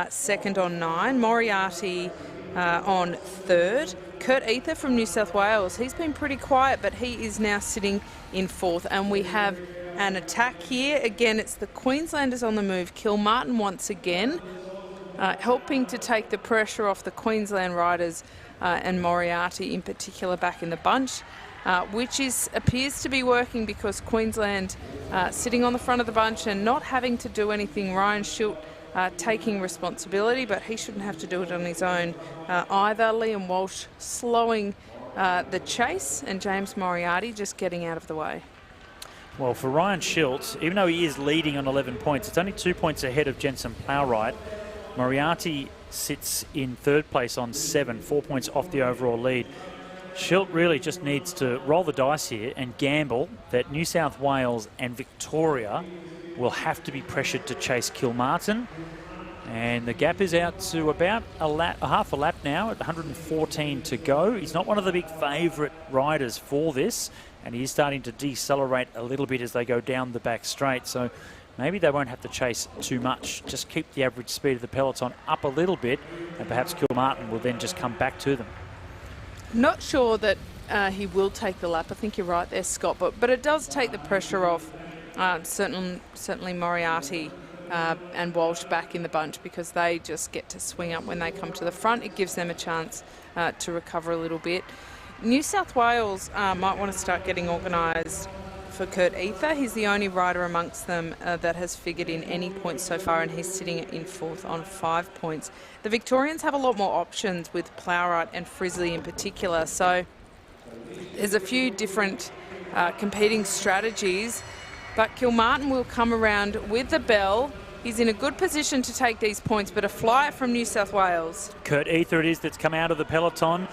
second on 9. Moriarty on third. Kurt Ether from New South Wales, he's been pretty quiet, but he is now sitting in fourth. And we have an attack here. Again, it's the Queenslanders on the move. Kilmartin once again, helping to take the pressure off the Queensland riders and Moriarty in particular back in the bunch, which appears to be working because Queensland sitting on the front of the bunch and not having to do anything. Ryan Schilt taking responsibility, but he shouldn't have to do it on his own either. Liam Walsh slowing the chase, and James Moriarty just getting out of the way.
Well, for Ryan Schilt, even though he is leading on 11 points, it's only 2 points ahead of Jensen Plowright. Moriarty sits in third place on 7, 4 points off the overall lead. Schilt really just needs to roll the dice here and gamble that New South Wales and Victoria will have to be pressured to chase Kilmartin. And the gap is out to about half a lap now at 114 to go. He's not one of the big favourite riders for this, and he is starting to decelerate a little bit as they go down the back straight. So maybe they won't have to chase too much. Just keep the average speed of the peloton up a little bit, and perhaps Kilmartin will then just come back to them.
Not sure that he will take the lap. I think you're right there, Scott. But it does take the pressure off certainly Moriarty and Walsh back in the bunch, because they just get to swing up when they come to the front. It gives them a chance to recover a little bit. New South Wales might want to start getting organised for Kurt Ether. He's the only rider amongst them that has figured in any points so far, and he's sitting in fourth on 5 points. The Victorians have a lot more options with Plowright and Frisley in particular, so there's a few different competing strategies, but Kilmartin will come around with the bell. He's in a good position to take these points, but a flyer from New South Wales.
Kurt Ether it is that's come out of the peloton.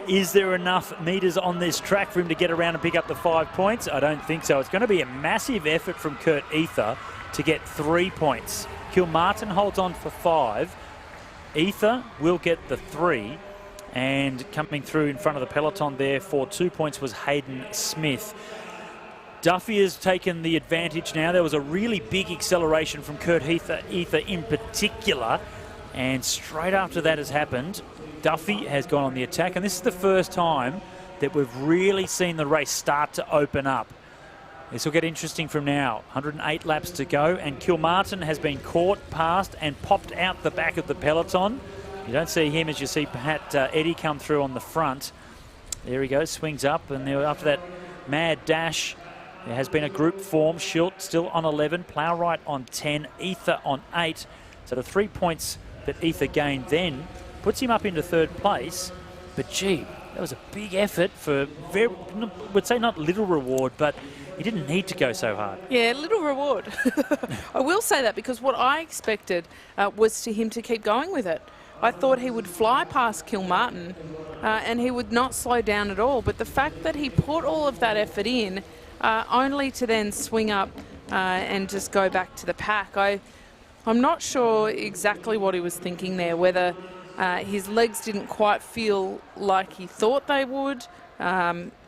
Is there enough metres on this track for him to get around and pick up the 5 points? I don't think so. It's going to be a massive effort from Kurt Ether to get 3 points. Kilmartin holds on for 5. Ether will get the 3. And coming through in front of the peloton there for 2 points was Hayden Smith. Duffy has taken the advantage now. There was a really big acceleration from Kurt Ether in particular. And straight after that has happened, Duffy has gone on the attack, and this is the first time that we've really seen the race start to open up. This will get interesting from now. 108 laps to go, and Kilmartin has been caught, passed, and popped out the back of the peloton. You don't see him as you see Pat Eddy come through on the front. There he goes, swings up, and after that mad dash, there has been a group form. Schilt still on 11, Plowright on 10, Ether on 8. So the 3 points that Ether gained then puts him up into third place. But gee, that was a big effort for I would say not little reward, but he didn't need to go so hard.
Yeah, little reward. I will say that, because what I expected was to him to keep going with it. I thought he would fly past Kilmartin and he would not slow down at all. But the fact that he put all of that effort in only to then swing up and just go back to the pack, I'm not sure exactly what he was thinking there, whether his legs didn't quite feel like he thought they would.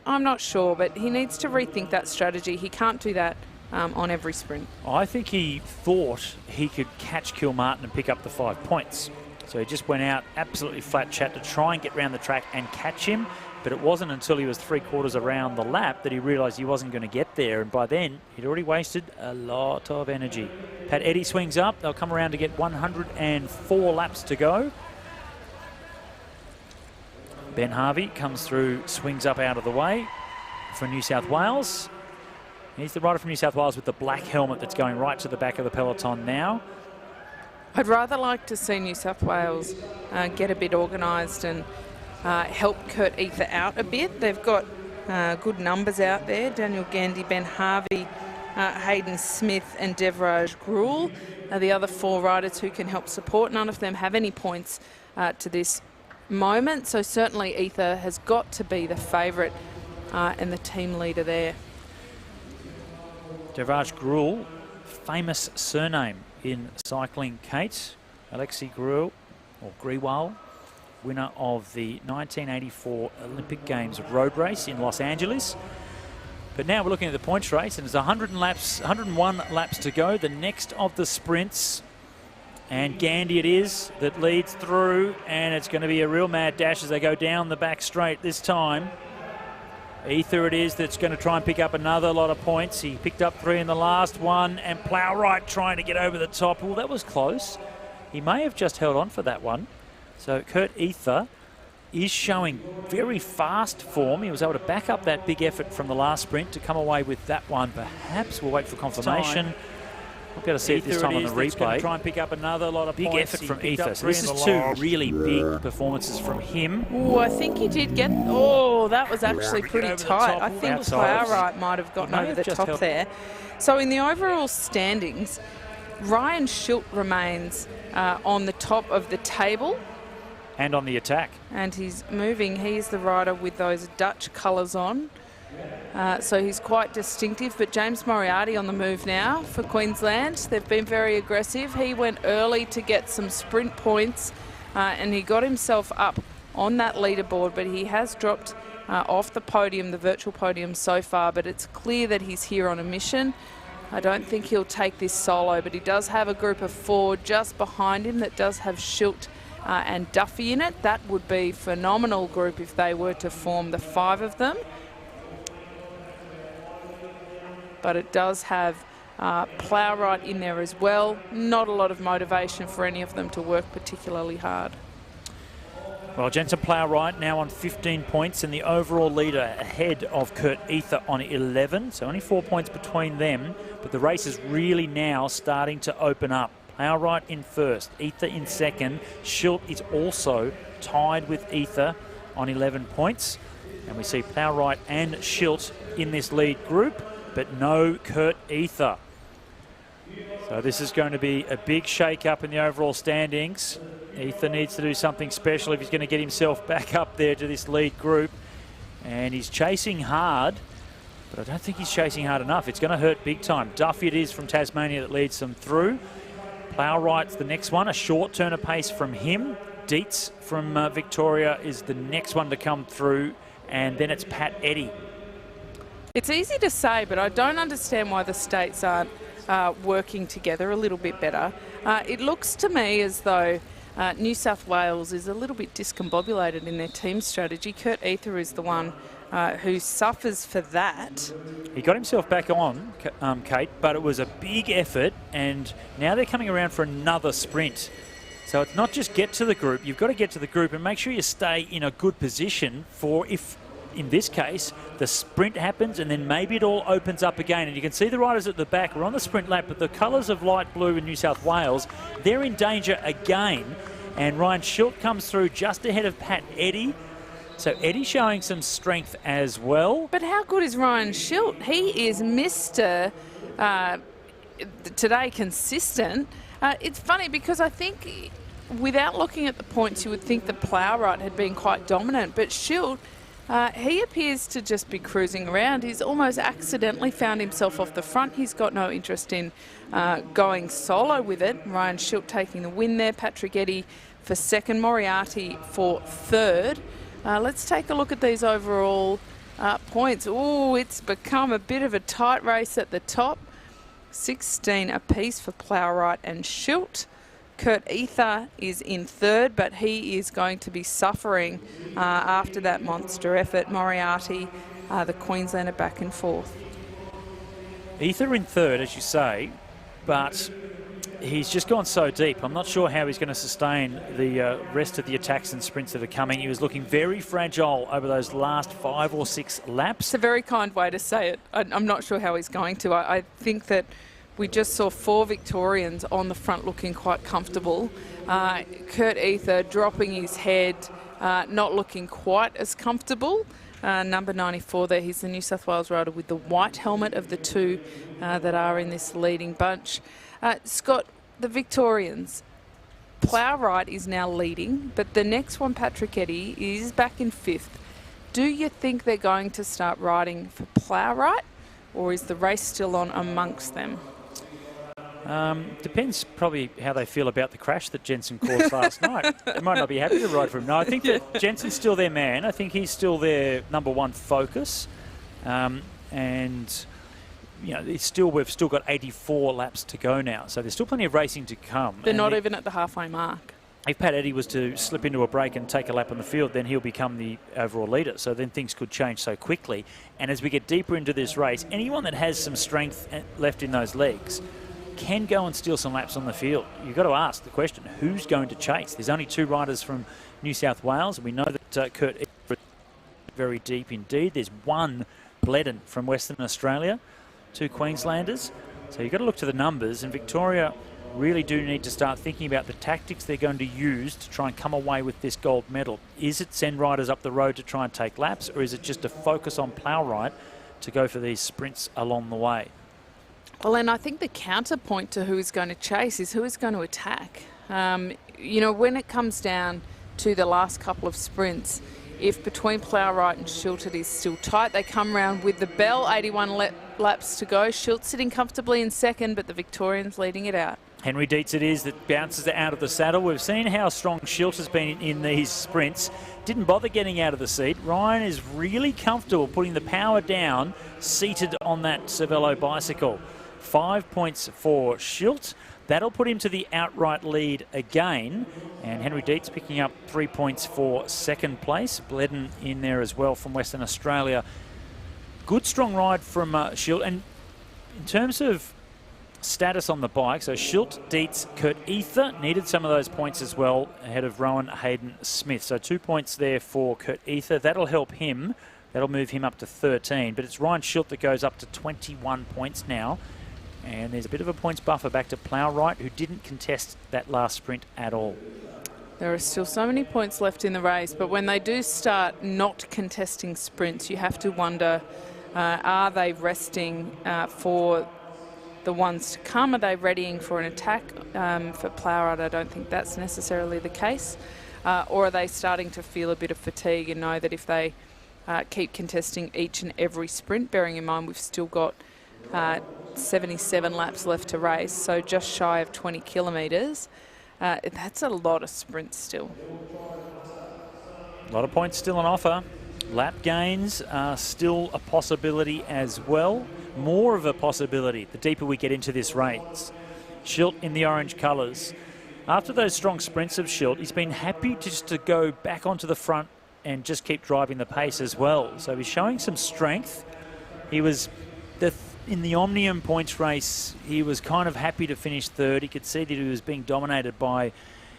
I'm not sure, but he needs to rethink that strategy. He can't do that on every sprint.
I think he thought he could catch Kilmartin and pick up the 5 points. So he just went out absolutely flat chat to try and get round the track and catch him. But it wasn't until he was 3/4 around the lap that he realised he wasn't going to get there. And by then, he'd already wasted a lot of energy. Pat Eddy swings up. They'll come around to get 104 laps to go. Ben Harvey comes through, swings up out of the way for New South Wales. He's the rider from New South Wales with the black helmet that's going right to the back of the peloton now.
I'd rather like to see New South Wales get a bit organised and help Kurt Ether out a bit. They've got good numbers out there. Daniel Gandy, Ben Harvey, Hayden Smith and Devraj Gruel are the other 4 riders who can help support. None of them have any points to this moment, so certainly Ether has got to be the favourite and the team leader there.
Devraj Gruel, famous surname in cycling, Kate. Alexei Gruel, or Grewal, winner of the 1984 Olympic Games road race in Los Angeles. But now we're looking at the points race, and there's 101 laps to go, the next of the sprints. And Gandy it is that leads through, and it's going to be a real mad dash as they go down the back straight this time. Ether it is that's going to try and pick up another lot of points. He picked up 3 in the last one, and Plowright trying to get over the top. Well, that was close. He may have just held on for that one. So Kurt Ether is showing very fast form. He was able to back up that big effort from the last sprint to come away with that one. Perhaps we'll wait for confirmation. We'll be able to see it this time on the replay. Try and pick up another lot of big effort from Ether. So this is 2 really big performances from him.
Oh, I think he did get... Oh, that was actually pretty tight. I think Plowright might have gotten over the top there. So in the overall standings, Ryan Schilt remains on the top of the table.
And on the attack.
And he's moving. He's the rider with those Dutch colours on. So he's quite distinctive. But James Moriarty on the move now for Queensland. They've been very aggressive. He went early to get some sprint points and he got himself up on that leaderboard, but he has dropped off the podium, the virtual podium so far, but it's clear that he's here on a mission. I don't think he'll take this solo, but he does have a group of 4 just behind him that does have Schilt and Duffy in it. That would be a phenomenal group if they were to form the 5 of them. But it does have Plowright in there as well. Not a lot of motivation for any of them to work particularly hard.
Well, Jensen Plowright now on 15 points and the overall leader ahead of Kurt Ether on 11. So only 4 points between them. But the race is really now starting to open up. Plowright in first, Ether in second. Schilt is also tied with Ether on 11 points. And we see Plowright and Schilt in this lead group, but no Kurt Ether. So this is going to be a big shake-up in the overall standings. Ether needs to do something special if he's going to get himself back up there to this lead group. And he's chasing hard, but I don't think he's chasing hard enough. It's going to hurt big time. Duffy it is from Tasmania that leads them through. Plowright's the next one, a short turn of pace from him. Dietz from Victoria is the next one to come through, and then it's Pat Eddy.
It's easy to say, but I don't understand why the states aren't working together a little bit better. It looks to me as though New South Wales is a little bit discombobulated in their team strategy. Kurt Ether is the one who suffers for that.
He got himself back on, Kate, but it was a big effort, and now they're coming around for another sprint. So it's not just get to the group, you've got to get to the group and make sure you stay in a good position for if, in this case, the sprint happens and then maybe it all opens up again. And you can see the riders at the back are on the sprint lap, but the colours of light blue in New South Wales, they're in danger again. And Ryan Schilt comes through just ahead of Pat Eddy. So Eddy showing some strength as well.
But how good is Ryan Schilt? He is Mr. Today consistent. It's funny because I think without looking at the points, you would think the Plowright had been quite dominant. But Schilt, he appears to just be cruising around. He's almost accidentally found himself off the front. He's got no interest in going solo with it. Ryan Schilt taking the win there. Patrick Eddy for second. Moriarty for third. Let's take a look at these overall points. Oh, it's become a bit of a tight race at the top. 16 apiece for Plowright and Schilt. Kurt Ether is in third, but he is going to be suffering after that monster effort. Moriarty, the Queenslander, back and forth.
Ether in third, as you say, but he's just gone so deep. I'm not sure how he's going to sustain the rest of the attacks and sprints that are coming. He was looking very fragile over those last 5 or 6 laps.
It's a very kind way to say it. I'm not sure how he's going to. I think that we just saw 4 Victorians on the front looking quite comfortable. Kurt Ether dropping his head, not looking quite as comfortable. Number 94 there, he's the New South Wales rider with the white helmet of the 2 that are in this leading bunch. Scott, the Victorians, Plowright is now leading, but the next one, Patrick Eddy, is back in 5th. Do you think they're going to start riding for Plowright, or is the race still on amongst them?
Depends probably how they feel about the crash that Jensen caused last night. They might not be happy to ride for him. No, I think that Jensen's still their man. I think he's still their number 1 focus. And, you know, we've still got 84 laps to go now. So there's still plenty of racing to come.
They're not even at the halfway mark.
If Pat Eddy was to slip into a break and take a lap on the field, then he'll become the overall leader. So then things could change so quickly. And as we get deeper into this race, anyone that has some strength left in those legs can go and steal some laps on the field. You've got to ask the question, who's going to chase? There's only 2 riders from New South Wales. We know that Kurt is very deep indeed. There's 1 Bledden from Western Australia, 2 Queenslanders. So you've got to look to the numbers, and Victoria really do need to start thinking about the tactics they're going to use to try and come away with this gold medal. Is it send riders up the road to try and take laps, or is it just a focus on Plowright to go for these sprints along the way?
Well, and I think the counterpoint to who is going to chase is who is going to attack. You know, when it comes down to the last couple of sprints, if between Plowright and Schilt it is still tight, they come round with the bell, 81 laps to go. Schilt sitting comfortably in second, but the Victorians leading it out.
Henry Dietz it is that bounces out of the saddle. We've seen how strong Schilt has been in these sprints. Didn't bother getting out of the seat. Ryan is really comfortable putting the power down, seated on that Cervelo bicycle. 5 points for Schilt. That'll put him to the outright lead again. And Henry Dietz picking up 3 points for second place. Bledden in there as well from Western Australia. Good strong ride from Schilt. And in terms of status on the bike, so Schilt, Dietz, Kurt Ether needed some of those points as well ahead of Rowan Hayden Smith. So 2 points there for Kurt Ether. That'll help him. That'll move him up to 13. But it's Ryan Schilt that goes up to 21 points now. And there's a bit of a points buffer back to Plowright, who didn't contest that last sprint at all.
There are still so many points left in the race, but when they do start not contesting sprints, you have to wonder, are they resting for the ones to come? Are they readying for an attack? For Plowright, I don't think that's necessarily the case. Or are they starting to feel a bit of fatigue and know that if they keep contesting each and every sprint, bearing in mind we've still got 77 laps left to race, so just shy of 20 kilometres. That's a lot of sprints still.
A lot of points still on offer. Lap gains are still a possibility as well. More of a possibility the deeper we get into this race. Schilt in the orange colours. After those strong sprints of Schilt, he's been happy just to go back onto the front and just keep driving the pace as well. So he's showing some strength. He was in the Omnium points race, he was kind of happy to finish third. He could see that he was being dominated by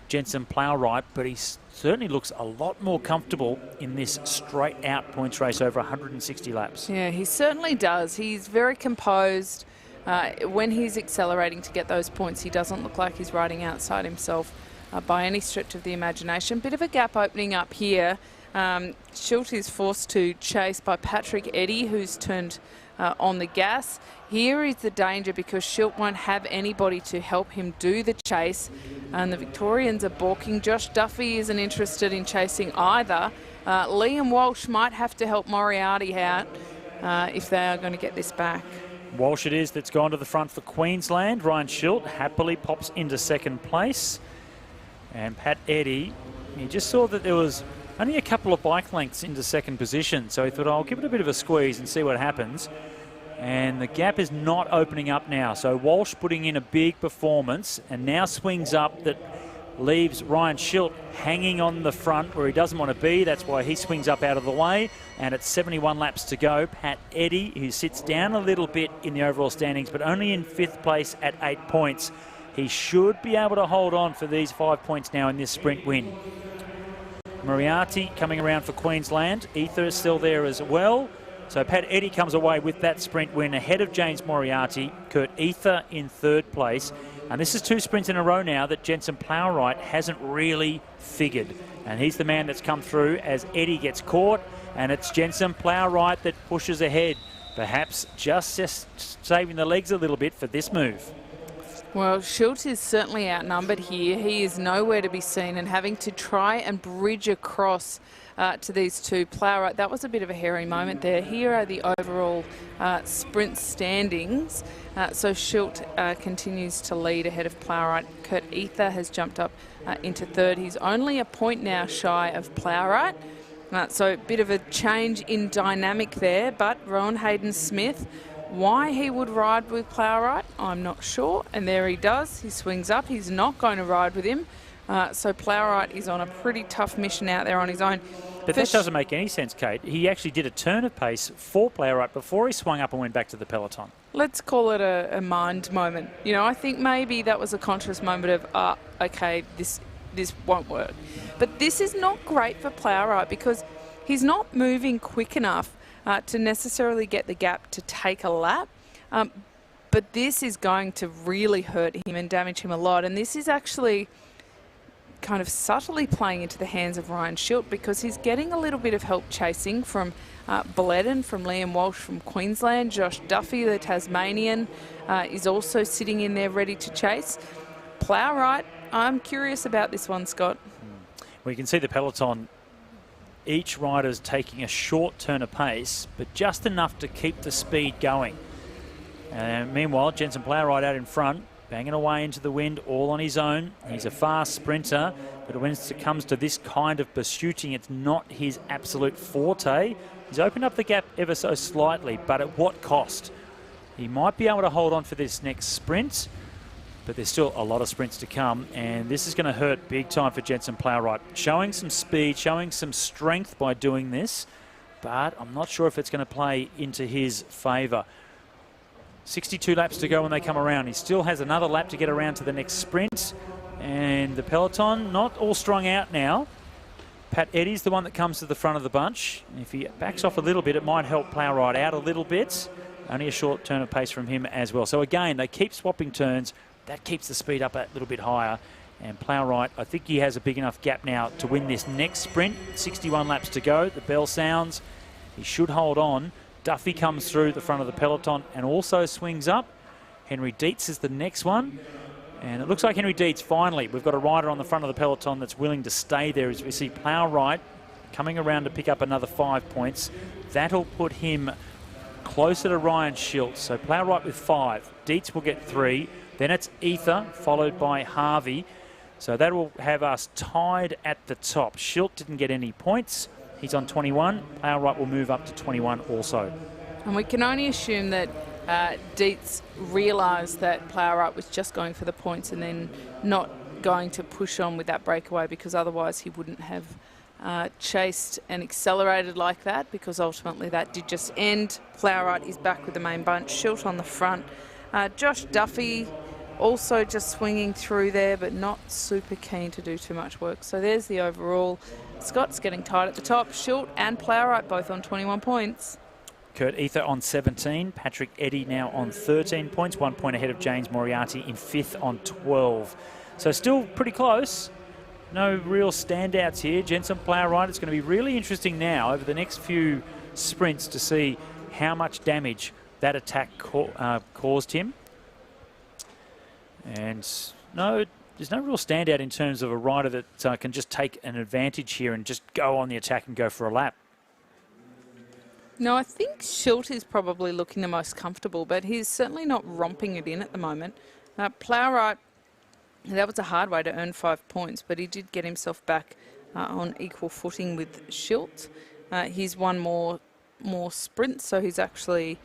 Jensen Plowright, but he certainly looks a lot more comfortable in this straight-out points race over 160 laps.
Yeah, he certainly does. He's very composed. When he's accelerating to get those points, he doesn't look like he's riding outside himself by any stretch of the imagination. Bit of a gap opening up here. Schilt is forced to chase by Patrick Eddy, who's turned on the gas. Here is the danger because Schilt won't have anybody to help him do the chase, and the Victorians are balking. Josh Duffy isn't interested in chasing either. Liam Walsh might have to help Moriarty out if they are going to get this back.
Walsh it is that's gone to the front for Queensland. Ryan Schilt happily pops into second place. And Pat Eddy, you just saw that there was Only a couple of bike lengths into second position, so he thought, I'll give it a bit of a squeeze and see what happens. And the gap is not opening up now. So Walsh putting in a big performance and now swings up that leaves Ryan Schilt hanging on the front where he doesn't want to be. That's why he swings up out of the way. And it's 71 laps to go. Pat Eddy, who sits down a little bit in the overall standings, but only in 5th place at 8 points. He should be able to hold on for these 5 points now in this sprint win. Moriarty coming around for Queensland. Ether is still there as well. So Pat Eddy comes away with that sprint win ahead of James Moriarty. Kurt Ether in 3rd place. And this is 2 sprints in a row now that Jensen Plowright hasn't really figured. And he's the man that's come through as Eddy gets caught. And it's Jensen Plowright that pushes ahead. Perhaps just saving the legs a little bit for this move.
Well, Schilt is certainly outnumbered here. He is nowhere to be seen and having to try and bridge across to these two. Plowright, that was a bit of a hairy moment there. Here are the overall sprint standings. So Schilt continues to lead ahead of Plowright. Kurt Ether has jumped up into 3rd. He's only a point now shy of Plowright. So a bit of a change in dynamic there, but Rowan Hayden-Smith, why he would ride with Plowright, I'm not sure. And there he does. He swings up. He's not going to ride with him. So Plowright is on a pretty tough mission out there on his own.
But that doesn't make any sense, Kate. He actually did a turn of pace for Plowright before he swung up and went back to the peloton.
Let's call it a mind moment. You know, I think maybe that was a conscious moment of, okay, this won't work. But this is not great for Plowright because he's not moving quick enough to necessarily get the gap to take a lap. But this is going to really hurt him and damage him a lot. And this is actually kind of subtly playing into the hands of Ryan Schilt because he's getting a little bit of help chasing from Bledden, from Liam Walsh from Queensland. Josh Duffy, the Tasmanian, is also sitting in there ready to chase. Plowright, I'm curious about this one, Scott.
Well, you can see the peloton. Each rider's taking a short turn of pace, but just enough to keep the speed going. And meanwhile, Jensen Plowright out in front, banging away into the wind, all on his own. He's a fast sprinter, but when it comes to this kind of pursuing, it's not his absolute forte. He's opened up the gap ever so slightly, but at what cost? He might be able to hold on for this next sprint, but there's still a lot of sprints to come, and this is going to hurt big time for Jensen Plowright. Showing some speed, showing some strength by doing this, but I'm not sure if it's going to play into his favour. 62 laps to go when they come around. He still has another lap to get around to the next sprint, and the peloton not all strung out now. Pat Eddy's the one that comes to the front of the bunch. If he backs off a little bit, it might help Plowright out a little bit. Only a short turn of pace from him as well. So again, they keep swapping turns. That keeps the speed up a little bit higher. And Plowright, I think he has a big enough gap now to win this next sprint. 61 laps to go. The bell sounds. He should hold on. Duffy comes through the front of the peloton and also swings up. Henry Dietz is the next one. And it looks like Henry Dietz, finally, we've got a rider on the front of the peloton that's willing to stay there as we see Plowright coming around to pick up another 5 points. That'll put him closer to Ryan Schilt. So Plowright with 5. Dietz will get 3. Then it's Ether, followed by Harvey. So that will have us tied at the top. Schilt didn't get any points. He's on 21. Plowright will move up to 21 also.
And we can only assume that Dietz realised that Plowright was just going for the points and then not going to push on with that breakaway, because otherwise he wouldn't have chased and accelerated like that, because ultimately that did just end. Plowright is back with the main bunch. Schilt on the front. Josh Duffy also just swinging through there, but not super keen to do too much work. So there's the overall. Scott's getting tight at the top. Schilt and Plowright both on 21 points.
Kurt Ether on 17. Patrick Eddy now on 13 points. 1 point ahead of James Moriarty in 5th on 12. So still pretty close. No real standouts here. Jensen Plowright, it's going to be really interesting now over the next few sprints to see how much damage that attack caused him. And no, there's no real standout in terms of a rider that can just take an advantage here and just go on the attack and go for a lap.
No, I think Schilt is probably looking the most comfortable, but he's certainly not romping it in at the moment. Plowright, that was a hard way to earn 5 points, but he did get himself back on equal footing with Schilt. He's won more sprints, so he's actually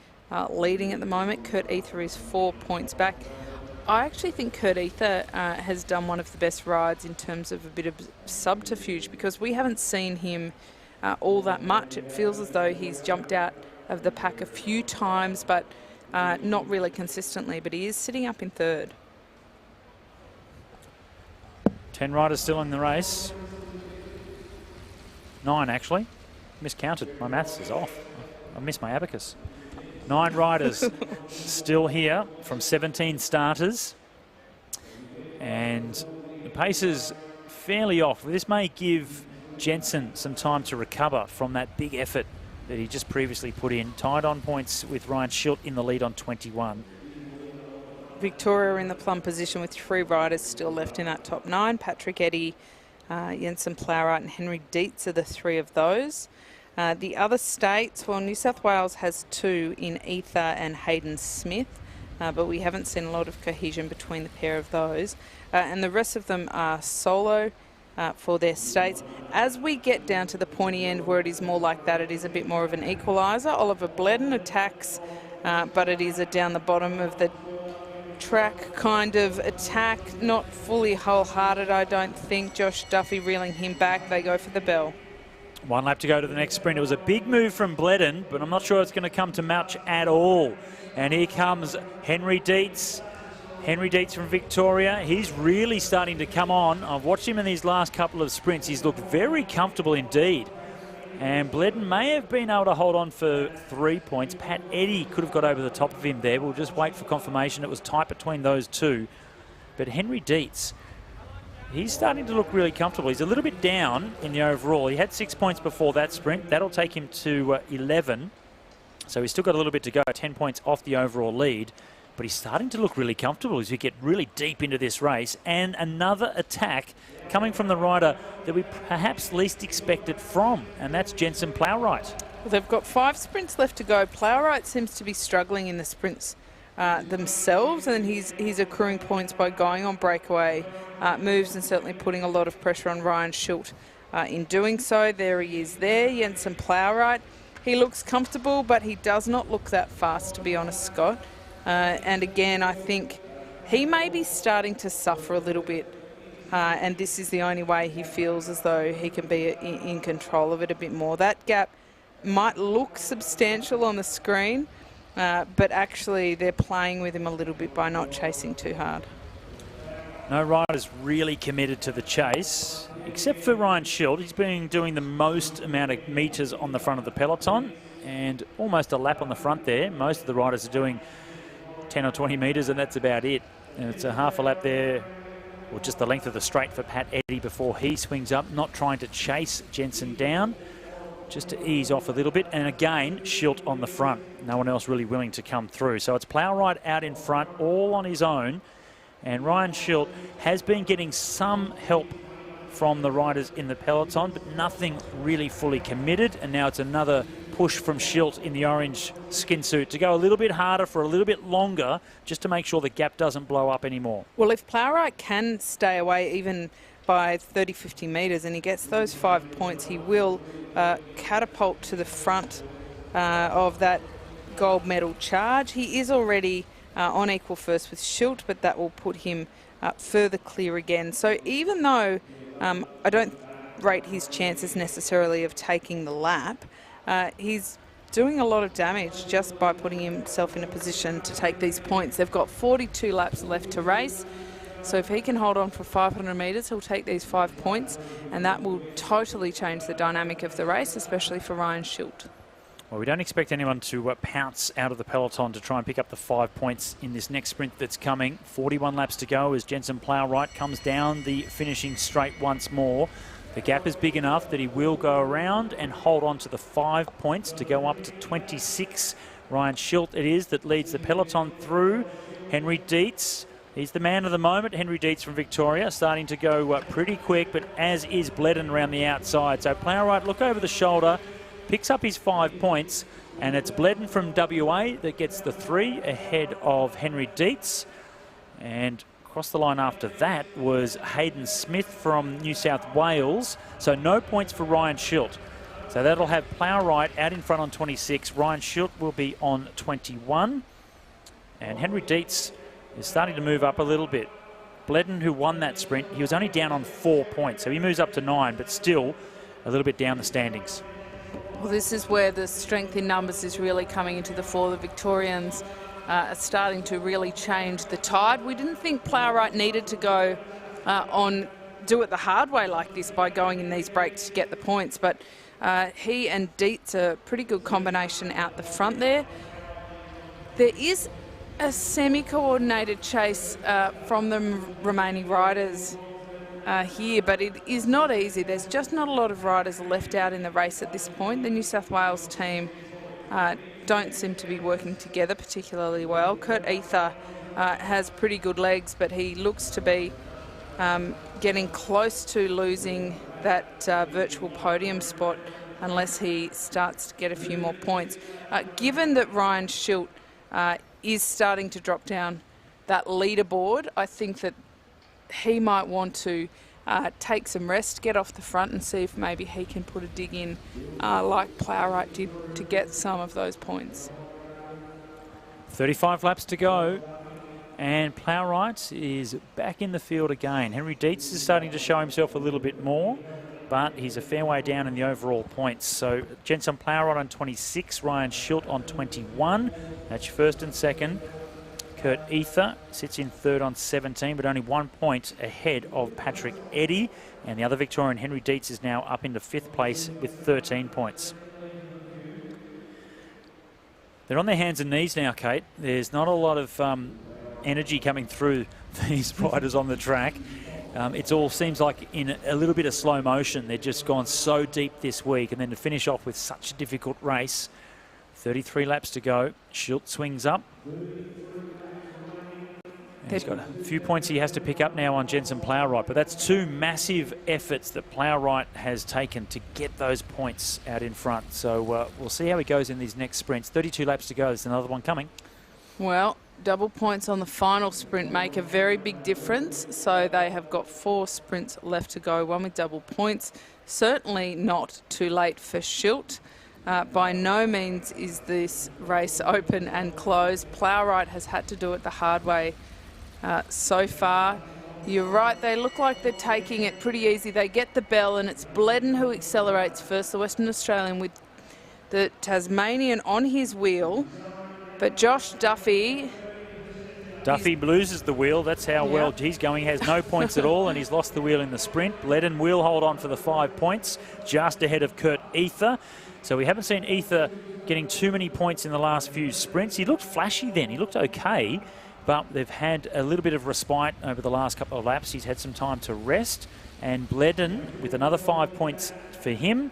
leading at the moment. Kurt Ether is 4 points back. I actually think Kurt Ether has done one of the best rides in terms of a bit of subterfuge, because we haven't seen him all that much. It feels as though he's jumped out of the pack a few times, but not really consistently. But he is sitting up in third.
10 riders still in the race. 9 actually. Miscounted. My maths is off. I missed my abacus. 9 riders still here from 17 starters. And the pace is fairly off. This may give Jensen some time to recover from that big effort that he just previously put in. Tied on points with Ryan Schilt in the lead on 21.
Victoria in the plum position with 3 riders still left in that top 9. Patrick Eddy, Jensen Plowright and Henry Dietz are the 3 of those. The other states, well, New South Wales has 2 in Ether and Hayden Smith, but we haven't seen a lot of cohesion between the pair of those. And the rest of them are solo for their states. As we get down to the pointy end where it is more like that, it is a bit more of an equaliser. Oliver Bledden attacks, but it is a down the bottom of the track kind of attack, not fully wholehearted, I don't think. Josh Duffy reeling him back. They go for the bell.
1 lap to go to the next sprint. It was a big move from Bledden, but I'm not sure it's going to come to much at all. And here comes Henry Dietz. Henry Dietz from Victoria. He's really starting to come on. I've watched him in these last couple of sprints. He's looked very comfortable indeed. And Bledden may have been able to hold on for 3 points. Pat Eddy could have got over the top of him there. We'll just wait for confirmation. It was tight between those 2. But Henry Dietz, he's starting to look really comfortable. He's a little bit down in the overall. He had 6 points before that sprint. That'll take him to 11. So he's still got a little bit to go. 10 points off the overall lead. But he's starting to look really comfortable as we get really deep into this race. And another attack coming from the rider that we perhaps least expected from, and that's Jensen Plowright.
Well, they've got 5 sprints left to go. Plowright seems to be struggling in the sprints themselves, and he's accruing points by going on breakaway moves and certainly putting a lot of pressure on Ryan Schilt in doing so. There he is there, Jensen Plowright. He looks comfortable, but he does not look that fast, to be honest, Scott. And again, I think he may be starting to suffer a little bit, and this is the only way he feels as though he can be in control of it a bit more. That gap might look substantial on the screen, but actually they're playing with him a little bit by not chasing too hard.
No riders really committed to the chase, except for Ryan Schilt. He's been doing the most amount of metres on the front of the peloton, and almost a lap on the front there. Most of the riders are doing 10 or 20 metres, and that's about it. And it's a half a lap there, or just the length of the straight for Pat Eddy before he swings up, not trying to chase Jensen down, just to ease off a little bit. And again, Schilt on the front. No one else really willing to come through. So it's Plowright out in front, all on his own. And Ryan Schilt has been getting some help from the riders in the peloton, but nothing really fully committed. And now it's another push from Schilt in the orange skin suit to go a little bit harder for a little bit longer, just to make sure the gap doesn't blow up anymore.
Well, if Plowright can stay away even by 30, 50 metres and he gets those 5 points, he will catapult to the front of that gold medal charge. He is already on equal first with Schilt, but that will put him further clear again. So even though I don't rate his chances necessarily of taking the lap, he's doing a lot of damage just by putting himself in a position to take these points. They've got 42 laps left to race, so if he can hold on for 500 metres, he'll take these 5 points, and that will totally change the dynamic of the race, especially for Ryan Schilt.
Well, we don't expect anyone to pounce out of the peloton to try and pick up the 5 points in this next sprint that's coming. 41 laps to go as Jensen Plowright comes down the finishing straight once more. The gap is big enough that he will go around and hold on to the 5 points to go up to 26. Ryan Schilt it is that leads the peloton through. Henry Dietz, he's the man of the moment. Henry Dietz from Victoria, starting to go pretty quick, but as is Bledden around the outside. So Plowright, look over the shoulder, picks up his 5 points, and it's Bledden from WA that gets the 3 ahead of Henry Dietz. And across the line after that was Hayden Smith from New South Wales, So no points for Ryan Schilt. So that'll have Plowright out in front on 26. Ryan Schilt will be on 21. And Henry Dietz is starting to move up a little bit. Bledden, who won that sprint, he was only down on 4 points. So he moves up to 9, but still a little bit down the standings.
Well, this is where the strength in numbers is really coming into the fore. The Victorians are starting to really change the tide. We didn't think Plowright needed to go do it the hard way like this by going in these breaks to get the points, but he and Dietz are a pretty good combination out the front there. There is a semi-coordinated chase from the remaining riders here, but it is not easy. There's just not a lot of riders left out in the race at this point. The New South Wales team don't seem to be working together particularly well. Kurt Ether has pretty good legs, but he looks to be getting close to losing that virtual podium spot unless he starts to get a few more points. Given that Ryan Schilt is starting to drop down that leaderboard, I think that he might want to take some rest, get off the front and see if maybe he can put a dig in like Plowright did to get some of those points.
35 laps to go. And Plowright is back in the field again. Henry Dietz is starting to show himself a little bit more, but he's a fair way down in the overall points. So Jenson Plowright on 26, Ryan Schilt on 21. That's your first and second. Kurt Ether sits in third on 17, but only 1 point ahead of Patrick Eddy. And the other Victorian, Henry Dietz, is now up into fifth place with 13 points. They're on their hands and knees now, Kate. There's not a lot of energy coming through these riders on the track. It all seems like in a little bit of slow motion. They've just gone so deep this week, and then to finish off with such a difficult race. 33 laps to go. Schilt swings up. And he's got a few points he has to pick up now on Jenson Plowright, but that's two massive efforts that Plowright has taken to get those points out in front. So we'll see how he goes in these next sprints. 32 laps to go. There's another one coming.
Well, double points on the final sprint make a very big difference. So they have got 4 sprints left to go, one with double points. Certainly not too late for Schilt. By no means is this race open and closed. Plowright has had to do it the hard way so far. You're right, they look like they're taking it pretty easy. They get the bell, and it's Bledden who accelerates first, the Western Australian, with the Tasmanian on his wheel. But Josh Duffy
loses the wheel. That's how well he's going. He has no points at all, and he's lost the wheel in the sprint. Bledden will hold on for the 5 points, just ahead of Kurt Ether. So we haven't seen Ether getting too many points in the last few sprints. He looked flashy then. He looked okay, but they've had a little bit of respite over the last couple of laps. He's had some time to rest. And Bledden, with another 5 points for him,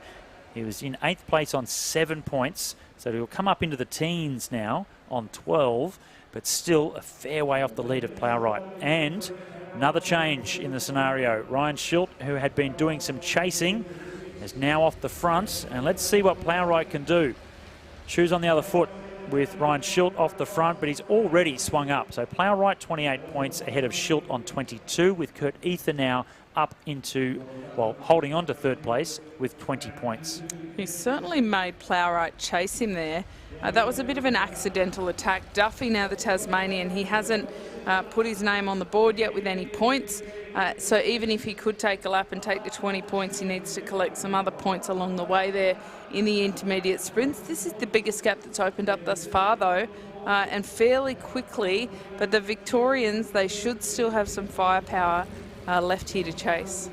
he was in 8th place on 7 points. So he'll come up into the teens now on 12, but still a fair way off the lead of Plowright. And another change in the scenario. Ryan Schilt, who had been doing some chasing, is now off the front. And let's see what Plowright can do. Shoes on the other foot with Ryan Schilt off the front, but he's already swung up. So Plowright 28 points ahead of Schilt on 22, with Kurt Ether now up into, well, holding on to third place with 20 points.
He certainly made Plowright chase him there. That was a bit of an accidental attack. Duffy, now the Tasmanian, he hasn't put his name on the board yet with any points. So even if he could take a lap and take the 20 points, he needs to collect some other points along the way there in the intermediate sprints. This is the biggest gap that's opened up thus far, though, and fairly quickly. But the Victorians, they should still have some firepower left here to chase.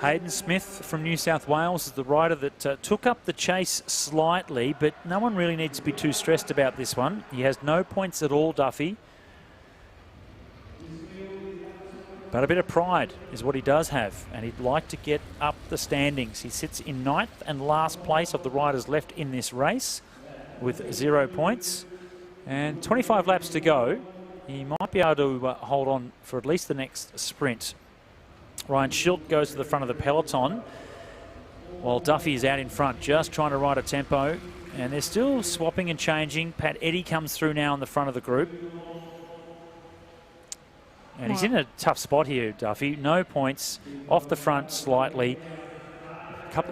Hayden Smith from New South Wales is the rider that took up the chase slightly, but no one really needs to be too stressed about this one. He has no points at all, Duffy. But a bit of pride is what he does have, and he'd like to get up the standings. He sits in 9th and last place of the riders left in this race with 0 points. And 25 laps to go. He might be able to hold on for at least the next sprint. Ryan Schilt goes to the front of the peloton, while Duffy is out in front, just trying to ride a tempo. And they're still swapping and changing. Pat Eddy comes through now in the front of the group. And he's in a tough spot here, Duffy. No points, off the front slightly.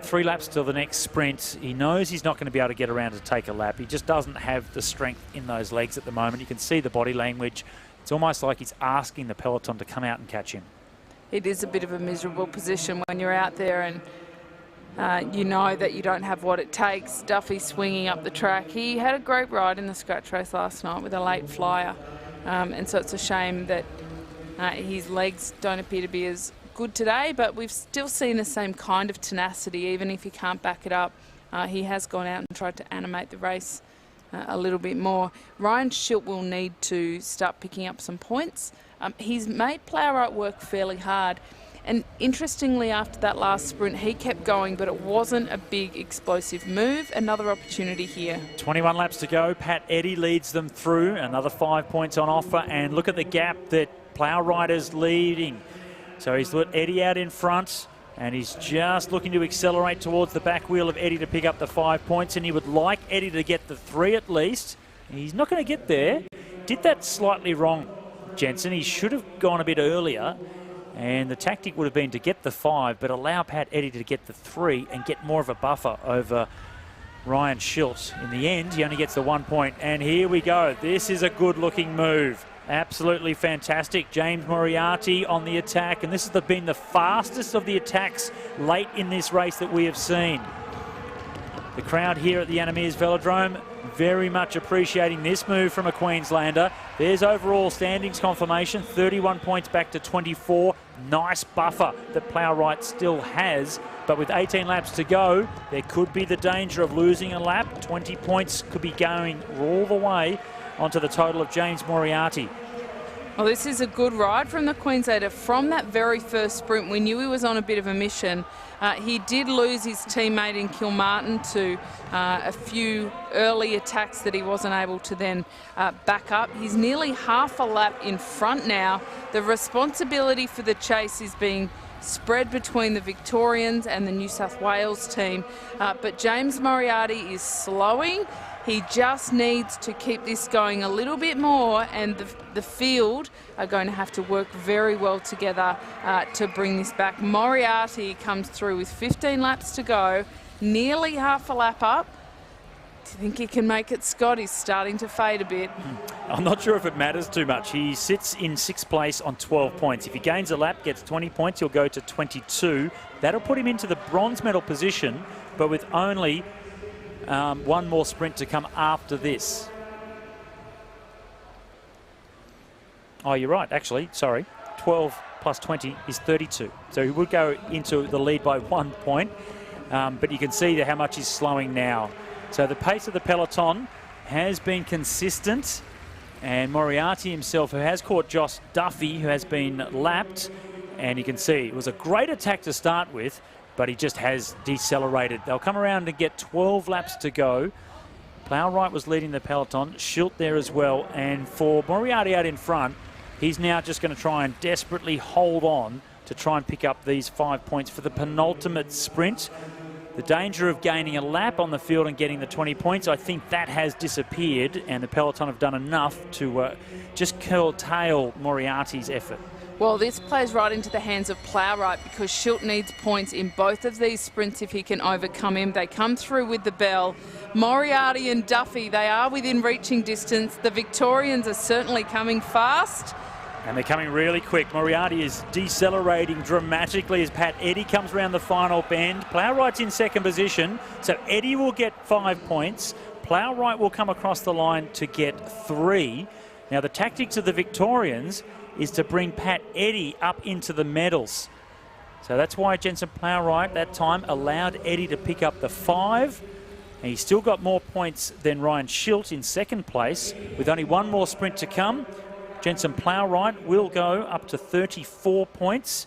3 laps till the next sprint. He knows he's not going to be able to get around to take a lap. He just doesn't have the strength in those legs at the moment. You can see the body language. It's almost like he's asking the peloton to come out and catch him.
It is a bit of a miserable position when you're out there and you know that you don't have what it takes. Duffy swinging up the track. He had a great ride in the scratch race last night with a late flyer. And so it's a shame that his legs don't appear to be as good today, but we've still seen the same kind of tenacity, even if he can't back it up. He has gone out and tried to animate the race a little bit more. Ryan Schilt will need to start picking up some points. He's made Plowright work fairly hard, and interestingly, after that last sprint, he kept going, but it wasn't a big explosive move. Another opportunity here.
21 laps to go. Pat Eddy leads them through. Another 5 points on offer, and look at the gap that Plowright is leading. So he's let Eddy out in front, and he's just looking to accelerate towards the back wheel of Eddy to pick up the 5 points, and he would like Eddy to get the 3 at least. He's not going to get there. Did that slightly wrong, Jensen. He should have gone a bit earlier, and the tactic would have been to get the 5, but allow Pat Eddy to get the 3 and get more of a buffer over Ryan Schilt. In the end, he only gets the 1 point, and here we go. This is a good-looking move. Absolutely fantastic. James Moriarty on the attack, and this has been the fastest of the attacks late in this race that we have seen. The crowd here at the Meares Velodrome very much appreciating this move from a Queenslander. There's overall standings confirmation, 31 points back to 24. Nice buffer that Plowright still has, but with 18 laps to go, there could be the danger of losing a lap. 20 points could be going all the way onto the total of James Moriarty.
Well, this is a good ride from the Queenslander. From that very first sprint, we knew he was on a bit of a mission. He did lose his teammate in Kilmartin to a few early attacks that he wasn't able to then back up. He's nearly half a lap in front now. The responsibility for the chase is being spread between the Victorians and the New South Wales team. But James Moriarty is slowing. He just needs to keep this going a little bit more, and the field are going to have to work very well together to bring this back. Moriarty comes through with 15 laps to go, nearly half a lap up. Do you think he can make it, Scott? He's starting to fade a bit.
I'm not sure if it matters too much. He sits in 6th place on 12 points. If he gains a lap, gets 20 points, he'll go to 22. That'll put him into the bronze medal position, but with only one more sprint to come after this. Oh, you're right, actually. Sorry. 12 plus 20 is 32. So he would go into the lead by 1 point. But you can see how much he's slowing now. So the pace of the peloton has been consistent. And Moriarty himself, who has caught Josh Duffy, who has been lapped. And you can see it was a great attack to start with, but he just has decelerated. They'll come around and get 12 laps to go. Plowright was leading the peloton, Schilt there as well, and for Moriarty out in front, he's now just going to try and desperately hold on to try and pick up these 5 points for the penultimate sprint. The danger of gaining a lap on the field and getting the 20 points, I think that has disappeared, and the peloton have done enough to just curtail Moriarty's effort.
Well, this plays right into the hands of Plowright, because Schilt needs points in both of these sprints if he can overcome him. They come through with the bell. Moriarty and Duffy, they are within reaching distance. The Victorians are certainly coming fast.
And they're coming really quick. Moriarty is decelerating dramatically as Pat Eddy comes around the final bend. Plowright's in second position, so Eddy will get 5 points. Plowright will come across the line to get 3. Now, the tactics of the Victorians is to bring Pat Eddy up into the medals. So that's why Jensen Plowright that time allowed Eddy to pick up the 5. And he's still got more points than Ryan Schilt in second place. With only one more sprint to come, Jensen Plowright will go up to 34 points.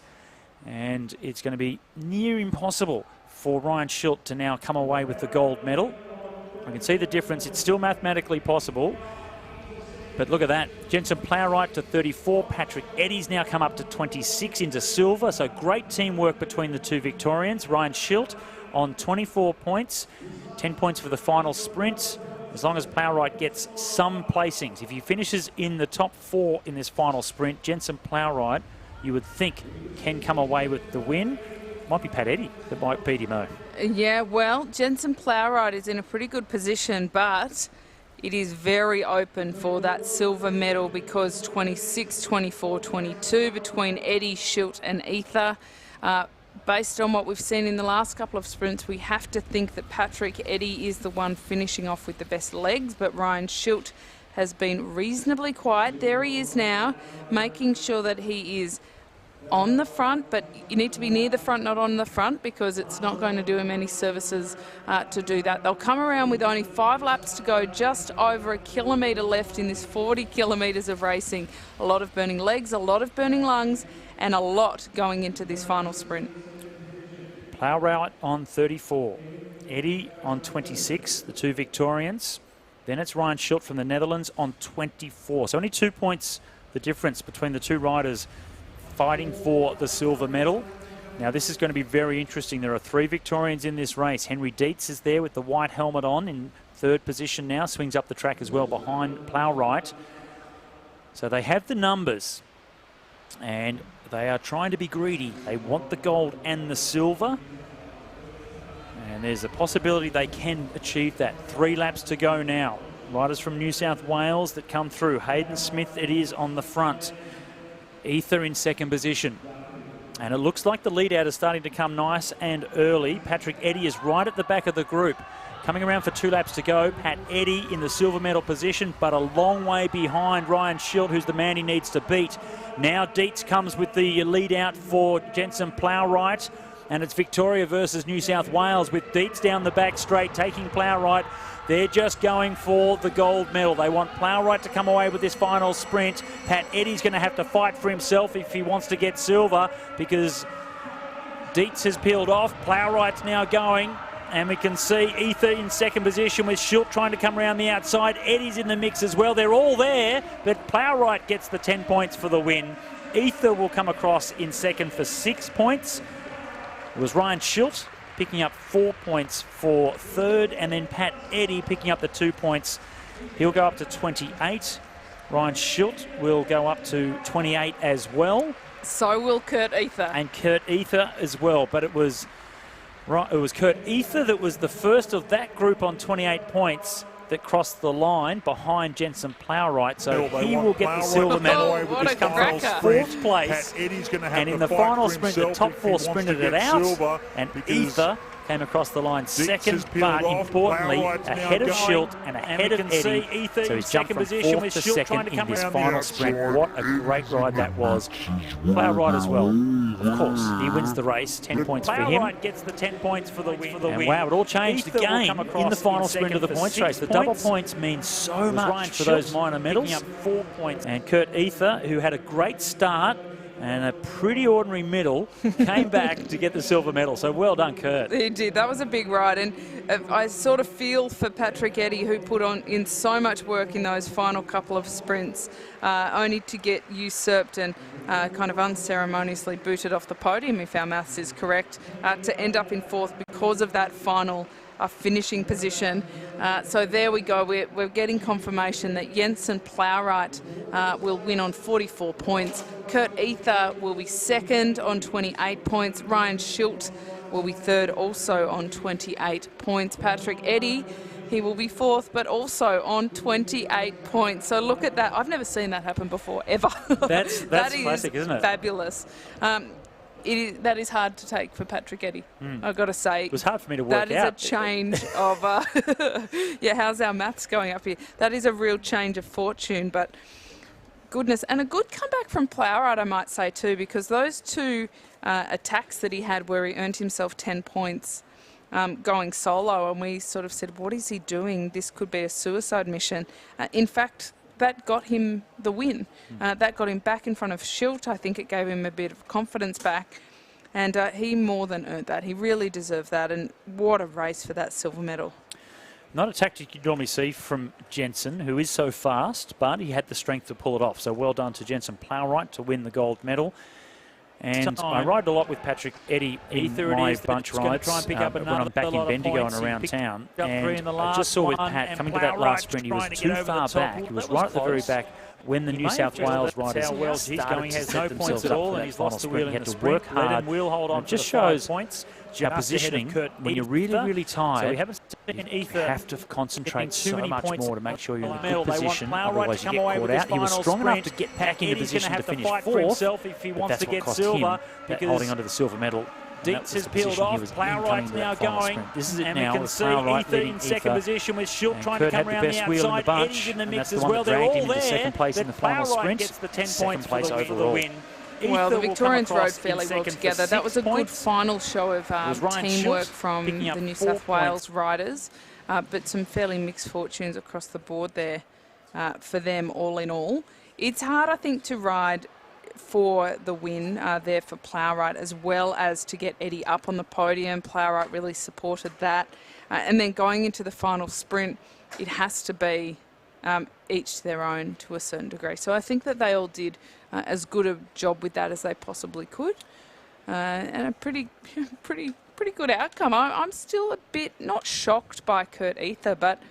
And it's going to be near impossible for Ryan Schilt to now come away with the gold medal. I can see the difference. It's still mathematically possible. But look at that. Jensen Plowright to 34. Patrick Eddy's now come up to 26 into silver. So great teamwork between the two Victorians. Ryan Schilt on 24 points. 10 points for the final sprint. as long as Plowright gets some placings. If he finishes in the top 4 in this final sprint, Jensen Plowright, you would think, can come away with the win. Might be Pat Eddy that might beat him, though.
Yeah, well, Jensen Plowright is in a pretty good position, but it is very open for that silver medal because 26, 24, 22 between Eddy, Schilt and Ether. Based on what we've seen in the last couple of sprints, we have to think that Patrick Eddy is the one finishing off with the best legs, but Ryan Schilt has been reasonably quiet. There he is now, making sure that he is on the front, but you need to be near the front, not on the front, because it's not going to do him any services to do that. They'll come around with only 5 laps to go, just over 1 kilometre left in this 40 kilometres of racing. A lot of burning legs, a lot of burning lungs, and a lot going into this final sprint.
Plowright on 34, Eddy on 26, the 2 Victorians. Then it's Ryan Schilt from the Netherlands on 24. So only 2 points the difference between the 2 riders fighting for the silver medal. Now this is going to be very interesting. There are 3 Victorians in this race. Henry Dietz is there with the white helmet on in 3rd position now, swings up the track as well behind Plowright. So they have the numbers and they are trying to be greedy. They want the gold and the silver. And there's a possibility they can achieve that. 3 laps to go now. Riders from New South Wales that come through. Hayden Smith it is on the front. Ether in 2nd position. And it looks like the lead out is starting to come nice and early. Patrick Eddy is right at the back of the group. Coming around for 2 laps to go. Pat Eddy in the silver medal position, but a long way behind Ryan Schilt, who's the man he needs to beat. Now Dietz comes with the lead out for Jensen Plowright. And it's Victoria versus New South Wales with Dietz down the back straight, taking Plowright. They're just going for the gold medal. They want Plowright to come away with this final sprint. Pat Eddy's going to have to fight for himself if he wants to get silver because Dietz has peeled off. Plowright's now going. And we can see Ether in 2nd position with Schilt trying to come around the outside. Eddy's in the mix as well. They're all there, but Plowright gets the 10 points for the win. Ether will come across in 2nd for 6 points. It was Ryan Schilt picking up 4 points for 3rd, and then Pat Eddy picking up the 2 points. He'll go up to 28. Ryan Schilt will go up to 28 as well.
So will Kurt Ether.
And Kurt Ether as well, but it was Kurt Ether that was the first of that group on 28 points that crossed the line behind Jensen Plowright, so he will get the silver medal.
What
He's
a
come from
cracker.
4th place, and in the final sprint, the top 4 sprinted it out, and Ether came across the line 2nd, but importantly, ahead of Schilt and ahead of Eddy. So he's jumped from 4th to 2nd in this final sprint. What a great ride that was. Plowright as well. Of course, he wins the race. 10 points for him. Plowright gets the 10 points for the win. And wow, it all changed again in the final sprint of the points race. The double points mean so much for those minor medals. Picking up 4 points. And Kurt Ether, who had a great start and a pretty ordinary middle, came back to get the silver medal. So well done, Kurt.
He did. That was a big ride. And I sort of feel for Patrick Eddy, who put on in so much work in those final couple of sprints, only to get usurped and kind of unceremoniously booted off the podium, if our maths is correct, to end up in 4th because of that final finishing position. So there we go. We're getting confirmation that Jensen Plowright will win on 44 points. Kurt Ether will be 2nd on 28 points. Ryan Schilt will be 3rd also on 28 points. Patrick Eddy, he will be 4th, but also on 28 points. So look at that. I've never seen that happen before, ever.
That's classic, isn't it?
Fabulous. That is hard to take for Patrick Eddy, I've got to say.
It was hard for me to work out.
That is a change of... yeah, how's our maths going up here? That is a real change of fortune, but goodness. And a good comeback from Plowright, I might say, too, because those 2 attacks that he had where he earned himself 10 points going solo, and we sort of said, what is he doing? This could be a suicide mission. In fact, that got him the win. That got him back in front of Schilt. I think it gave him a bit of confidence back. And he more than earned that. He really deserved that. And what a race for that silver medal.
Not a tactic you'd normally see from Jensen, who is so fast, but he had the strength to pull it off. So well done to Jensen Plowright to win the gold medal. And I ride a lot with Patrick Eddy in my bunch rides when I'm back in Bendigo and around town. And I just saw with Pat, coming to that last sprint, he was too far back. He was right at the very back when the New South Wales riders started to set themselves up for that final sprint. He had to work hard. It just shows our positioning, when you're really, really tired, you have to concentrate so much more to make sure you're in a good position, otherwise you get caught out. He was strong enough to get back into position to finish fourth, but that's what cost him that holding onto the silver medal.
Dietz has peeled off. Plowright's now going.
This is it
and
now.
We can see Ether in second position with Schilt trying to come around the outside. Eddie's in the mix as well. They're all there.
Second place in the final sprint.
Gets the 10 points for the win.
Well, the Victorians rode fairly well together. That was a good final show of teamwork from the New South Wales riders, but some fairly mixed fortunes across the board there for them all in all. It's hard, I think, to ride for the win there for Plowright, as well as to get Eddie up on the podium. Plowright really supported that. And then going into the final sprint, it has to be each to their own to a certain degree. So I think that they all did as good a job with that as they possibly could. And a pretty good outcome. I'm still a bit not shocked by Kurt Ether, but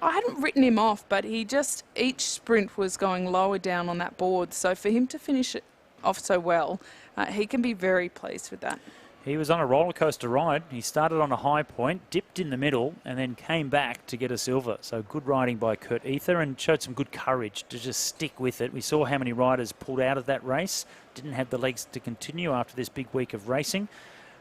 I hadn't written him off, but each sprint was going lower down on that board. So for him to finish it off so well, he can be very pleased with that.
He was on a roller coaster ride. He started on a high point, dipped in the middle, and then came back to get a silver. So good riding by Kurt Ether, and showed some good courage to just stick with it. We saw how many riders pulled out of that race, didn't have the legs to continue after this big week of racing.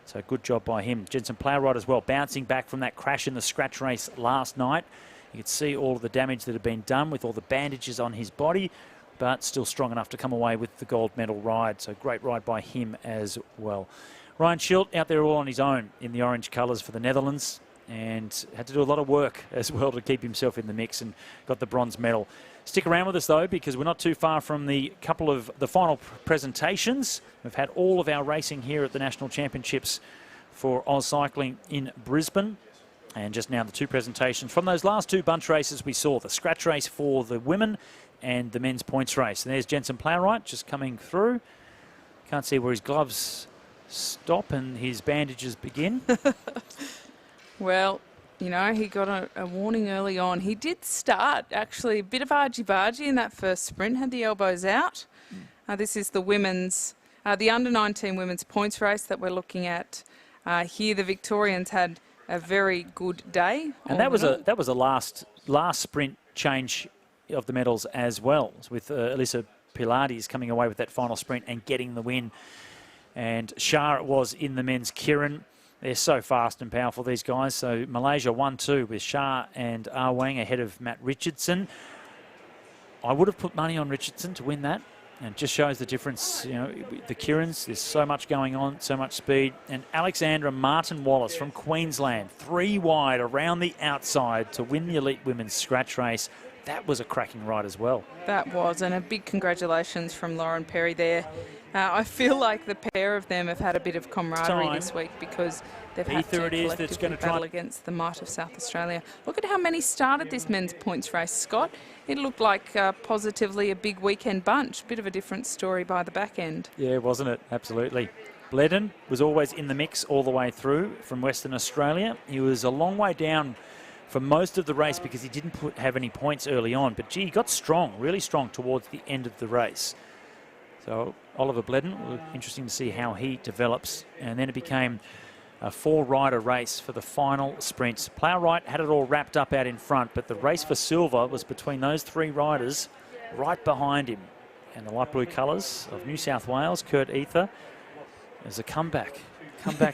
So good job by him. Jensen Plowright as well, bouncing back from that crash in the scratch race last night. You could see all of the damage that had been done with all the bandages on his body, but still strong enough to come away with the gold medal ride. So great ride by him as well. Ryan Schilt out there all on his own in the orange colours for the Netherlands, and had to do a lot of work as well to keep himself in the mix, and got the bronze medal. Stick around with us though, because we're not too far from the couple of the final presentations. We've had all of our racing here at the National Championships for AusCycling in Brisbane. And just now the two presentations from those last two bunch races we saw, the scratch race for the women and the men's points race. And there's Jensen Plowright just coming through. Can't see where his gloves stop and his bandages begin.
Well, you know, he got a warning early on. He did start, actually, a bit of argy-bargy in that first sprint, had the elbows out. This is the women's, the under-19 women's points race that we're looking at here. The Victorians had a very good day.
And that was a last sprint change of the medals as well, with Alyssa Pilates coming away with that final sprint and getting the win. And Shah it was in the men's Keirin. They're so fast and powerful, these guys. So Malaysia 1-2 with Shah and Wang ahead of Matt Richardson. I would have put money on Richardson to win that. And it just shows the difference. You know, the Keirins, there's so much going on, so much speed. And Alexandra Martin Wallace from Queensland, 3 wide around the outside to win the elite women's scratch race. That was a cracking ride as well.
That was, and a big congratulations from Lauren Perry there. I feel like the pair of them have had a bit of camaraderie this week, because they've had to collectively battle against the might of South Australia. Look at how many started this men's points race, Scott. It looked like positively a big weekend bunch. Bit of a different story by the back end.
Yeah, wasn't it? Absolutely. Bledden was always in the mix all the way through from Western Australia. He was a long way down for most of the race because he didn't have any points early on. But, gee, he got strong, really strong towards the end of the race. So Oliver Bledden, interesting to see how he develops. And then it became a 4-rider race for the final sprints. Plowright had it all wrapped up out in front, but the race for silver was between those 3 riders right behind him. And the light blue colours of New South Wales, Kurt Ether, as a comeback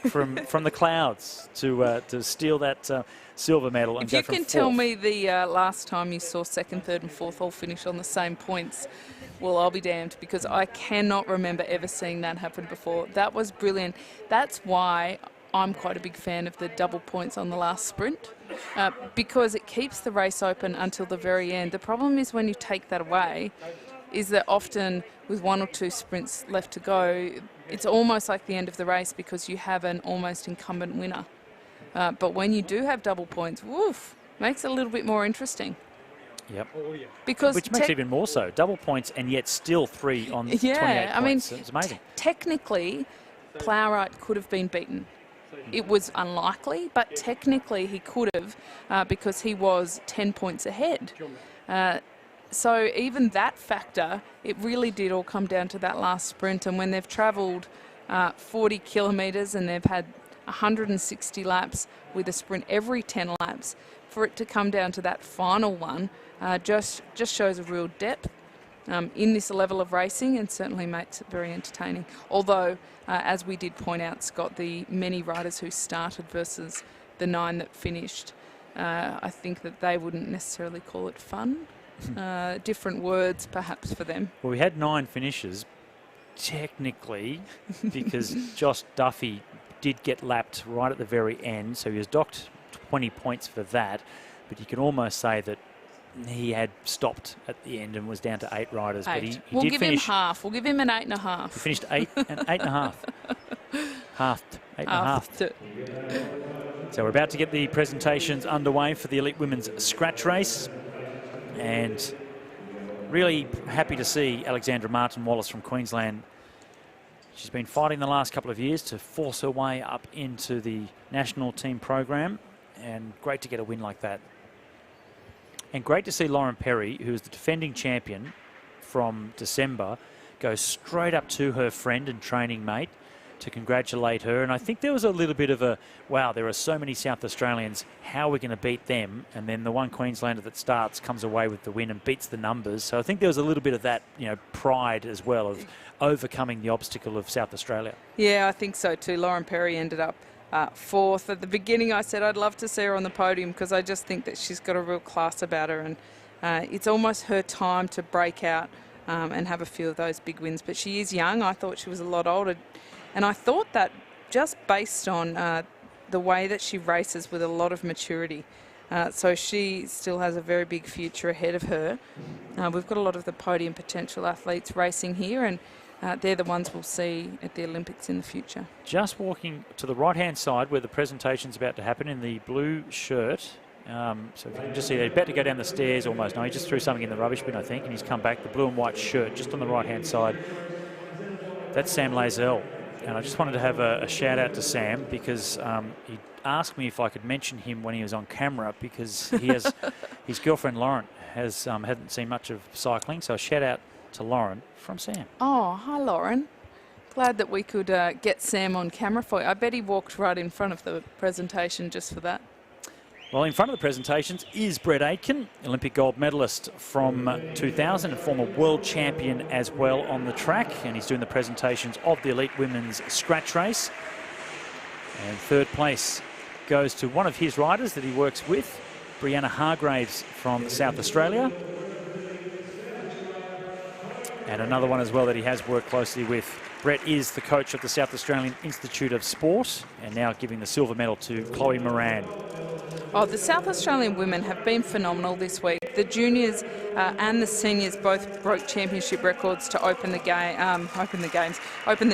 from the clouds to steal that silver medal. And
if you can tell me the last time you saw 2nd, 3rd and 4th all finish on the same points, well, I'll be damned, because I cannot remember ever seeing that happen before. That was brilliant. That's why I'm quite a big fan of the double points on the last sprint, because it keeps the race open until the very end. The problem is when you take that away is that often with 1 or 2 sprints left to go, it's almost like the end of the race because you have an almost incumbent winner. But when you do have double points, woof, makes it a little bit more interesting.
Yep.
Because
Which makes it even more so. Double points and yet still 3 on 28
I mean,
points. It's amazing.
Technically, Plowright could have been beaten. It was unlikely, but technically he could have because he was 10 points ahead. So even that factor, it really did all come down to that last sprint. And when they've travelled 40 kilometres and they've had 160 laps with a sprint every 10 laps, for it to come down to that final one just shows a real depth in this level of racing and certainly makes it very entertaining. Although, as we did point out, Scott, the many riders who started versus the 9 that finished, I think that they wouldn't necessarily call it fun. Different words perhaps for them.
Well, we had 9 finishes, technically, because Josh Duffy did get lapped right at the very end, so he was docked 20 points for that, but you can almost say that he had stopped at the end and was down to 8 riders.
8.
But he
We'll
did
give
finish.
him half. We'll give him an 8.5.
He finished 8 and 8.5. Halved. 8.5. So we're about to get the presentations underway for the Elite Women's Scratch Race. And really happy to see Alexandra Martin-Wallace from Queensland. She's been fighting the last couple of years to force her way up into the national team program. And great to get a win like that. And great to see Lauren Perry, who is the defending champion from December, go straight up to her friend and training mate to congratulate her. And I think there was a little bit of a, wow, there are so many South Australians, how are we going to beat them? And then the one Queenslander that starts comes away with the win and beats the numbers. So I think there was a little bit of that, you know, pride as well of overcoming the obstacle of South Australia.
Yeah, I think so too. Lauren Perry ended up 4th. At the beginning I said I'd love to see her on the podium because I just think that she's got a real class about her, and it's almost her time to break out and have a few of those big wins. But she is young. I thought she was a lot older, and I thought that just based on the way that she races with a lot of maturity. So she still has a very big future ahead of her. We've got a lot of the podium potential athletes racing here, and they're the ones we'll see at the Olympics in the future.
Just walking to the right-hand side where the presentation's about to happen in the blue shirt. So if you can just see, they're about to go down the stairs almost. No, he just threw something in the rubbish bin, I think, and he's come back. The blue and white shirt just on the right-hand side. That's Sam Lazell. And I just wanted to have a shout-out to Sam because he asked me if I could mention him when he was on camera because he has his girlfriend Lauren hadn't seen much of cycling. So a shout-out to Lauren from Sam.
Oh, hi Lauren. Glad that we could get Sam on camera for you. I bet he walked right in front of the presentation just for that.
Well, in front of the presentations is Brett Aitken, Olympic gold medalist from 2000 and former world champion as well on the track. And he's doing the presentations of the Elite Women's Scratch Race. And 3rd place goes to one of his riders that he works with, Brianna Hargraves from South Australia. And another one as well that he has worked closely with. Brett is the coach of the South Australian Institute of Sport and now giving the silver medal to Chloe Moran.
Oh, the South Australian women have been phenomenal this week. The juniors and the seniors both broke championship records to open the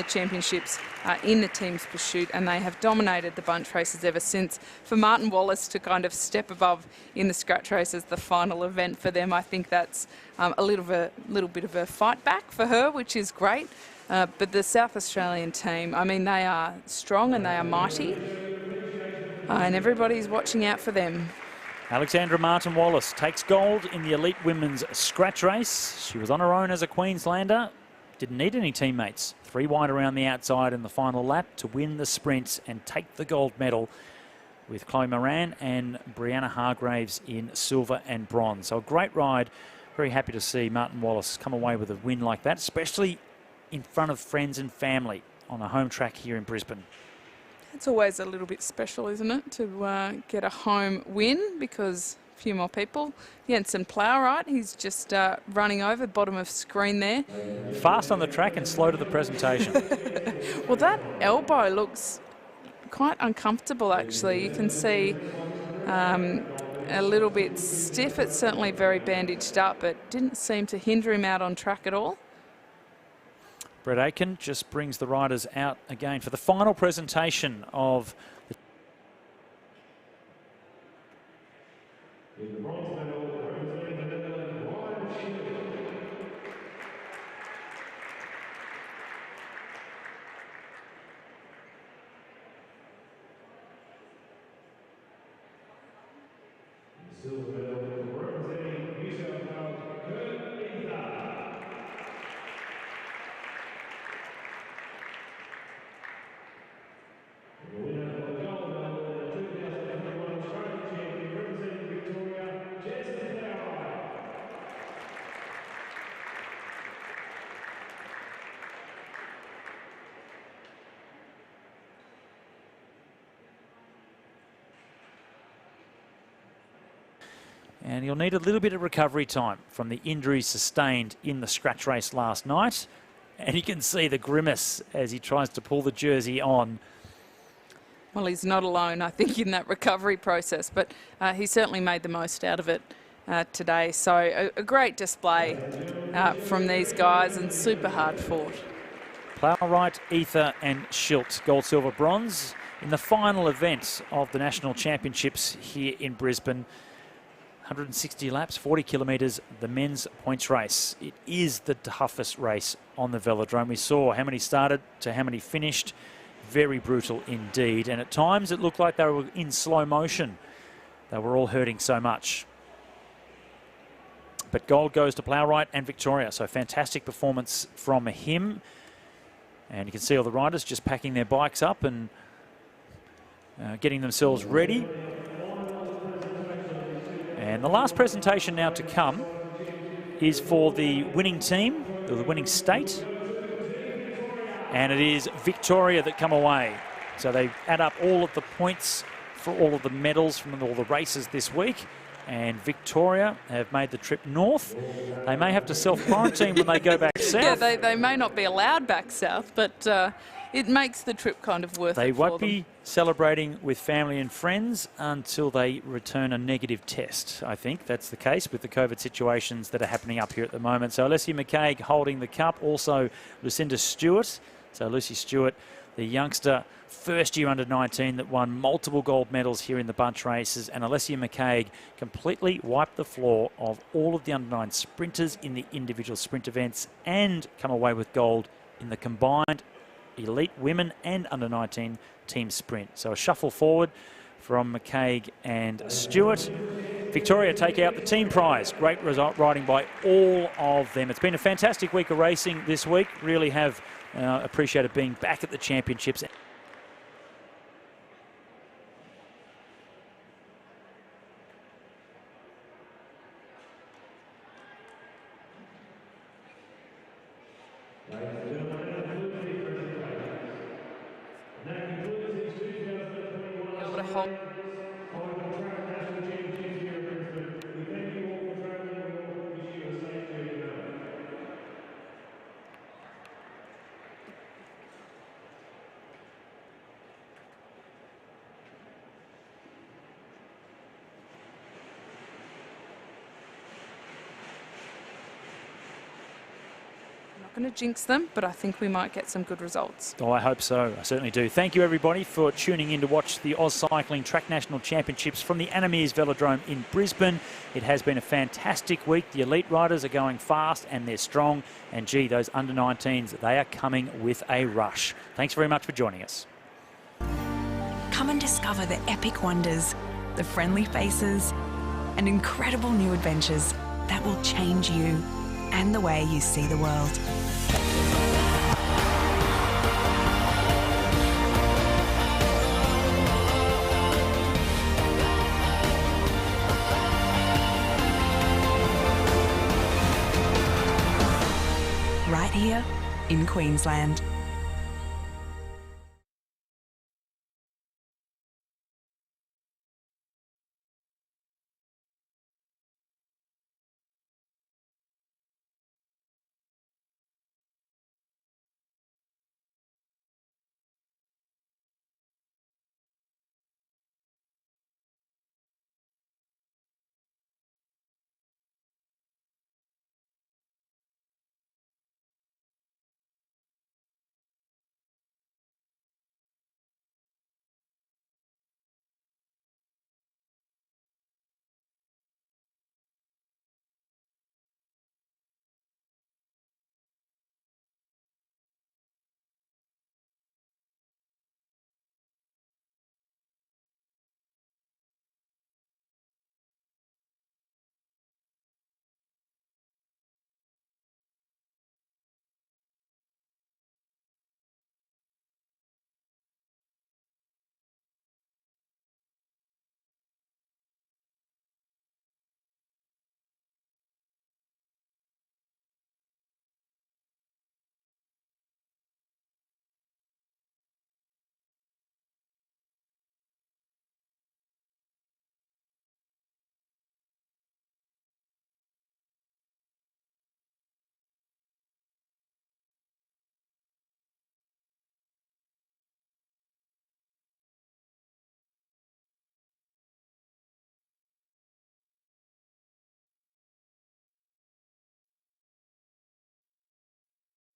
championships in the team's pursuit, and they have dominated the bunch races ever since. For Martin Wallace to kind of step above in the scratch race as the final event for them, I think that's a little bit of a fight back for her, which is great. But the South Australian team, I mean, they are strong and they are mighty. And everybody's watching out for them.
Alexandra Martin-Wallace takes gold in the Elite Women's Scratch Race. She was on her own as a Queenslander. Didn't need any teammates. 3 wide around the outside in the final lap to win the sprint and take the gold medal with Chloe Moran and Brianna Hargraves in silver and bronze. So a great ride. Very happy to see Martin-Wallace come away with a win like that, especially in front of friends and family on a home track here in Brisbane.
It's always a little bit special, isn't it, to get a home win because a few more people. Jensen Plowright, he's just running over, bottom of screen there.
Fast on the track and slow to the presentation.
Well, that elbow looks quite uncomfortable, actually. You can see a little bit stiff. It's certainly very bandaged up, but didn't seem to hinder him out on track at all.
Brett Aitken just brings the riders out again for the final presentation of the And he'll need a little bit of recovery time from the injuries sustained in the scratch race last night. And you can see the grimace as he tries to pull the jersey on.
Well, he's not alone, I think, in that recovery process, but he certainly made the most out of it today. So a great display from these guys and super hard fought.
Plowright, Ether and Schilt, gold, silver, bronze in the final event of the National Championships here in Brisbane. 160 laps, 40 kilometres, the men's points race. It is the toughest race on the Velodrome. We saw how many started to how many finished. Very brutal indeed. And at times it looked like they were in slow motion. They were all hurting so much. But gold goes to Plowright and Victoria. So fantastic performance from him. And you can see all the riders just packing their bikes up and getting themselves ready. And the last presentation now to come is for the winning team, or the winning state. And it is Victoria that come away. So they add up all of the points for all of the medals from all the races this week. And Victoria have made the trip north. They may have to self-quarantine when they go back south.
Yeah, they may not be allowed back south, but it makes the trip kind of worth it for them.
They won't be celebrating with family and friends until they return a negative test. I think that's the case with the COVID situations that are happening up here at the moment. So Alessia McCaig holding the cup. Also Lucinda Stewart. So Lucy Stewart, the youngster, first year under 19 that won multiple gold medals here in the bunch races. And Alessia McCaig completely wiped the floor of all of the under 9 sprinters in the individual sprint events and come away with gold in the combined elite women and under 19 team sprint. So a shuffle forward from McCaig and Stewart. Victoria take out the team prize. Great result riding by all of them. It's been a fantastic week of racing this week. Really have appreciated being back at the championships.
Going to jinx them, but I think we might get some good results.
Oh, I hope so. I certainly do. Thank you, everybody, for tuning in to watch the AusCycling Track National Championships from the Meares Velodrome in Brisbane. It has been a fantastic week. The elite riders are going fast and they're strong. And, gee, those under-19s, they are coming with a rush. Thanks very much for joining us.
Come and discover the epic wonders, the friendly faces, and incredible new adventures that will change you and the way you see the world. Right here in Queensland.